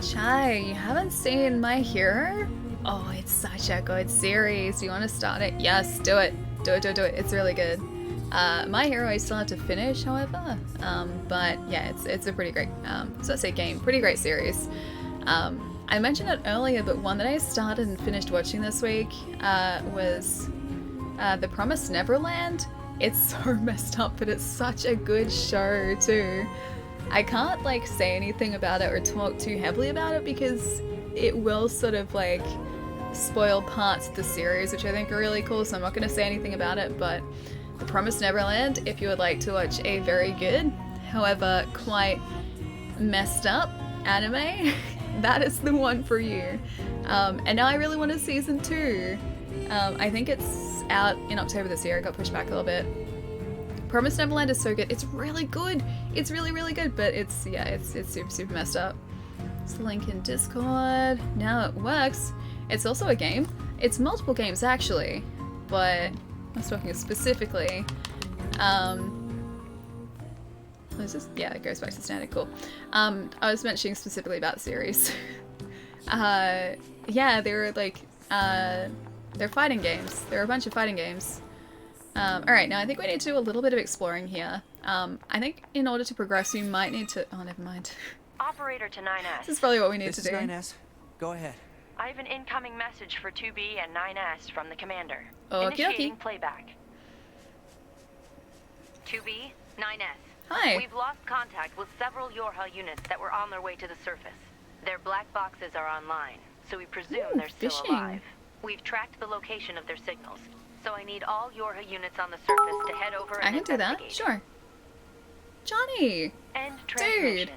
Chai, you haven't seen My Hero? Oh, it's such a good series. You want to start it? Yes, do it. Do it. It's really good. My Hero I still have to finish, however. But yeah, it's a pretty great, so let's say game, pretty great series. I mentioned it earlier, but one that I started and finished watching this week was The Promised Neverland. It's so messed up, but it's such a good show too. I can't like say anything about it or talk too heavily about it because it will sort of like spoil parts of the series, which I think are really cool, so I'm not going to say anything about it. But The Promised Neverland, if you would like to watch a very good, however quite messed up anime, that is the one for you. And now I really want a season 2. I think it's out in October this year. It got pushed back a little bit. Promised Neverland is so good. It's really good. It's really good, but it's super messed up. It's the link in Discord. Now it works. It's also a game. It's multiple games actually, but I was talking specifically. What is this? Yeah, it goes back to standard. Cool. I was mentioning specifically about the series. Yeah, they were like, they're fighting games. There are a bunch of fighting games. Alright, now I think we need to do a little bit of exploring here. I think in order to progress, we might need to... Oh, never mind. Operator to 9S. This is probably what we need to do. This is 9S. Go ahead. I have an incoming message for 2B and 9S from the commander. Okie Initiating dokie. playback. 2B, 9S. Hi. We've lost contact with several Yorha units that were on their way to the surface. Their black boxes are online, so we presume they're still fishing. alive. We've tracked the location of their signals, so I need all Yorha units on the surface to head over and I can do that. investigate. Sure. Johnny! End transmission.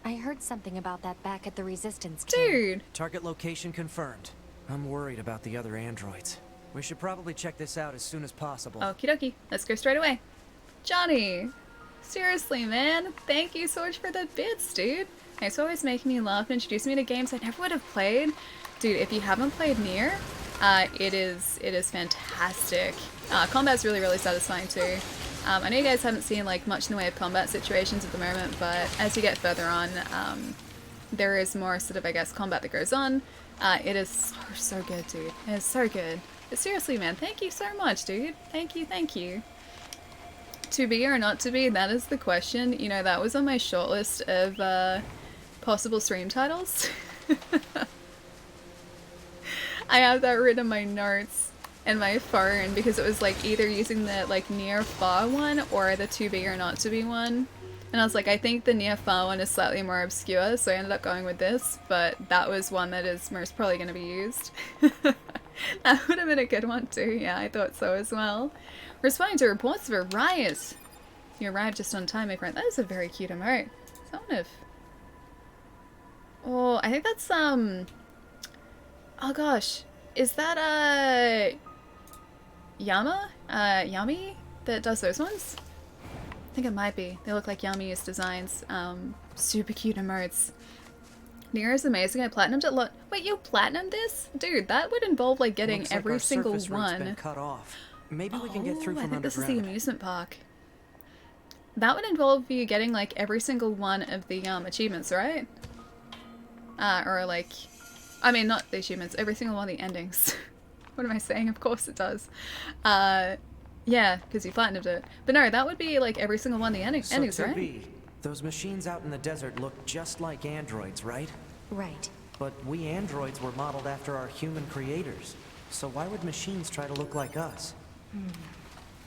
I heard something about that back at the Resistance camp. Dude! Target location confirmed. I'm worried about the other androids. We should probably check this out as soon as possible. Okie dokie. Let's go straight away. Johnny! Seriously, man. Thank you so much for the bits, dude. Thanks for always making me laugh and introducing me to games I never would have played. Dude, if you haven't played Nier, it is fantastic. Combat's really satisfying too. I know you guys haven't seen like much in the way of combat situations at the moment, but as you get further on, there is more sort of, I guess, combat that goes on. It is so good, dude. It is so good. Seriously, man, thank you so much, dude. Thank you. To be or not to be, that is the question. You know, that was on my shortlist of possible stream titles. I have that written in my notes in my phone because it was like either using the like near far one or the to be or not to be one. And I was like, I think the near far one is slightly more obscure, so I ended up going with this, but that was one that is most probably going to be used. That would have been a good one too, yeah, I thought so as well. Responding to reports of a riot. You arrived just on time, my friend. That is a very cute emote. Is that one of... Oh, I think that's, oh gosh. Is that, Yami that does those ones? I think it might be. They look like Yami's designs. Super cute emotes. Nier is amazing. I platinumed it a lot. Wait, you platinumed this? Dude, that would involve like getting Looks like every our single surface route's one. been cut off. Maybe we can get through I from think this is the underground. amusement park. That would involve you getting like every single one of the achievements, right? Or like, I mean, not the achievements, every single one of the endings. What am I saying? Of course it does. Yeah, because you platinumed it. But no, that would be like every single one of the endings, So right? 2B, those machines out in the desert look just like androids, right? Right. But we androids were modeled after our human creators. So why would machines try to look like us?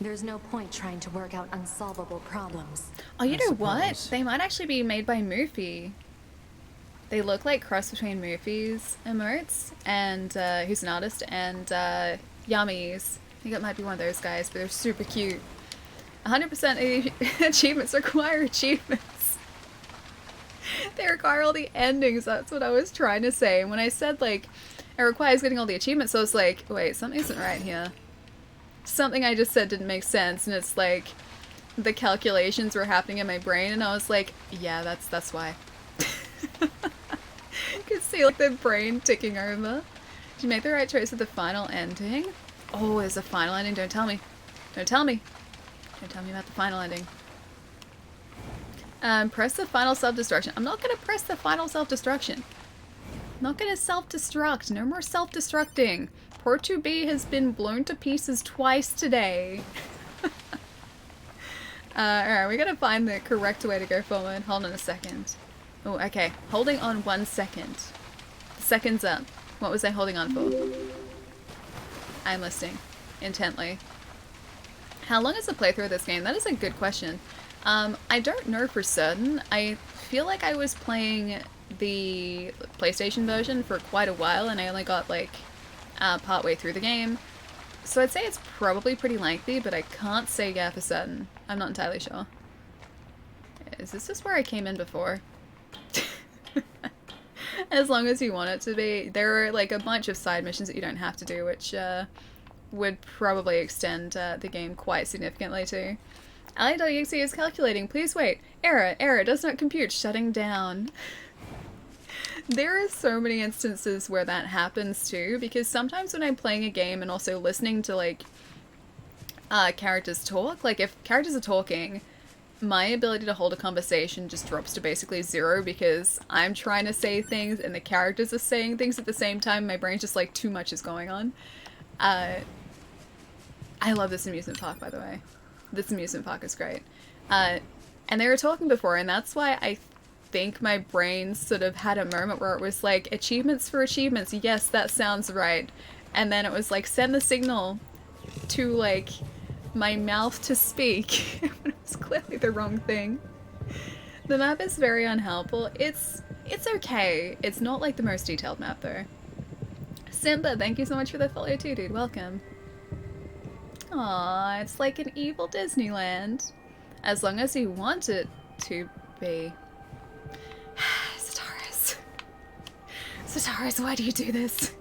There's no point trying to work out unsolvable problems. Oh, you I know what? suppose. They might actually be made by Mufi. They look like cross between Mufi's emotes and who's an artist and Yami's. I think it might be one of those guys, but they're super cute. 100% achievements require achievements. They require all the endings. That's what I was trying to say. And when I said like it requires getting all the achievements, I was like, wait, something isn't right here. Something I just said didn't make sense, and it's like the calculations were happening in my brain, and I was like, yeah, that's why. You could see like the brain ticking over. Did you make the right choice with the final ending? Oh, there's a final ending. Don't tell me. Don't tell me. Don't tell me about the final ending. Press the final self-destruction. I'm not gonna press the final self-destruction. I'm not gonna self-destruct. No more self-destructing. Port 2B has been blown to pieces twice today. Alright, we gotta find the correct way to go forward. Hold on a second. Oh, okay. Holding on 1 second. The second's up. What was I holding on for? I'm listening intently. How long is the playthrough of this game? That is a good question. I don't know for certain. I feel like I was playing the PlayStation version for quite a while and I only got like part way through the game. So I'd say it's probably pretty lengthy, but I can't say yeah for certain. I'm not entirely sure. Is this just where I came in before? As long as you want it to be. There are like a bunch of side missions that you don't have to do, which would probably extend the game quite significantly too. Ali.exe is calculating. Please wait. Error does not compute. Shutting down. There are so many instances where that happens too, because sometimes when I'm playing a game and also listening to like characters talk, like if characters are talking, my ability to hold a conversation just drops to basically 0 because I'm trying to say things and the characters are saying things at the same time. My brain's just like too much is going on. I love this amusement park, by the way. This amusement park is great. And they were talking before, and that's why I think my brain sort of had a moment where it was like, achievements for achievements, yes, that sounds right. And then it was like, send the signal to like my mouth to speak. It was clearly the wrong thing. The map is very unhelpful. It's okay. It's not like the most detailed map though. Simba, thank you so much for the follow too, dude. Welcome. Aww, it's like an evil Disneyland. As long as you want it to be. Sataris, why do you do this?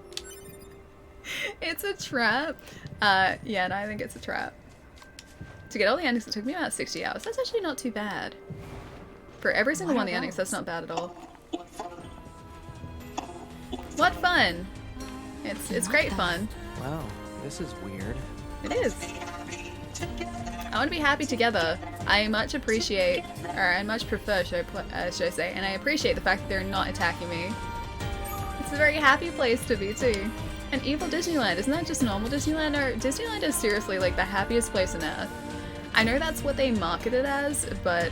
It's a trap. Yeah, no, I think it's a trap. To get all the endings, it took me about 60 hours. That's actually not too bad. For every single one of the endings, that's not bad at all. What fun! It's great fun. Wow, this is weird. It is. I want to be happy together. I much appreciate, or I much prefer, should I say, and I appreciate the fact that they're not attacking me. It's a very happy place to be too. An evil Disneyland, isn't that just normal Disneyland? Or Disneyland is seriously like the happiest place on earth. I know that's what they market it as, but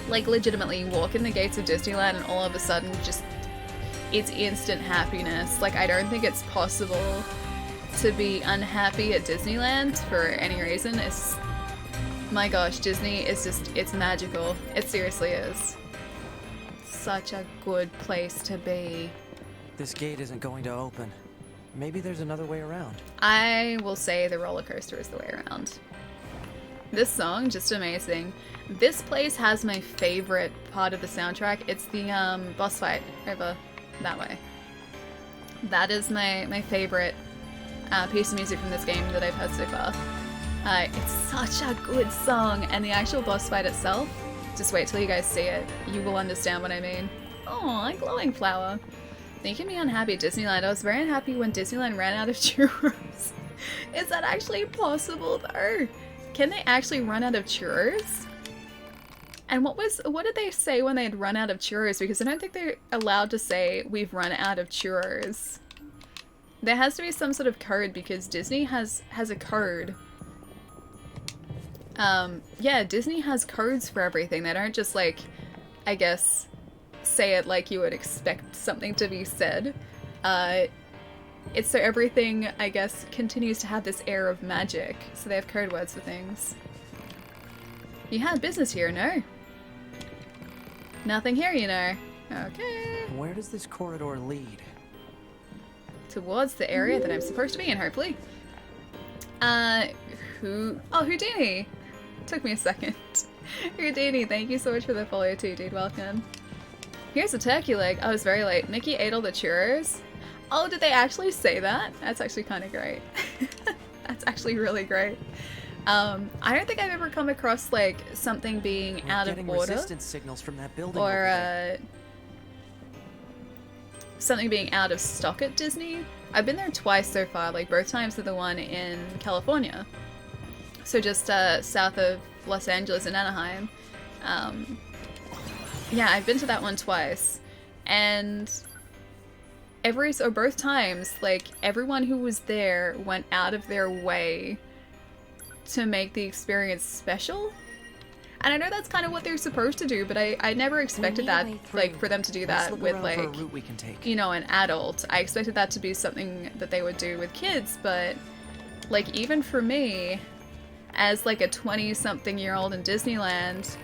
like legitimately you walk in the gates of Disneyland and all of a sudden just it's instant happiness. Like I don't think it's possible to be unhappy at Disneyland for any reason. It's, my gosh, Disney is just, it's magical. It seriously is. Such a good place to be. This gate isn't going to open. Maybe there's another way around. I will say the roller coaster is the way around. This song, just amazing. This place has my favorite part of the soundtrack. It's the boss fight over that way. That is my favorite piece of music from this game that I've heard so far. It's such a good song, and the actual boss fight itself, just wait till you guys see it. You will understand what I mean. Aw, glowing flower. Making me unhappy at Disneyland. I was very unhappy when Disneyland ran out of churros. Is that actually possible though? Can they actually run out of churros? And what did they say when they had run out of churros? Because I don't think they're allowed to say we've run out of churros. There has to be some sort of code because Disney has a code. Yeah, Disney has codes for everything. They don't just like, I guess, say it like you would expect something to be said. It's so everything, I guess, continues to have this air of magic. So they have code words for things. You have business here, no? Nothing here, you know. Okay. Where does this corridor lead? Towards the area that I'm supposed to be in, hopefully. Oh, Houdini! Took me a second. Houdini, thank you so much for the follow too, dude. Welcome. Here's a turkey leg. I was very late. Nikki ate all the churros. Oh, did they actually say that? That's actually kind of great. That's actually really great. I don't think I've ever come across like something being out of order. Resistance signals from that building or something being out of stock at Disney. I've been there twice so far, like both times are the one in California. So just south of Los Angeles and Anaheim. yeah, I've been to that one twice, and both times, like, everyone who was there went out of their way to make the experience special. And I know that's kind of what they're supposed to do, but I never expected that, like, for them to do that with, like, you know, an adult. I expected that to be something that they would do with kids, but, like, even for me, as, like, a 20-something-year-old in Disneyland,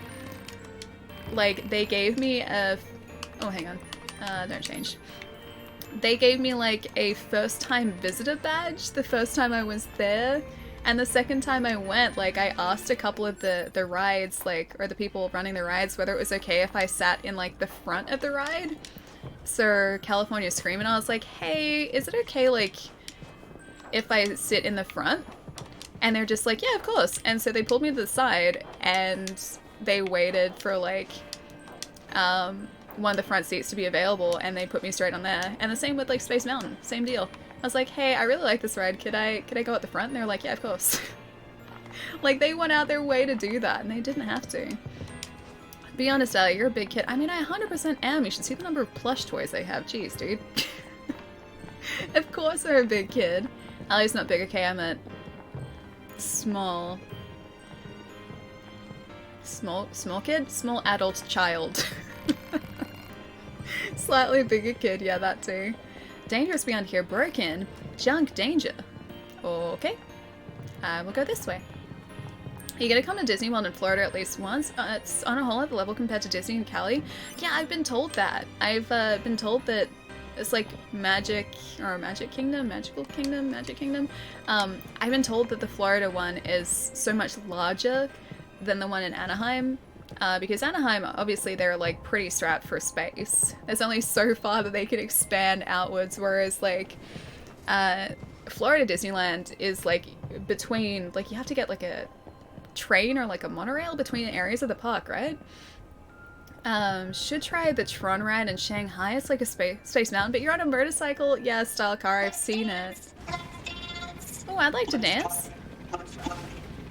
like, they gave me a... Oh, hang on. Don't change. They gave me, like, a first-time visitor badge the first time I was there. And the second time I went, like, I asked a couple of the rides, like, or the people running the rides, whether it was okay if I sat in, like, the front of the ride. So California Scream, and I was like, hey, is it okay, like, if I sit in the front? And they're just like, yeah, of course. And so they pulled me to the side, and they waited for, like, one of the front seats to be available, and they put me straight on there. And the same with, like, Space Mountain. Same deal. I was like, hey, I really like this ride. Could I go at the front? And they're like, yeah, of course. Like, they went out their way to do that, and they didn't have to. Be honest, Allie, you're a big kid. I mean, I 100% am. You should see the number of plush toys they have. Jeez, dude. Of course they're a big kid. Allie's not big, okay? I meant small. Small kid? Small adult child. Slightly bigger kid, yeah, that too. Dangerous beyond here, broken. Junk danger. Okay. We'll go this way. You gotta come to Disney World in Florida at least once. It's on a whole other level compared to Disney in Cali. Yeah, I've been told that. I've been told that it's like Magic Kingdom. I've been told that the Florida one is so much larger than the one in Anaheim. Because Anaheim, obviously, they're, like, pretty strapped for space. There's only so far that they can expand outwards, whereas, like, Florida Disneyland is, like, between, like, you have to get, like, a train or, like, a monorail between areas of the park, right? Should try the Tron ride in Shanghai. It's like a Space Mountain, but you're on a motorcycle? Yeah, style car. I've seen it. Oh, I'd like to dance.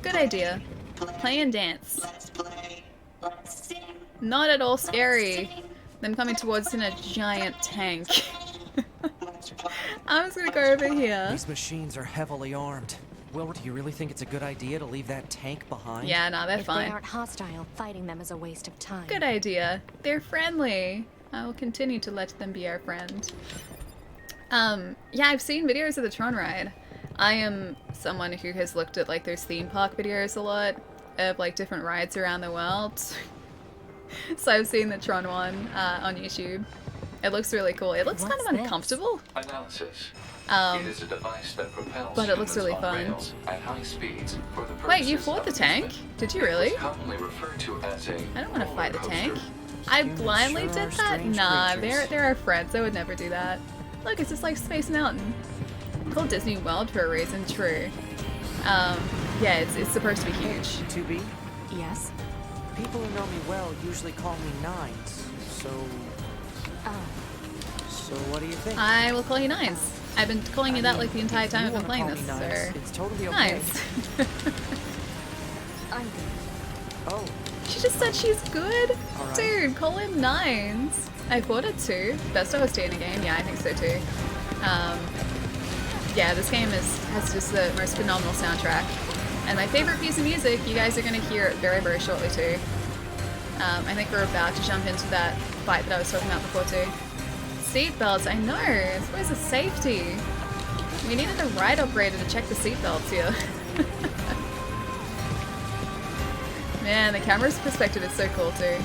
Good idea. Play and dance. Not at all scary. Them coming towards us in a giant tank. I'm just gonna go over here. These machines are heavily armed. Wilbur, do you really think it's a good idea to leave that tank behind? Yeah, no, they're fine. If they aren't hostile, fighting them is a waste of time. Good idea. They're friendly. I will continue to let them be our friend. Yeah, I've seen videos of the Tron ride. I am someone who has looked at, like, those theme park videos a lot of, like, different rides around the world. So I've seen the Tron one on YouTube. It looks really cool. It looks kind of uncomfortable. Analysis. It is a device that propels but it looks really humans fun. on rails at high speeds for the Wait, you purposes fought of the tank? amusement. Did you really? It was commonly referred to as a I don't want to fight the roller tank. coaster. I blindly sure are did that? strange Nah, creatures. they're our friends. I would never do that. Look, it's just like Space Mountain. Called Disney World for a reason, true. Yeah, it's supposed to be huge. 2B? Yes? People who know me well usually call me Nines, so... Oh. So what do you think? I will call you Nines. I've been calling you that like the entire time I've been playing this, Nines. sir. It's totally okay. Nines. I'm good. Oh. She just said she's good? Alright. Dude, call him Nines. I thought it too. Best OST in a game? Yeah, I think so too. Yeah, this game has just the most phenomenal soundtrack. And my favorite piece of music, you guys are going to hear it very, very shortly too. I think we're about to jump into that fight that I was talking about before too. Seatbelts, I know, it's supposed to safety. We needed a ride operator to check the seatbelts here. Man, the camera's perspective is so cool too.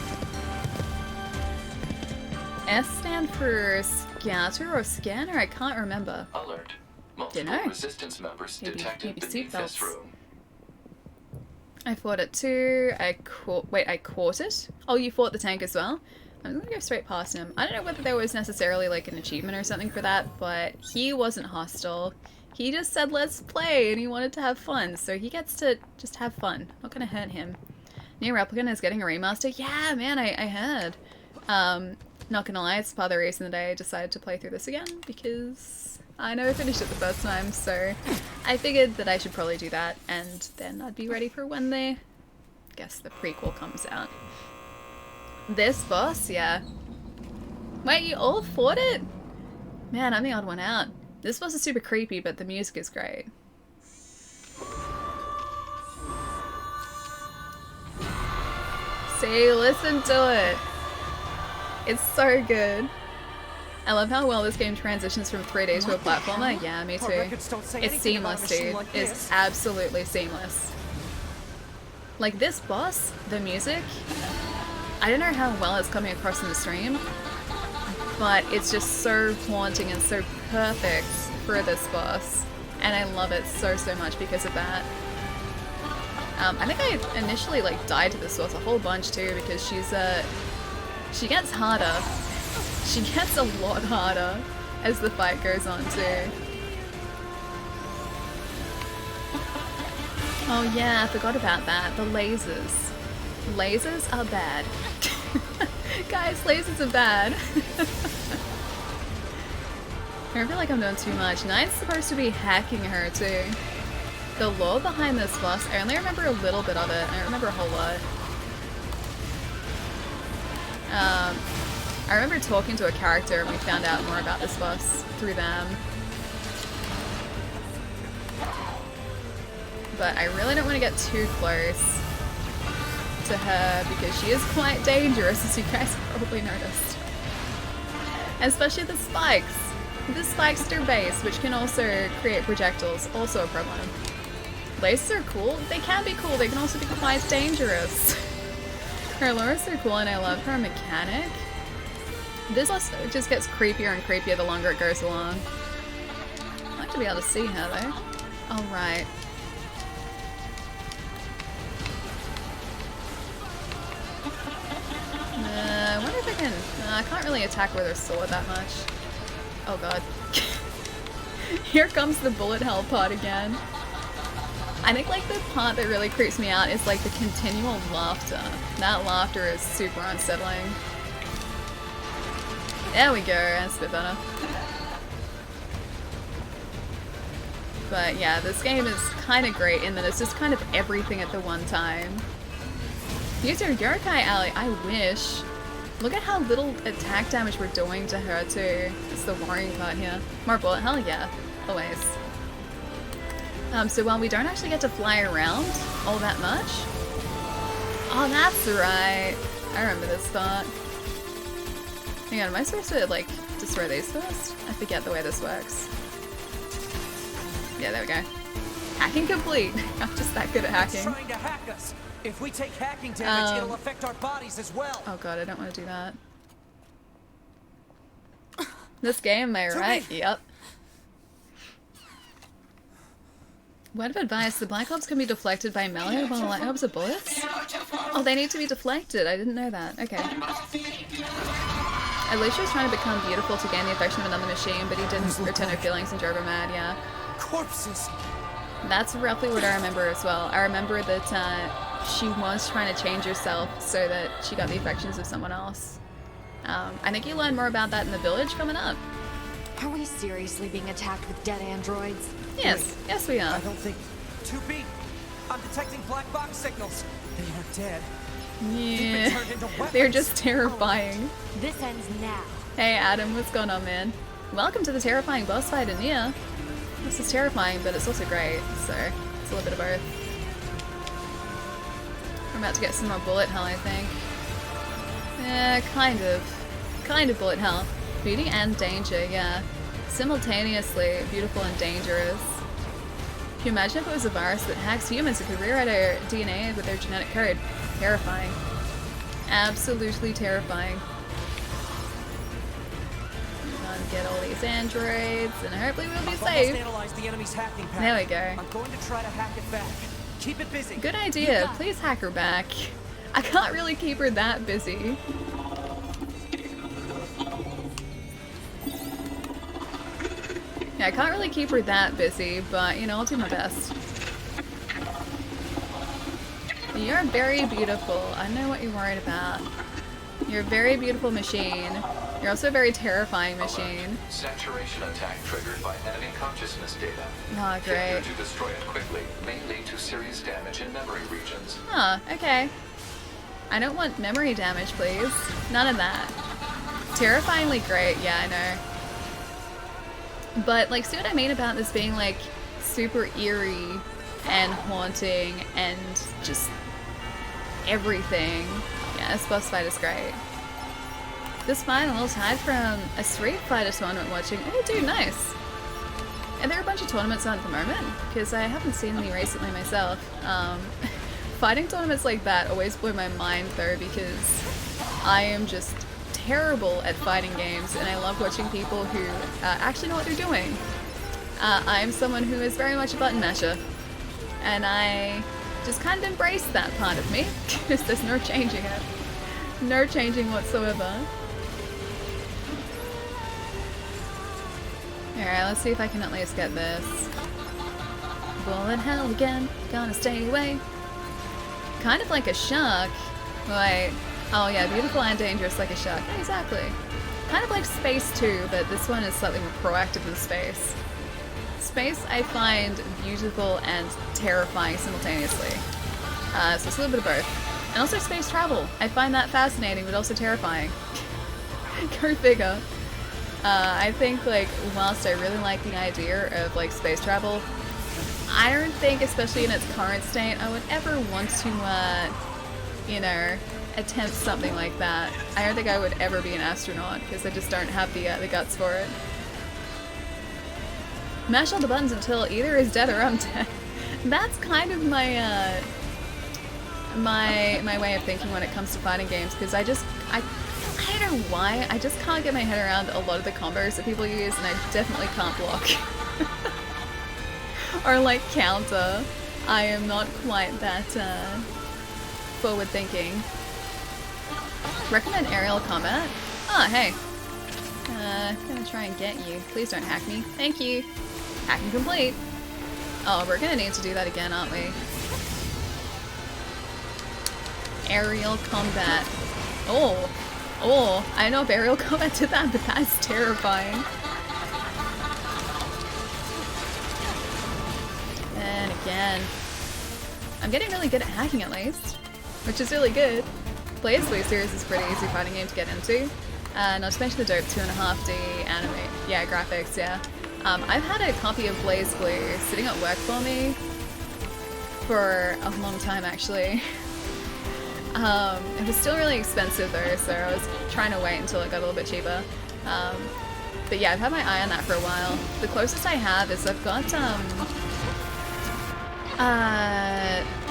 S stand for scatter or scanner? I can't remember. Alert. Multiple Dunno. resistance members detected maybe beneath this seatbelts. room. I fought it too. I caught it? Oh, you fought the tank as well? I'm gonna go straight past him. I don't know whether there was necessarily like an achievement or something for that, but he wasn't hostile. He just said let's play and he wanted to have fun, so he gets to just have fun. Not gonna hurt him. Nier Replicant is getting a remaster? Yeah, man, I heard. Not gonna lie, it's part of the reason that I decided to play through this again, because I never finished it the first time, so I figured that I should probably do that, and then I'd be ready for when the prequel comes out. This boss, yeah. Wait, you all fought it? Man, I'm the odd one out. This boss is super creepy, but the music is great. See, listen to it. It's so good. I love how well this game transitions from 3D to a platformer. Yeah, me too. It's seamless, dude. It's absolutely seamless. Like this boss, the music, I don't know how well it's coming across in the stream, but it's just so haunting and so perfect for this boss. And I love it so much because of that. I think I initially like died to this boss a whole bunch too because she gets harder. She gets a lot harder as the fight goes on too. Oh yeah, I forgot about that. The lasers. Lasers are bad. Guys, lasers are bad. I feel like I'm doing too much. Knight's supposed to be hacking her too. The lore behind this boss, I only remember a little bit of it. I don't remember a whole lot. I remember talking to a character and we found out more about this boss through them. But I really don't want to get too close to her because she is quite dangerous, as you guys probably noticed. Especially the spikes. The spikes to her base, which can also create projectiles, also a problem. Lasers are cool. They can be cool. They can also be quite dangerous. Her lore is so cool and I love her mechanic. This boss just gets creepier and creepier the longer it goes along. I'd like to be able to see her though. Alright. I wonder if I can... I can't really attack with her sword that much. Oh god. Here comes the bullet hell part again. I think like the part that really creeps me out is like the continual laughter. That laughter is super unsettling. There we go, that's a bit better. But yeah, this game is kind of great in that it's just kind of everything at the one time. Use your Yokai Alley, I wish. Look at how little attack damage we're doing to her too. It's the worrying part here. More bullet hell? Yeah, always. So while we don't actually get to fly around all that much... Oh, that's right. I remember this part. Hang on, am I supposed to, like, destroy these first? I forget the way this works. Yeah, there we go. Hacking complete. I'm just that good at hacking. Trying to hack us. If we take hacking damage, it'll affect our bodies as well. Oh god, I don't want to do that. This game, am I right? Yep. Word of advice, the Black Ops can be deflected by melee while Light Ops are bullets? Oh, they need to be deflected. I didn't know that. Okay. Alicia was trying to become beautiful to gain the affection of another machine, but he didn't return her feelings and drove her mad, yeah. Corpses! That's roughly what I remember as well. I remember that she was trying to change herself so that she got the affections of someone else. I think you learn more about that in the village coming up. Are we seriously being attacked with dead androids? Yes, Wait, yes we are. I don't think... 2B! I'm detecting black box signals. They aren't dead. Yeah, they're just terrifying. This ends now. Hey Adam, what's going on, man? Welcome to the terrifying boss fight in Nier. This is terrifying, but it's also great, so it's a little bit of both. I'm about to get some more bullet hell, I think. Yeah, kind of bullet hell. Beauty and danger, yeah. Simultaneously beautiful and dangerous. Can you imagine if it was a virus that hacks humans and could rewrite our DNA with their genetic code? Terrifying. Absolutely terrifying. Get all these androids, and hopefully we'll be safe. The enemy's hacking pattern. There we go. I'm going to try to hack it back. Keep it busy. Good idea. Please hack her back. I can't really keep her that busy. Yeah, I can't really keep her that busy, but you know, I'll do my best. You're very beautiful. I know what you're worried about. You're a very beautiful machine. You're also a very terrifying machine. Saturation attack triggered by enemy consciousness data. Ah, great. Failure to destroy it quickly may lead to serious damage in memory regions. Huh, okay. I don't want memory damage, please. None of that. Terrifyingly great, yeah, I know. But, like, see what I mean about this being, like, super eerie and haunting and just everything. Yeah, this boss fight is great. This fight a little tied from a Street Fighter tournament watching. Oh, dude, nice. And there are a bunch of tournaments on at the moment, because I haven't seen any recently myself. Fighting tournaments like that always blow my mind, though, because I am just terrible at fighting games, and I love watching people who actually know what they're doing. I'm someone who is very much a button masher, and I just kind of embrace that part of me, because there's no changing it. No changing whatsoever. Alright, let's see if I can at least get this. Bullet hell again, gonna stay away. Kind of like a shark. Wait. Oh yeah, beautiful and dangerous like a shark. Yeah, exactly. Kind of like Space too, but this one is slightly more proactive than Space. Space I find beautiful and terrifying simultaneously. So it's a little bit of both. And also space travel. I find that fascinating, but also terrifying. Go figure. I think, like, whilst I really like the idea of, like, space travel, I don't think, especially in its current state, I would ever want to, you know, attempt something like that. I don't think I would ever be an astronaut, because I just don't have the guts for it. Mash all the buttons until either is dead or I'm dead. That's kind of my, my way of thinking when it comes to fighting games, because I don't know why, I just can't get my head around a lot of the combos that people use, and I definitely can't block. Or like counter. I am not quite that forward thinking. Recommend aerial combat? Ah, hey. Gonna try and get you. Please don't hack me. Thank you. Hacking complete. Oh, we're gonna need to do that again, aren't we? Aerial combat. Oh. Oh, I know if aerial combat did that, but that's terrifying. And again. I'm getting really good at hacking at least, which is really good. Blaze Blue series is a pretty easy fighting game to get into. Not to mention the dope 2.5D anime, yeah, graphics, yeah. I've had a copy of Blaze Blue sitting at work for me for a long time actually. It was still really expensive though, so I was trying to wait until it got a little bit cheaper. But yeah, I've had my eye on that for a while. The closest I have is I've got,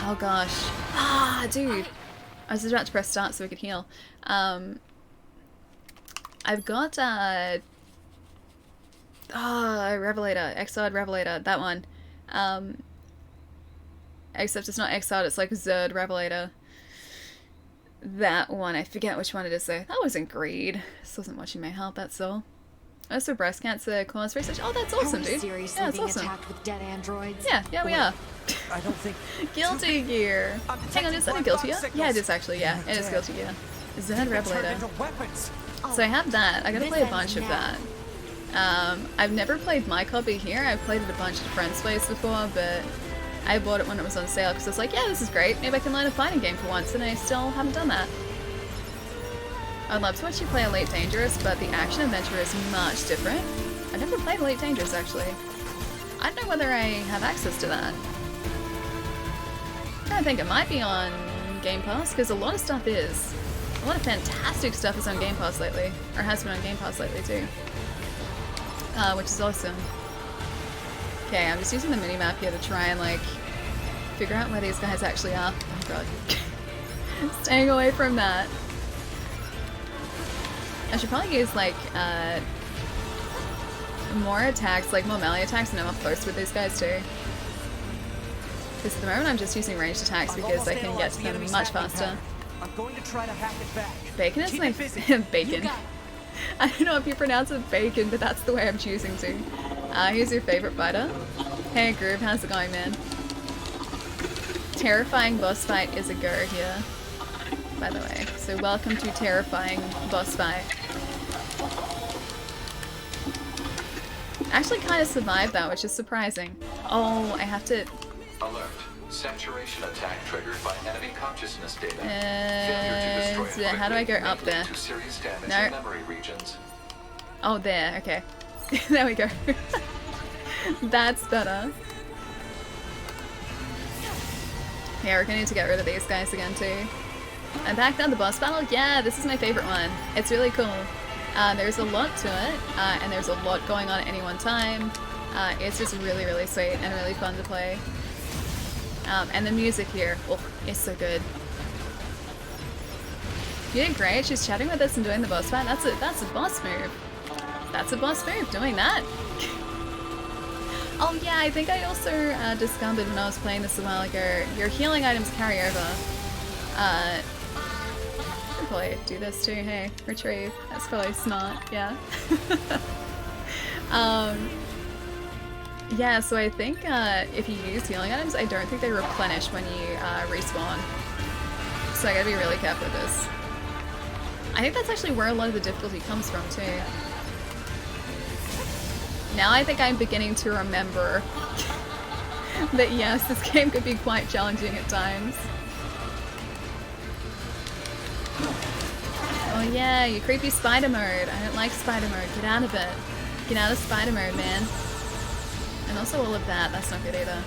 oh gosh. Ah, dude. I was just about to press start so we could heal. I've got, Revelator, Exiled Revelator, that one. Except it's not Exiled, it's like Zerd Revelator. That one, I forget which one it is though. That wasn't greed. This wasn't watching my health, that's all. Also, breast cancer cause research. Oh, that's awesome, dude. Seriously yeah, that's being awesome. attacked with dead androids? Yeah, we are. I don't think. Guilty Gear. Hang on, is that a Guilty Gear? Yeah, it is actually. Yeah, it is Guilty Gear. Zed Revelator. So I have that. I gotta play a bunch of that. I've never played my copy here. I've played it a bunch of friends' plays before, but I bought it when it was on sale because I was like, yeah, this is great. Maybe I can learn a fighting game for once, and I still haven't done that. I'd love to watch you play Elite Dangerous, but the action adventure is much different. I've never played Elite Dangerous, actually. I don't know whether I have access to that. I think it might be on Game Pass, because a lot of stuff is. A lot of fantastic stuff is on Game Pass lately, or has been on Game Pass lately too. Which is awesome. Okay, I'm just using the minimap here to try and like figure out where these guys actually are. Oh god. Staying away from that. I should probably use like more attacks, like more melee attacks, and I'm up close with these guys too. Because at the moment I'm just using ranged attacks because I can get to them much faster. I'm going to try to hack it back. Bacon is my bacon. I don't know if you pronounce it bacon, but that's the way I'm choosing to. Who's your favorite fighter? Hey Groove, how's it going, man? Terrifying boss fight is a go here, by the way. So welcome to terrifying boss fight. Actually kind of survived that, which is surprising. Oh, I have to... Alert. Saturation attack triggered by enemy consciousness data. Failure to destroy it how do I go quickly up may there? lead to serious damage No. in memory regions. Oh, there. Okay. There we go. That's better. Yeah, we're gonna need to get rid of these guys again too. And back down the boss battle. Yeah, this is my favorite one. It's really cool. There's a lot to it, and there's a lot going on at any one time. It's just really, really sweet and really fun to play. And the music here, oh, is so good. You did great. She's chatting with us and doing the boss fight. That's a boss move. That's a boss move, doing that. Oh yeah, I think I also discovered when I was playing this a while ago, your healing items carry over. I could probably do this too, hey, retrieve. That's probably smart, yeah. Yeah, so I think if you use healing items, I don't think they replenish when you respawn. So I gotta be really careful with this. I think that's actually where a lot of the difficulty comes from too. Now I think I'm beginning to remember that yes, this game could be quite challenging at times. Oh yeah, you creepy spider mode. I don't like spider mode. Get out of it. Get out of spider mode, man. And also all of that, that's not good either.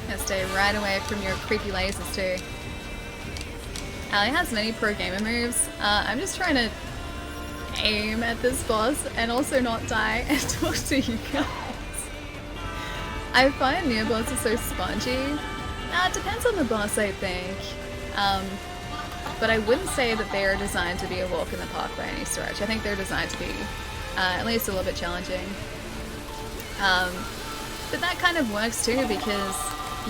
Gotta stay right away from your creepy lasers too. Ali has many pro gamer moves. I'm just trying to aim at this boss and also not die and talk to you guys. I find Nier bosses so spongy. It depends on the boss, I think. But I wouldn't say that they are designed to be a walk in the park by any stretch. I think they're designed to be at least a little bit challenging. But that kind of works too because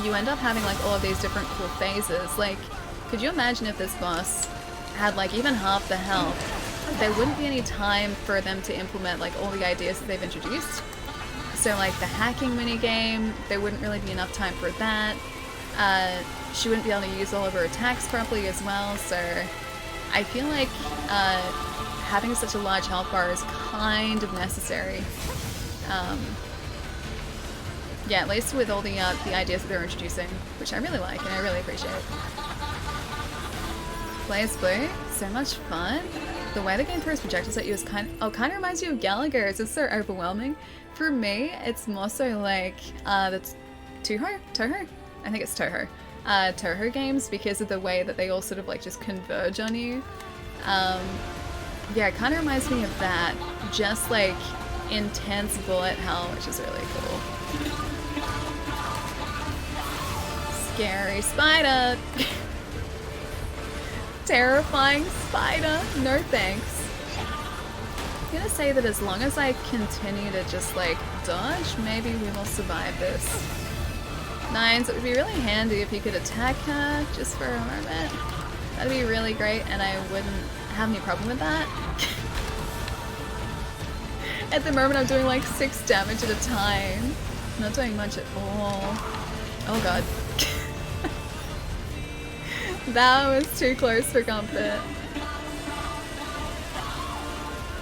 you end up having like all of these different cool phases. Like, could you imagine if this boss had like even half the health? There wouldn't be any time for them to implement like all the ideas that they've introduced. So like the hacking minigame, there wouldn't really be enough time for that. She wouldn't be able to use all of her attacks properly as well, so I feel like having such a large health bar is kind of necessary. Yeah, at least with all the ideas that they're introducing, which I really like and I really appreciate. Play as Blue, so much fun. The way the game throws projectiles at you is kind of reminds you of Gallagher. It's just so overwhelming. For me, it's more so like the Toho? I think it's Toho. Toho games because of the way that they all sort of like just converge on you. Yeah, it kind of reminds me of that. Just like intense bullet hell, which is really cool. Scary spider! Terrifying spider! No thanks. I'm gonna say that as long as I continue to just like dodge, maybe we will survive this. Nines, it would be really handy if you could attack her just for a moment. That'd be really great and I wouldn't have any problem with that. At the moment I'm doing like 6 damage at a time. Not doing much at all. Oh god. That was too close for comfort.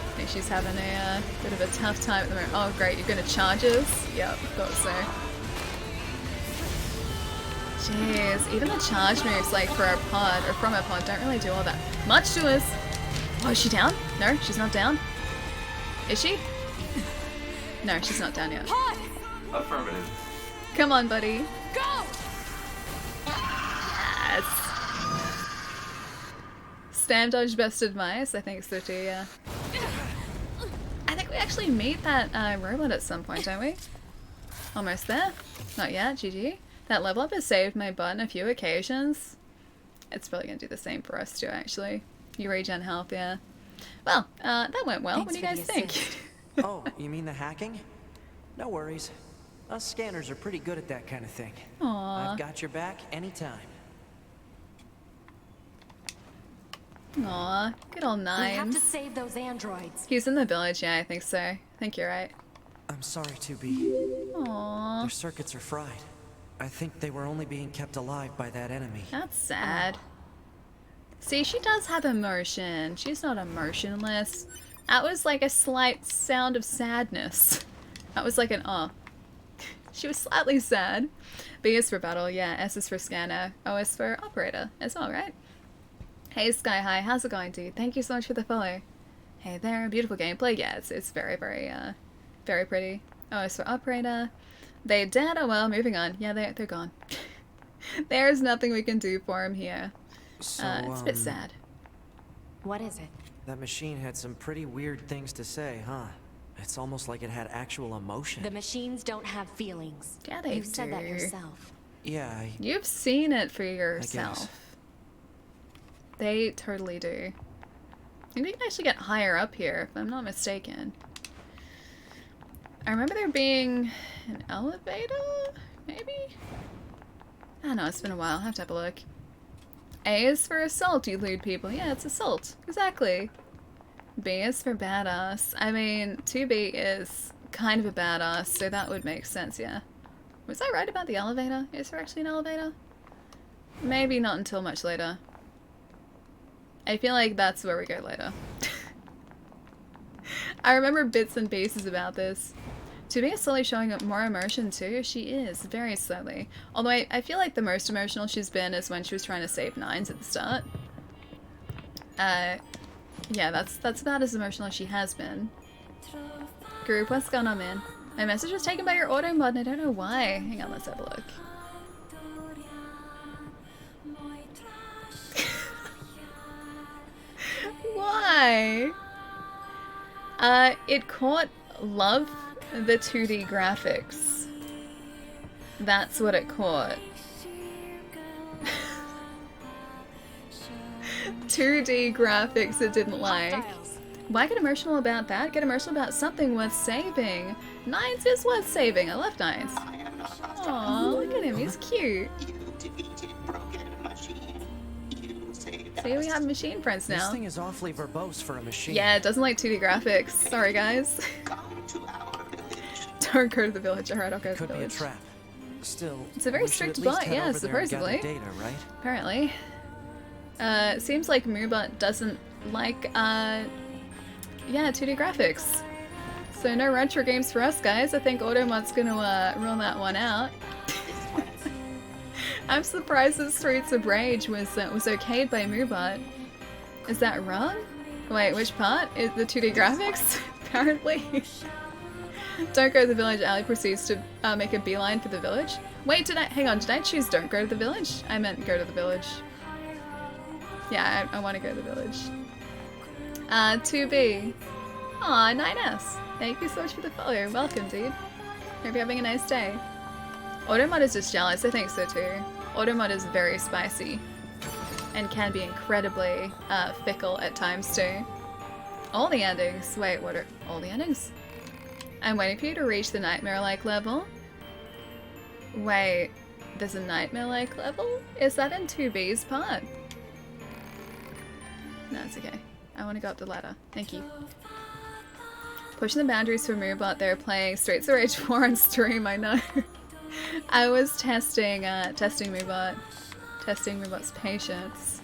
I think she's having a bit of a tough time at the moment. Oh great, you're gonna charge us? Yep, thought so. Jeez, even the charge moves like for our pod, or from our pod, don't really do all that much to us. Oh, is she down? No, she's not down. Is she? No, she's not down yet. Affirmative. Come on, buddy. Go! Yes. Stand dodge best advice? I think so too, yeah. I think we actually meet that robot at some point, don't we? Almost there. Not yet, GG. That level up has saved my butt on a few occasions. It's probably going to do the same for us too, actually. You regen health, yeah. Well, that went well. Thanks what do you guys think? Oh, you mean the hacking? No worries. Us scanners are pretty good at that kind of thing. Aww. I've got your back anytime. Aw, good old Nines. We have to save those androids. He's in the village, yeah, I think so. I think you're right. I'm sorry, 2B. Aww. Their circuits are fried. I think they were only being kept alive by that enemy. That's sad. See, she does have emotion. She's not emotionless. That was like a slight sound of sadness. That was like an oh. She was slightly sad. B is for battle, yeah. S is for scanner. O is for operator as well, right? Hey Sky High, how's it going, dude? Thank you so much for the follow. Hey there, beautiful gameplay. Yeah, it's very, very, very pretty. O is for operator. They dead? Oh well, moving on. Yeah, they're gone. There's nothing we can do for him here. So, it's a bit sad. What is it? That machine had some pretty weird things to say, huh? It's almost like it had actual emotion. The machines don't have feelings. Yeah, they You said that do. yourself. Yeah, You've seen it for yourself. They totally do. I think we can actually get higher up here, if I'm not mistaken. I remember there being an elevator, maybe? I don't know, it's been a while. I'll have to have a look. A is for assault, you lewd people. Yeah, it's assault. Exactly. B is for badass. I mean, 2B is kind of a badass, so that would make sense, yeah. Was I right about the elevator? Is there actually an elevator? Maybe not until much later. I feel like that's where we go later. I remember bits and pieces about this. 2B is slowly showing up more emotion too. She is, very slowly. Although I feel like the most emotional she's been is when she was trying to save Nines at the start. Yeah, that's about as emotional as she has been. Group, what's going on, man? My message was taken by your auto mod and I don't know why. Hang on, let's have a look. Why? It caught love the 2D graphics. That's what it caught. 2D graphics it didn't like. Why get emotional about that? Get emotional about something worth saving. Nines is worth saving. I love Nines. Aw, look at him. He's cute. See, we have machine friends now. This thing is awfully verbose for a machine. Yeah, it doesn't like 2D graphics. Sorry, guys. Don't go to the village. Alright, I'll go to the village. Could be a trap. Still, it's a very strict bot, yeah, supposedly. Data, right? Apparently. Seems like Moobot doesn't like, yeah, 2D graphics. So no retro games for us, guys. I think Automod's gonna, rule that one out. I'm surprised that Streets of Rage was okayed by Moobot. Is that wrong? Wait, which part? Is the 2D graphics? Apparently. Don't go to the village. Ali proceeds to make a beeline for the village. Wait, hang on, did I choose don't go to the village? I meant go to the village. Yeah, I want to go to the village. 2B. Aw, 9S. Thank you so much for the follow. Welcome, dude. Hope you're having a nice day. Automod is just jealous. I think so too. Automod is very spicy. And can be incredibly fickle at times too. All the endings. Wait, what are all the endings? I'm waiting for you to reach the nightmare-like level. Wait, there's a nightmare-like level? Is that in 2B's part? No, it's okay. I want to go up the ladder. Thank you. Pushing the boundaries for Moobot. They're playing Streets of Rage 4 on stream, I know. I was testing Moobot. Testing Moobot's patience.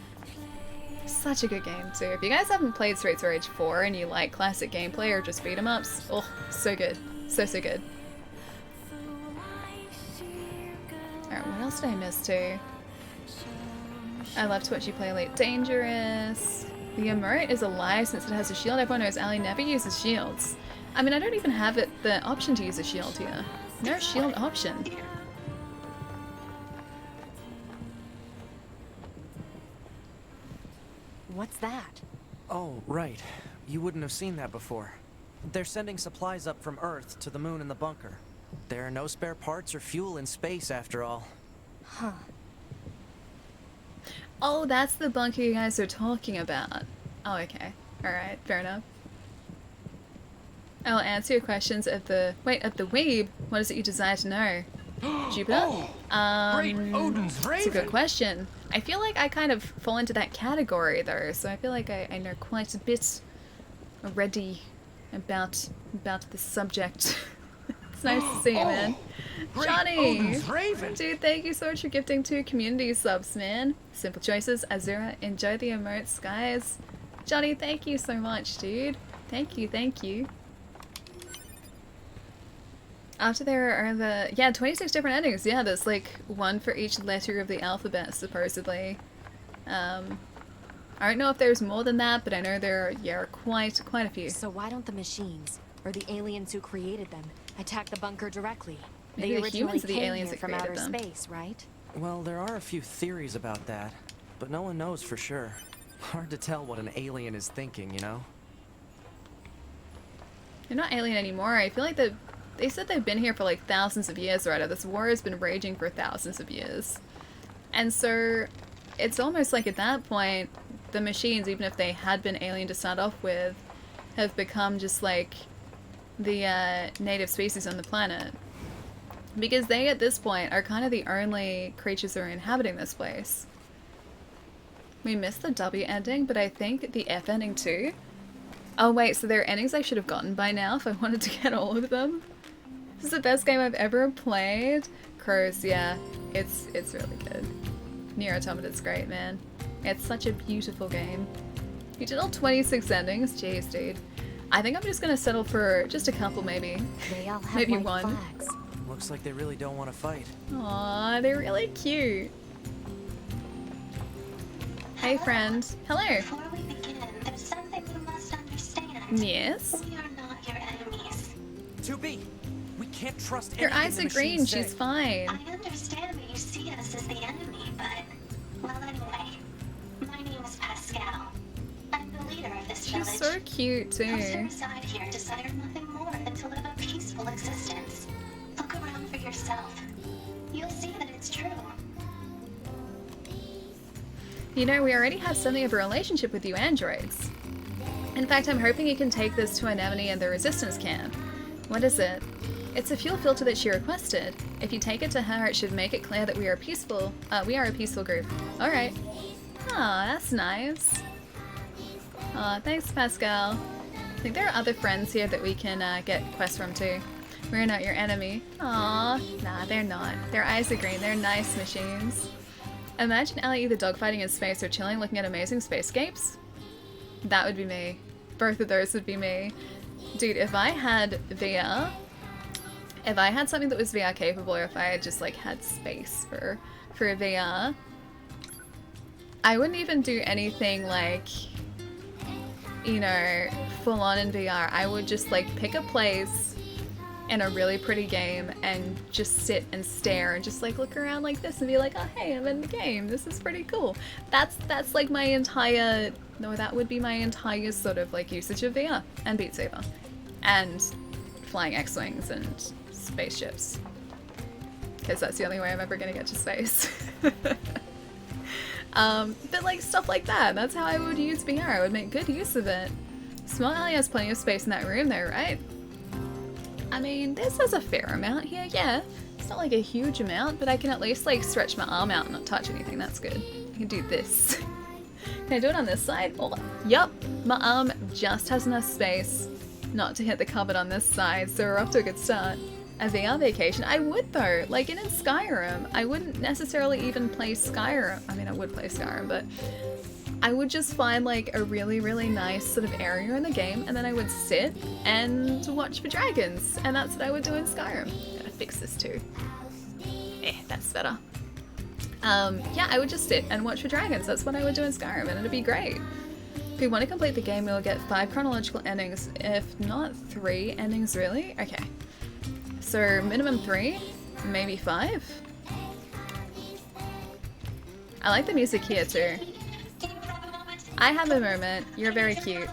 Such a good game too. If you guys haven't played Streets of Rage 4 and you like classic gameplay or just beat 'em ups, oh, so good. So good. Alright, what else did I miss too? I love to watch you play Elite Dangerous. The emote is a lie since it has a shield. Everyone knows Ali never uses shields. I mean, I don't even have the option to use a shield here. No shield option. What's that? Oh, right. You wouldn't have seen that before. They're sending supplies up from Earth to the moon and the bunker. There are no spare parts or fuel in space after all. Huh. Oh, that's the bunker you guys are talking about. Oh, okay. Alright, fair enough. I will answer your questions of the... Wait, of the weeb? What is it you desire to know? Jupiter? Great Odin's Raven! It's a good question. I feel like I kind of fall into that category, though, so I feel like I know quite a bit already about the subject. It's nice to see you, man. Johnny! Odin's Raven! Dude, thank you so much for gifting 2 community subs, man. Simple choices. Azura, enjoy the emotes, guys. Johnny, thank you so much, dude. Thank you, thank you. After there are the, yeah, 26 different endings. Yeah, there's like one for each letter of the alphabet, supposedly. I don't know if there's more than that, but I know there are, yeah, quite a few. So why don't the machines, or the aliens who created them, attack the bunker directly? Maybe They the originally humans are the came aliens here that from outer created them. space, right? Well, there are a few theories about that, but no one knows for sure. Hard to tell what an alien is thinking, you know? They're not alien anymore. I feel like they said they've been here for like thousands of years, right? This war has been raging for thousands of years. And so it's almost like at that point, the machines, even if they had been alien to start off with, have become just like the native species on the planet. Because they, at this point, are kind of the only creatures that are inhabiting this place. We missed the W ending, but I think the F ending too. Oh wait, so there are endings I should have gotten by now if I wanted to get all of them. This is the best game I've ever played. Crows, yeah, it's really good. Nier Automata is great, man. It's such a beautiful game. You did all 26 endings? Jeez, dude. I think I'm just gonna settle for just a couple, maybe. They all have Maybe white one. flags. Looks like they really don't want to fight. Aw, they're really cute. Hey, friend. Hello. Before we begin, there's something you must understand. Yes? We are not your enemies. 2B, we can't trust Your anything eyes the are green. machines She's say. fine. I understand that you see us as the enemy, but... Well, anyway. My name is Pascal. I'm the leader of this village. She's so cute, Those who too. reside here desire nothing more than to live a peaceful existence. Look around for yourself. You'll see that it's true. You know, we already have something of a relationship with you androids. In fact, I'm hoping you can take this to Anemone and the Resistance camp. What is it? It's a fuel filter that she requested. If you take it to her, it should make it clear that we are a peaceful group. Alright. Aw, that's nice. Aw, thanks, Pascal. I think there are other friends here that we can get quests from too. We're not your enemy. Aw, nah, they're not. Their eyes are green. They're nice machines. Imagine Ellie either dogfighting in space or chilling looking at amazing spacescapes. That would be me. Both of those would be me. Dude, if I had VR, if I had something that was VR capable, or if I had just like had space for VR, I wouldn't even do anything like, you know, full on in VR. I would just like pick a place in a really pretty game and just sit and stare and just like look around like this and be like, oh hey, I'm in the game, this is pretty cool. That's like my entire, no, that would be my entire sort of like usage of VR and Beat Saber and flying X-Wings and spaceships, because that's the only way I'm ever gonna get to space. But like stuff like that, that's how I would use VR. I would make good use of it. Small Alley has plenty of space in that room though, right? I mean, this has a fair amount here, yeah. It's not like a huge amount, but I can at least like stretch my arm out and not touch anything. That's good. I can do this. Can I do it on this side? Oh, yup. My arm just has enough space not to hit the cupboard on this side, so we're off to a good start. A VR vacation? I would though. Like in Skyrim, I wouldn't necessarily even play Skyrim. I mean, I would play Skyrim, but I would just find like a really, really nice sort of area in the game, and then I would sit and watch for dragons, and that's what I would do in Skyrim. Gotta fix this too. That's better. Yeah, I would just sit and watch for dragons. That's what I would do in Skyrim, and it'd be great. If we want to complete the game, we'll get 5 chronological endings, if not 3 endings, really? Okay. So minimum 3, maybe 5. I like the music here too. I have a moment. You're very cute.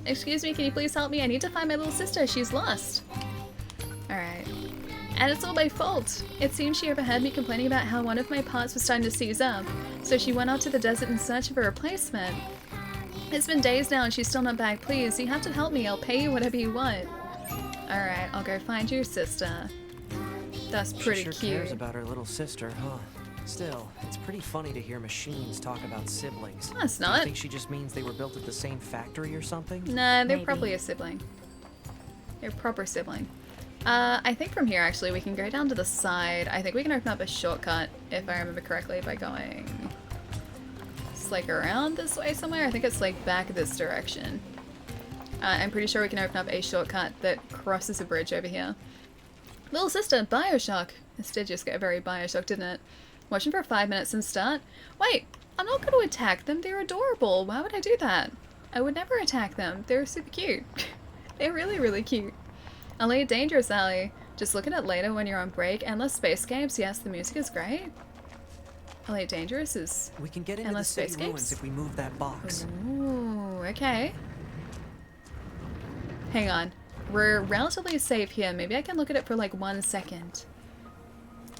Excuse me, can you please help me? I need to find my little sister. She's lost. Alright. And it's all my fault. It seems she overheard me complaining about how one of my parts was starting to seize up, so she went out to the desert in search of a replacement. It's been days now and she's still not back. Please, you have to help me. I'll pay you whatever you want. Alright, I'll go find your sister. That's pretty She sure cute. cares about her little sister, huh? Still, it's pretty funny to hear machines talk about siblings. No, it's Do you not. think she just means they were built at the same factory or something? Nah, they're Maybe. probably a sibling. They're a proper sibling. I think from here actually we can go down to the side. I think we can open up a shortcut, if I remember correctly, by going... It's like around this way somewhere? I think it's like back this direction. I'm pretty sure we can open up a shortcut that crosses a bridge over here. Little sister, Bioshock. This did just get very Bioshock, didn't it? Watching for 5 minutes and start. Wait, I'm not going to attack them. They're adorable. Why would I do that? I would never attack them. They're super cute. They're really, really cute. Elite Dangerous Alley. Just look at it later when you're on break. Endless Spacescapes. Yes, the music is great. Elite Dangerous is We can get into Endless the city Spacescapes? ruins if we move that box. Ooh, okay. Hang on. We're relatively safe here. Maybe I can look at it for like 1 second.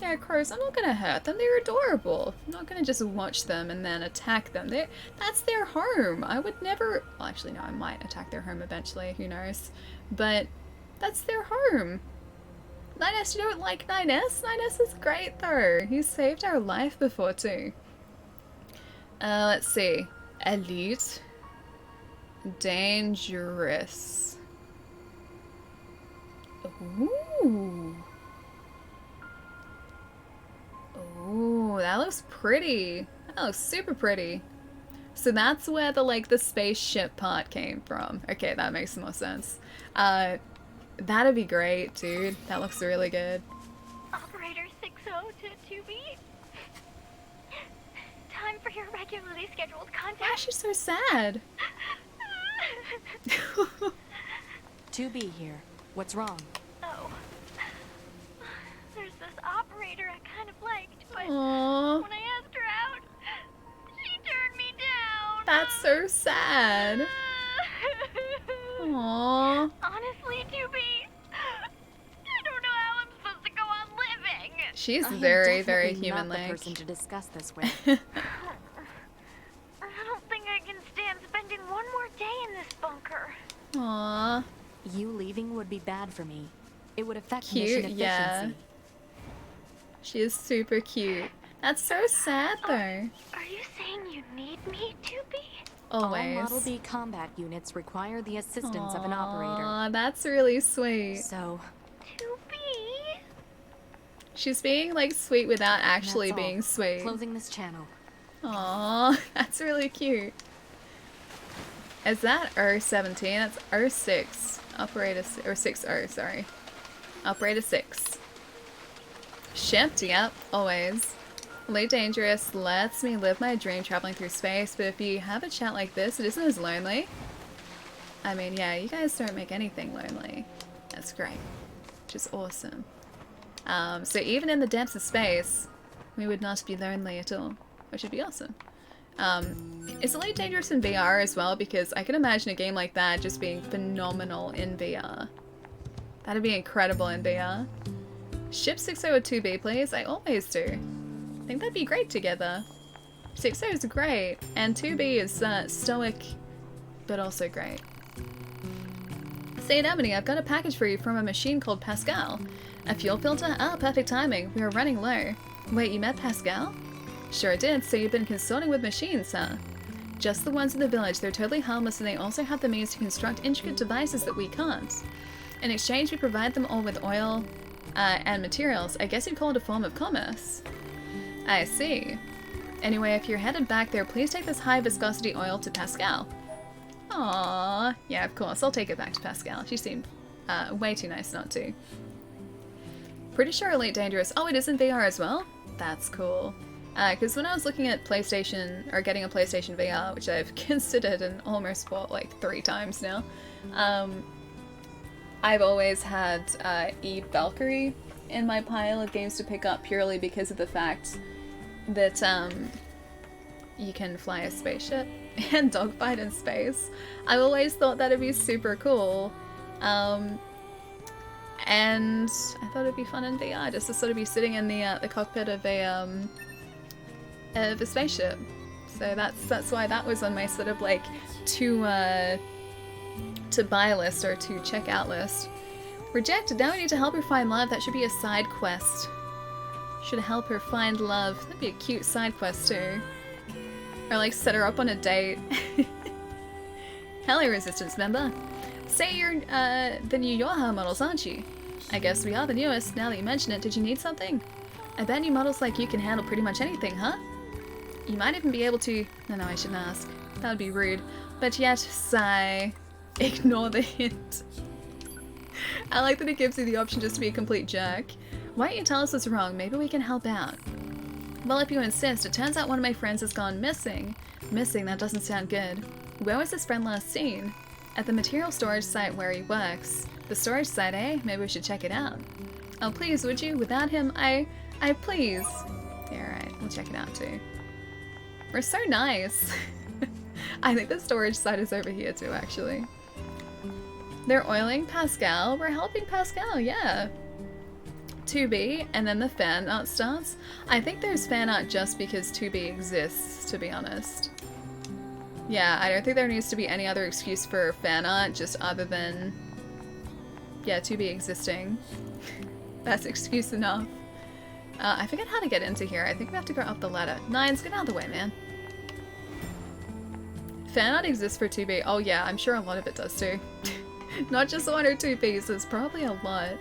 Yeah, of course, I'm not gonna hurt them. They're adorable. I'm not gonna just watch them and then attack them. That's their home. I would never... Well, actually, no, I might attack their home eventually. Who knows? But that's their home. 9S, you don't like 9S? 9S is great, though. He saved our life before, too. Let's see. Elite. Dangerous. Ooh. Ooh, that looks pretty. That looks super pretty. So that's where the spaceship part came from. Okay, that makes more sense. That'd be great, dude. That looks really good. Operator 60 to 2B. Time for your regularly scheduled contact. Why is she so sad? 2B here. What's wrong? Oh. There's this operator I kind of liked, but Aww. when I asked her out, she turned me down. That's so sad. Aww. Honestly, 2B, I don't know how I'm supposed to go on living. She's I am very, definitely very not the human-like. person to discuss this with. I don't think I can stand spending one more day in this bunker. Aww. You leaving would be bad for me. It would affect Cute, mission efficiency. yeah. She is super cute. That's so sad, though. Are you saying you need me, 2B? Always. All Model B combat units require the assistance of an operator. Aw, that's really sweet. So, 2B? She's being sweet without actually that's all. being sweet. Closing this channel. Aw, that's really cute. Is that O17? That's O6. Operator, or 6O, sorry. Operator 6. Shipped, yep, always. Elite Dangerous lets me live my dream traveling through space, but if you have a chat like this, it isn't as lonely. I mean, yeah, you guys don't make anything lonely. That's great. Which is awesome. So even in the depths of space, we would not be lonely at all, which would be awesome. Is Elite Dangerous in VR as well? Because I can imagine a game like that just being phenomenal in VR. That'd be incredible in VR. Ship 602B, please. I always do. I think that'd be great together. 60 is great, and 2B is stoic, but also great. St. Ebony, I've got a package for you from a machine called Pascal. A fuel filter? Ah, perfect timing. We are running low. Wait, you met Pascal? Sure did, so you've been consorting with machines, huh? Just the ones in the village. They're totally harmless and they also have the means to construct intricate devices that we can't. In exchange, we provide them all with oil and materials. I guess you'd call it a form of commerce. I see. Anyway, if you're headed back there, please take this high viscosity oil to Pascal. Aww. Yeah, of course. I'll take it back to Pascal. She seemed way too nice not to. Pretty sure Elite Dangerous. Oh, it is in VR as well? That's cool. Because when I was looking at PlayStation, or getting a PlayStation VR, which I've considered and almost bought 3 times now, I've always had Eve Valkyrie in my pile of games to pick up purely because of the fact that you can fly a spaceship and dogfight in space. I've always thought that'd be super cool. And I thought it'd be fun in VR just to sort of be sitting in the cockpit of a spaceship. So that's why that was on my sort of to buy list or to check out list. Rejected. Now we need to help her find love. That should be a side quest. Should help her find love. That'd be a cute side quest too. Or set her up on a date. Hello, Resistance member. Say you're the new Yoha models, aren't you? I guess we are the newest. Now that you mention it, did you need something? I bet new models like you can handle pretty much anything, huh? You might even be able to... No, I shouldn't ask. That would be rude. But yet, sigh. Ignore the hint. I like that it gives you the option just to be a complete jerk. Why don't you tell us what's wrong? Maybe we can help out. Well, if you insist, it turns out one of my friends has gone missing. Missing, that doesn't sound good. Where was this friend last seen? At the material storage site where he works. The storage site, eh? Maybe we should check it out. Oh, please, would you? Without him, I please. Yeah, alright, we'll check it out too. We're so nice. I think the storage site is over here too, actually. They're oiling Pascal. We're helping Pascal, yeah. 2B, and then the fan art starts. I think there's fan art just because 2B exists, to be honest. Yeah, I don't think there needs to be any other excuse for fan art, just other than, yeah, 2B existing. That's excuse enough. I forget how to get into here. I think we have to go up the ladder. Nines, get out of the way, man. Fan art exists for 2B. Oh yeah, I'm sure a lot of it does too. Not just 1 or 2 pieces, probably a lot.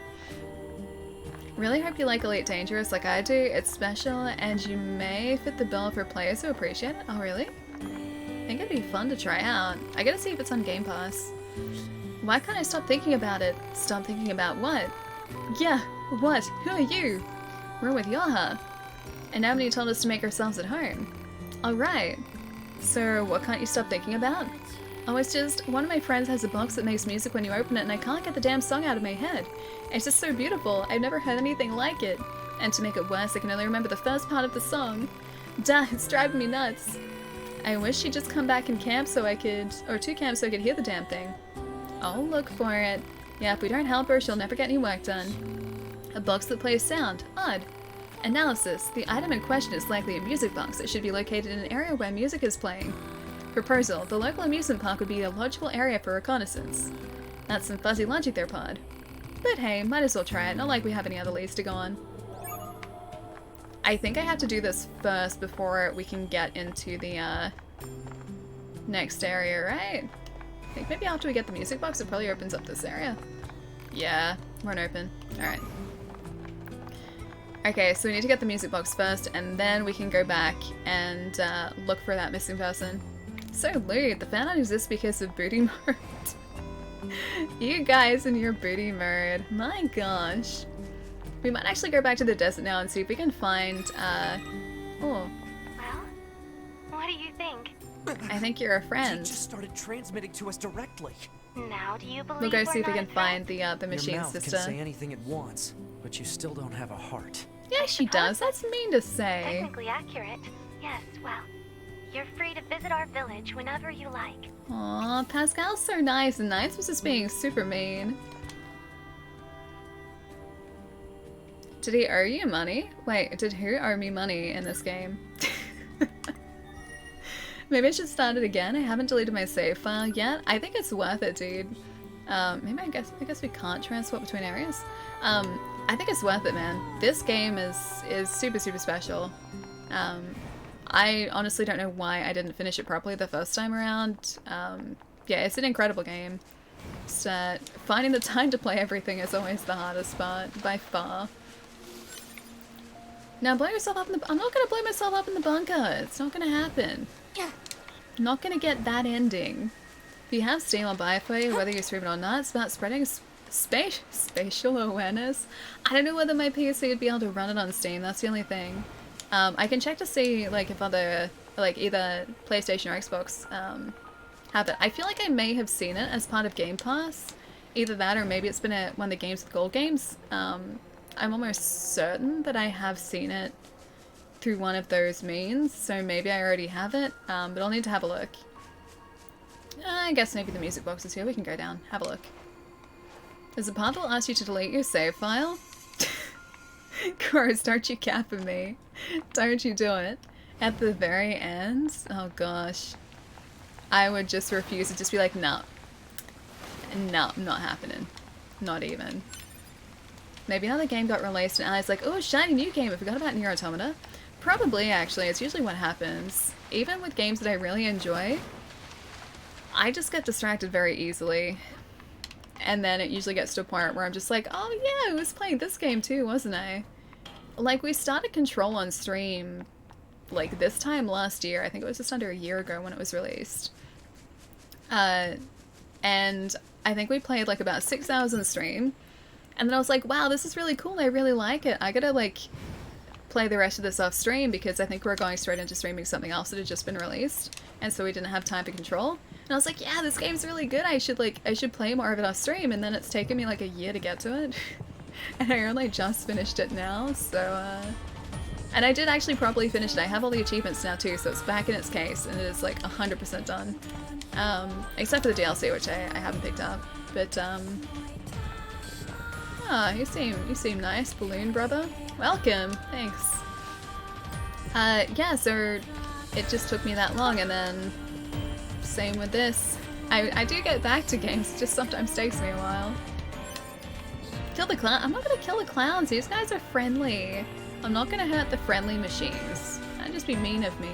Really hope you like Elite Dangerous like I do. It's special and you may fit the bill for players who appreciate it. Oh really? I think it'd be fun to try out. I gotta see if it's on Game Pass. Why can't I stop thinking about it? Stop thinking about what? Yeah, what? Who are you? We're with Yaha. And nobody told us to make ourselves at home. Alright. So, what can't you stop thinking about? Oh, it's just, one of my friends has a box that makes music when you open it and I can't get the damn song out of my head. It's just so beautiful. I've never heard anything like it. And to make it worse, I can only remember the first part of the song. Duh, it's driving me nuts. I wish she'd just come back in camp so I could, or to camp so I could hear the damn thing. I'll look for it. Yeah, if we don't help her, she'll never get any work done. A box that plays sound. Odd. Analysis. The item in question is likely a music box that should be located in an area where music is playing. Proposal. The local amusement park would be a logical area for reconnaissance. That's some fuzzy logic there, Pod. But hey, might as well try it. Not like we have any other leads to go on. I think I have to do this first before we can get into the next area, right? I think maybe after we get the music box, it probably opens up this area. Yeah, we're an open. Alright. Okay, so we need to get the music box first, and then we can go back and look for that missing person. So lewd, the fan art exists because of booty mode. You guys in your booty mode. My gosh. We might actually go back to the desert now and see if we can find, oh. Well, what do you think? I think you're a friend. She just started transmitting to us directly. Now do you believe we'll go see if we we're can not find the machine Your mouth sister. can say anything it wants, but you still don't have a heart. Yeah, she does. That's mean to say. technically accurate? Yes, well, you're free to visit our village whenever you like. Aw, Pascal's so nice, and Nice was just being super mean. Did he owe you money? Wait, did who owe me money in this game? Maybe I should start it again. I haven't deleted my save file yet. I think it's worth it, dude. Maybe I guess we can't transport between areas. I think it's worth it, man. This game is super, super special. I honestly don't know why I didn't finish it properly the first time around. Yeah, it's an incredible game. Just, finding the time to play everything is always the hardest part, by far. Now blow yourself up in the— I'm not gonna blow myself up in the bunker. It's not gonna happen. Not gonna get that ending. If you have Steam, I'll buy it for you, whether you stream it or not. It's about spreading spatial awareness. I don't know whether my PC would be able to run it on Steam. That's the only thing. I can check to see like if other, like either PlayStation or Xbox have it. I feel like I may have seen it as part of Game Pass. Either that or maybe it's been one of the games with gold games. I'm almost certain that I have seen it through one of those means, so maybe I already have it, but I'll need to have a look. I guess maybe the music box is here. We can go down, have a look. There's a part that will ask you to delete your save file. Gross, don't you cap at me. Don't you do it. At the very end? Oh gosh. I would just refuse to just be like, nah. No, not happening. Not even. Maybe another game got released and I was like, oh, shiny new game, I forgot about Nier Automata. Probably, actually. It's usually what happens. Even with games that I really enjoy, I just get distracted very easily. And then it usually gets to a point where I'm just like, oh yeah, I was playing this game too, wasn't I? Like, we started Control on stream, like, this time last year. I think it was just under a year ago when it was released. And and I think we played like about 6 hours on stream, and then I was like, wow, this is really cool, I really like it. I gotta like play the rest of this off stream because I think we're going straight into streaming something else that had just been released, and so we didn't have time to control. And I was like, yeah, this game's really good, I should play more of it off stream, and then it's taken me like a year to get to it. And I only just finished it now, so and I did actually properly finish it. I have all the achievements now too, so it's back in its case, and it is like 100% done. Except for the DLC, which I haven't picked up. But you seem nice, Balloon Brother. Welcome, thanks. Yeah, so it just took me that long, and then same with this. I do get back to games, it just sometimes takes me a while. Kill the clown? I'm not gonna kill the clowns, these guys are friendly. I'm not gonna hurt the friendly machines. That'd just be mean of me.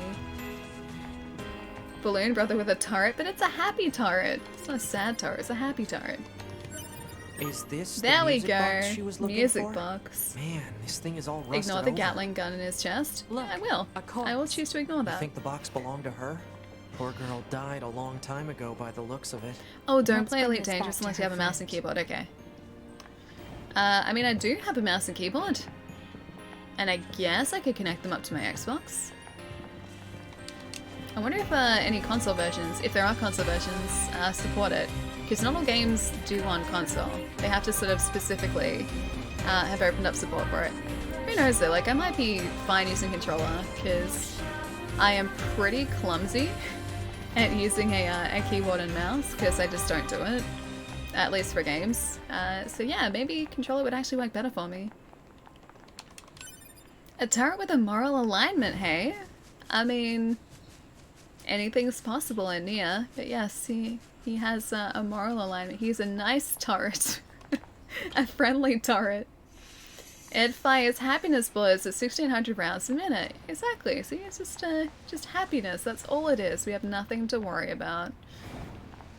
Balloon Brother with a turret, but it's a happy turret. It's not a sad turret, it's a happy turret. Is this there the we music go. box she was looking Music for? box. Man, this thing is all rusted Ignore the over. Gatling gun in his chest. Look, I will. I will choose to ignore You that. think the box belonged to her? Poor girl died a long time ago by the looks of it. Oh, don't Let's play bring Elite this Dangerous back to unless you her have a mouse and first. keyboard, okay. I mean, I do have a mouse and keyboard. And I guess I could connect them up to my Xbox. I wonder if any console versions, if there are console versions, support it. Because not all games do on console. They have to sort of specifically have opened up support for it. Who knows though, like I might be fine using controller, because I am pretty clumsy at using a keyboard and mouse, because I just don't do it. At least for games. So yeah, maybe controller would actually work better for me. A turret with a moral alignment, hey? I mean, anything's possible in Nier, but yes, he has a moral alignment. He's a nice turret. A friendly turret. It fires happiness bullets at 1600 rounds a minute. Exactly, see, it's just happiness, that's all it is. We have nothing to worry about.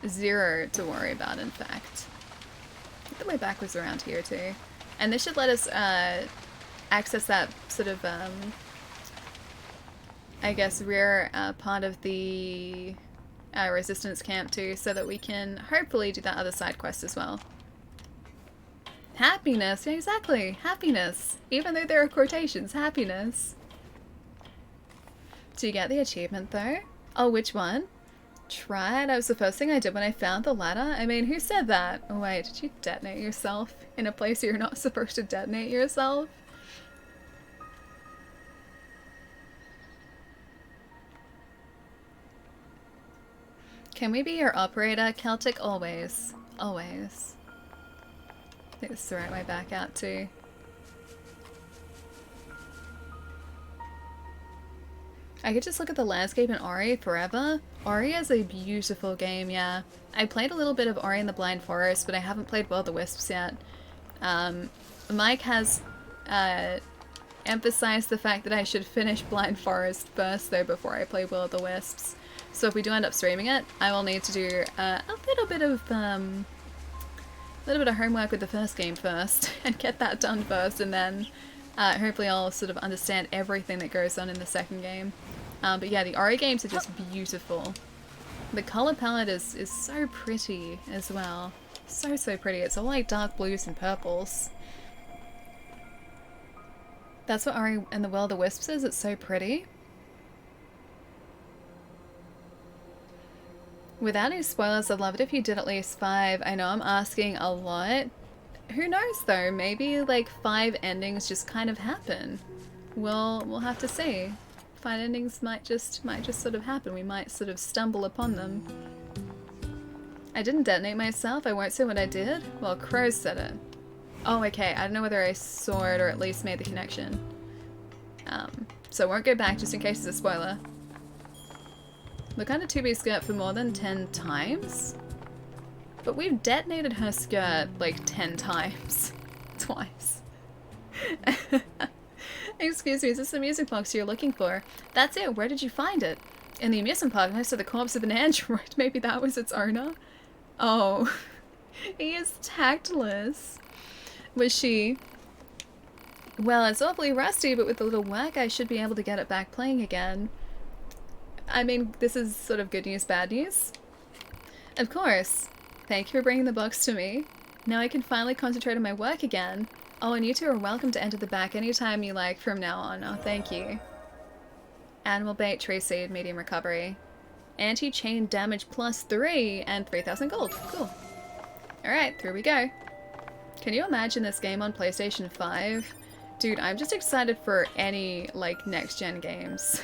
Zero to worry about, in fact. I think the way back was around here too. And this should let us access that sort of, I guess, rear part of the resistance camp too, so that we can hopefully do that other side quest as well. Happiness, yeah, exactly, happiness. Even though there are quotations, happiness. Do you get the achievement though? Oh, which one? Try it. That was the first thing I did when I found the ladder. I mean, who said that? Oh wait, did you detonate yourself in a place you're not supposed to detonate yourself? Can we be your operator, Celtic? Always. Always. I think this is the right way back out too. I could just look at the landscape in Ori forever. Ori is a beautiful game, yeah. I played a little bit of Ori and the Blind Forest, but I haven't played Will of the Wisps yet. Mike has emphasized the fact that I should finish Blind Forest first, though, before I play Will of the Wisps. So if we do end up streaming it, I will need to do a little bit of homework with the first game first, and get that done first, and then hopefully I'll sort of understand everything that goes on in the second game. But yeah, the Ori games are just beautiful. The color palette is so pretty as well. So pretty. It's all like dark blues and purples. That's what Ori and the Will of the Wisps is. It's so pretty. Without any spoilers, I'd love it if you did at least 5. I know I'm asking a lot. Who knows though? Maybe like 5 endings just kind of happen. We'll have to see. 5 endings might just sort of happen. We might sort of stumble upon them. I didn't detonate myself. I won't say what I did. Well, Crow said it. Oh, okay. I don't know whether I saw it or at least made the connection. So I won't go back just in case it's a spoiler. Look under 2B's skirt for more than 10 times? But we've detonated her skirt like 10 times. Twice. Excuse me, is this the music box you're looking for? That's it, where did you find it? In the amusement park next to the corpse of an android. Maybe that was its owner? Oh. He is tactless. Was she? Well, it's awfully rusty, but with a little work I should be able to get it back playing again. I mean, this is sort of good news, bad news. Of course. Thank you for bringing the box to me. Now I can finally concentrate on my work again. Oh, and you two are welcome to enter the back anytime you like from now on. Oh, thank you. Animal bait, tree seed, medium recovery. Anti-chain damage +3 and 3,000 gold. Cool. Alright, through we go. Can you imagine this game on PlayStation 5? Dude, I'm just excited for any, like, next-gen games.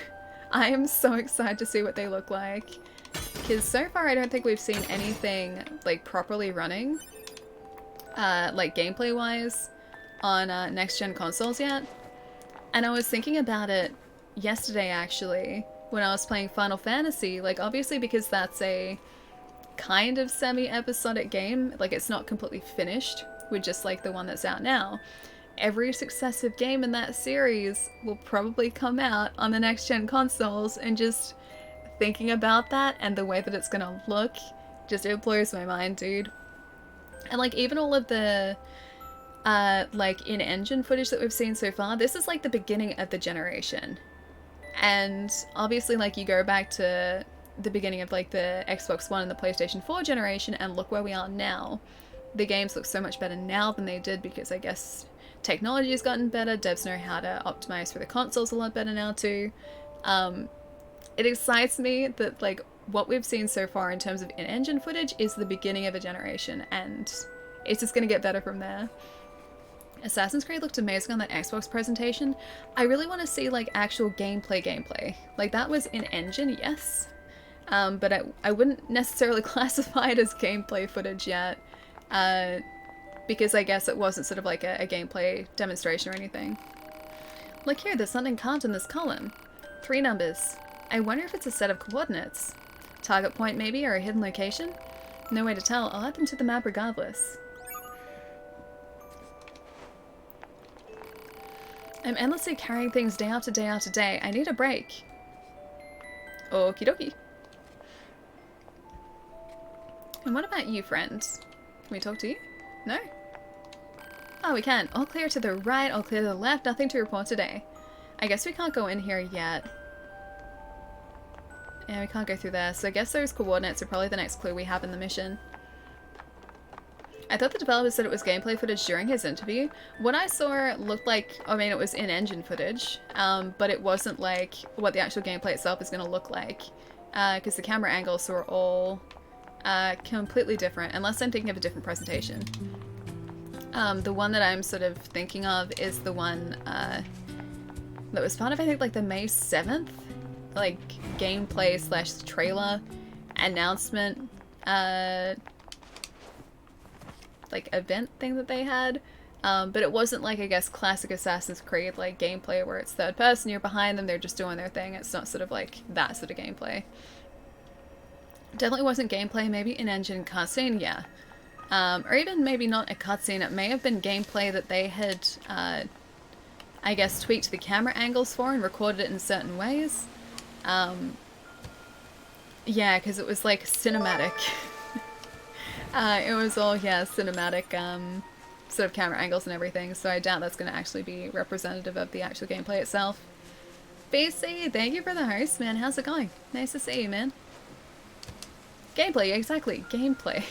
I am so excited to see what they look like. Because so far I don't think we've seen anything, like, properly running, like, gameplay-wise, on next-gen consoles yet. And I was thinking about it yesterday, actually, when I was playing Final Fantasy. Like, obviously because that's a kind of semi-episodic game, like, it's not completely finished with just, like, the one that's out now. Every successive game in that series will probably come out on the next-gen consoles, and just thinking about that and the way that it's gonna look, just, it blows my mind, dude. And, like, even all of the, like, in-engine footage that we've seen so far, this is, like, the beginning of the generation. And, obviously, like, you go back to the beginning of, like, the Xbox One and the PlayStation 4 generation, and look where we are now. The games look so much better now than they did, because I guess technology has gotten better, devs know how to optimize for the consoles a lot better now too. It excites me that, like, what we've seen so far in terms of in-engine footage is the beginning of a generation, and it's just gonna get better from there. Assassin's Creed looked amazing on that Xbox presentation. I really want to see, like, actual gameplay. Like, that was in-engine, yes, but I wouldn't necessarily classify it as gameplay footage yet, because I guess it wasn't sort of like a gameplay demonstration or anything. Look here, there's something carved in this column. 3 numbers. I wonder if it's a set of coordinates. Target point maybe, or a hidden location? No way to tell. I'll add them to the map regardless. I'm endlessly carrying things day after day after day. I need a break. Okie dokie. And what about you, friends? Can we talk to you? No? Oh, we can. All clear to the right, all clear to the left. Nothing to report today. I guess we can't go in here yet. Yeah, we can't go through there. So I guess those coordinates are probably the next clue we have in the mission. I thought the developer said it was gameplay footage during his interview. What I saw looked like, I mean, it was in-engine footage, but it wasn't like what the actual gameplay itself is going to look like, because the camera angles were all completely different, unless I'm thinking of a different presentation. The one that I'm sort of thinking of is the one that was part of, I think, like the May 7th, like, gameplay / trailer announcement, like, event thing that they had. But it wasn't like, I guess, classic Assassin's Creed, like, gameplay where it's third person, you're behind them, they're just doing their thing. It's not sort of like that sort of gameplay. Definitely wasn't gameplay, maybe in-engine cutscene, yeah. Or even maybe not a cutscene, it may have been gameplay that they had, I guess, tweaked the camera angles for and recorded it in certain ways. Yeah, because it was like cinematic. It was all, yeah, cinematic, sort of camera angles and everything, so I doubt that's going to actually be representative of the actual gameplay itself. BC, thank you for the host, man. How's it going? Nice to see you, man. Gameplay, exactly, gameplay.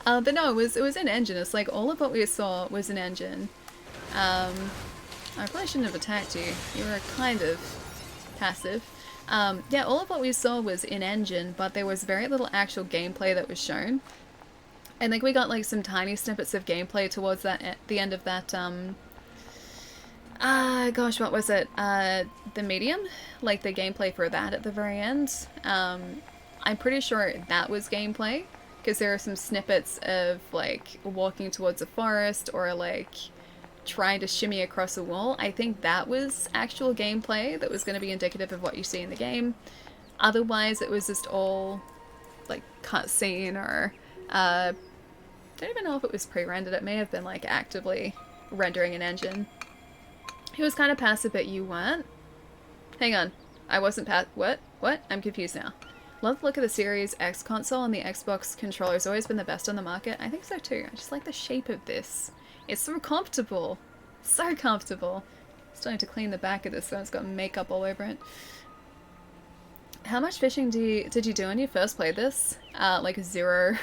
But no, it was in engine. It's like all of what we saw was in engine. I probably shouldn't have attacked you. You were kind of passive. Yeah, all of what we saw was in engine, but there was very little actual gameplay that was shown. I think we got like some tiny snippets of gameplay towards that the end of that. Gosh, what was it? The Medium, like the gameplay for that at the very end. I'm pretty sure that was gameplay, because there are some snippets of like walking towards a forest or like trying to shimmy across a wall. I think that was actual gameplay that was going to be indicative of what you see in the game. Otherwise, it was just all like cutscene or I don't even know if it was pre-rendered. It may have been like actively rendering an engine. He was kind of passive, but you weren't. Hang on, I wasn't what? What? I'm confused now. Love the look of the Series X console, and the Xbox controller has always been the best on the market. I think so too. I just like the shape of this. It's so comfortable. So comfortable. Still need to clean the back of this so it's got makeup all over it. How much fishing did you do when you first played this? Like 0.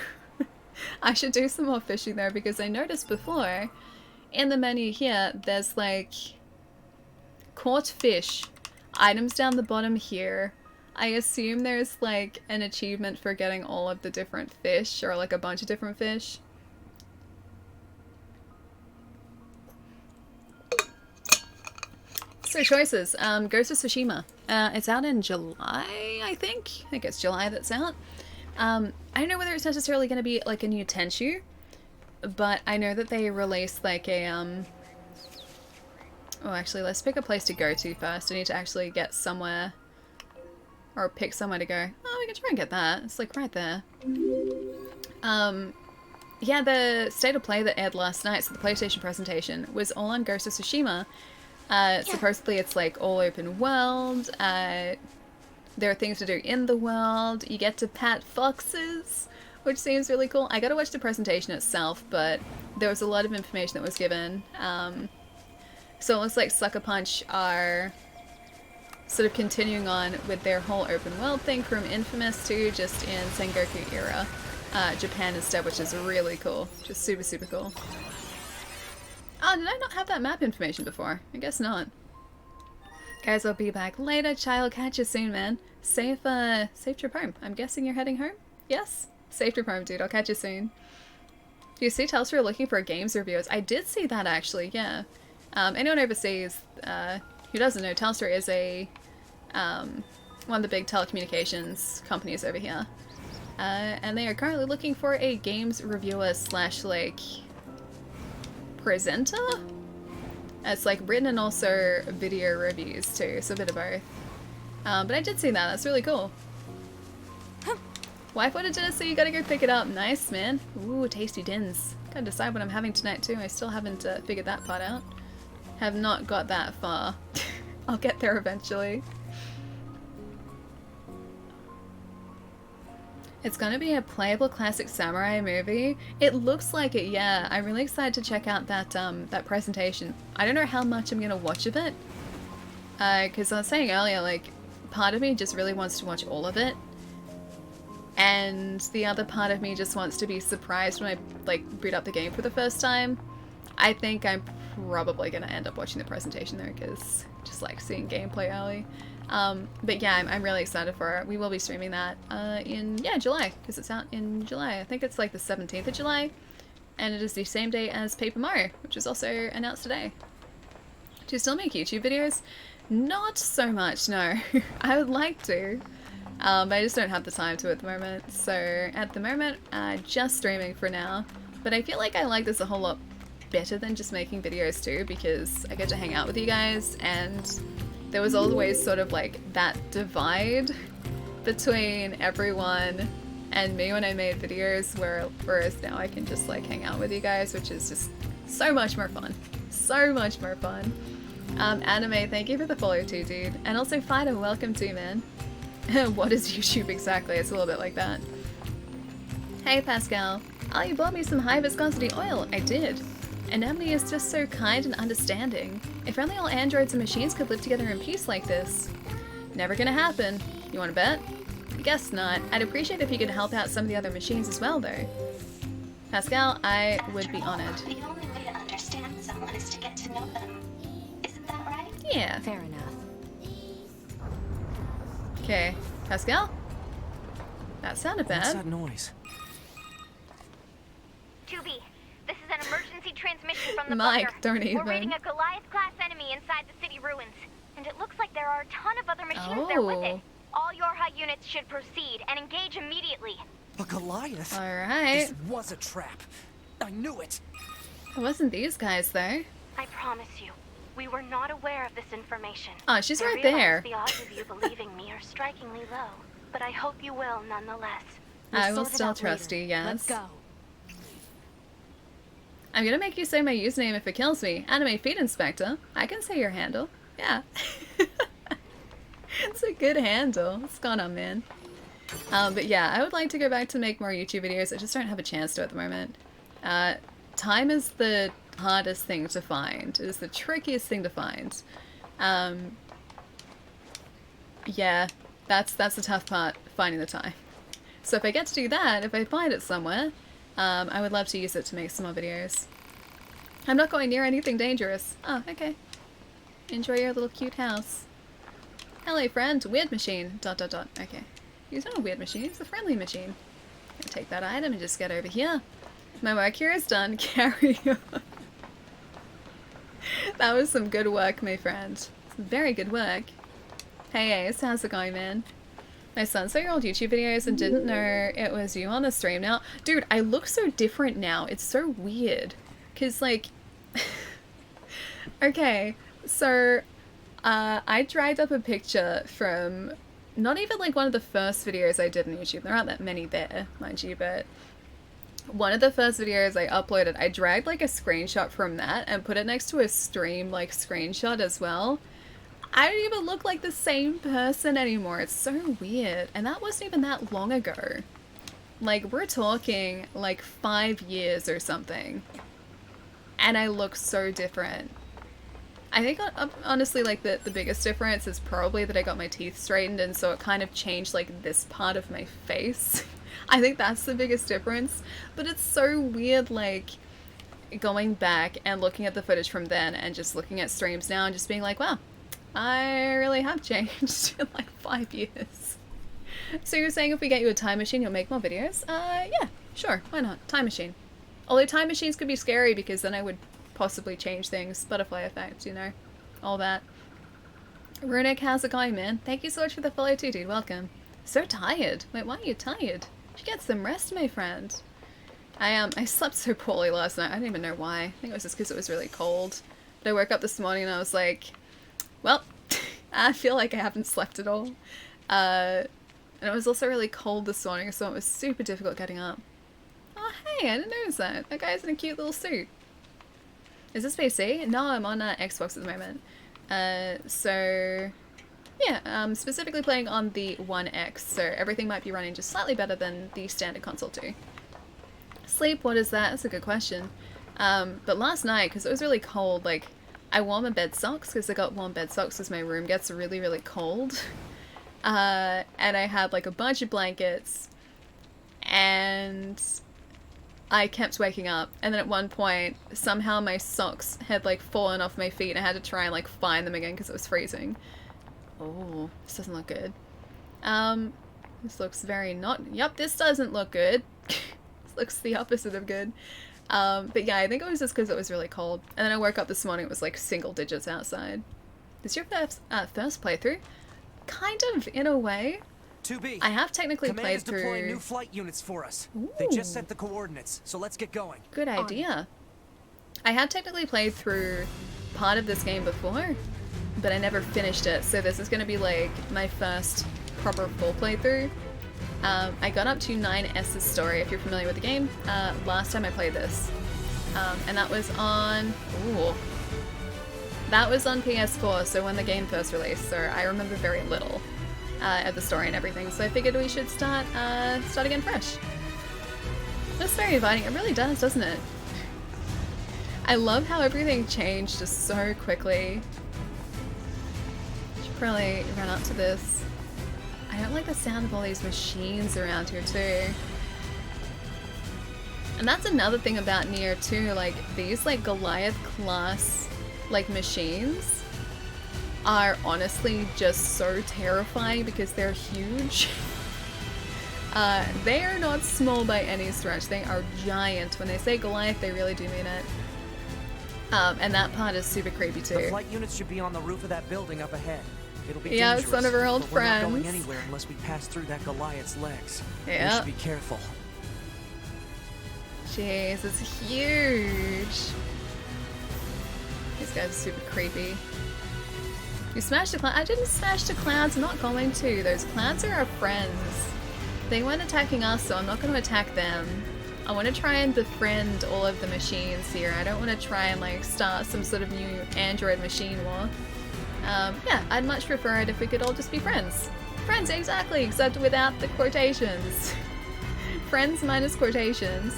I should do some more fishing there because I noticed before in the menu here there's like caught fish, items down the bottom here. I assume there's like an achievement for getting all of the different fish or like a bunch of different fish. So choices, Ghost of Tsushima. It's out in July, I think. I think it's July that's out. I don't know whether it's necessarily going to be like a new Tenchu, but I know that they released like a, oh, actually, let's pick a place to go to first. I need to actually get somewhere, or pick somewhere to go. Oh, we can try and get that. It's like right there. Yeah, the State of Play that aired last night, so the PlayStation presentation, was all on Ghost of Tsushima. Supposedly it's like all open world, there are things to do in the world, you get to pat foxes, which seems really cool. I gotta watch the presentation itself, but there was a lot of information that was given. So it looks like Sucker Punch are sort of continuing on with their whole open world thing from Infamous to just in Sengoku era Japan instead, which is really cool. Just super, super cool. Oh, did I not have that map information before? I guess not. Guys, I'll be back later. Child, catch you soon, man. Safe trip home. I'm guessing you're heading home? Yes? Safe trip home, dude. I'll catch you soon. Do you see Telstra looking for games reviewers? I did see that, actually, yeah. Anyone overseas who doesn't know, Telstra is a one of the big telecommunications companies over here. And they are currently looking for a games reviewer slash, like, presenter? It's like written and also video reviews too, so a bit of both. But I did see that, that's really cool. Wife wanted dinner, so you gotta go pick it up. Nice, man. Ooh, tasty dins. Gotta decide what I'm having tonight too. I still haven't figured that part out. Have not got that far. I'll get there eventually. It's gonna be a playable classic samurai movie. It looks like it, yeah. I'm really excited to check out that that presentation. I don't know how much I'm gonna watch of it. Because I was saying earlier, like, part of me just really wants to watch all of it. And the other part of me just wants to be surprised when I, like, boot up the game for the first time. I think I'm probably gonna end up watching the presentation though, because just like seeing gameplay early. But yeah, I'm really excited for it. We will be streaming that in, yeah, July, because it's out in July. I think it's like the 17th of July, and it is the same day as Paper Mario, which is also announced today. Do you still make YouTube videos? Not so much, no. I would like to, but I just don't have the time to at the moment. So at the moment, just streaming for now. But I feel like I like this a whole lot better than just making videos too, because I get to hang out with you guys, and there was always sort of like that divide between everyone and me when I made videos, whereas now I can just like hang out with you guys, which is just so much more fun. So much more fun. Anime, thank you for the follow too, dude. And also Fido, welcome too, man. What is YouTube exactly? It's a little bit like that. Hey Pascal. Oh, you bought me some high viscosity oil. I did. Anemone is just so kind and understanding. If only all androids and machines could live together in peace like this. Never gonna happen. You wanna bet? Guess not. I'd appreciate if you could help out some of the other machines as well, though. Pascal, I would be honored. The only way to understand someone is to get to know them. Isn't that right? Yeah. Fair enough. Okay. Pascal? That sounded bad. What's that noise? 2B, this is an emergency transmission from the Mike, bunker. don't even. We're reading a Goliath-class enemy inside the city ruins. And it looks like there are a ton of other machines there with it. All Yorha units should proceed and engage immediately. A Goliath? Alright. This was a trap. I knew it. It wasn't these guys, though. I promise you, we were not aware of this information. Oh, she's I right realize there. The odds of you believing me are strikingly low, but I hope you will nonetheless. I will still trust you, yes. Let's go. I'm gonna make you say my username if it kills me. Anime Feed Inspector. I can say your handle. Yeah. It's a good handle. What's going on, man? But yeah, I would like to go back to make more YouTube videos. I just don't have a chance to at the moment. Time is the hardest thing to find. It is the trickiest thing to find. Yeah, That's the tough part, finding the time. So if I get to do that, if I find it somewhere, I would love to use it to make some more videos. I'm not going near anything dangerous. Oh, okay. Enjoy your little cute house. Hello, friend. Weird machine. ... Okay. He's not a weird machine. It's a friendly machine. I'll take that item and just get over here. My work here is done. Carry on. That was some good work, my friend. Some very good work. Hey Ace, how's it going, man? My son saw your old YouTube videos and didn't know it was you on the stream now. Dude, I look so different now. It's so weird. Cause like... Okay, so... I dragged up a picture from... Not even like one of the first videos I did on YouTube. There aren't that many there, mind you, but... One of the first videos I uploaded, I dragged like a screenshot from that and put it next to a stream like screenshot as well. I don't even look like the same person anymore. It's so weird. And that wasn't even that long ago. Like, we're talking like 5 years or something. And I look so different. I think honestly like the biggest difference is probably that I got my teeth straightened and so it kind of changed like this part of my face. I think that's the biggest difference. But it's so weird like going back and looking at the footage from then and just looking at streams now and just being like, wow, I really have changed in like 5 years. So you're saying if we get you a time machine you'll make more videos? Yeah, sure, why not? Time machine. Although time machines could be scary because then I would possibly change things. Butterfly effect, you know, all that. Runic, how's it going, man? Thank you so much for the follow too, dude. Welcome. So tired. Wait, why are you tired? You should get some rest, my friend. I slept so poorly last night. I don't even know why. I think it was just because it was really cold. But I woke up this morning and I was like, well, I feel like I haven't slept at all. And it was also really cold this morning, so it was super difficult getting up. Oh, hey, I didn't notice that. That guy's in a cute little suit. Is this PC? No, I'm on Xbox at the moment. So, yeah, I'm specifically playing on the One X, so everything might be running just slightly better than the standard console too. Sleep, what is that? That's a good question. But last night, because it was really cold, like, I wore my bed socks, because I got warm bed socks because my room gets really, really cold. And I had, like, a bunch of blankets, and I kept waking up, and then at one point, somehow my socks had, like, fallen off my feet, and I had to try and, like, find them again because it was freezing. Oh, this doesn't look good. This looks very not... Yep, this doesn't look good. This looks the opposite of good. But yeah, I think it was just because it was really cold. And then I woke up this morning, it was, like, single digits outside. Is your first playthrough? Kind of, in a way. 2B. I have technically Command played is deploying through... new flight units for us. Ooh. They just sent the coordinates, so let's get going. Good idea. I have technically played through part of this game before, but I never finished it, so this is going to be like my first proper full playthrough. I got up to 9S's story, if you're familiar with the game, last time I played this. And that was on... Ooh. That was on PS4, so when the game first released, so I remember very little of the story and everything, so I figured we should start again fresh. That's very inviting. It really does, doesn't it? I love how everything changed just so quickly. Should probably run up to this. I don't like the sound of all these machines around here too. And that's another thing about Nier too, like these like Goliath class like machines are honestly just so terrifying because they're huge. They are not small by any stretch. They are giant. When they say Goliath, they really do mean it. And that part is super creepy too. The flight units should be on the roof of that building up ahead. It'll be yeah, dangerous, it's one of our old but friends. We're not going anywhere unless we pass through that Goliath's legs. Yeah. We should be careful. Jeez, it's huge. These guys are super creepy. You smashed the cloud. I didn't smash the clouds. I'm not going to. Those clouds are our friends. They weren't attacking us, so I'm not going to attack them. I want to try and befriend all of the machines here. I don't want to try and like start some sort of new android machine war. Yeah, I'd much prefer it if we could all just be friends. Friends, exactly, except without the quotations. Friends minus quotations.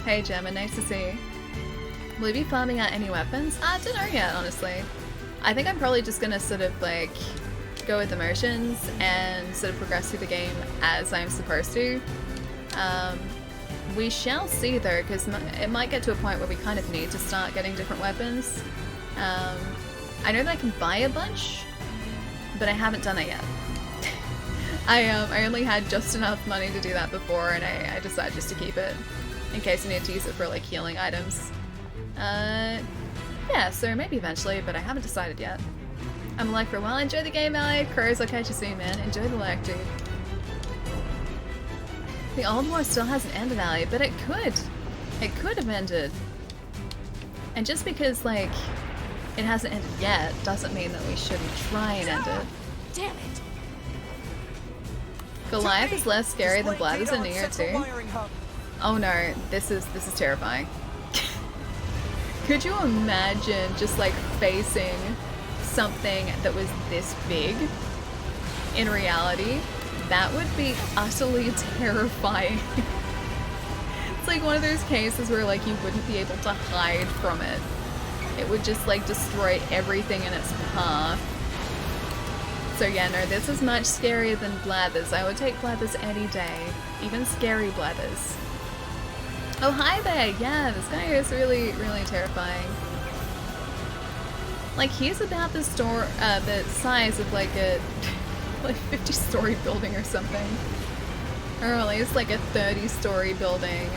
Hey Gemma, nice to see you. Will you be farming out any weapons? I don't know yet, honestly. I think I'm probably just gonna sort of like go with the motions and sort of progress through the game as I'm supposed to. We shall see though, because it might get to a point where we kind of need to start getting different weapons. I know that I can buy a bunch, but I haven't done it yet. I only had just enough money to do that before, and I decided just to keep it in case I need to use it for like healing items. Yeah, so maybe eventually, but I haven't decided yet. I'm like, for a while, enjoy the game, Alec. Crows, I'll catch you soon, man. Enjoy the lurk, dude. The old war still hasn't ended, Ali, but it could. It could have ended. And just because, like, it hasn't ended yet, doesn't mean that we shouldn't try and end it. Damn it! Goliath is less scary than Blathers in Nier too. Oh no, this is terrifying. Could you imagine just like facing something that was this big in reality? That would be utterly terrifying. It's like one of those cases where like you wouldn't be able to hide from it. It would just like destroy everything in its path. So yeah, no, this is much scarier than Blathers. I would take Blathers any day. Even scary Blathers. Oh, hi there! Yeah, this guy is really, really terrifying. Like, he's about the size of like a 50-story building or something. Or at least like a 30-story building.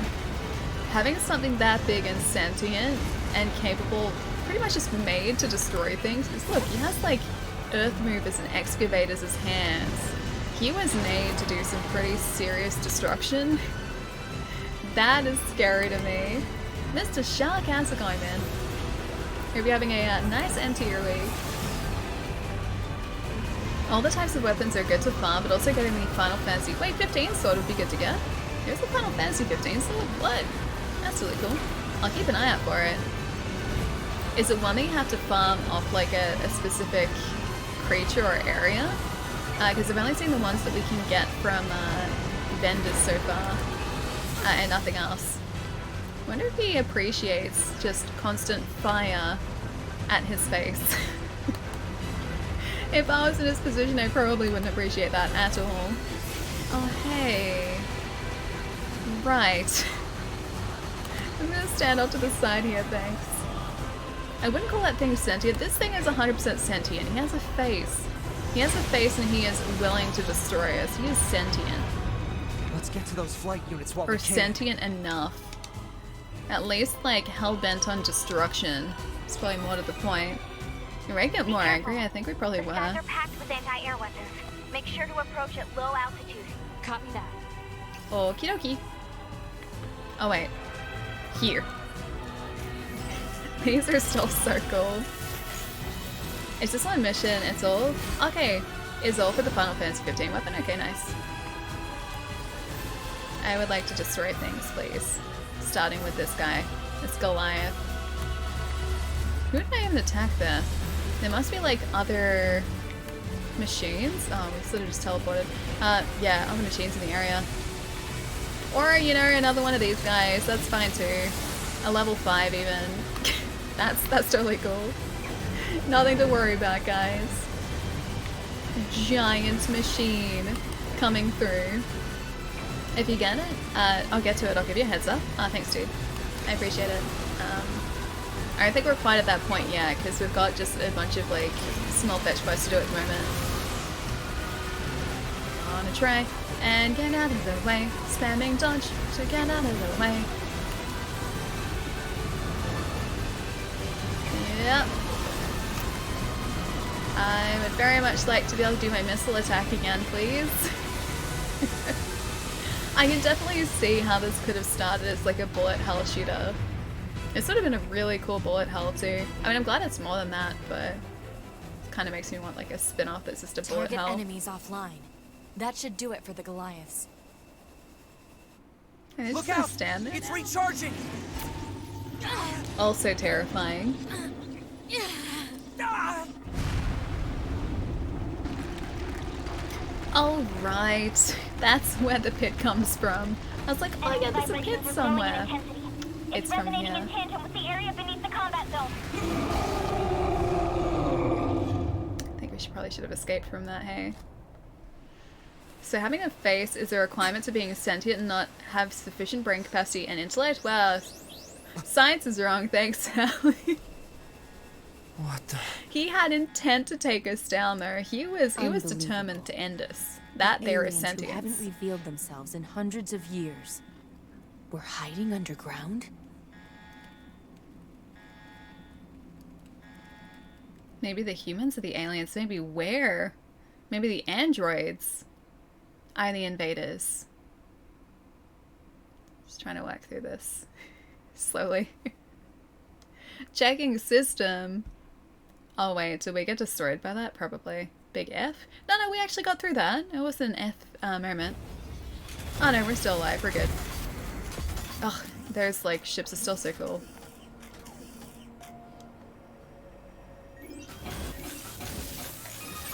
Having something that big and sentient and capable, pretty much just made to destroy things. Because look, he has like earth movers and excavators as hands. He was made to do some pretty serious destruction. That is scary to me. Mr. Shark, how's it going, man? Hope you're having a nice end to your week. All the types of weapons are good to farm, but also getting the Final Fantasy. Wait, 15 sword would be good to get. Here's the Final Fantasy 15 sword. What? That's really cool. I'll keep an eye out for it. Is it one that you have to farm off like a specific creature or area? Because I've only seen the ones that we can get from vendors so far, and nothing else. I wonder if he appreciates just constant fire at his face. If I was in his position, I probably wouldn't appreciate that at all. Oh, hey. Right. I'm gonna stand off to the side here, thanks. I wouldn't call that thing sentient. This thing is 100% sentient. He has a face. He has a face and he is willing to destroy us. He is sentient. Let's get to those flight units while we Or can. sentient enough. At least, like, hell-bent on destruction. It's probably more to the point. You might get more angry. I think we probably will. The skies are packed with anti-air weapons. Make sure to approach at low altitude. Copy that. Okie dokie. Oh, wait. Here. These are still so cool. It's just one mission. It's all... Okay. It's all for the Final Fantasy 15 weapon? Okay, nice. I would like to destroy things, please. Starting with this guy. This Goliath. Who did I even attack there? There must be like other machines. Oh, we sort of just teleported. Yeah, other machines in the area. Or, you know, another one of these guys. That's fine too. A level 5 even. That's totally cool. Nothing to worry about, guys. A giant machine coming through. If you get it, I'll get to it. I'll give you a heads up. Thanks, dude. I appreciate it. I don't think we're quite at that point yet, because we've got just a bunch of, like, small fetch quests to do at the moment. On a track, and get out of the way. Spamming dodge to get out of the way. Yep. I would very much like to be able to do my missile attack again, please. I can definitely see how this could have started as like a bullet hell shooter. It's sort of been a really cool bullet hell too. I mean, I'm glad it's more than that, but it kind of makes me want like a spin-off that's just a bullet Target hell. enemies offline. That should do it for the Goliaths. And it's Look just gonna out! stand there It's now? recharging! Also terrifying. Oh right, that's where the pit comes from. I was like, oh yeah, there's a pit somewhere. It's from resonating here. in tandem with the area beneath the combat zone. I think we should Probably should have escaped from that, hey? So having a face is a requirement to being sentient and not have sufficient brain capacity and intellect? Wow. Science is wrong, thanks, Sally. What the? He had intent to take us down there. He was determined to end us. That there is Aliens who sentience. haven't revealed themselves in hundreds of years. We're hiding underground? Maybe the humans are the aliens. Maybe where? Maybe the androids are the invaders. Just trying to work through this slowly. Checking system. Oh wait, did we get destroyed by that? Probably. Big F? No, we actually got through that. It wasn't an F moment. Oh no, we're still alive. We're good. Ugh, there's like ships are still so cool.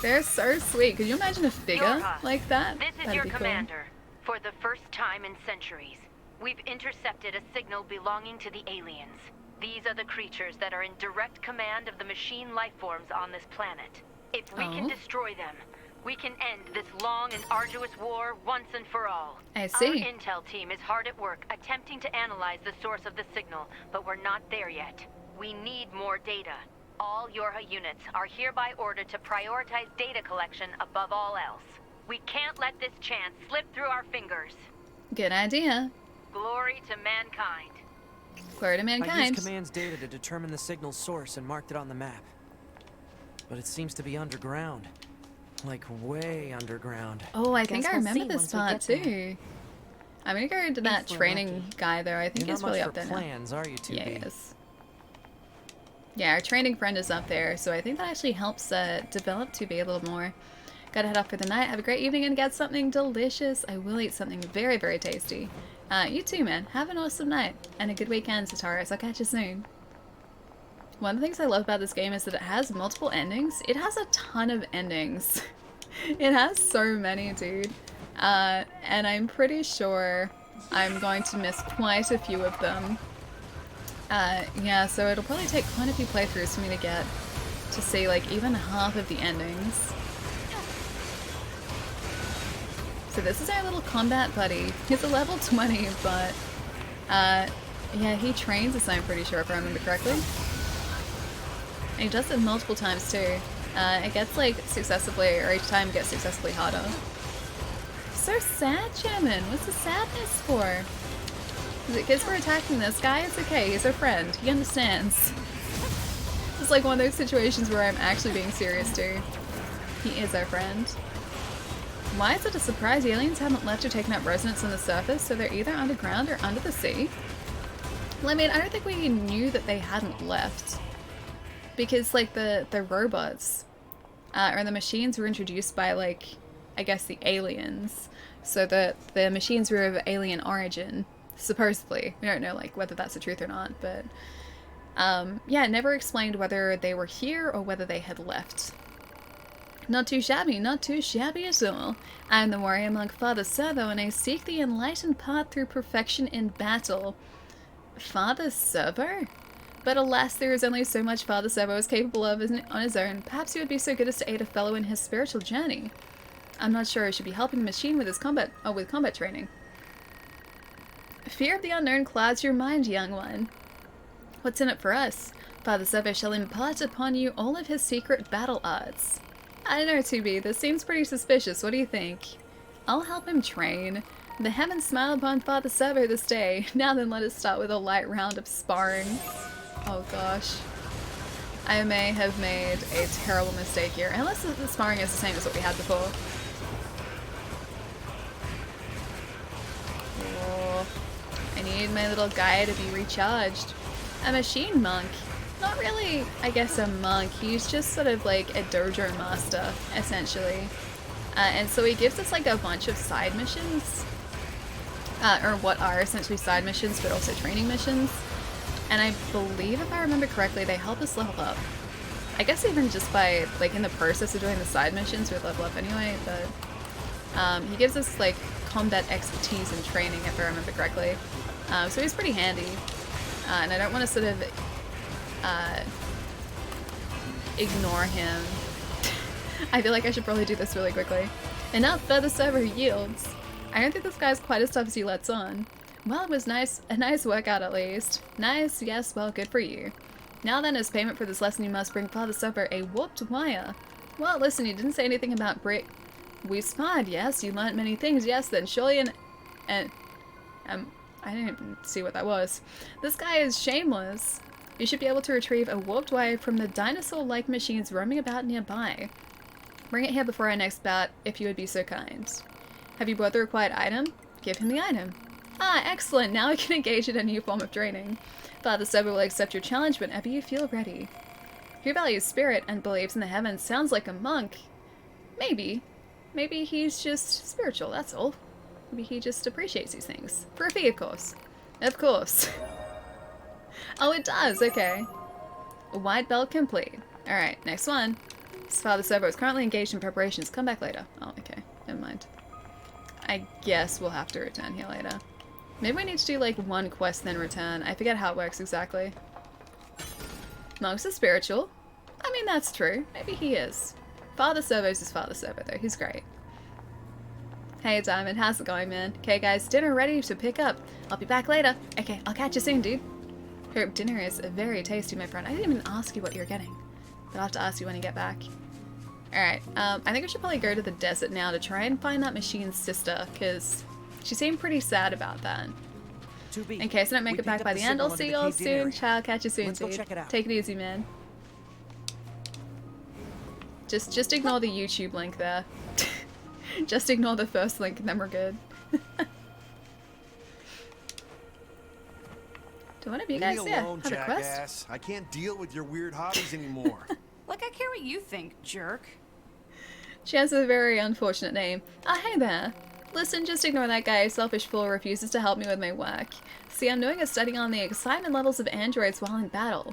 They're so sweet. Could you imagine a figure Yorha, like that? This is That'd your be cool. commander. For the first time in centuries, we've intercepted a signal belonging to the aliens. These are the creatures that are in direct command of the machine life forms on this planet. If we can destroy them, we can end this long and arduous war once and for all. I see. Our intel team is hard at work attempting to analyze the source of the signal, but we're not there yet. We need more data. All Yorha units are hereby ordered to prioritize data collection above all else. We can't let this chance slip through our fingers. Good idea. Glory to mankind. Glory to I mankind. used command's data to determine the signal's source and marked it on the map. But it seems to be underground. Like, way underground. Oh, I think Guess I we'll remember see this once we part get there. too. I'm gonna go into that we're training lucky. guy though. I think You're he's not really much up for there plans, are you, 2B? now. Yeah, he is. Yeah, our training friend is up there, so I think that actually helps develop 2B a little more. Gotta head off for the night. Have a great evening and get something delicious. I will eat something very, very tasty. You too, man. Have an awesome night and a good weekend, Sataris. I'll catch you soon. One of the things I love about this game is that it has multiple endings. It has a ton of endings. It has so many, dude. And I'm pretty sure I'm going to miss quite a few of them. Yeah, so it'll probably take quite a few playthroughs for me to get to see like even half of the endings. So this is our little combat buddy. He's a level 20, but yeah, he trains us, I'm pretty sure, if I remember correctly. And he does it multiple times too. It gets like successively, or each time gets successively harder. So sad, Chairman. What's the sadness for? Is it because we're attacking this guy? It's okay, he's our friend. He understands. It's like one of those situations where I'm actually being serious too. He is our friend. Why is it a surprise? The aliens haven't left or taken up residence on the surface, so they're either underground or under the sea? Well, I mean, I don't think we knew that they hadn't left. Because, like, the robots, or the machines were introduced by, like, I guess the aliens. So the machines were of alien origin, supposedly. We don't know, like, whether that's the truth or not, but... yeah, it never explained whether they were here or whether they had left. Not too shabby at all. I am the warrior monk Father Servo, and I seek the enlightened path through perfection in battle. Father Servo? But alas, there is only so much Father Servo is capable of on his own. Perhaps he would be so good as to aid a fellow in his spiritual journey. I'm not sure I should be helping the machine with his combat training. Fear of the unknown clouds your mind, young one. What's in it for us? Father Servo shall impart upon you all of his secret battle arts. I don't know, 2B, this seems pretty suspicious. What do you think? I'll help him train. The heavens smile upon Father Servo this day. Now then, let us start with a light round of sparring. Oh gosh. I may have made a terrible mistake here. Unless the sparring is the same as what we had before. Oh, I need my little guy to be recharged. A machine monk. Not really, I guess, a monk. He's just sort of like a dojo master, essentially. And so he gives us like a bunch of side missions. Or what are essentially side missions, but also training missions. And I believe, if I remember correctly, they help us level up. I guess even just by, like, in the process of doing the side missions, we level up anyway, but... he gives us, like, combat expertise and training, if I remember correctly. So he's pretty handy. And I don't want to sort of... ignore him. I feel like I should probably do this really quickly. Enough for the server yields. I don't think this guy's quite as tough as he lets on. Well, it was a nice workout at least. Nice, yes, well, good for you. Now then, as payment for this lesson, you must bring Father Supper a warped wire. Well, listen, you didn't say anything about brick. We spied, yes, you learnt many things, yes, then surely I didn't see what that was. This guy is shameless. You should be able to retrieve a warped wire from the dinosaur-like machines roaming about nearby. Bring it here before our next bout, if you would be so kind. Have you brought the required item? Give him the item. Ah, excellent! Now we can engage in a new form of training. Father Sober will accept your challenge whenever you feel ready. Who values spirit and believes in the heavens sounds like a monk. Maybe. Maybe he's just spiritual, that's all. Maybe he just appreciates these things. For a fee, of course. Of course. Oh, it does, okay. A white belt complete. Alright, next one. Father Servo is currently engaged in preparations. Come back later. Oh, okay. Never mind. I guess we'll have to return here later. Maybe we need to do like one quest then return. I forget how it works exactly. Monks are spiritual. I mean, that's true. Maybe he is. Father Servo's is Father Servo though. He's great. Hey Diamond, how's it going, man? Okay guys, dinner ready to pick up. I'll be back later. Okay, I'll catch you soon, dude. Hope dinner is very tasty, my friend. I didn't even ask you what you're getting. But I'll have to ask you when you get back. Alright, I think we should probably go to the desert now to try and find that machine's sister, because she seemed pretty sad about that. In case I don't make it back by the end, I'll see you all soon. Ciao, catch you soon, dude. Take it easy, man. Just ignore the YouTube link there. Just ignore the first link and then we're good. Do one of you guys alone, have a quest? Jackass. I can't deal with your weird hobbies anymore. Like I care what you think, jerk. She has a very unfortunate name. Ah, hey there. Listen, just ignore that guy. Selfish fool refuses to help me with my work. See, I'm doing a study on the excitement levels of androids while in battle.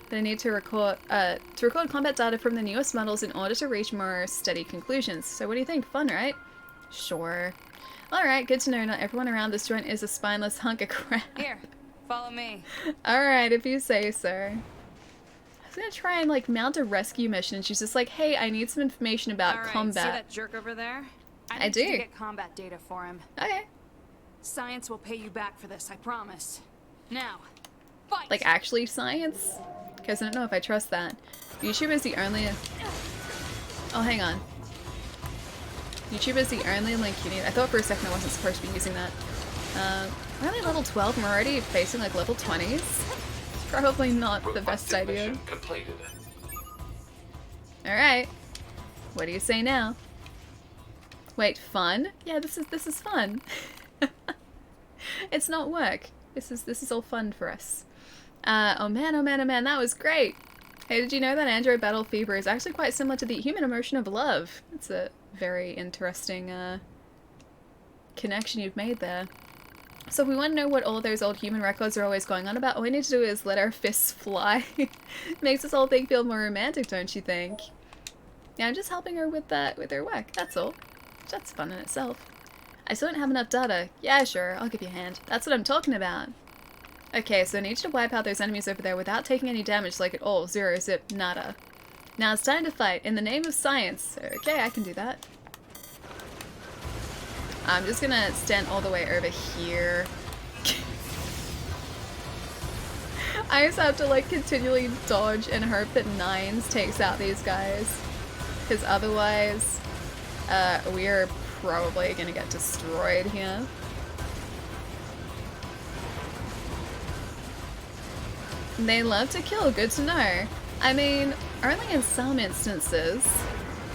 But I need to record combat data from the newest models in order to reach more steady conclusions. So what do you think? Fun, right? Sure. Alright, good to know not everyone around this joint is a spineless hunk of crap. Here, follow me. Alright, if you say so. I was gonna try and like mount a rescue mission and she's just like, hey, I need some information about combat. See that jerk over there? I do. need to get combat data for him. Okay. Science will pay you back for this, I promise. Now, fight! Like actually science? Because I don't know if I trust that. YouTube is the only... Oh, hang on. YouTube is the only link you need. I thought for a second I wasn't supposed to be using that. We're only level 12 and we're already facing like level 20s. Probably not the best idea. Alright. What do you say now? Wait, fun? Yeah, this is fun. It's not work. This is all fun for us. Oh man, oh man, oh man, that was great! Hey, did you know that android battle fever is actually quite similar to the human emotion of love? It's a very interesting, connection you've made there. So if we want to know what all those old human records are always going on about, all we need to do is let our fists fly. Makes this whole thing feel more romantic, don't you think? Yeah, I'm just helping her with her work, that's all. That's fun in itself. I still don't have enough data. Yeah, sure, I'll give you a hand. That's what I'm talking about. Okay, so I need you to wipe out those enemies over there without taking any damage, like at all. Zero, zip, nada. Now it's time to fight, in the name of science. Okay, I can do that. I'm just gonna stand all the way over here. I just have to like continually dodge and hope that Nines takes out these guys. Because otherwise, we are probably gonna get destroyed here. They love to kill, good to know. I mean, only in some instances.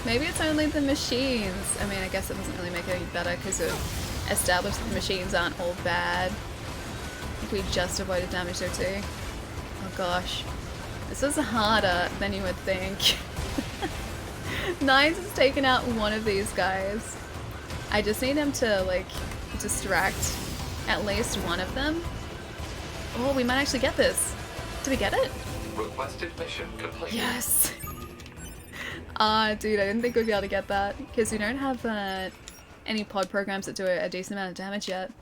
Maybe it's only the machines. I mean, I guess it doesn't really make it any better because we've established that the machines aren't all bad. I think we just avoided damage there too. Oh gosh. This is harder than you would think. Nines has taken out one of these guys. I just need him to, like, distract at least one of them. Oh, we might actually get this. Did we get it? Requested mission complete. Yes! Dude, I didn't think we'd be able to get that, because we don't have any pod programs that do a decent amount of damage yet.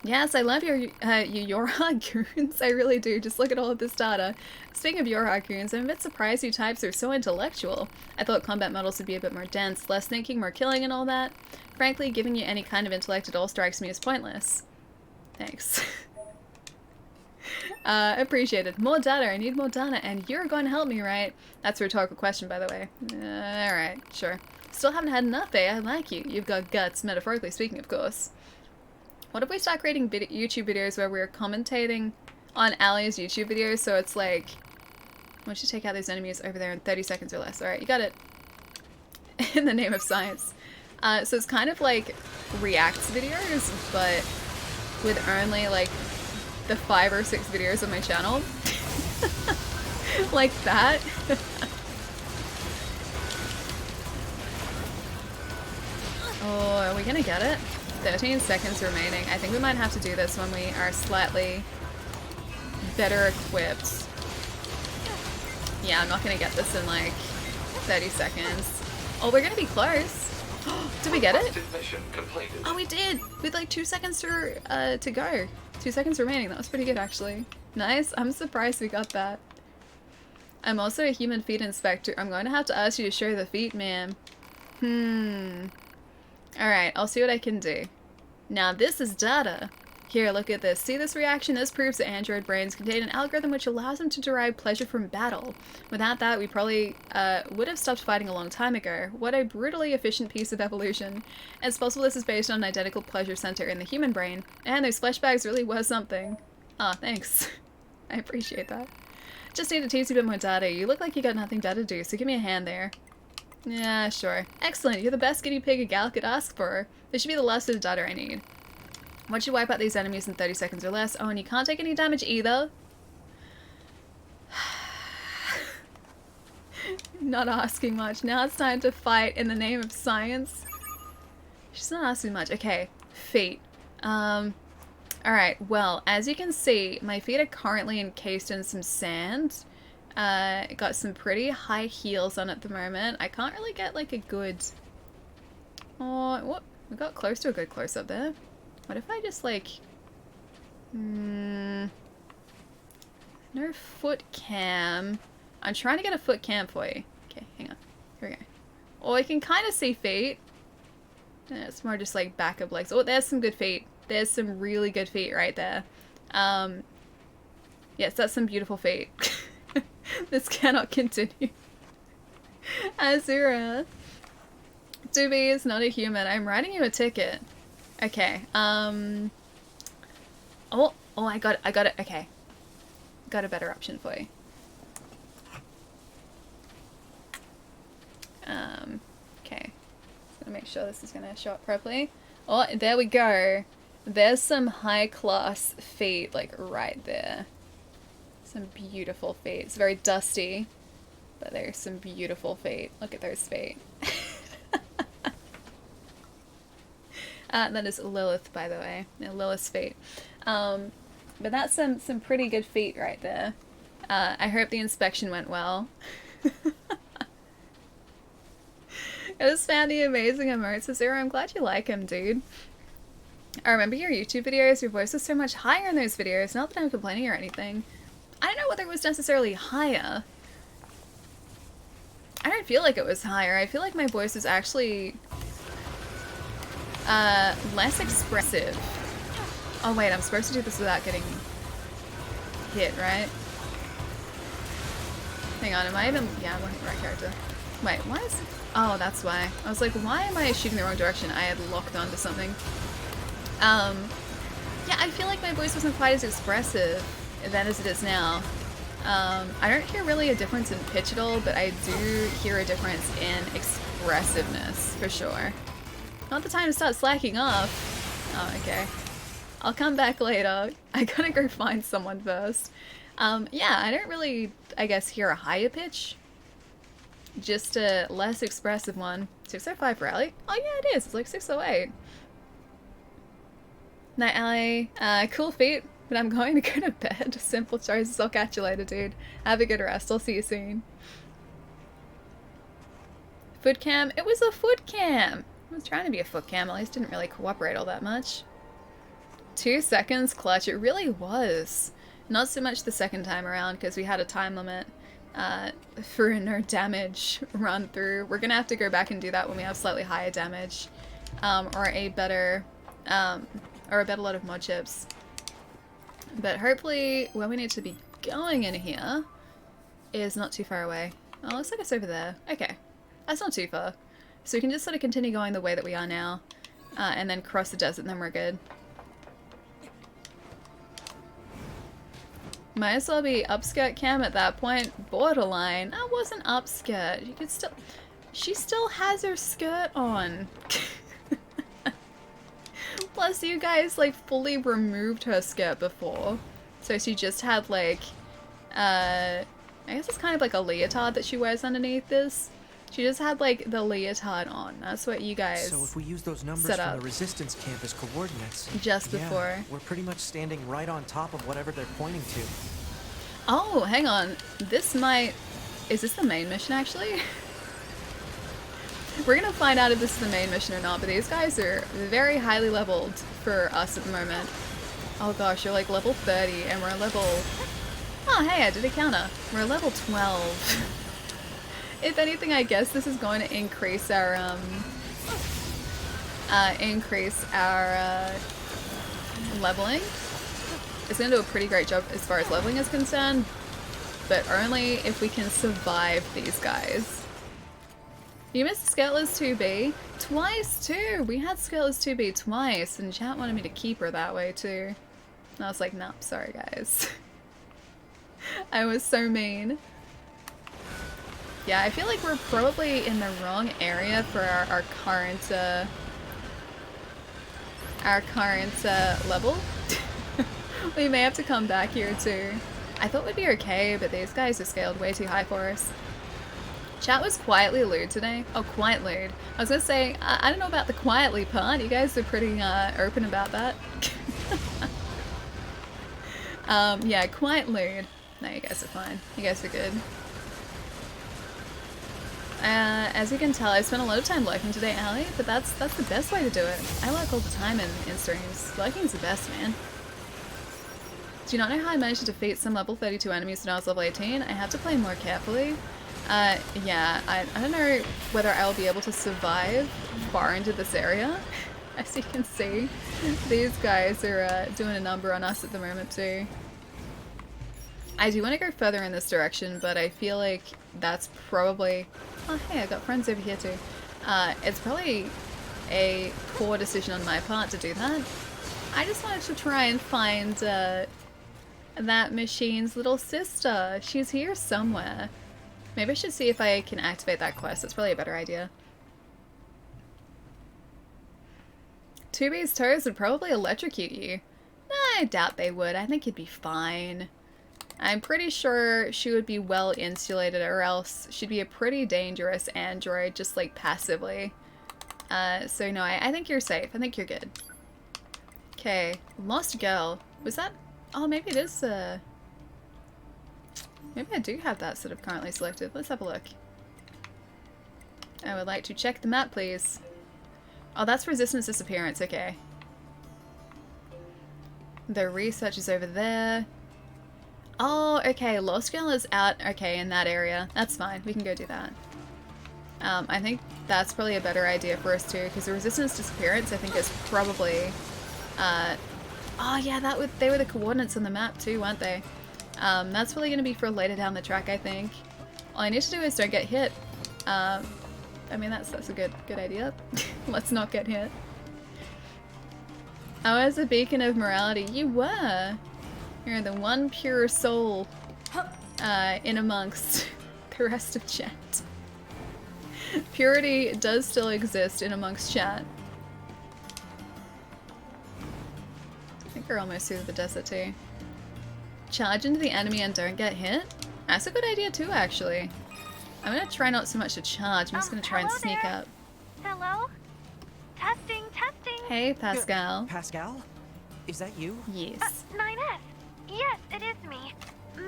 Yes, I love your goons. I really do. Just look at all of this data. Speaking of your goons, I'm a bit surprised you types are so intellectual. I thought combat models would be a bit more dense, less thinking, more killing and all that. Frankly, giving you any kind of intellect at all strikes me as pointless. Thanks. Appreciated. More data. I need more data, and you're going to help me, right? That's a rhetorical question, by the way. Alright, sure. Still haven't had enough, eh? I like you. You've got guts, metaphorically speaking, of course. What if we start creating YouTube videos where we're commentating on Ali's YouTube videos, so it's like, once you take out those enemies over there in 30 seconds or less. Alright, you got it. In the name of science. So it's kind of like reacts videos, but with only like the 5 or 6 videos on my channel. Like that. Oh, are we gonna get it? 13 seconds remaining. I think we might have to do this when we are slightly better equipped. Yeah, I'm not gonna get this in like 30 seconds. Oh, we're gonna be close. Did we get it? Oh, we did! With like 2 seconds to go. 2 seconds remaining. That was pretty good, actually. Nice. I'm surprised we got that. I'm also a human feet inspector. I'm going to have to ask you to show the feet, ma'am. Alright, I'll see what I can do. Now this is data. Here, look at this. See this reaction? This proves that android brains contain an algorithm which allows them to derive pleasure from battle. Without that, we probably would have stopped fighting a long time ago. What a brutally efficient piece of evolution. It's possible this is based on an identical pleasure center in the human brain. And those flesh bags really were something. Aw, thanks. I appreciate that. Just need to teach you a bit more data. You look like you got nothing better to do, so give me a hand there. Yeah, sure. Excellent, you're the best guinea pig a gal could ask for. This should be the last of the data I need. Once you wipe out these enemies in 30 seconds or less, oh, and you can't take any damage either. Not asking much. Now it's time to fight in the name of science. She's not asking much. Okay, feet. Alright, well, as you can see, my feet are currently encased in some sand. Got some pretty high heels on at the moment. I can't really get like a good... Oh, what? We got close to a good close-up there. What if I just like... No foot cam. I'm trying to get a foot cam for you. Okay, hang on. Here we go. Oh, I can kind of see feet. It's more just like backup legs. Oh, there's some good feet. There's some really good feet right there. Yes, that's some beautiful feet. This cannot continue. Azura. Doobie is not a human. I'm writing you a ticket. Okay. Oh, I got it. Okay. Got a better option for you. Okay. Just gonna make sure this is gonna show up properly. Oh, there we go. There's some high class feet, like right there. Some beautiful feet. It's very dusty, but there's some beautiful feet. Look at those feet. That is Lilith, by the way. No, Lilith's feet. But that's some pretty good feet right there. I hope the inspection went well. I just found the amazing emotes of Zero. I'm glad you like him, dude. I remember your YouTube videos. Your voice was so much higher in those videos. Not that I'm complaining or anything. I don't know whether it was necessarily higher. I don't feel like it was higher. I feel like my voice is actually less expressive. Oh wait, I'm supposed to do this without getting hit, right? Hang on, am I even... Yeah, I'm looking at the right character. Wait, why is... Oh, that's why. I was like, why am I shooting the wrong direction? I had locked onto something. Yeah, I feel like my voice wasn't quite as expressive then as it is now. I don't hear really a difference in pitch at all, but I do hear a difference in expressiveness, for sure. Not the time to start slacking off. Oh, okay. I'll come back later. I gotta go find someone first. Yeah, I don't really, I guess, hear a higher pitch. Just a less expressive one. 605 for Allie? Oh yeah, it is. It's like 608. Night, Allie. Cool feet, but I'm going to go to bed. Simple choices. I'll catch you later, dude. Have a good rest. I'll see you soon. Foot cam? It was a foot cam! I was trying to be a foot cam. At least didn't really cooperate all that much. 2 seconds clutch, it really was. Not so much the second time around because we had a time limit for a no damage run through. We're gonna have to go back and do that when we have slightly higher damage, or a better lot of mod chips. But hopefully where we need to be going in here is not too far away. Oh, looks like it's over there. Okay, that's not too far. So we can just sort of continue going the way that we are now, and then cross the desert and then we're good. Might as well be upskirt cam at that point. Borderline. That wasn't upskirt. You could still... She still has her skirt on. Plus you guys like fully removed her skirt before. So she just had like... I guess it's kind of like a leotard that she wears underneath this. She just had like the leotard on. That's what you guys So if we use those numbers from the resistance camp as coordinates, just before, we're pretty much standing right on top of whatever they're pointing to. Oh, hang on. This might... Is this the main mission actually? We're gonna find out if this is the main mission or not, but these guys are very highly leveled for us at the moment. Oh gosh, you're like level 30 and we're level... Oh hey, I did a counter. We're level 12. If anything, I guess this is going to increase our leveling. It's going to do a pretty great job as far as leveling is concerned, but only if we can survive these guys. You missed Scala's 2B twice too. We had Scala's 2B twice, and chat wanted me to keep her that way too. And I was like, nope, sorry guys. I was so mean. Yeah, I feel like we're probably in the wrong area for our current level. We may have to come back here too. I thought we'd be okay, but these guys are scaled way too high for us. Chat was quietly lewd today. Oh, quiet lewd. I was gonna say, I don't know about the quietly part. You guys are pretty open about that. Yeah, quiet lewd. No, you guys are fine. You guys are good. As you can tell, I spent a lot of time lurking today, Allie, but that's the best way to do it. I lurk all the time in streams. Lurking's the best, man. Do you not know how I managed to defeat some level 32 enemies when I was level 18? I had to play more carefully. Yeah, I don't know whether I'll be able to survive far into this area. As you can see, these guys are doing a number on us at the moment too. I do want to go further in this direction, but I feel like that's probably... Oh hey, I got friends over here too. It's probably a poor decision on my part to do that. I just wanted to try and find that machine's little sister. She's here somewhere. Maybe I should see if I can activate that quest. That's probably a better idea. 2B's toes would probably electrocute you. I doubt they would. I think you'd be fine. I'm pretty sure she would be well insulated, or else she'd be a pretty dangerous android, just like passively. So no, I think you're safe. I think you're good. Okay, Lost Girl. Was that... Oh, maybe it is, maybe I do have that sort of currently selected. Let's have a look. I would like to check the map, please. Oh, that's Resistance Disappearance, okay. The research is over there. Oh, okay, Lost Girl is out, okay, in that area. That's fine, we can go do that. I think that's probably a better idea for us too, because the Resistance Disappearance, I think, is probably, oh yeah, they were the coordinates on the map too, weren't they? That's probably going to be for later down the track, I think. All I need to do is don't get hit. I mean, that's a good idea. Let's not get hit. I was a beacon of morality. You were! You're the one pure soul in amongst the rest of chat. Purity does still exist in amongst chat. I think we're almost through the desert too. Charge into the enemy and don't get hit? That's a good idea too, actually. I'm gonna try not so much to charge, I'm just gonna try and sneak up. Hello? Testing, testing. Hey, Pascal. Pascal? Is that you? Yes. 9S. Yes, it is me.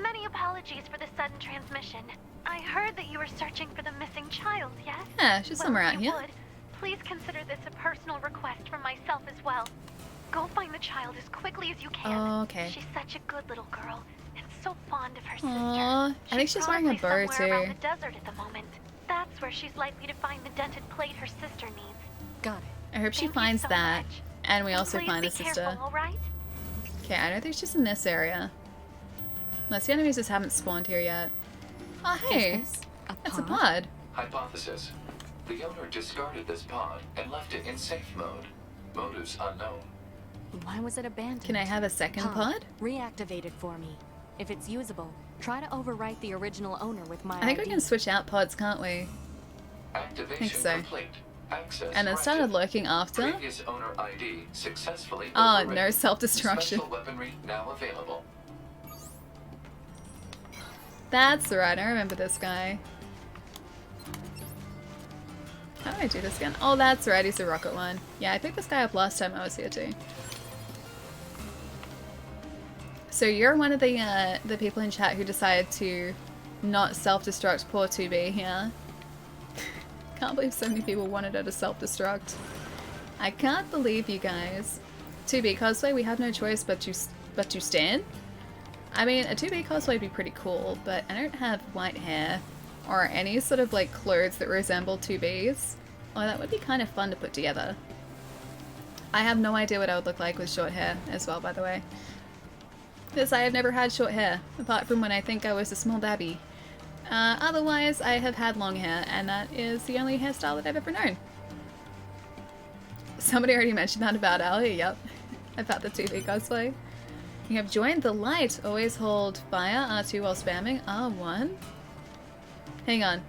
Many apologies for the sudden transmission. I heard that you were searching for the missing child, yes? Yeah, she's somewhere out here. Please consider this a personal request from myself as well. Go find the child as quickly as you can. Oh, okay. She's such a good little girl and so fond of her sister. Aww, I think she's wearing a bow probably somewhere around too. the desert at the moment. That's where she's likely to find the dented plate her sister needs. Got it. I hope she Thank you finds so that. much. And we And also please find be the sister. careful, all right? Okay, I don't think she's in this area. Unless the enemies just haven't spawned here yet. Oh, hey! Is this a That's a pod? pod. Hypothesis. The owner discarded this pod and left it in safe mode. Motives unknown. Why was it abandoned? Can I have a second pod? Reactivate it for me. If it's usable, try to overwrite the original owner with my I think we ID. can switch out pods, can't we? Activation Think so. complete. Access And then started granted. looking after. Previous owner ID successfully Oh, overwritten. no self-destruction. Special weaponry now available. That's right, I remember this guy. How do I do this again? Oh, that's right, he's a rocket one. Yeah, I picked this guy up last time I was here too. So you're one of the people in chat who decided to not self-destruct poor 2B here. Can't believe so many people wanted her to self-destruct. I can't believe you guys. 2B cosplay, we have no choice but to stand. I mean, a 2B cosplay would be pretty cool, but I don't have white hair or any sort of like clothes that resemble 2Bs. Oh, that would be kind of fun to put together. I have no idea what I would look like with short hair as well, by the way. Because I have never had short hair, apart from when I think I was a small babby. Otherwise, I have had long hair, and that is the only hairstyle that I've ever known. Somebody already mentioned that about Ali, yep. About the 2B cosplay. You have joined the light. Always hold fire R2 while spamming R1. Hang on.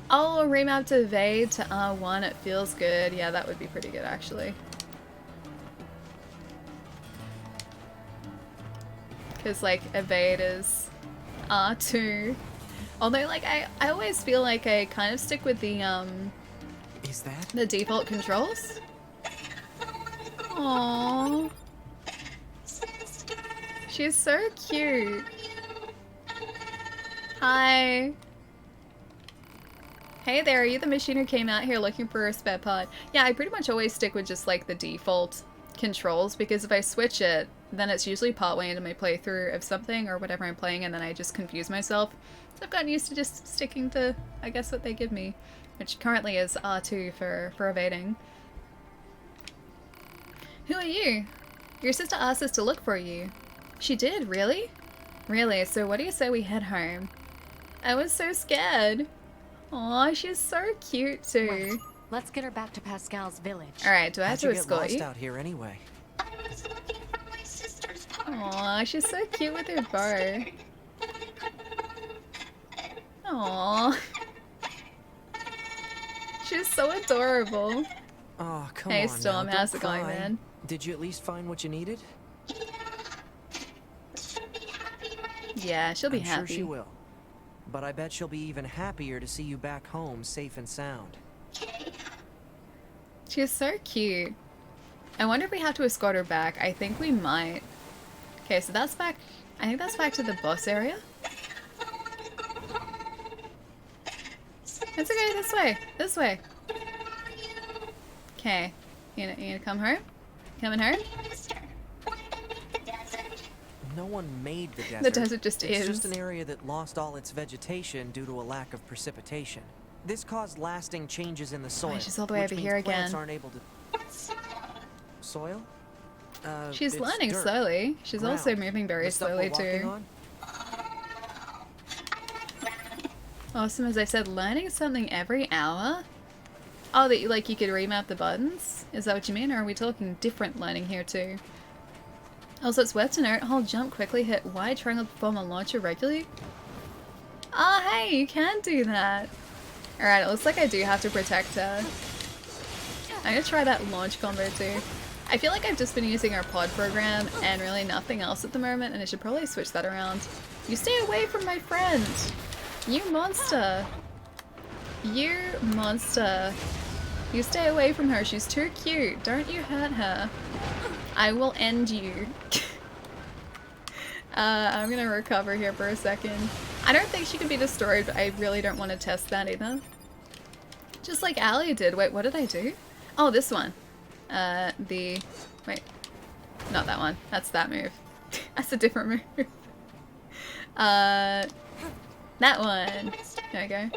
Oh, remap to evade to R1. It feels good. Yeah, that would be pretty good actually. Because like evade is R2. Although like I always feel like I kind of stick with the Is that? the default controls. Aww. She's so cute. Hi. Hey there, are you the machine who came out here looking for a spare pod? Yeah, I pretty much always stick with just like the default controls because if I switch it, then it's usually partway into my playthrough of something or whatever I'm playing and then I just confuse myself. So I've gotten used to just sticking to, I guess, what they give me, which currently is R2 for evading. Who are you? Your sister asked us to look for you. She did, really? Really, so what do you say we head home? I was so scared. Aw, she's so cute too. Right. Let's get her back to Pascal's village. Alright, do I have to escort you? Get lost out here anyway? Aw, she's so cute with her bow. Aw. She's so adorable. Oh, come Hey on Storm, now, how's don't it going, cry. man? Did you at least find what you needed? Yeah, she'll be I'm happy. sure she will. But I bet she'll be even happier to see you back home safe and sound. She's so cute. I wonder if we have to escort her back. I think we might. Okay, so that's back. I think that's back to the boss area. It's okay, this way. This way. Okay. You gonna come home? Coming home? No one made the desert. The desert just it's is. just an area that lost all its vegetation due to a lack of precipitation. This caused lasting changes in the soil. she's all the way which over means here plants again. aren't able to... Soil? She's it's learning dirt. slowly. She's Ground. also moving very The stuff slowly we're walking too. on? Awesome, as I said, learning something every hour? Oh, that you could remap the buttons? Is that what you mean, or are we talking different learning here too? Also, it's worth to note, hold jump, quickly hit Y, triangle to perform a launcher regularly. Oh, hey, you can do that. Alright, it looks like I do have to protect her. I'm gonna try that launch combo too. I feel like I've just been using our pod program and really nothing else at the moment, and I should probably switch that around. You stay away from my friend! You monster! You monster. You stay away from her, she's too cute. Don't you hurt her. I will end you. I'm gonna recover here for a second. I don't think she can be destroyed, but I really don't want to test that either. Just like Ali did. Wait, what did I do? Oh, this one. Wait. Not that one. That's that move. That's a different move. That one. There we go.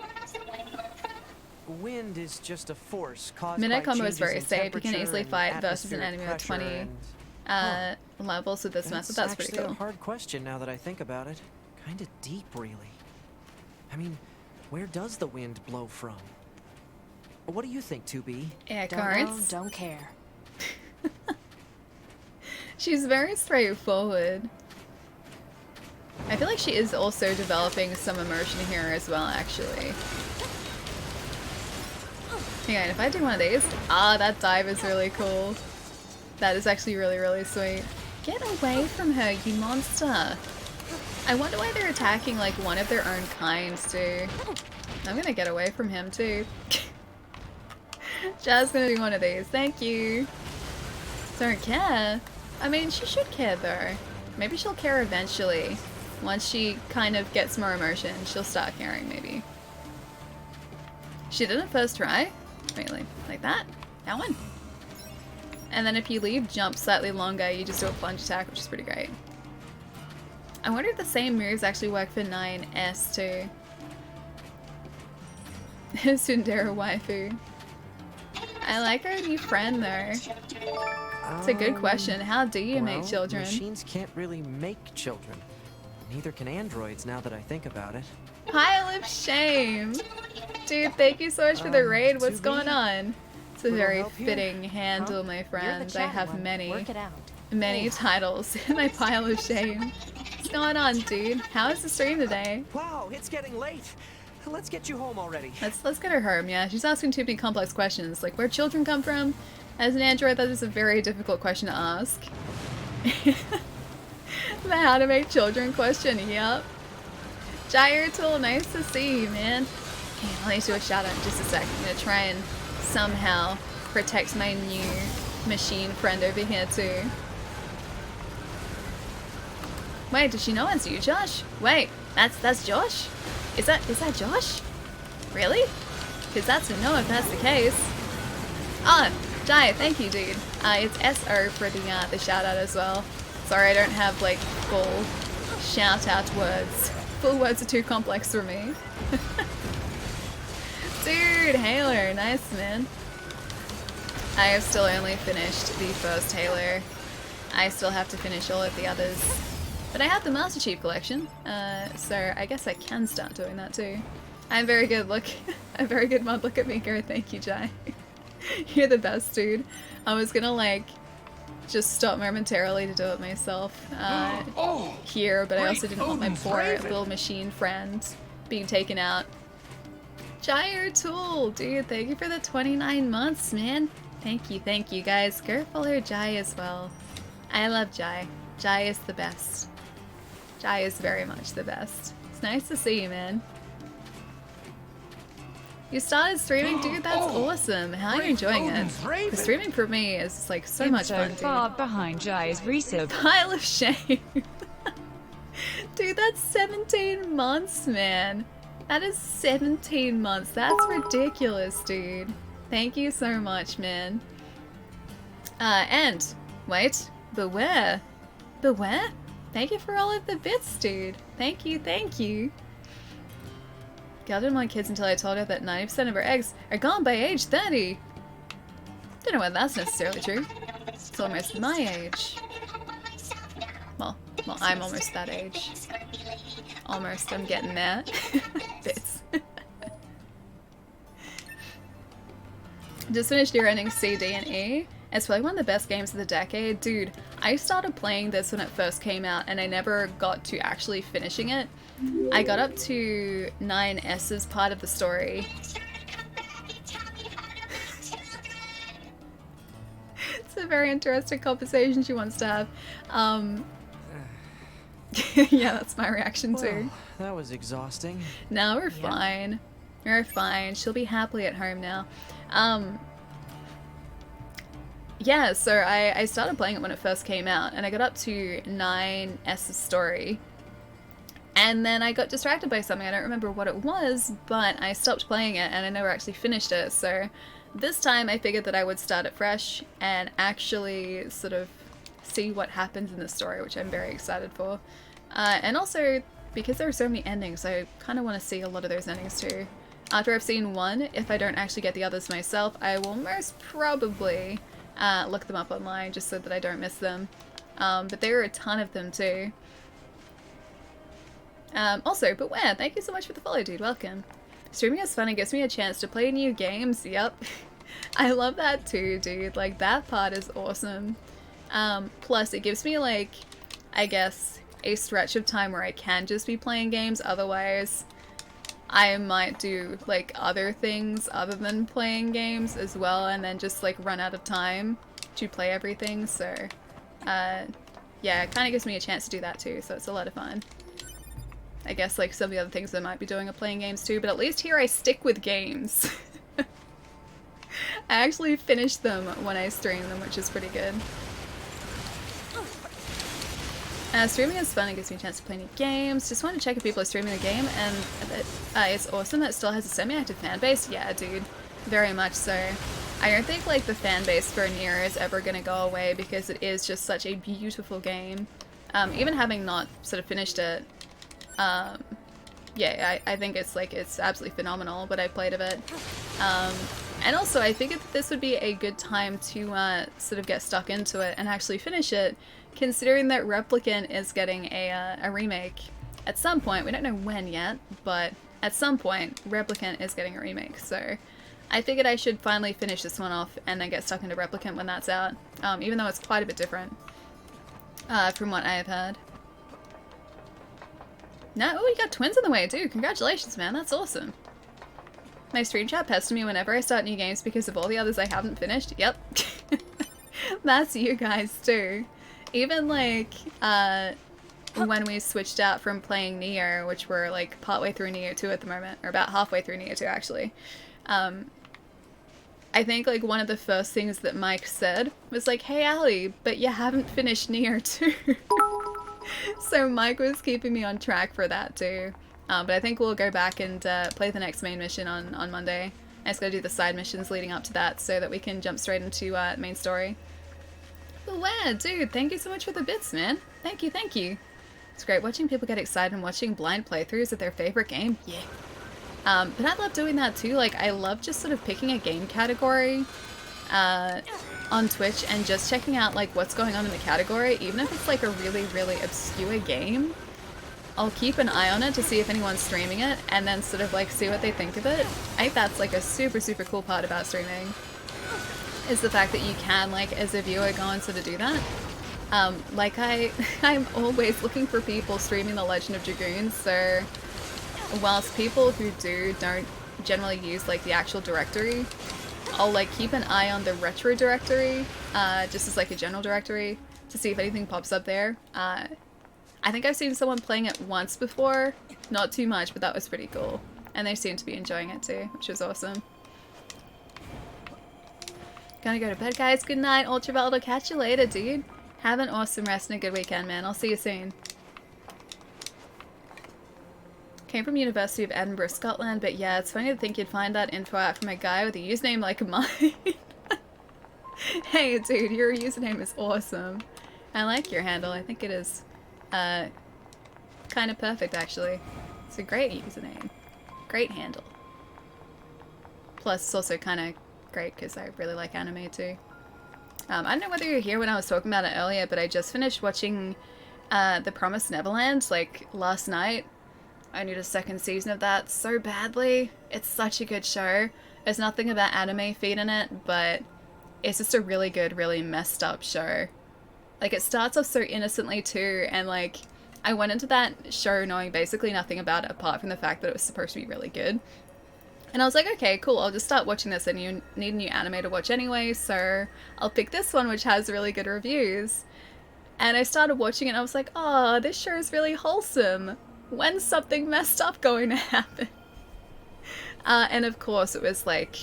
Wind is just a force caused Minute by combo is changes very in safe. You can temperature easily and fight versus an atmospheric enemy with pressure 20 and- levels with this method. That's pretty actually cool. a hard question now that I think about it. Kind of deep, really. I mean, where does the wind blow from? What do you think, 2B? Air Don't know, currents. don't care. She's very straightforward. I feel like she is also developing some emotion here as well, actually. Hang on, if I do one of these... Ah, that dive is really cool. That is actually really, really sweet. Get away from her, you monster! I wonder why they're attacking, like, one of their own kind, too. I'm gonna get away from him, too. Jazz gonna do one of these. Thank you. Don't care. I mean, she should care, though. Maybe she'll care eventually. Once she kind of gets more emotion, she'll start caring, maybe. She did it first try. Wait, like that? That one? And then if you leave jump slightly longer, you just do a plunge attack, which is pretty great. I wonder if the same moves actually work for 9S too. Sundara waifu. I like her new friend though. It's a good question. How do you make Well, children? Machines can't really make children. Neither can androids, now that I think about it. Pile of shame! Dude, thank you so much for the raid. What's 2B? going on? It's a Little very help here? fitting handle, my You're the friends. I chatty have one. many, Work it out. many titles in my pile of shame. What's going on, dude? How is the stream today? Wow, it's getting late. Let's get you home already. Let's get her home, yeah. She's asking too many complex questions, like where children come from. As an android, that is a very difficult question to ask. The how to make children question, yep. Gyre Tool, nice to see you, man. Okay, I'll need to do a shout out in just a sec. I'm gonna try and somehow protect my new machine friend over here too. Wait, does she know it's you, Josh? Wait, that's Josh? Is that Josh? Really? Because that's a no if that's the case. Ah, Jai, thank you, dude. It's SO for the shout out as well. Sorry, I don't have like full shout out words. Full words are too complex for me. Dude, Halo, nice man. I have still only finished the first Halo. I still have to finish all of the others. But I have the Master Chief Collection, so I guess I can start doing that too. I'm very good, look. I'm very good mod, look at me go, thank you, Jai. You're the best, dude. I was gonna like, just stop momentarily to do it myself here, but I also didn't want my poor little machine friend being taken out. Gyre Tool, dude, thank you for the 29 months, man. Thank you guys. Go follow Jai as well. I love Jai. Jai is the best. Jai is very much the best. It's nice to see you, man. You started streaming, dude? That's awesome. How are you enjoying it? The streaming for me is like so much fun, dude. Far behind Jai's resub. Pile of shame. Dude, that's 17 months, man. That is 17 months. That's ridiculous, dude. Thank you so much, man. And, wait, beware. Beware? Thank you for all of the bits, dude. Thank you, thank you. Girl didn't want kids until I told her that 90% of her eggs are gone by age 30. Don't know whether that's necessarily true. It's almost my age. Well, I'm almost that age. Almost, I'm getting there. Bits. Just finished Nier Ending C, D, and E. It's probably one of the best games of the decade. Dude, I started playing this when it first came out and I never got to actually finishing it. I got up to 9S's part of the story. It's a very interesting conversation she wants to have. Yeah, that's my reaction too. That was exhausting. No, we're fine. We're fine. She'll be happily at home now. Yeah, so I started playing it when it first came out, and I got up to 9S's story. And then I got distracted by something. I don't remember what it was, but I stopped playing it, and I never actually finished it, so this time I figured that I would start it fresh and actually sort of see what happens in the story, which I'm very excited for. And also, because there are so many endings, I kind of want to see a lot of those endings too. After I've seen one, if I don't actually get the others myself, I will most probably look them up online just so that I don't miss them. But there are a ton of them too. Also, Beware, thank you so much for the follow, dude. Welcome. Streaming is fun and gives me a chance to play new games. Yep. I love that too, dude. Like, that part is awesome. Plus, it gives me, like, I guess, a stretch of time where I can just be playing games. Otherwise, I might do, like, other things other than playing games as well, and then just, like, run out of time to play everything. So, yeah, it kind of gives me a chance to do that too, so it's a lot of fun. I guess, like, some of the other things I might be doing are playing games too, but at least here I stick with games. I actually finish them when I stream them, which is pretty good. Streaming is fun, it gives me a chance to play new games. Just want to check if people are streaming the game, and it's awesome that it still has a semi-active fan base. Yeah, dude, very much so. I don't think, like, the fan base for Nier is ever going to go away because it is just such a beautiful game. Even having not sort of finished it, yeah, I think it's, like, it's absolutely phenomenal what I played of it. And also, I figured that this would be a good time to sort of get stuck into it and actually finish it, considering that Replicant is getting a remake at some point. We don't know when yet, but at some point, Replicant is getting a remake, so I figured I should finally finish this one off and then get stuck into Replicant when that's out, even though it's quite a bit different from what I have heard. No, oh, you got twins on the way too. Congratulations, man. That's awesome. My stream chat pests me whenever I start new games because of all the others I haven't finished. Yep. That's you guys too. Even, like, when we switched out from playing Nier, which we're, like, partway through Nier 2 at the moment, or about halfway through Nier 2, actually, I think, like, one of the first things that Mike said was like, "Hey, Allie, but you haven't finished Nier 2." So Mike was keeping me on track for that, too. But I think we'll go back and play the next main mission on Monday. I just gotta do the side missions leading up to that so that we can jump straight into main story. Beware, dude, thank you so much for the bits, man. Thank you, thank you. It's great watching people get excited and watching blind playthroughs of their favorite game. Yeah. But I love doing that too. Like, I love just sort of picking a game category on Twitch and just checking out, like, what's going on in the category. Even if it's, like, a really, really obscure game, I'll keep an eye on it to see if anyone's streaming it and then sort of, like, see what they think of it. I think that's, like, a super, super cool part about streaming, is the fact that you can, like, as a viewer, go and sort of do that. Like, I'm always looking for people streaming The Legend of Dragoons, so whilst people who don't generally use, like, the actual directory, I'll, like, keep an eye on the retro directory, just as, like, a general directory, to see if anything pops up there. I think I've seen someone playing it once before, not too much, but that was pretty cool. And they seem to be enjoying it too, which was awesome. Gonna go to bed, guys. Good night, Ultraviolet. I'll catch you later, dude. Have an awesome rest and a good weekend, man. I'll see you soon. Came from University of Edinburgh, Scotland, but yeah, it's funny to think you'd find that info out from a guy with a username like mine. Hey, dude, your username is awesome. I like your handle. I think it is kind of perfect, actually. It's a great username. Great handle. Plus, it's also kind of great because I really like anime too. I don't know whether you were here when I was talking about it earlier, but I just finished watching The Promised Neverland, like, last night. I need a second season of that so badly. It's such a good show. There's nothing about anime feed in it, but it's just a really good, really messed up show. Like, it starts off so innocently too, and, like, I went into that show knowing basically nothing about it apart from the fact that it was supposed to be really good. And I was like, okay, cool, I'll just start watching this, and you need a new anime to watch anyway, so I'll pick this one, which has really good reviews. And I started watching it, and I was like, oh, this show is really wholesome. When's something messed up going to happen? And of course, it was like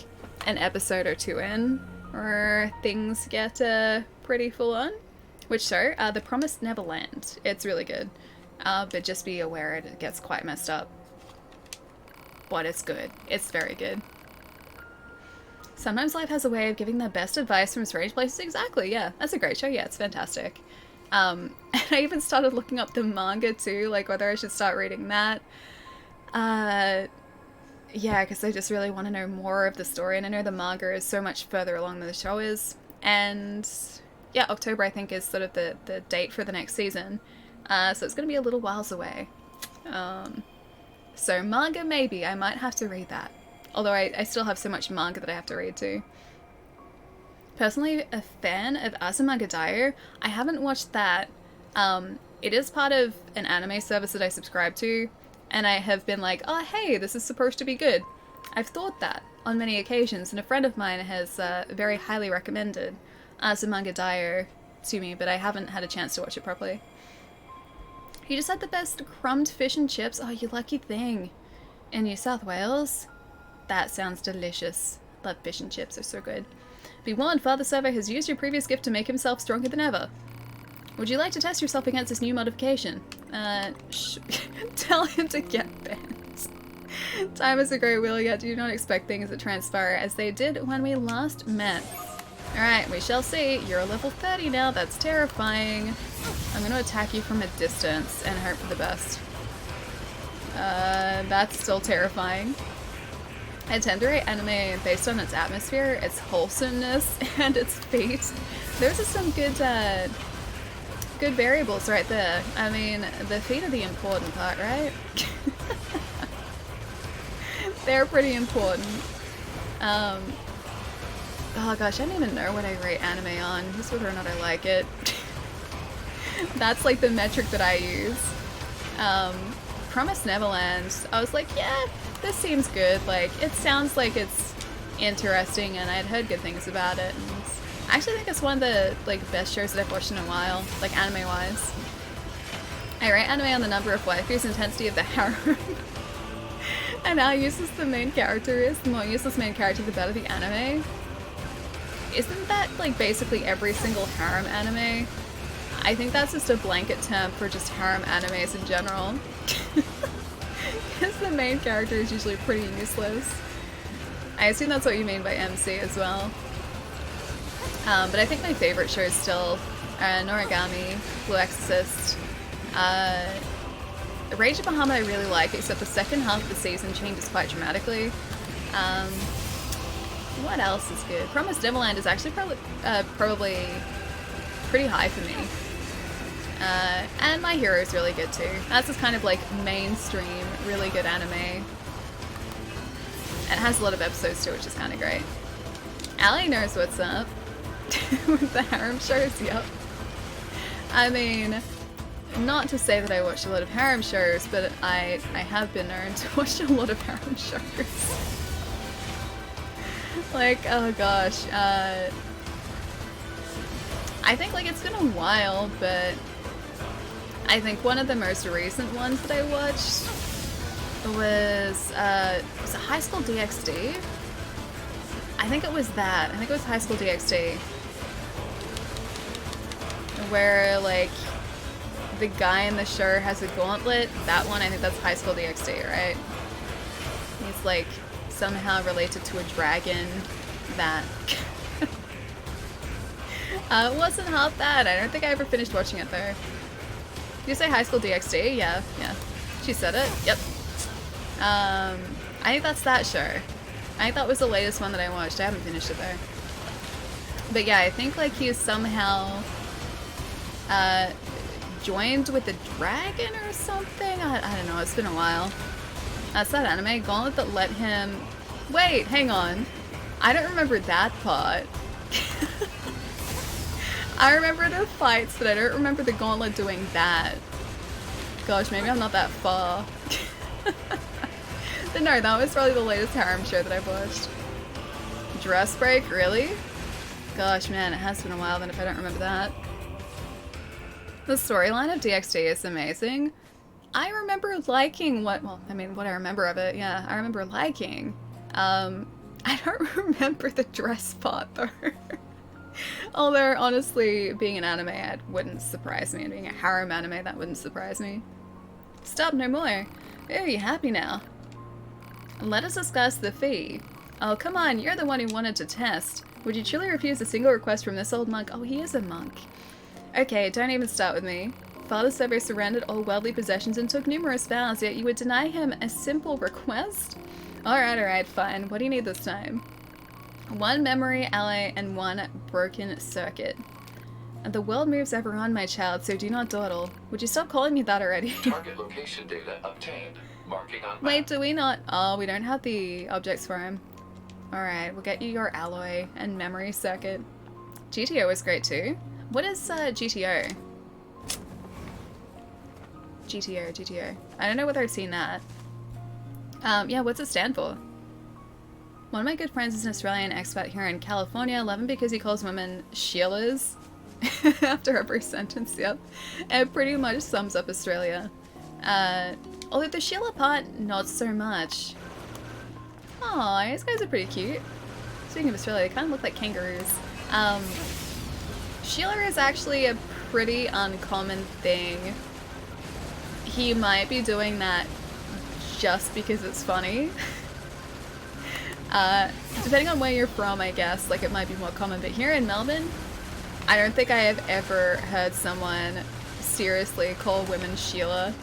an episode or two in, where things get pretty full on. Which show? The Promised Neverland. It's really good. But just be aware it gets quite messed up. But it's good. It's very good. Sometimes life has a way of giving the best advice from strange places. Exactly, yeah. That's a great show. Yeah, it's fantastic. And I even started looking up the manga too, like whether I should start reading that. Yeah, because I just really want to know more of the story, and I know the manga is so much further along than the show is. And yeah, October I think is sort of the date for the next season. So it's going to be a little whiles away. So manga maybe, I might have to read that. Although I still have so much manga that I have to read too. Personally a fan of Azumanga Daioh. I haven't watched that. It is part of an anime service that I subscribe to, and I have been like, oh hey, this is supposed to be good. I've thought that on many occasions, and a friend of mine has very highly recommended Azumanga Daioh to me, but I haven't had a chance to watch it properly. You just had the best crumbed fish and chips. Oh, you lucky thing. In New South Wales? That sounds delicious. Love fish and chips, they're so good. Be warned, Father Servo has used your previous gift to make himself stronger than ever. Would you like to test yourself against this new modification? Tell him to get bent. Time is a great wheel, yet do not expect things to transpire as they did when we last met. Alright, we shall see. You're level 30 now, that's terrifying. I'm going to attack you from a distance and hope for the best. That's still terrifying. I tend to rate anime based on its atmosphere, its wholesomeness, and its fate. Those are some good variables right there. I mean, the feet are the important part, right? They're pretty important. Oh gosh, I don't even know what I rate anime on, just whether or not I like it. That's like the metric that I use. Promised Neverland, I was like, yeah, this seems good. Like, it sounds like it's interesting, and I'd heard good things about it. And I actually think it's one of the best shows that I've watched in a while, like anime-wise. I rate anime on the number of waifus, intensity of the harem, and how useless the main character is. The more useless main character, the better the anime. Isn't that like basically every single harem anime? I think that's just a blanket term for just harem animes in general. Because the main character is usually pretty useless. I assume that's what you mean by MC as well. But I think my favorite show is still Noragami, Blue Exorcist. Rage of Bahamut I really like, except the second half of the season changes quite dramatically. What else is good? Promised Neverland is actually probably pretty high for me. And My Hero is really good too. That's just kind of like mainstream, really good anime. And it has a lot of episodes too, which is kind of great. Allie knows what's up with the harem shows, yep. I mean, not to say that I watch a lot of harem shows, but I have been known to watch a lot of harem shows. Like, oh gosh, I think like it's been a while, but I think one of the most recent ones that I watched was it High School DxD? I think it was that. I think it was High School DxD. Where like the guy in the shirt has a gauntlet. That one, I think that's High School DxD, right? He's like somehow related to a dragon that it wasn't half bad. I don't think I ever finished watching it though. Did you say High School DxD? Yeah. She said it. Yep. I think that's that show. I think that was the latest one that I watched. I haven't finished it though. But yeah, I think like he's somehow joined with the dragon or something. I don't know. It's been a while. That's that anime gauntlet that let him. Wait, hang on. I don't remember that part. I remember the fights, but I don't remember the gauntlet doing that. Gosh, maybe I'm not that far. But no, that was probably the latest harem show that I've watched. Dress Break, really? Gosh, man, it has been a while then if I don't remember that. The storyline of DxD is amazing. I remember liking what I remember of it, yeah, I remember liking. I don't remember the dress part though. Although, honestly, being an anime, it wouldn't surprise me, and being a harem anime, that wouldn't surprise me. Stop, no more. Oh, you happy now? Let us discuss the fee. Oh, come on, you're the one who wanted to test. Would you truly refuse a single request from this old monk? Oh, he is a monk. Okay, don't even start with me. Father Cerberus surrendered all worldly possessions and took numerous vows, yet you would deny him a simple request? Alright, fine. What do you need this time? 1 memory alloy and 1 broken circuit. The world moves ever on, my child, so do not dawdle. Would you stop calling me that already? Target location data obtained. Marking on map. Wait, do we not? Oh, we don't have the objects for him. Alright, we'll get you your alloy and memory circuit. GTO is great too. What is GTO? GTO. I don't know whether I've seen that. Yeah, what's it stand for? One of my good friends is an Australian expat here in California. I love him because he calls women Sheilas after every sentence, yep. It pretty much sums up Australia. Although the Sheila part, not so much. Aw, these guys are pretty cute. Speaking of Australia, they kind of look like kangaroos. Sheila is actually a pretty uncommon thing. He might be doing that just because it's funny. Depending on where you're from, I guess, like it might be more common, but here in Melbourne, I don't think I have ever heard someone seriously call women Sheila.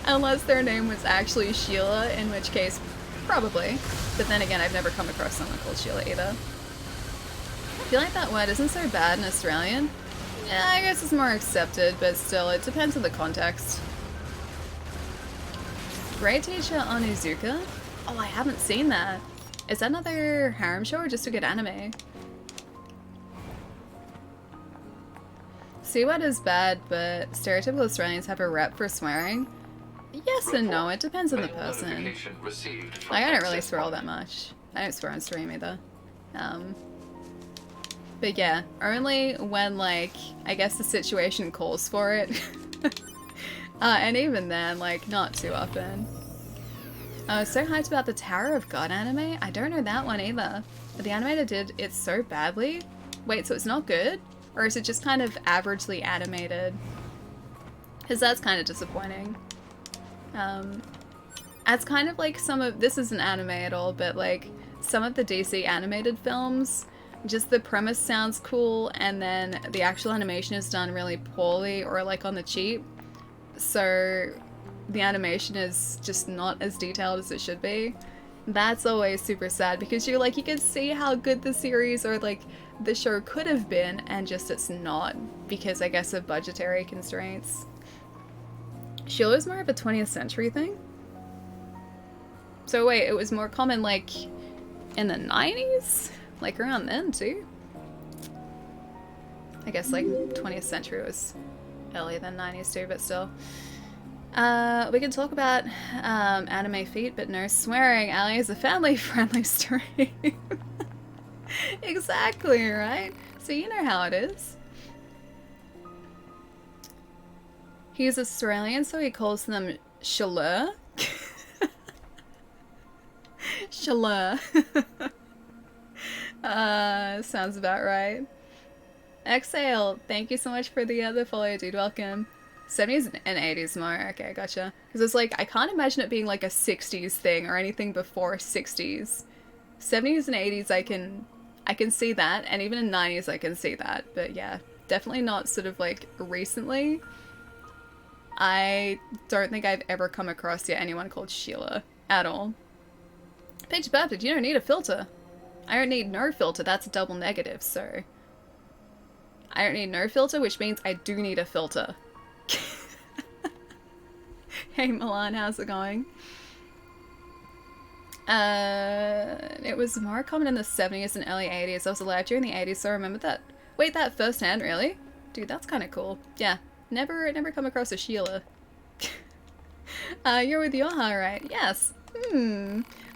Unless their name was actually Sheila, in which case, probably. But then again, I've never come across someone called Sheila either. I feel like that word isn't so bad in Australian. Yeah, I guess it's more accepted, but still, it depends on the context. Great teacher Onizuka? Oh, I haven't seen that. Is that another harem show or just a good anime? See what is bad, but stereotypical Australians have a rep for swearing. Yes and no, it depends on the person. Like, I don't really swear all that much. I don't swear on stream either. But yeah, only when, like, I guess the situation calls for it. And even then, like, not too often. I was so hyped about the Tower of God anime. I don't know that one either. But the animator did it so badly. Wait, so it's not good? Or is it just kind of averagely animated? Because that's kind of disappointing. It's kind of like some of, this isn't anime at all, but like some of the DC animated films, just the premise sounds cool and then the actual animation is done really poorly or like on the cheap. So the animation is just not as detailed as it should be. That's always super sad because you're like, you can see how good the series or like the show could have been and just it's not because I guess of budgetary constraints. Sheila is more of a 20th century thing? So wait, it was more common like in the 90s? Like around then too? I guess like 20th century was earlier than 90s too, but still. We can talk about anime feet, but no swearing. Ali is a family-friendly stream. Exactly, right? So you know how it is. He's Australian, so he calls them chaleur. Chaleur. Sounds about right. Exhale, thank you so much for the follow, dude. Welcome. 70s and 80s more. Okay, gotcha. Because it's like, I can't imagine it being like a 60s thing or anything before 60s. 70s and 80s, I can see that, and even in 90s I can see that. But yeah, definitely not sort of like recently. I don't think I've ever come across yet anyone called Sheila at all. Paige Baptist, you don't need a filter. I don't need no filter, that's a double negative, so. I don't need no filter, which means I do need a filter. Hey Milan, how's it going? It was more common in the 70s and early 80s. I was alive during the 80s, so I remember that. Wait, that firsthand, really? Dude, that's kind of cool. Yeah, never come across a Sheila. You're with Yoha, right? Yes.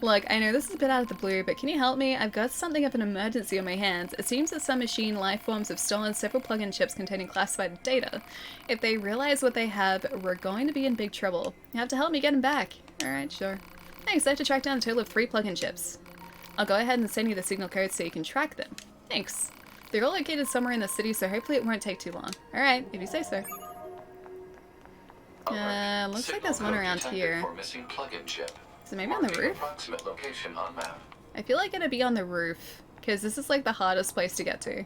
Look, I know this is a bit out of the blue, but can you help me? I've got something of an emergency on my hands. It seems that some machine life forms have stolen several plug-in chips containing classified data. If they realize what they have, we're going to be in big trouble. You have to help me get them back. Alright, sure. Thanks, I have to track down a total of 3 plug-in chips. I'll go ahead and send you the signal code so you can track them. Thanks. They're all located somewhere in the city, so hopefully it won't take too long. Alright, if you say so. Right. Looks like there's one around here. For missing plug-in chip. So maybe on the roof? Approximate location on map. I feel like it'd be on the roof, because this is like the hardest place to get to.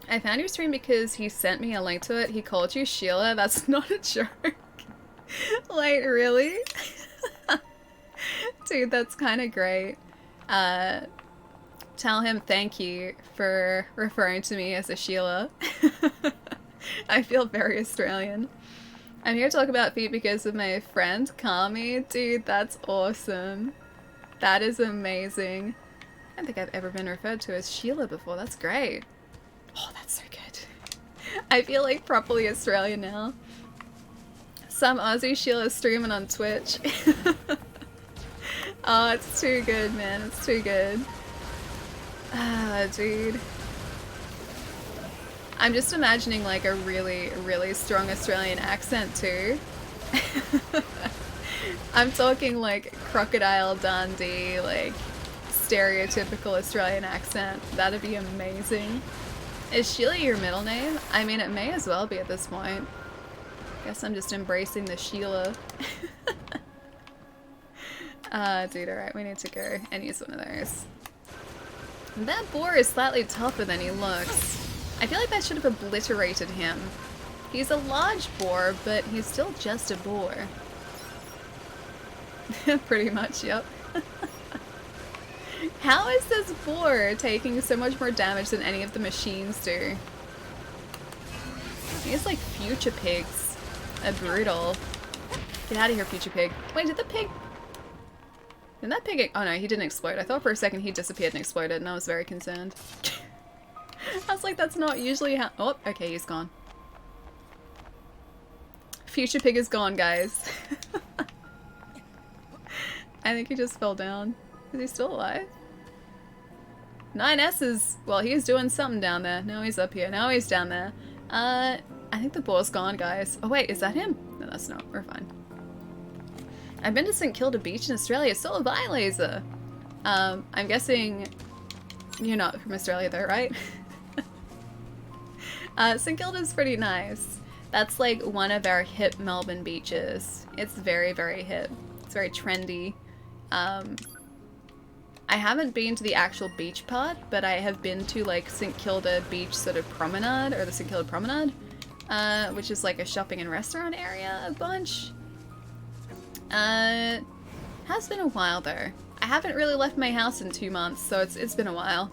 I found your stream because he sent me a link to it. He called you Sheila. That's not a joke. Like, really? Dude, that's kind of great. Tell him thank you for referring to me as a Sheila. I feel very Australian. I'm here to talk about feet because of my friend Kami. Dude, that's awesome. That is amazing. I don't think I've ever been referred to as Sheila before. That's great. Oh, that's so good. I feel like properly Australian now. Some Aussie Sheila streaming on Twitch. Oh, it's too good, man. It's too good. Ah, dude. I'm just imagining like a really, really strong Australian accent too. I'm talking like Crocodile Dundee, like stereotypical Australian accent. That'd be amazing. Is Sheila your middle name? I mean, it may as well be at this point. Guess I'm just embracing the Sheila. Dude, alright, we need to go and use one of those. That boar is slightly tougher than he looks. I feel like that should have obliterated him. He's a large boar, but he's still just a boar. Pretty much, yep. How is this boar taking so much more damage than any of the machines do? These like future pigs are brutal. Get out of here, future pig. Wait, did that pig... Did that pig... Oh no, he didn't explode. I thought for a second he disappeared and exploded, and I was very concerned. I was like, that's not usually how... Oh, okay, he's gone. Future pig is gone, guys. I think he just fell down. Is he still alive? 9S is... Well, he's doing something down there. Now he's up here. Now he's down there. I think the boar's gone, guys. Oh wait, is that him? No, that's not. We're fine. I've been to St. Kilda Beach in Australia. So have I, Laser. I'm guessing you're not from Australia though, right? St. Kilda's pretty nice. That's like one of our hip Melbourne beaches. It's very, very hip. It's very trendy. I haven't been to the actual beach part, but I have been to like St. Kilda Beach sort of promenade, or the St. Kilda Promenade, which is like a shopping and restaurant area a bunch. Has been a while though. I haven't really left my house in 2 months, so it's been a while.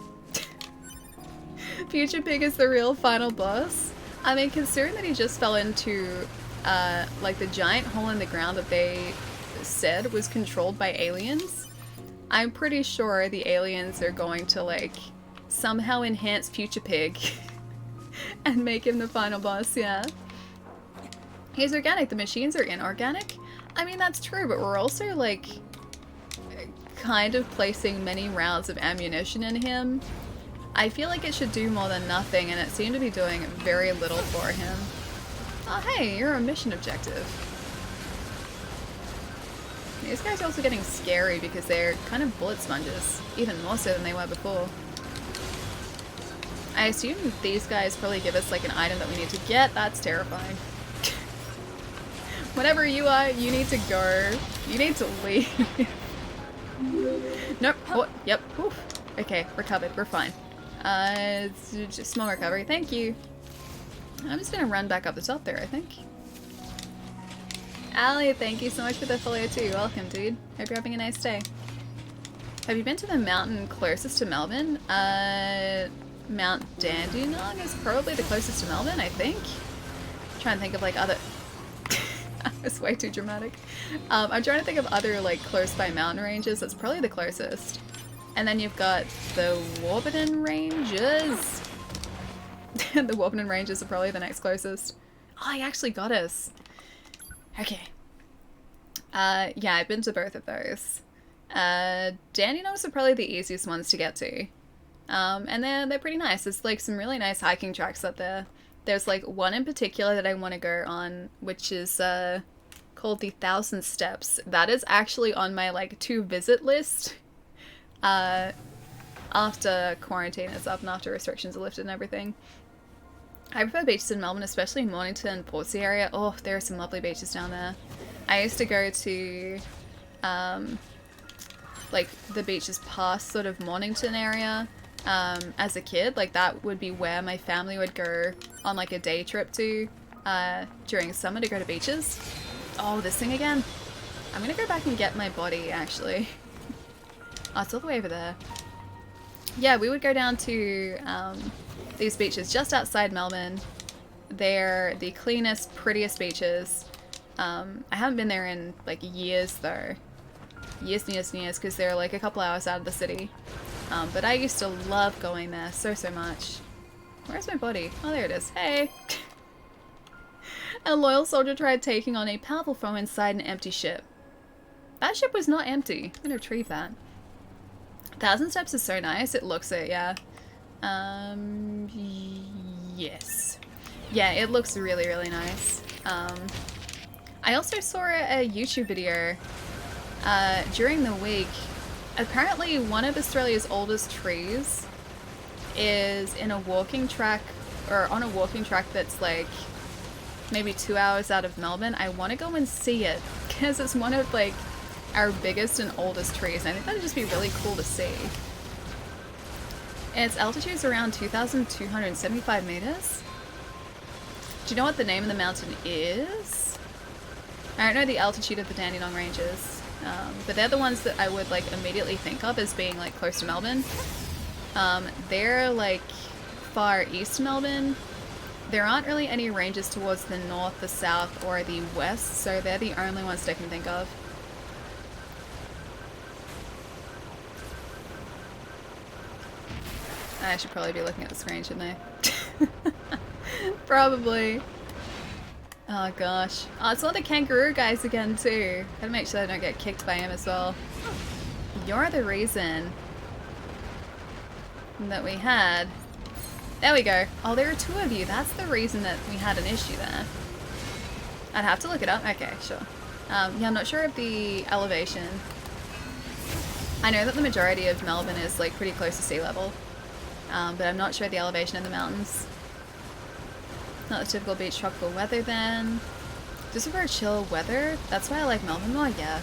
Future Pig is the real final boss. I mean, considering that he just fell into like the giant hole in the ground that they said was controlled by aliens, I'm pretty sure the aliens are going to like somehow enhance Future Pig and make him the final boss, yeah. He's organic, the machines are inorganic. I mean, that's true, but we're also like kind of placing many rounds of ammunition in him. I feel like it should do more than nothing, and it seemed to be doing very little for him. Oh hey, you're a mission objective. These guys are also getting scary because they're kind of bullet sponges, even more so than they were before. I assume these guys probably give us like an item that we need to get. That's terrifying. Whatever you are, you need to go. You need to leave. Nope. Oh, yep. Oof. Okay, recovered. We're fine. It's just small recovery. Thank you. I'm just gonna run back up the top there, I think. Ali, thank you so much for the follow too. Welcome, dude. Hope you're having a nice day. Have you been to the mountain closest to Melbourne? Mount Dandenong is probably the closest to Melbourne, I think. I'm trying to think of like other... It's way too dramatic. I'm trying to think of other like close by mountain ranges. That's probably the closest. And then you've got the Warburton Ranges. The Warburton Ranges are probably the next closest. Oh, he actually got us. Okay. Yeah, I've been to both of those. Dandenongs are probably the easiest ones to get to. And they're pretty nice. There's like some really nice hiking tracks up there. There's like one in particular that I want to go on, which is called the 1,000 Steps. That is actually on my like to visit list. After quarantine is up and after restrictions are lifted and everything. I prefer beaches in Melbourne, especially Mornington, Portsea area. Oh, there are some lovely beaches down there. I used to go to, like, the beaches past sort of Mornington area as a kid. Like, that would be where my family would go on, like, a day trip to during summer to go to beaches. Oh, this thing again. I'm gonna go back and get my body, actually. Oh, it's all the way over there. Yeah, we would go down to these beaches just outside Melbourne. They're the cleanest, prettiest beaches. I haven't been there in like years though. Years and years and years, because they're like a couple hours out of the city. But I used to love going there so much. Where's my body? Oh, there it is. Hey! A loyal soldier tried taking on a powerful foe inside an empty ship. That ship was not empty. I'm gonna retrieve that. 1,000 Steps is so nice. It looks it, yeah. Yes. Yeah, it looks really, really nice. I also saw a YouTube video during the week. Apparently one of Australia's oldest trees is in a walking track, or on a walking track that's like maybe 2 hours out of Melbourne. I want to go and see it because it's one of like our biggest and oldest trees, and I think that'd just be really cool to see. Its altitude is around 2,275 meters. Do you know what the name of the mountain is? I don't know the altitude of the Dandenong Ranges, but they're the ones that I would like immediately think of as being like close to Melbourne. They're like far east Melbourne. There aren't really any ranges towards the north, the south, or the west, so they're the only ones that I can think of. I should probably be looking at the screen, shouldn't I? Probably. Oh gosh. Oh, it's one of the kangaroo guys again too. Gotta make sure I don't get kicked by him as well. You're the reason that we had... There we go. Oh, there are two of you. That's the reason that we had an issue there. I'd have to look it up. Okay, sure. Yeah, I'm not sure of the elevation. I know that the majority of Melbourne is like pretty close to sea level. But I'm not sure the elevation of the mountains. Not the typical beach tropical weather then. Just for chill weather, that's why I like Melbourne more, yeah.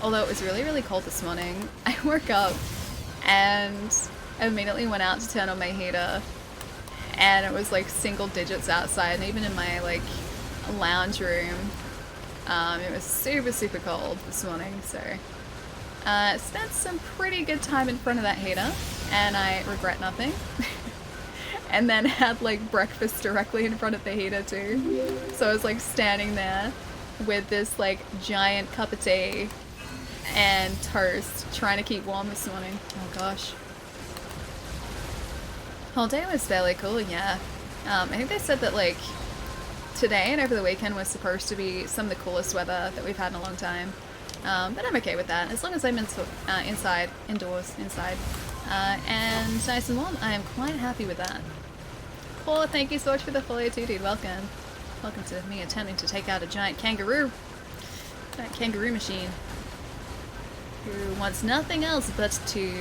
Although it was really, really cold this morning. I woke up and immediately went out to turn on my heater, and it was like single digits outside, and even in my like lounge room, it was super, super cold this morning, so. Spent some pretty good time in front of that heater, and I regret nothing. And then had like breakfast directly in front of the heater too. So I was like standing there with this like giant cup of tea and toast, trying to keep warm this morning. Oh gosh. Whole day was fairly cool, yeah. I think they said that like today and over the weekend was supposed to be some of the coolest weather that we've had in a long time. But I'm okay with that, as long as I'm inside, and nice and warm. I am quite happy with that. Paul, thank you so much for the follow too, dude. Welcome. Welcome to me attempting to take out a giant kangaroo. That kangaroo machine. Who wants nothing else but to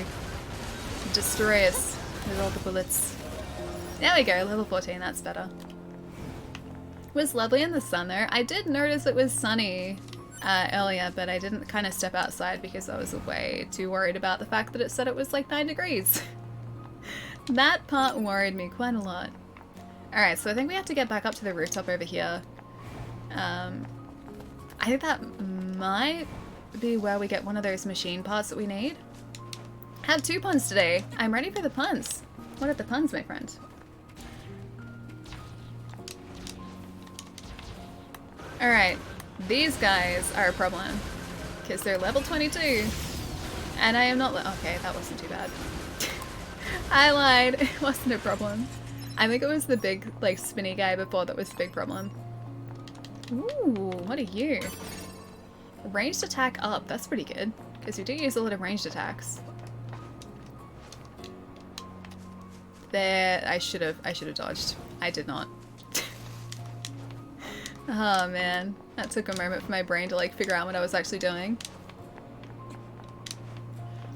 destroy us with all the bullets. There we go, level 14, that's better. It was lovely in the sun there. I did notice it was sunny earlier, but I didn't kind of step outside because I was way too worried about the fact that it said it was like 9 degrees. That part worried me quite a lot. Alright, so I think we have to get back up to the rooftop over here. I think that might be where we get one of those machine parts that we need. Had 2 puns today. I'm ready for the puns. What are the puns, my friend? Alright. These guys are a problem, because they're level 22, and I am not okay, that wasn't too bad. I lied, it wasn't a problem. I think it was the big, like, spinny guy before that was the big problem. Ooh, what are you? Ranged attack up, that's pretty good, because we do use a lot of ranged attacks. There, I should have dodged. I did not. Oh man, that took a moment for my brain to like figure out what I was actually doing.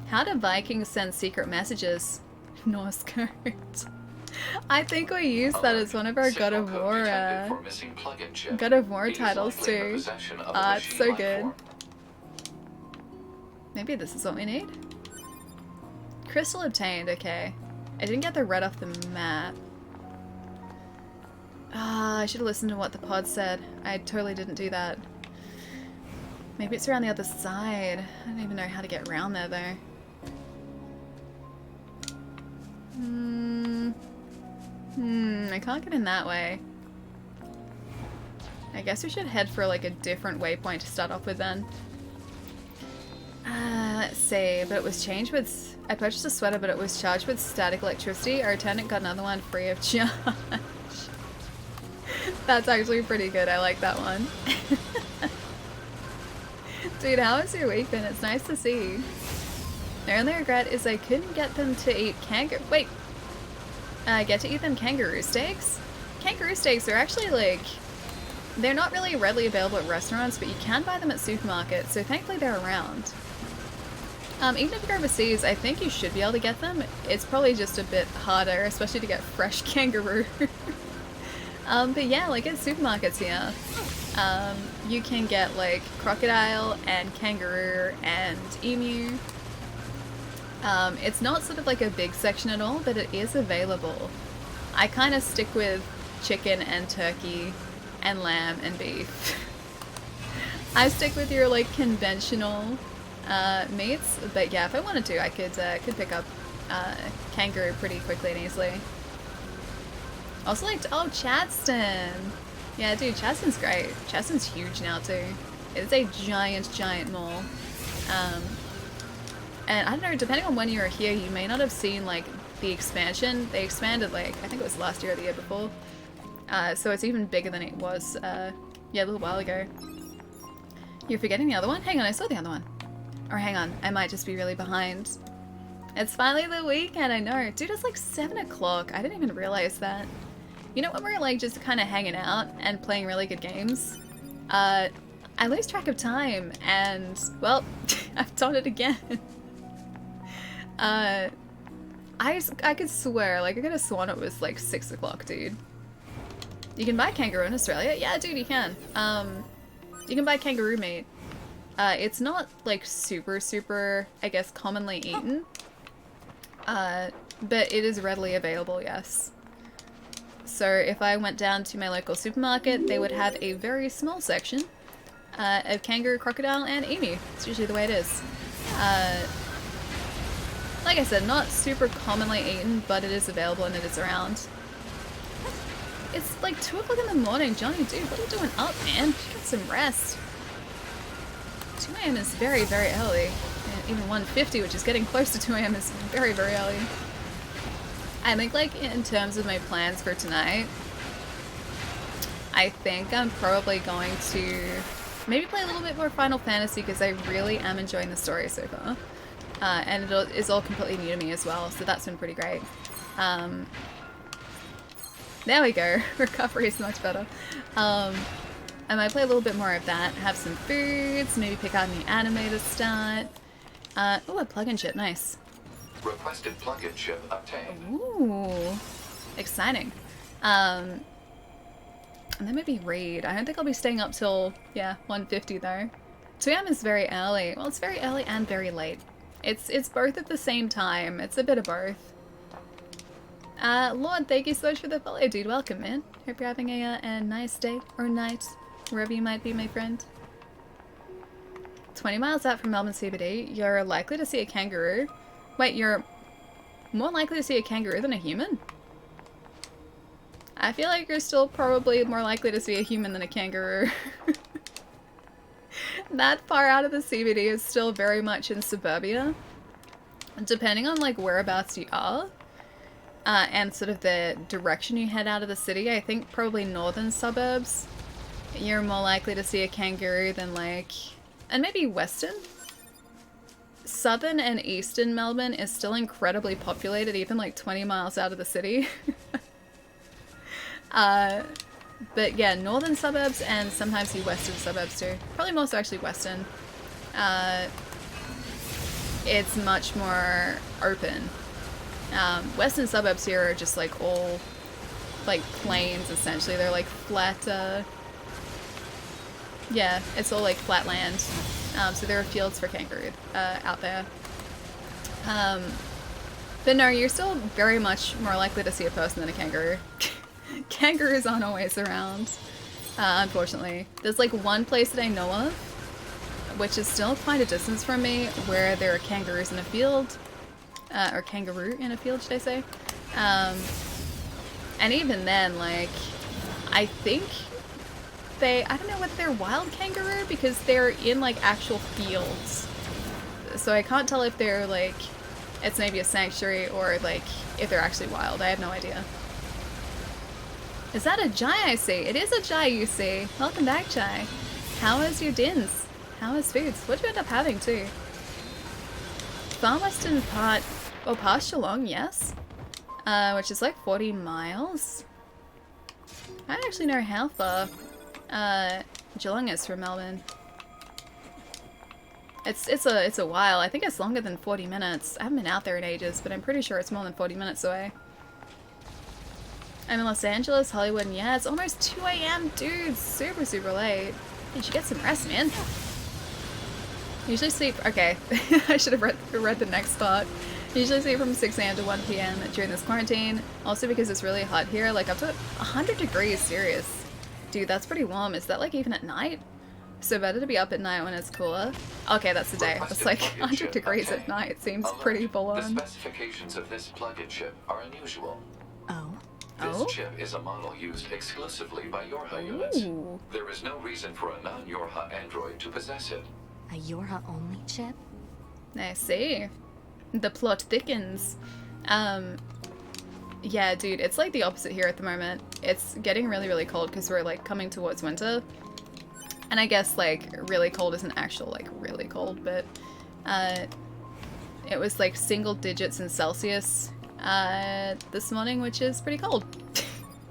How do Vikings send secret messages? Norse code. I think we used that as one of our God of War titles too. It's so good. Maybe this is what we need? Crystal obtained, okay. I didn't get the red off the map. Ah, I should have listened to what the pod said. I totally didn't do that. Maybe it's around the other side. I don't even know how to get around there though. I can't get in that way. I guess we should head for like a different waypoint to start off with then. Let's see, but it was changed with... I purchased a sweater, but it was charged with static electricity. Our attendant got another one free of charge. That's actually pretty good. I like that one. Dude, how has your week been? It's nice to see. My only regret is I couldn't get them to eat Wait! Get to eat them kangaroo steaks? Kangaroo steaks are actually like... They're not really readily available at restaurants, but you can buy them at supermarkets, so thankfully they're around. Even if you're overseas, I think you should be able to get them. It's probably just a bit harder, especially to get fresh kangaroo. But yeah, like at supermarkets here, you can get like crocodile and kangaroo and emu. It's not sort of like a big section at all, but it is available. I kind of stick with chicken and turkey and lamb and beef. I stick with your like conventional meats, but yeah, if I wanted to, I could pick up kangaroo pretty quickly and easily. Also like, oh, Chadston! Yeah, dude, Chadston's great. Chadston's huge now too. It's a giant mall. And I don't know, depending on when you were here, you may not have seen like the expansion. They expanded like, I think it was last year or the year before. So it's even bigger than it was, yeah, a little while ago. You're forgetting the other one? Hang on, I saw the other one. Or hang on, I might just be really behind. It's finally the weekend, I know. Dude, it's like 7 o'clock. I didn't even realize that. You know, when we're like just kind of hanging out and playing really good games, I lose track of time and, well, I've done it again. I could swear, like I could have sworn it was like 6 o'clock, dude. You can buy kangaroo in Australia? Yeah, dude, you can. You can buy kangaroo meat. It's not like super, I guess, commonly eaten. But it is readily available, yes. So if I went down to my local supermarket, they would have a very small section of kangaroo, crocodile, and emu. It's usually the way it is. Like I said, not super commonly eaten, but it is available and it is around. It's like 2 o'clock in the morning, Johnny, dude, what are you doing up, man? Get some rest. 2 AM is very early. And even 1:50, which is getting close to 2 AM, is very early. I think, like, in terms of my plans for tonight, I think I'm probably going to maybe play a little bit more Final Fantasy because I really am enjoying the story so far. And it is all completely new to me as well, so that's been pretty great. There we go. Recovery is much better. I might play a little bit more of that, have some foods, maybe pick out a new anime to start. Oh, a plug-in chip, nice. Requested plug-in chip obtained. Ooh, exciting. And then maybe raid. I don't think I'll be staying up till, yeah, 1:50 though. 2 AM is very early. Well, it's very early and very late. It's both at the same time. It's a bit of both. Lord, thank you so much for the follow, dude. Welcome, man. Hope you're having a nice day or night, wherever you might be, my friend. 20 miles out from Melbourne CBD, you're likely to see a kangaroo. Wait, you're more likely to see a kangaroo than a human? I feel like you're still probably more likely to see a human than a kangaroo. That far out of the CBD is still very much in suburbia. Depending on like whereabouts you are, and sort of the direction you head out of the city, I think probably northern suburbs, you're more likely to see a kangaroo than like, and maybe western? Southern and eastern Melbourne is still incredibly populated, even like 20 miles out of the city. But yeah, northern suburbs and sometimes the western suburbs too. Probably most actually western. It's much more open. Western suburbs here are just like all like plains essentially. They're like flat, yeah, it's all like flat land. So there are fields for kangaroo out there. But no, you're still very much more likely to see a person than a kangaroo. Kangaroos aren't always around, unfortunately. There's like one place that I know of, which is still quite a distance from me, where there are kangaroos in a field. Or kangaroo in a field, should I say. And even then, like, I think I don't know whether they're wild kangaroo, because they're in like actual fields. So I can't tell if they're like, it's maybe a sanctuary, or like if they're actually wild. I have no idea. Is that a Jai I see? It is a Jai you see. Welcome back, Jai. How is your dins? How is foods? What did you end up having too? Far western part, oh, past Geelong, yes. Which is like 40 miles. I don't actually know how far Geelong is from Melbourne. It's a while. I think it's longer than 40 minutes. I haven't been out there in ages, but I'm pretty sure it's more than 40 minutes away. I'm in Los Angeles, Hollywood, and yeah, it's almost 2 AM, dude. Super, super late. You should get some rest, man. Usually sleep, okay. I should have read the next part. Usually sleep from 6 AM to 1 PM during this quarantine. Also because it's really hot here, like up to 100 degrees, serious. Dude, that's pretty warm. Is that like even at night? So better to be up at night when it's cooler. Okay, that's the day. It's like 100 degrees at night. Seems pretty full on. The specifications of this plug-in chip are unusual. Oh. This chip is a model used exclusively by Yorha units. There is no reason for a non-Yorha android to possess it. A Yorha-only chip? I see. The plot thickens. Yeah, dude, it's like the opposite here at the moment. It's getting really, really cold because we're like coming towards winter. And I guess like really cold isn't actual like really cold, but it was like single digits in Celsius this morning, which is pretty cold.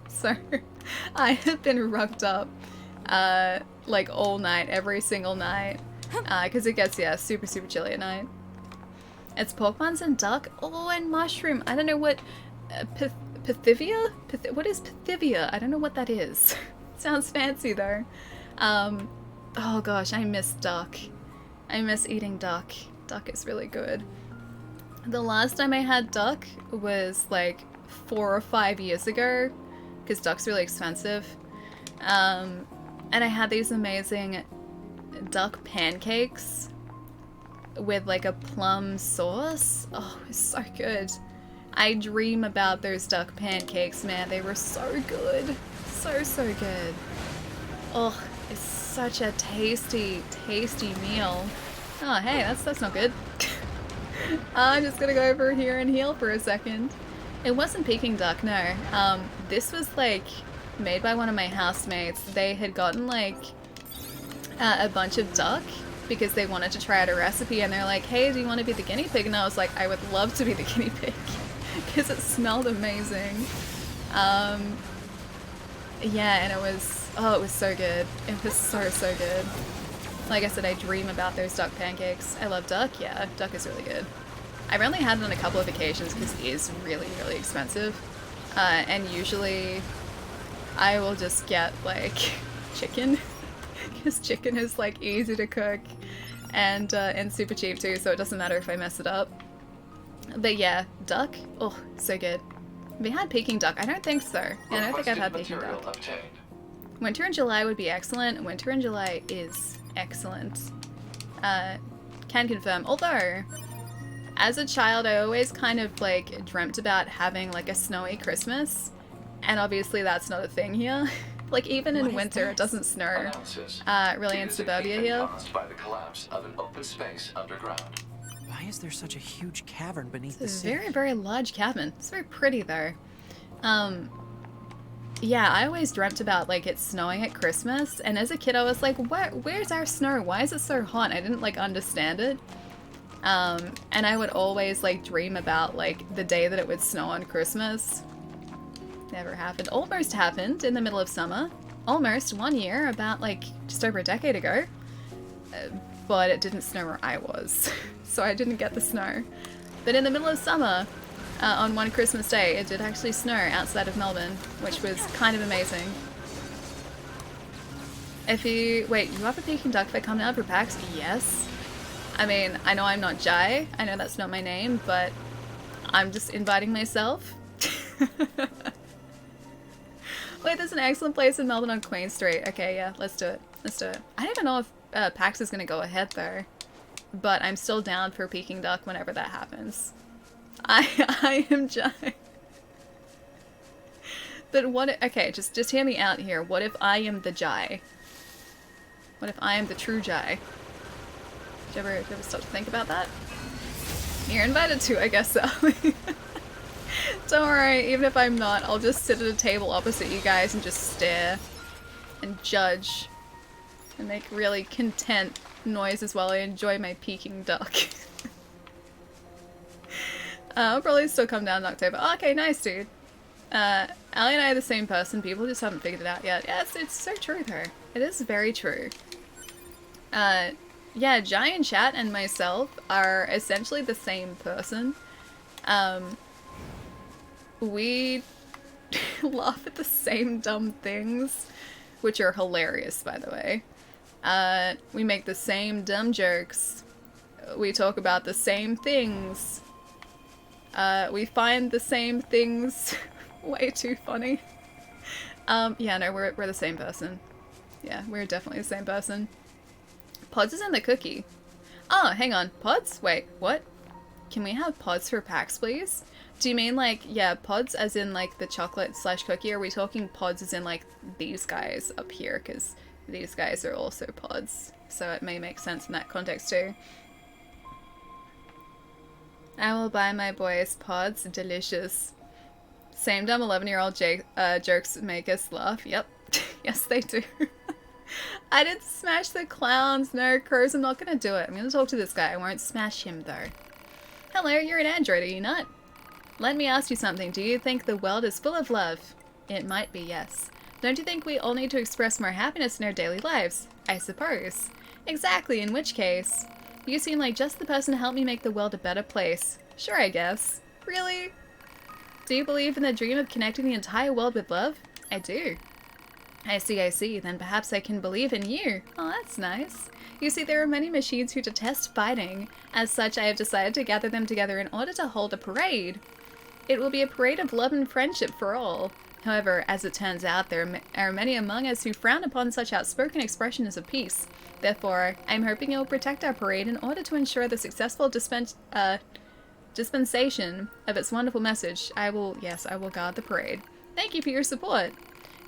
So I have been rugged up like all night, every single night, because it gets, yeah, super, super chilly at night. It's pork buns and duck. Oh, and mushroom. I don't know what Pithivia? What is Pithivia? I don't know what that is. Sounds fancy though. Oh gosh, I miss duck. I miss eating duck. Duck is really good. The last time I had duck was like 4 or 5 years ago, because duck's really expensive. And I had these amazing duck pancakes with like a plum sauce. Oh, it was so good. I dream about those duck pancakes, man. They were so good. So, so good. Oh, it's such a tasty, tasty meal. Oh, hey, that's not good. I'm just gonna go over here and heal for a second. It wasn't Peking duck, no. This was like made by one of my housemates. They had gotten like a bunch of duck because they wanted to try out a recipe, and they're like, hey, do you want to be the guinea pig? And I was like, I would love to be the guinea pig because it smelled amazing. Yeah, and it was, oh, it was so good. It was so, so good. Like I said, I dream about those duck pancakes. I love duck, yeah, duck is really good. I've only had it on a couple of occasions because it is really, really expensive. And usually I will just get like chicken, because chicken is like easy to cook and super cheap too, so it doesn't matter if I mess it up. But yeah, duck, oh, so good. Have you had Peking duck? I don't think so. Yeah, I don't think I've had Peking duck. Winter in July would be excellent. Winter in July is excellent. Can confirm. Although, as a child, I always kind of like dreamt about having like a snowy Christmas, and obviously that's not a thing here. Like even in winter, it doesn't snow. Really in suburbia here. By the collapse of an open space underground. Why is there such a huge cavern beneath the It's a city? very, very large cabin. It's very pretty though. Yeah, I always dreamt about like it snowing at Christmas, and as a kid I was like, where's our snow? Why is it so hot? I didn't like understand it. And I would always like dream about like the day that it would snow on Christmas. Never happened. Almost happened in the middle of summer. Almost 1 year, about like just over a decade ago. But it didn't snow where I was. So I didn't get the snow. But in the middle of summer, on one Christmas day, it did actually snow outside of Melbourne, which was kind of amazing. If you... Wait, you have a Peking duck that come down for PAX? Yes. I mean, I know I'm not Jai. I know that's not my name, but I'm just inviting myself. Wait, there's an excellent place in Melbourne on Queen Street. Okay, yeah, let's do it. Let's do it. I don't even know if PAX is going to go ahead, though. But I'm still down for Peking duck whenever that happens. I am Jai. But what... Okay, just hear me out here. What if I am the Jai? What if I am the true Jai? Did you ever stop to think about that? You're invited to, I guess so. Don't worry, even if I'm not, I'll just sit at a table opposite you guys and just stare and judge and make really content noises while I enjoy my Peking duck. I'll probably still come down in October. Oh, okay, nice, dude. Ali and I are the same person. People just haven't figured it out yet. Yes, it's so true, though. It is very true. Yeah, Giant Chat and myself are essentially the same person. We laugh at the same dumb things, which are hilarious, by the way. We make the same dumb jokes. We talk about the same things. We find the same things way too funny. Yeah, no, we're the same person. Yeah, we're definitely the same person. Pods is in the cookie. Oh, hang on. Pods? Wait, what? Can we have pods for PAX, please? Do you mean like, yeah, pods as in like the chocolate / cookie? Or are we talking pods as in like these guys up here? Because these guys are also pods. So it may make sense in that context too. I will buy my boys pods. Delicious. Same dumb 11-year-old jokes make us laugh. Yep. Yes, they do. I didn't smash the clowns. No, Cruz, I'm not gonna do it. I'm gonna talk to this guy. I won't smash him, though. Hello, you're an android, are you not? Let me ask you something. Do you think the world is full of love? It might be, yes. Don't you think we all need to express more happiness in our daily lives? I suppose. Exactly, in which case... You seem like just the person to help me make the world a better place. Sure, I guess. Really? Do you believe in the dream of connecting the entire world with love? I do. I see. Then perhaps I can believe in you. Oh, that's nice. You see, there are many machines who detest fighting. As such, I have decided to gather them together in order to hold a parade. It will be a parade of love and friendship for all. However, as it turns out, there are many among us who frown upon such outspoken expressions of peace. Therefore, I'm hoping it will protect our parade in order to ensure the successful dispensation of its wonderful message. I will guard the parade. Thank you for your support.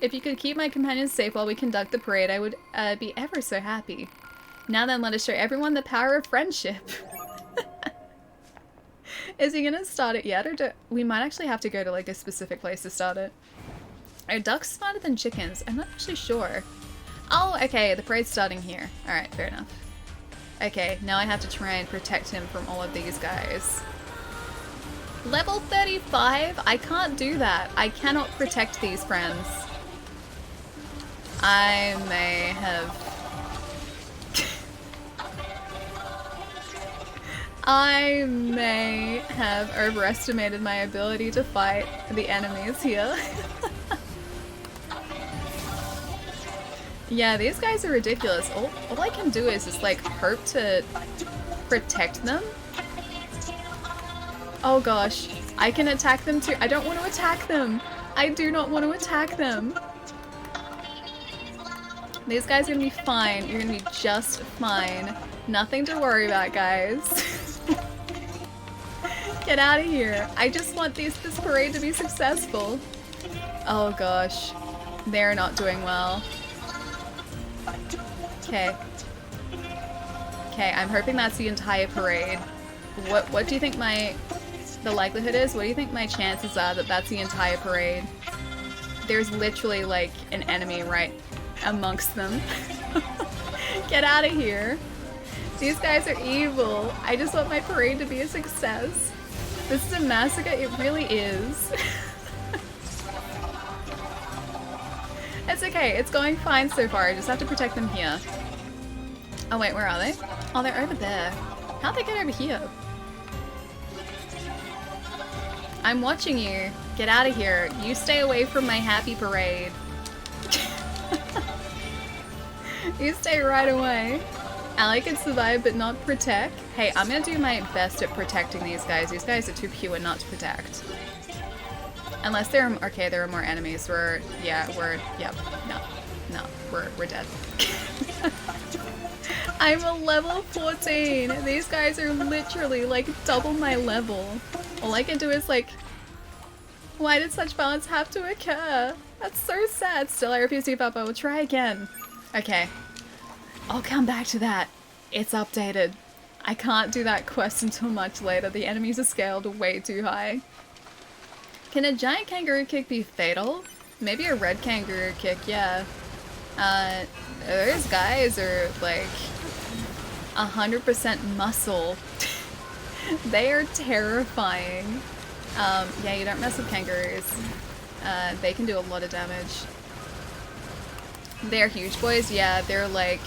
If you could keep my companions safe while we conduct the parade, I would be ever so happy. Now then, let us show everyone the power of friendship. Is he gonna start it yet, or we might actually have to go to like a specific place to start it? Are ducks smarter than chickens? I'm not actually sure. Oh, okay, the parade's starting here. Alright, fair enough. Okay, now I have to try and protect him from all of these guys. Level 35? I can't do that. I cannot protect these friends. I may have... I may have overestimated my ability to fight the enemies here. Yeah, these guys are ridiculous. All I can do is just like hope to protect them. Oh gosh, I can attack them too. I don't want to attack them. I do not want to attack them. These guys are gonna be fine. You're gonna be just fine. Nothing to worry about, guys. Get out of here. I just want this parade to be successful. Oh gosh. They're not doing well. Okay. Okay, I'm hoping that's the entire parade. What do you think the likelihood is? What do you think my chances are that that's the entire parade? There's literally like an enemy right amongst them. Get out of here. These guys are evil. I just want my parade to be a success. This is a massacre. It really is. It's okay. It's going fine so far. I just have to protect them here. Oh wait, where are they? Oh, they're over there. How'd they get over here? I'm watching you. Get out of here. You stay away from my happy parade. You stay right away. Ally can survive but not protect. Hey, I'm gonna do my best at protecting these guys. These guys are too pure not to protect. Unless there are, okay, there are more enemies. We're dead. I'm a level 14. These guys are literally like double my level. All I can do is like, why did such violence have to occur? That's so sad. Still, I refuse to give up. I will try again. Okay. I'll come back to that. It's updated. I can't do that quest until much later. The enemies are scaled way too high. Can a giant kangaroo kick be fatal? Maybe a red kangaroo kick, yeah. Those guys are like 100% muscle. They are terrifying. Yeah, you don't mess with kangaroos. They can do a lot of damage. They're huge boys, yeah, they're like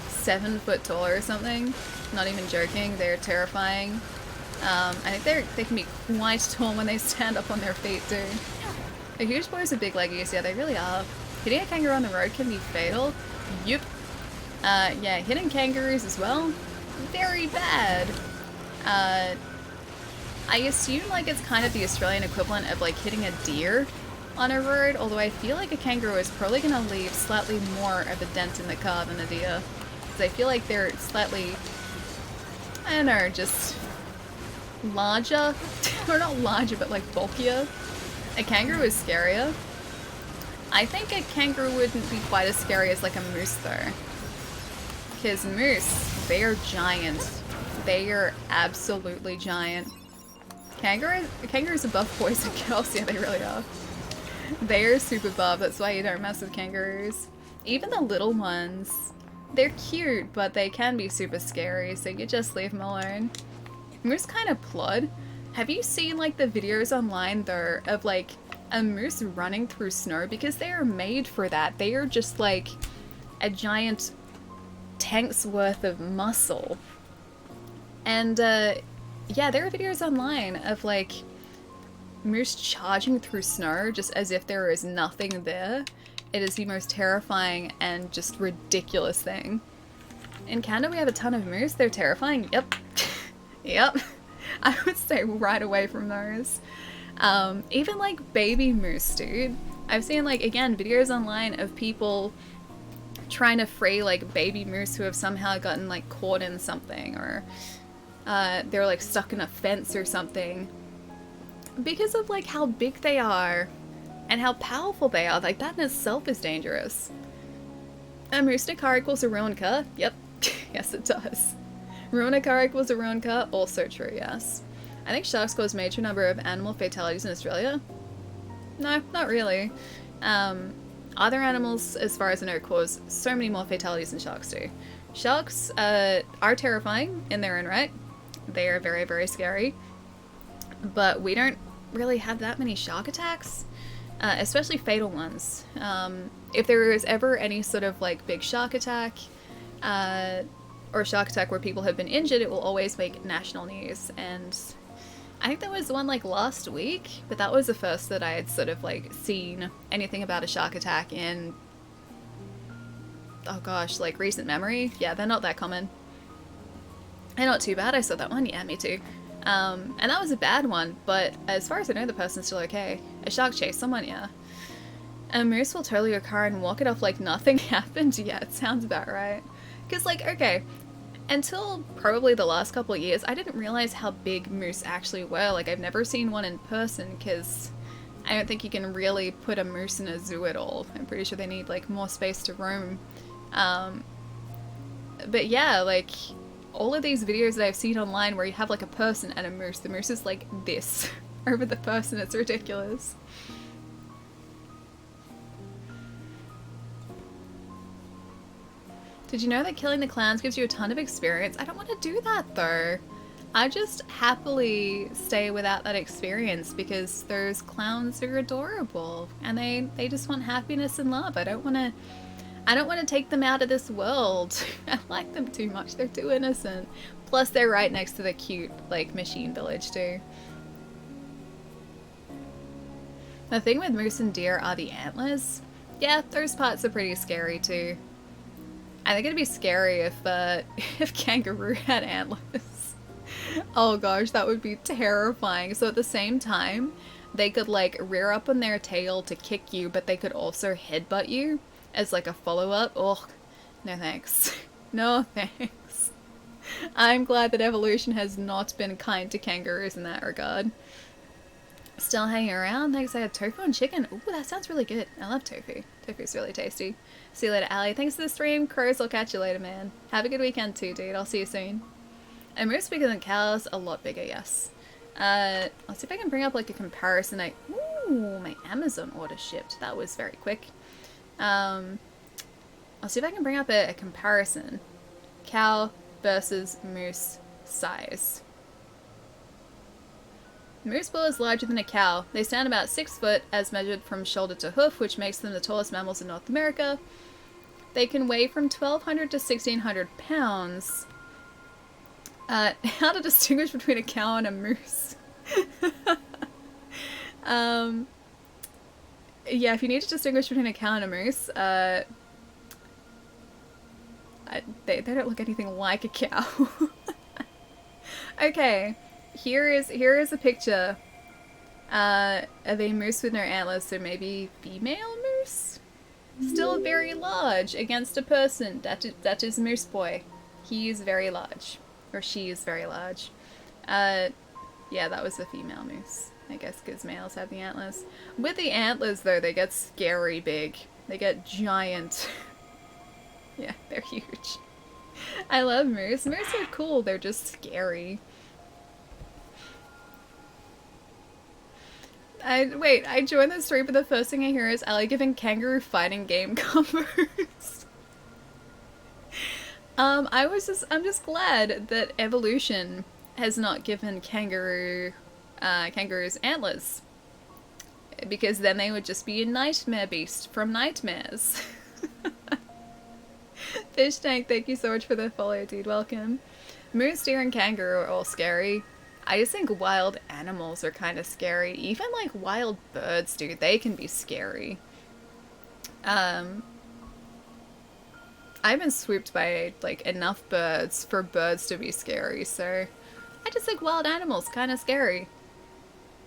7 foot tall or something. Not even joking, they're terrifying. I think they can be quite tall when they stand up on their feet too. The huge boys are big leggies, yeah, they really are. Hitting a kangaroo on the road can be fatal. Yup. Yeah, hitting kangaroos as well. Very bad. I assume like it's kind of the Australian equivalent of like hitting a deer on a road, although I feel like a kangaroo is probably gonna leave slightly more of a dent in the car than a deer. Because I feel like they're slightly, I don't know, just larger. Or not larger, but like bulkier. A kangaroo is scarier. I think a kangaroo wouldn't be quite as scary as like a moose though. Because moose, they are giant. They are absolutely giant. Kangaroos are buff boys and girls, yeah they really are. They are super buff, that's why you don't mess with kangaroos. Even the little ones, they're cute, but they can be super scary, so you just leave them alone. Moose kind of plod. Have you seen like the videos online though of like a moose running through snow? Because they are made for that. They are just like a giant tank's worth of muscle. And yeah, there are videos online of like moose charging through snow just as if there is nothing there. It is the most terrifying and just ridiculous thing. In Canada we have a ton of moose. They're terrifying. Yep. Yep. I would stay right away from those. Even like baby moose, dude. I've seen like, again, videos online of people trying to free like baby moose who have somehow gotten like caught in something, or they're like stuck in a fence or something. Because of like how big they are and how powerful they are, like that in itself is dangerous. A moose in a car equals a ruined car? Yep. Yes it does. Ruin a car equals a ruined car? Also true, yes. I think sharks cause major number of animal fatalities in Australia. No, not really. Other animals, as far as I know, cause so many more fatalities than sharks do. Sharks are terrifying in their own right. They are very, very scary. But we don't really have that many shark attacks, especially fatal ones. If there is ever any sort of like big shark attack, or a shark attack where people have been injured, it will always make national news. And I think there was one like last week, but that was the first that I had sort of like seen anything about a shark attack in, oh gosh, like recent memory. Yeah, they're not that common. And not too bad. I saw that one. Yeah, me too. And that was a bad one, but as far as I know, the person's still okay. A shark chased someone, yeah. A moose will total your car and walk it off like nothing happened. Yeah, it sounds about right. Because like, okay, until probably the last couple of years, I didn't realize how big moose actually were. Like, I've never seen one in person because I don't think you can really put a moose in a zoo at all. I'm pretty sure they need like more space to roam. But yeah, like all of these videos that I've seen online where you have like a person and a moose, the moose is like this over the person. It's ridiculous. Did you know that killing the clowns gives you a ton of experience? I don't want to do that though. I just happily stay without that experience because those clowns are adorable and they just want happiness and love. I don't want to take them out of this world. I like them too much. They're too innocent. Plus they're right next to the cute like machine village too. The thing with moose and deer are the antlers. Yeah, those parts are pretty scary too. I think it'd be scary if if kangaroo had antlers. Oh gosh, that would be terrifying. So at the same time, they could like rear up on their tail to kick you, but they could also headbutt you as like a follow-up. Oh, no thanks. No thanks. I'm glad that evolution has not been kind to kangaroos in that regard. Still hanging around? Thanks, I had tofu and chicken. Ooh, that sounds really good. I love tofu. Tofu's really tasty. See you later, Allie. Thanks for the stream. Crows, I'll catch you later, man. Have a good weekend too, dude. I'll see you soon. And moose bigger than cows? A lot bigger, yes. I'll see if I can bring up like a comparison. Ooh, my Amazon order shipped. That was very quick. I'll see if I can bring up a comparison. Cow versus moose size. Moose bull is larger than a cow. They stand about 6 foot as measured from shoulder to hoof, which makes them the tallest mammals in North America. They can weigh from 1,200 to 1,600 pounds. How to distinguish between a cow and a moose? Yeah, if you need to distinguish between a cow and a moose, they don't look anything like a cow. Okay, here is a picture of a moose with no antlers, so maybe female moose? Still very large against a person. That is Moose Boy. He is very large. Or she is very large. Yeah, that was a female moose. I guess because males have the antlers. With the antlers, though, they get scary big. They get giant. Yeah, they're huge. I love moose. Moose are cool. They're just scary. I joined the stream, but the first thing I hear is Ellie giving kangaroo fighting game combos. I'm just glad that evolution has not given kangaroos antlers. Because then they would just be a nightmare beast from nightmares. Fish Tank, thank you so much for the follow, dude. Welcome. Moose, deer, and kangaroo are all scary. I just think wild animals are kind of scary. Even like wild birds, dude, they can be scary. I've been swooped by like enough birds for birds to be scary, so I just think wild animals kind of scary.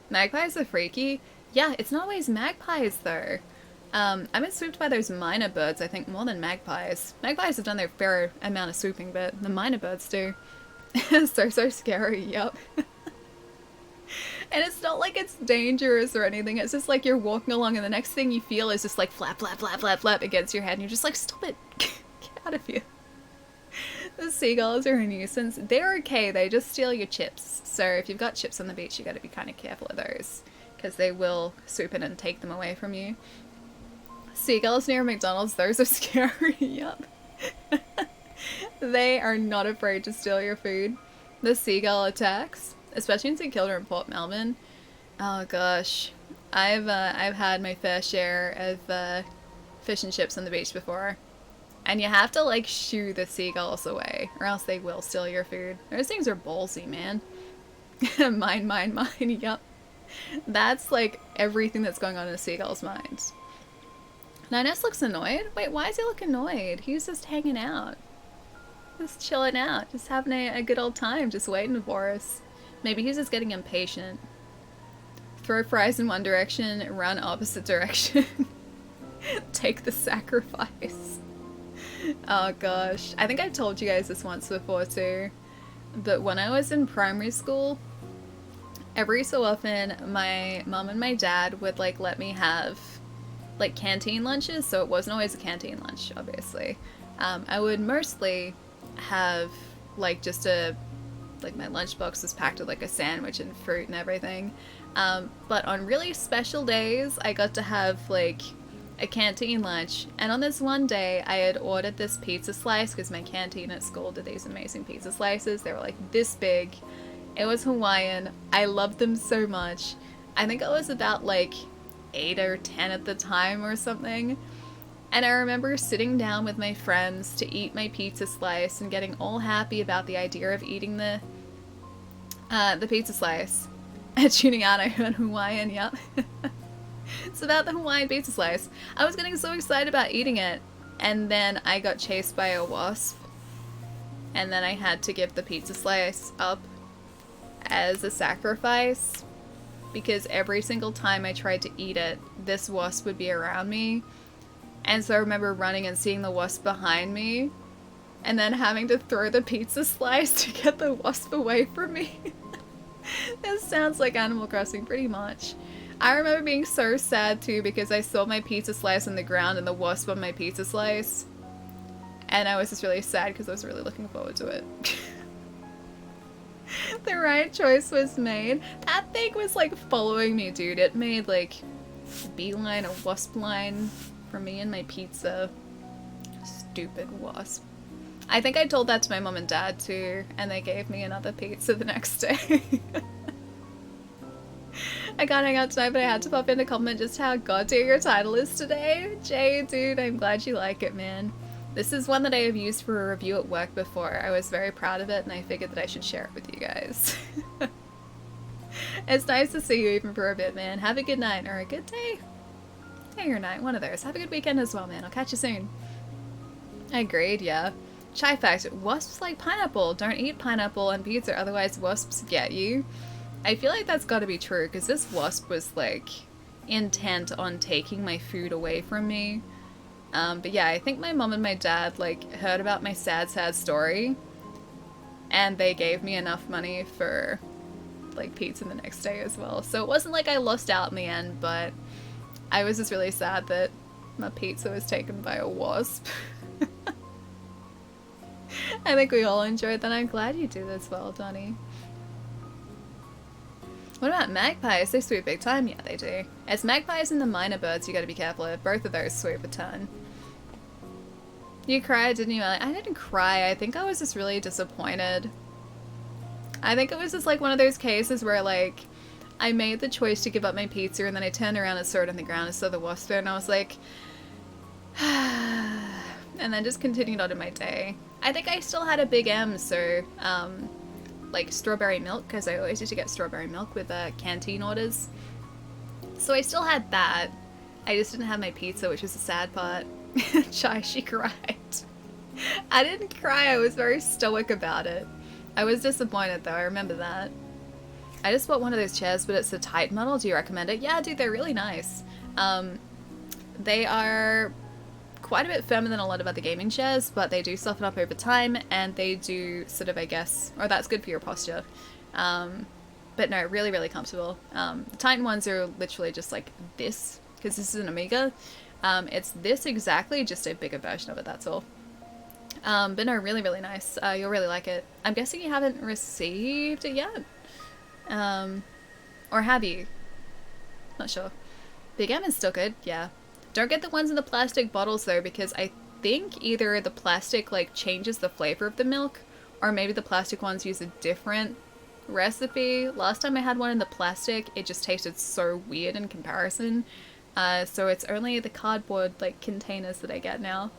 Magpies are freaky. Yeah, it's not always magpies though. I've been swooped by those minor birds, I think, more than magpies. Magpies have done their fair amount of swooping, but the minor birds do. So scary, yep. And it's not like it's dangerous or anything, it's just like you're walking along and the next thing you feel is just like flap, flap, flap, flap, flap against your head and you're just like, stop it, get out of here. The seagulls are a nuisance. They're okay, they just steal your chips. So if you've got chips on the beach, you gotta be kind of careful of those, because they will swoop in and take them away from you. Seagulls near McDonald's, those are scary, yep. They are not afraid to steal your food. The seagull attacks, especially in St. Kilda and Port Melbourne. Oh gosh, I've had my fair share of fish and chips on the beach before, and you have to like shoo the seagulls away, or else they will steal your food. Those things are ballsy, man. Mine, mine, mine. Yep, that's like everything that's going on in a seagull's mind. Nines looks annoyed. Wait, why does he look annoyed? He's just hanging out. Just chilling out. Just having a good old time. Just waiting for us. Maybe he's just getting impatient. Throw fries in one direction, run opposite direction. Take the sacrifice. Oh gosh. I think I've told you guys this once before too. But when I was in primary school, every so often my mom and my dad would like let me have like canteen lunches, so it wasn't always a canteen lunch, obviously. I would mostly have like just like my lunchbox was packed with like a sandwich and fruit and everything. But on really special days, I got to have like a canteen lunch. And on this one day, I had ordered this pizza slice because my canteen at school did these amazing pizza slices. They were like this big. It was Hawaiian. I loved them so much. I think I was about like 8 or 10 at the time or something. And I remember sitting down with my friends to eat my pizza slice and getting all happy about the idea of eating the pizza slice. And tuning out, I heard Hawaiian, yep. It's about the Hawaiian pizza slice. I was getting so excited about eating it, and then I got chased by a wasp, and then I had to give the pizza slice up as a sacrifice, because every single time I tried to eat it, this wasp would be around me. And so I remember running and seeing the wasp behind me, and then having to throw the pizza slice to get the wasp away from me. This sounds like Animal Crossing pretty much. I remember being so sad too because I saw my pizza slice on the ground and the wasp on my pizza slice. And I was just really sad because I was really looking forward to it. The right choice was made. That thing was like following me, dude. It made like a beeline, a wasp line for me and my pizza. Stupid wasp. I think I told that to my mom and dad too, and they gave me another pizza the next day. I can't hang out tonight, but I had to pop in to comment just how god tier your title is today. Jay, dude, I'm glad you like it, man. This is one that I have used for a review at work before. I was very proud of it, and I figured that I should share it with you guys. It's nice to see you even for a bit, man. Have a good night, or a good day. Day or night, one of those. Have a good weekend as well, man. I'll catch you soon. Agreed, yeah. Chai fact, wasps like pineapple. Don't eat pineapple on pizza, otherwise wasps get you. I feel like that's gotta be true, because this wasp was, like, intent on taking my food away from me. But yeah, I think my mom and my dad, like, heard about my sad story, and they gave me enough money for, like, pizza the next day as well. So it wasn't like I lost out in the end, but I was just really sad that my pizza was taken by a wasp. I think we all enjoyed that. I'm glad you did as well, Donnie. What about magpies? They swoop big time. Yeah, they do. As magpies and the minor birds, you gotta be careful of. Both of those swoop a ton. You cried, didn't you, Ellie? I didn't cry. I think I was just really disappointed. I think it was just like one of those cases where, like, I made the choice to give up my pizza and then I turned around and saw it on the ground and saw the wasp there and I was like, and then just continued on in my day. I think I still had a big M, so, like strawberry milk, because I always used to get strawberry milk with canteen orders. So I still had that. I just didn't have my pizza, which was the sad part. Chai, she cried. I didn't cry, I was very stoic about it. I was disappointed though, I remember that. I just bought one of those chairs, but it's a tight model. Do you recommend it? Yeah, dude, they're really nice. They are quite a bit firmer than a lot of other gaming chairs, but they do soften up over time, and they do sort of, I guess, or that's good for your posture. But no, really, really comfortable. The Titan ones are literally just like this, because this is an Amiga. It's this exactly, just a bigger version of it, that's all. But no, really, really nice. You'll really like it. I'm guessing you haven't received it yet? Or have you? Not sure. Big M is still good, yeah. Don't get the ones in the plastic bottles though, because I think either the plastic like changes the flavor of the milk, or maybe the plastic ones use a different recipe. Last time I had one in the plastic, it just tasted so weird in comparison. So it's only the cardboard like containers that I get now.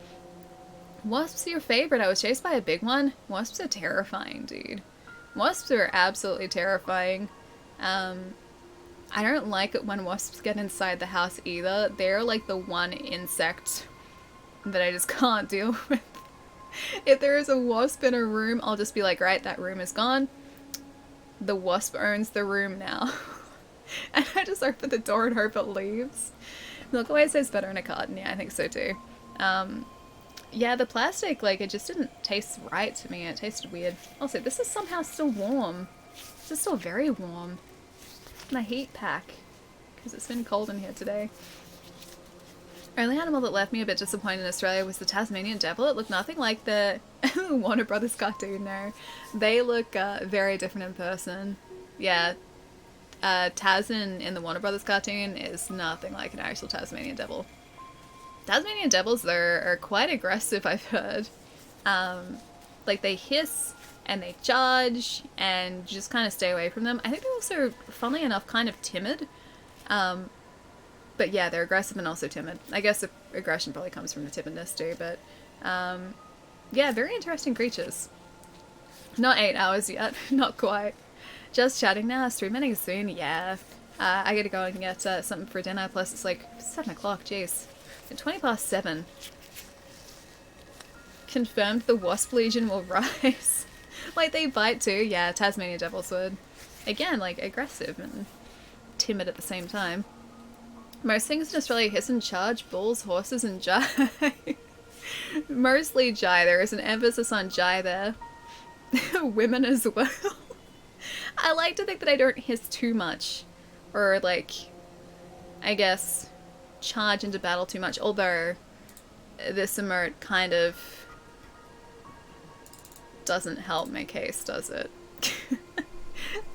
Wasps are your favorite? I was chased by a big one. Wasps are terrifying, dude. Wasps are absolutely terrifying. I don't like it when wasps get inside the house either. They're like the one insect that I just can't deal with. If there is a wasp in a room, I'll just be like, right, that room is gone. The wasp owns the room now. And I just open the door and hope it leaves. Milk always tastes better in a carton. Yeah, I think so too. Yeah, the plastic, like, it just didn't taste right to me. It tasted weird. Also, this is somehow still warm. This is still very warm. My heat pack, because it's been cold in here today. Only animal that left me a bit disappointed in Australia was the Tasmanian devil. It looked nothing like the Warner Brothers cartoon there. They look very different in person. Yeah, Taz in the Warner Brothers cartoon is nothing like an actual Tasmanian devil. Tasmanian devils, though, are quite aggressive, I've heard. Like, they hiss and they charge, and just kind of stay away from them. I think they're also, funnily enough, kind of timid. But yeah, they're aggressive and also timid. I guess the aggression probably comes from the timidness too, but yeah, very interesting creatures. Not 8 hours yet, not quite. Just chatting now, streaming soon, yeah. I gotta go and get something for dinner, plus it's like 7 o'clock, jeez. 20 past 7. Confirmed the wasp legion will rise. Like, they bite too. Yeah, Tasmanian devil sword. Again, like, aggressive and timid at the same time. Most things in Australia hiss and charge, bulls, horses, and jai. Mostly jai. There is an emphasis on jai there. Women as well. I like to think that I don't hiss too much. Or, like, I guess, charge into battle too much. Although, this emote kind of doesn't help my case, does it?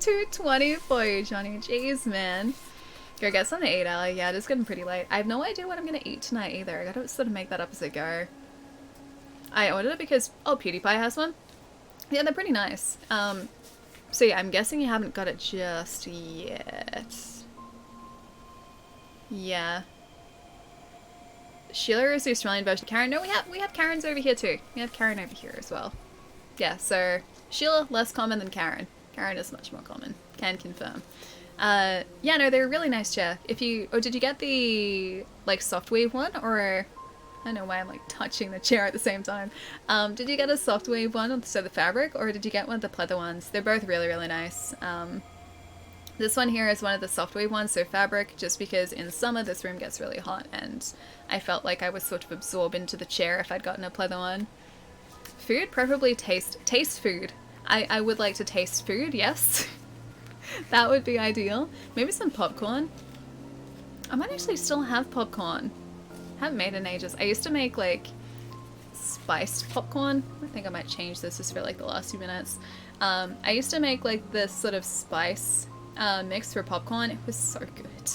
2:20 for you, Johnny. Jeez, man. Go get something to eat, Ali. Yeah, it is getting pretty late. I have no idea what I'm gonna eat tonight either. I gotta sort of make that up as I go. I ordered it because, oh, PewDiePie has one. Yeah, they're pretty nice. So yeah, I'm guessing you haven't got it just yet. Yeah. Sheila is the Australian version of Karen. No, we have Karens over here too. We have Karen over here as well. Yeah, so Sheila, less common than Karen. Karen is much more common. Can confirm. Yeah, no, they're a really nice chair. If you, oh, did you get the, like, soft weave one, or, I don't know why I'm, like, touching the chair at the same time. Did you get a soft weave one, so the fabric, or did you get one of the pleather ones? They're both really, really nice. This one here is one of the soft weave ones, so fabric, just because in summer this room gets really hot, and I felt like I was sort of absorbed into the chair if I'd gotten a pleather one. Food, preferably taste food. I would like to taste food, yes. That would be ideal. Maybe some popcorn. I might actually still have popcorn. Haven't made it in ages. I used to make, like, spiced popcorn. I think I might change this just for, like, the last few minutes. I used to make, like, this sort of spice mix for popcorn. It was so good.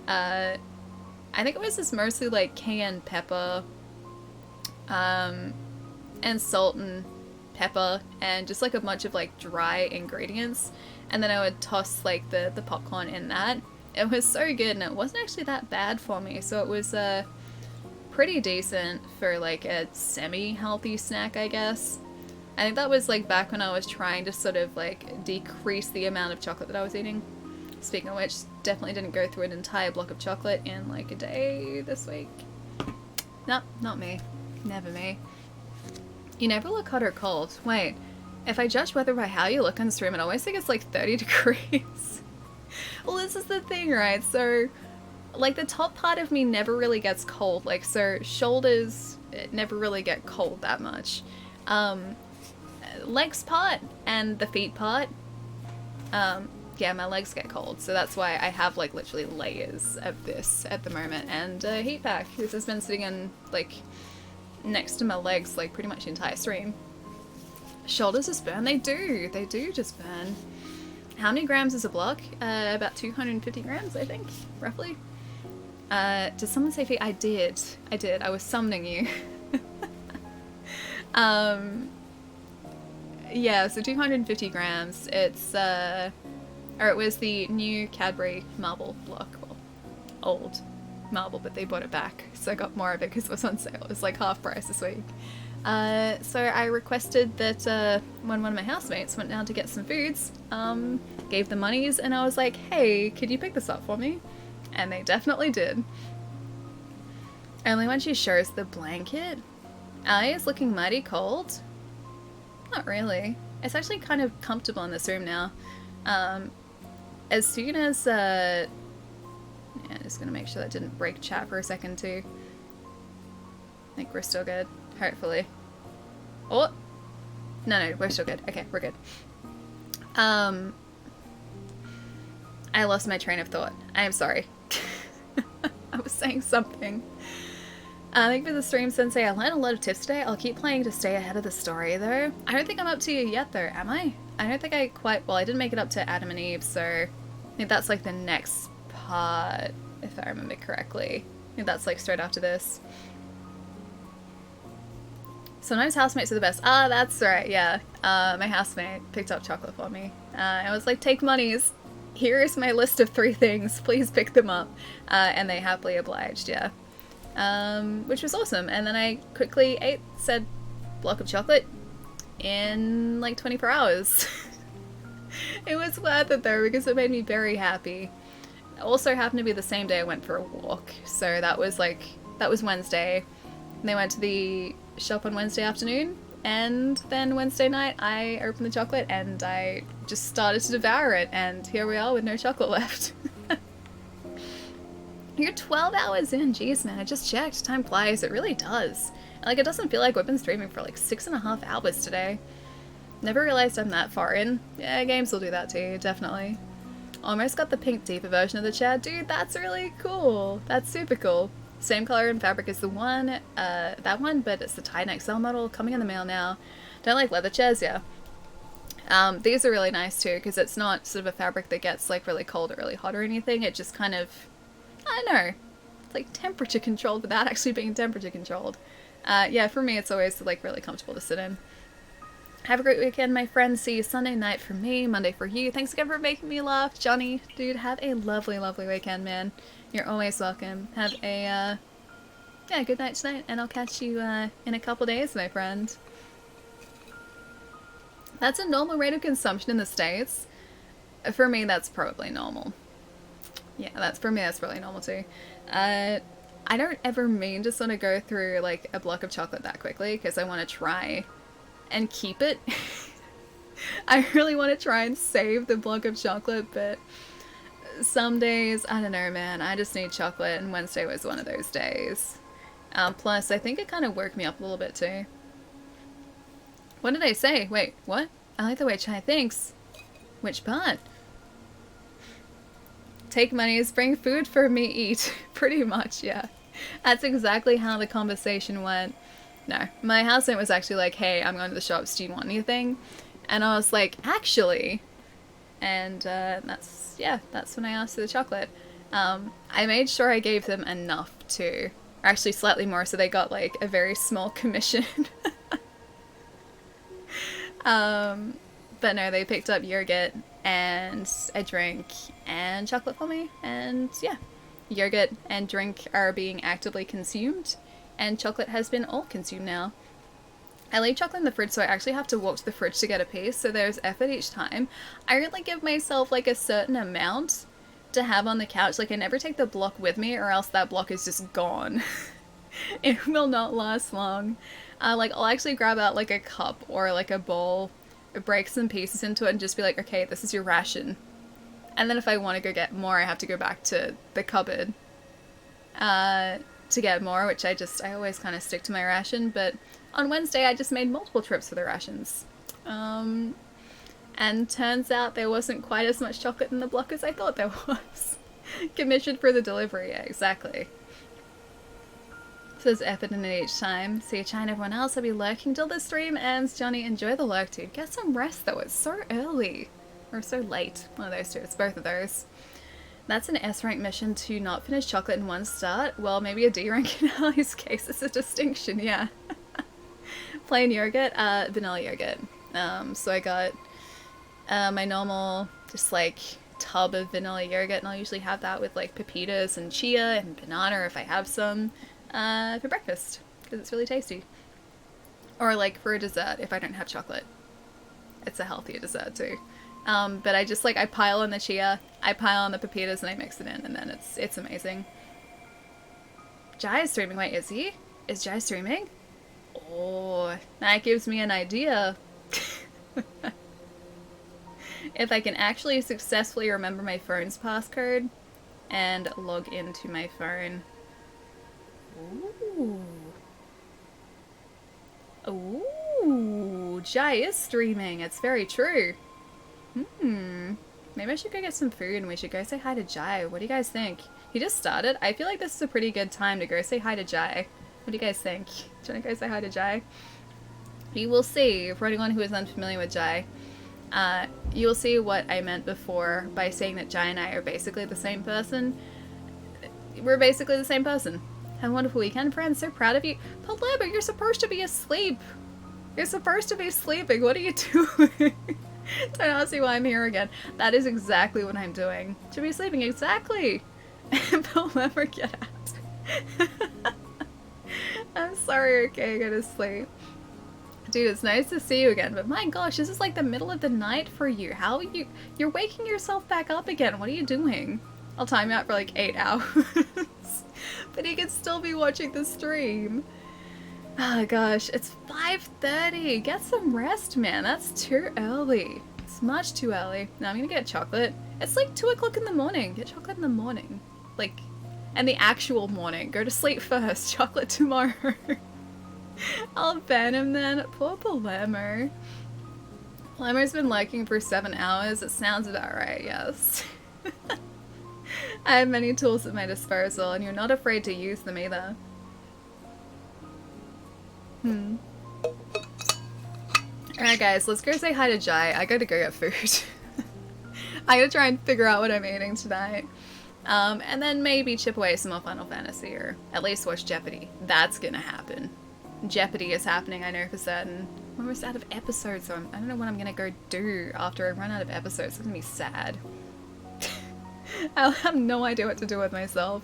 I think it was just mostly, like, cayenne pepper, and salt and pepper, and just, like, a bunch of, like, dry ingredients. And then I would toss, like, the popcorn in that. It was so good, and it wasn't actually that bad for me, so it was pretty decent for, like, a semi-healthy snack, I guess. I think that was, like, back when I was trying to sort of, like, decrease the amount of chocolate that I was eating. Speaking of which, definitely didn't go through an entire block of chocolate in, like, a day this week. Nope, not me. Never me. You never look hot or cold. Wait. If I judge weather by how you look on stream, I always think it's like 30 degrees. Well, this is the thing, right? So, like, the top part of me never really gets cold. Like, so shoulders never really get cold that much. Legs part and the feet part, yeah, my legs get cold. So that's why I have, like, literally layers of this at the moment. And a heat pack. This has been sitting in, like, next to my legs, like, pretty much the entire stream. Shoulders just burn. They do just burn. How many grams is a block? About 250 grams, I think, roughly. Did someone say feet? I did. I was summoning you. Yeah, so 250 grams. It's, or it was the new Cadbury marble block. Well, old marble, but they bought it back. So I got more of it because it was on sale. It was like half price this week. So I requested that when one of my housemates went down to get some foods, gave them monies, and I was like, hey, could you pick this up for me? And they definitely did. Only when she shows the blanket. Ali is looking mighty cold. Not really. It's actually kind of comfortable in this room now. As soon as, yeah, just gonna make sure that didn't break chat for a second too. I think we're still good. Hopefully. Oh! No, we're still good. Okay, we're good. I lost my train of thought. I am sorry. I was saying something. Thank you for the stream, Sensei. I learned a lot of tips today. I'll keep playing to stay ahead of the story, though. I don't think I'm up to you yet, though, am I? I don't think I quite... Well, I didn't make it up to Adam and Eve, so... I think that's, like, the next part, if I remember correctly. I think that's, like, straight after this. Sometimes housemates are the best. Ah, that's right, yeah. My housemate picked up chocolate for me. I was like, take monies. Here is my list of 3 things. Please pick them up. And they happily obliged, yeah. Which was awesome. And then I quickly ate said block of chocolate in like 24 hours. It was worth it though, because it made me very happy. also happened to be the same day I went for a walk. So that was Wednesday. And they went to the shop on Wednesday afternoon. And then Wednesday night, I opened the chocolate and I just started to devour it. And here we are with no chocolate left. You're 12 hours in. Jeez, man, I just checked. Time flies. It really does. Like, it doesn't feel like we've been streaming for like 6.5 hours today. Never realized I'm that far in. Yeah, games will do that to you, definitely. Almost got the pink deeper version of the chair. Dude, that's really cool. That's super cool. Same color and fabric as the one, that one, but it's the Titan XL model coming in the mail now. Don't like leather chairs, yeah. These are really nice too, because it's not sort of a fabric that gets like really cold or really hot or anything. It just kind of, I don't know, it's like temperature controlled without actually being temperature controlled. Yeah, for me it's always like really comfortable to sit in. Have a great weekend, my friends. See you Sunday night for me, Monday for you. Thanks again for making me laugh. Johnny, dude, have a lovely, lovely weekend, man. You're always welcome. Have a, yeah, good night tonight, and I'll catch you in a couple days, my friend. That's a normal rate of consumption in the States. For me, that's probably normal. Yeah, for me, that's probably normal too. I don't ever mean to sort of go through like a block of chocolate that quickly, because I want to try and keep it. I really want to try and save the block of chocolate, but some days, I don't know, man, I just need chocolate, and Wednesday was one of those days. Plus, I think it kind of woke me up a little bit too. What did I say? Wait, what? I like the way Chai thinks. Which part? Take monies, bring food for me, eat. Pretty much, yeah. That's exactly how the conversation went. No, my housemate was actually like, hey, I'm going to the shops, do you want anything? And I was like, actually. And that's when I asked for the chocolate. I made sure I gave them enough too. Or actually slightly more, so they got like a very small commission. But no, they picked up yogurt and a drink and chocolate for me. And yeah, yogurt and drink are being actively consumed. And chocolate has been all consumed now. I leave chocolate in the fridge, so I actually have to walk to the fridge to get a piece, so there's effort each time. I really give myself like a certain amount to have on the couch. Like, I never take the block with me, or else that block is just gone. It will not last long. Like, I'll actually grab out like a cup or like a bowl, break some pieces into it, and just be like, okay, this is your ration. And then if I want to go get more, I have to go back to the cupboard to get more, which I always kind of stick to my ration. But on Wednesday, I just made multiple trips for the rations. And turns out there wasn't quite as much chocolate in the block as I thought there was. Commissioned for the delivery, yeah, exactly. So there's effort in it each time. See you, Chai, and everyone else. I'll be lurking till the stream ends. Johnny, enjoy the lurk, dude. Get some rest, though. It's so early. Or so late. One of those two. It's both of those. That's an S-rank mission to not finish chocolate in one start. Well, maybe a D-rank in Ali's case. It's a distinction, yeah. Plain yogurt, vanilla yogurt. So I got my normal, just like, tub of vanilla yogurt, and I'll usually have that with like pepitas and chia and banana if I have some for breakfast, because it's really tasty. Or like for a dessert if I don't have chocolate. It's a healthier dessert too. But I just like, I pile on the chia, I pile on the pepitas, and I mix it in, and then it's amazing. Jai is streaming. Wait, is he? Is Jai streaming? Oh, that gives me an idea. If I can actually successfully remember my phone's passcode and log into my phone. Ooh. Ooh, Jai is streaming. It's very true. Maybe I should go get some food and we should go say hi to Jai. What do you guys think? He just started. I feel like this is a pretty good time to go say hi to Jai. What do you guys think? Do you want to go say hi to Jai? You will see, for anyone who is unfamiliar with Jai, you will see what I meant before by saying that Jai and I are basically the same person. We're basically the same person. Have a wonderful weekend, friends. So proud of you. Paleba, you're supposed to be asleep. You're supposed to be sleeping. What are you doing? Don't ask me why I'm here again. That is exactly what I'm doing. Should be sleeping, exactly. Paleba, get out. I'm sorry, okay, go to sleep. Dude, it's nice to see you again, but my gosh, this is like the middle of the night for you. How are you? You're waking yourself back up again. What are you doing? I'll time out for like 8 hours. But he can still be watching the stream. Oh gosh, it's 5:30. Get some rest, man. That's too early. It's much too early. Now I'm gonna get chocolate. It's like 2 o'clock in the morning. Get chocolate in the morning. Like, and the actual morning. Go to sleep first. Chocolate tomorrow. I'll ban him then. Poor Palermo. Palermo's been lurking for 7 hours. It sounds about right, yes. I have many tools at my disposal, and you're not afraid to use them either. Alright guys, let's go say hi to Jai. I gotta go get food. I gotta try and figure out what I'm eating tonight. And then maybe chip away some more Final Fantasy, or at least watch Jeopardy. That's gonna happen. Jeopardy is happening, I know for certain. I'm almost out of episodes, so I don't know what I'm gonna go do after I run out of episodes. It's gonna be sad. I'll have no idea what to do with myself.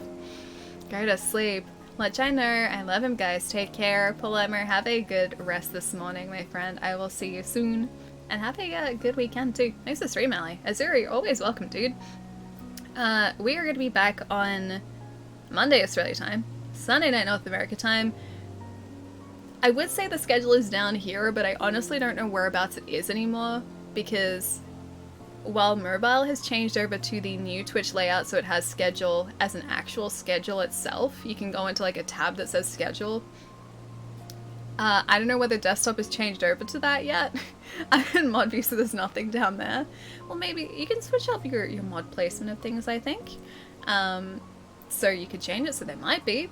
Go to sleep. Let Jai know I love him, guys. Take care. Palermo, have a good rest this morning, my friend. I will see you soon. And have a good weekend, too. Nice to stream, Allie. Azuri, always welcome, dude. We are going to be back on Monday, Australia time. Sunday night, North America time. I would say the schedule is down here, but I honestly don't know whereabouts it is anymore. Because while mobile has changed over to the new Twitch layout, so it has schedule as an actual schedule itself, you can go into like a tab that says schedule. I don't know whether desktop has changed over to that yet. I'm in mod view, so there's nothing down there. Well, maybe you can switch up your mod placement of things, I think. So you could change it, so there might be.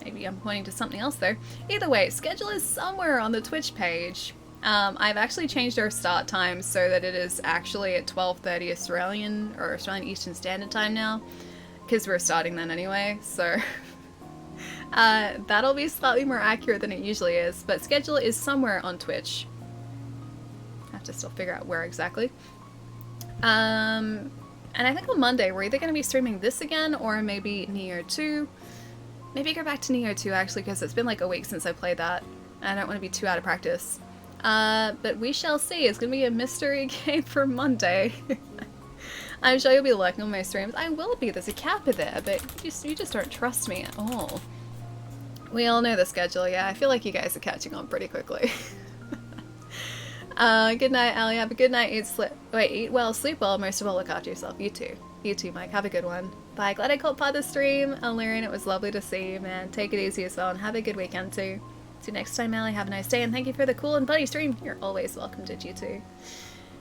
Maybe I'm pointing to something else though. Either way, schedule is somewhere on the Twitch page. I've actually changed our start time so that it is actually at 12:30 Australian or Australian Eastern Standard Time now, because we're starting then anyway, so that'll be slightly more accurate than it usually is, but schedule is somewhere on Twitch. I have to still figure out where exactly. And I think on Monday we're either going to be streaming this again or maybe Nier 2. Maybe go back to Nier 2 actually, because it's been like a week since I played that. I don't want to be too out of practice. But we shall see. It's gonna be a mystery game for Monday. I'm sure you'll be liking on my streams. I will be. There's a Kappa there, but you just don't trust me at all. We all know the schedule, yeah. I feel like you guys are catching on pretty quickly. Good night, Allie. Have a good night. Eat well, sleep well. Most of all, look after yourself. You too. You too, Mike. Have a good one. Bye. Glad I caught part of the stream. Lyrian, it was lovely to see you, man. Take it easy as well, and have a good weekend too. See you next time, Allie. Have a nice day, and thank you for the cool and funny stream. You're always welcome to G2.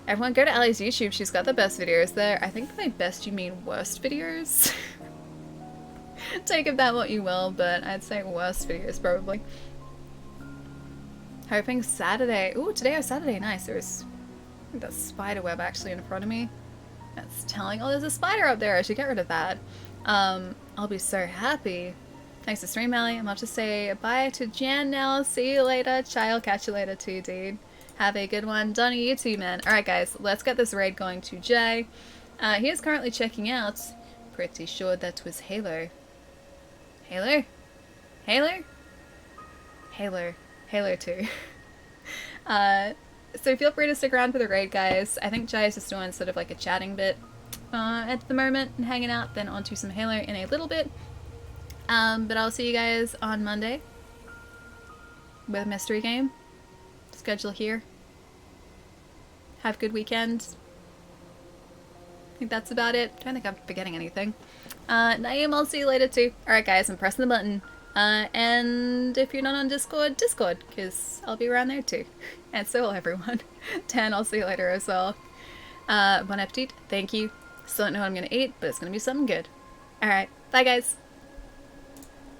Everyone go to Allie's YouTube. She's got the best videos there. I think by best you mean worst videos. Take of that what you will, but I'd say worst videos probably. Hoping Saturday. Ooh, today is Saturday. Nice. There's that spider web actually in front of me. That's telling. Oh, there's a spider up there. I should get rid of that. I'll be so happy. Thanks to stream, Allie. I'm about to say bye to Jan now. See you later. Chai, I'll catch you later too, dude. Have a good one. Donnie, you too, man. Alright, guys. Let's get this raid going to Jay. He is currently checking out. Pretty sure that was Halo. Halo? Halo? Halo. Halo 2. So feel free to stick around for the raid, guys. I think Jay is just doing sort of like a chatting bit at the moment and hanging out, then onto some Halo in a little bit. But I'll see you guys on Monday with a mystery game. Schedule here. Have a good weekend. I think that's about it. I don't think I'm forgetting anything. Naeem, I'll see you later too. Alright guys, I'm pressing the button. And if you're not on Discord, because I'll be around there too. And so will everyone. 10, I'll see you later as well. Bon appetit. Thank you. Still don't know what I'm gonna eat, but it's gonna be something good. Alright, bye guys.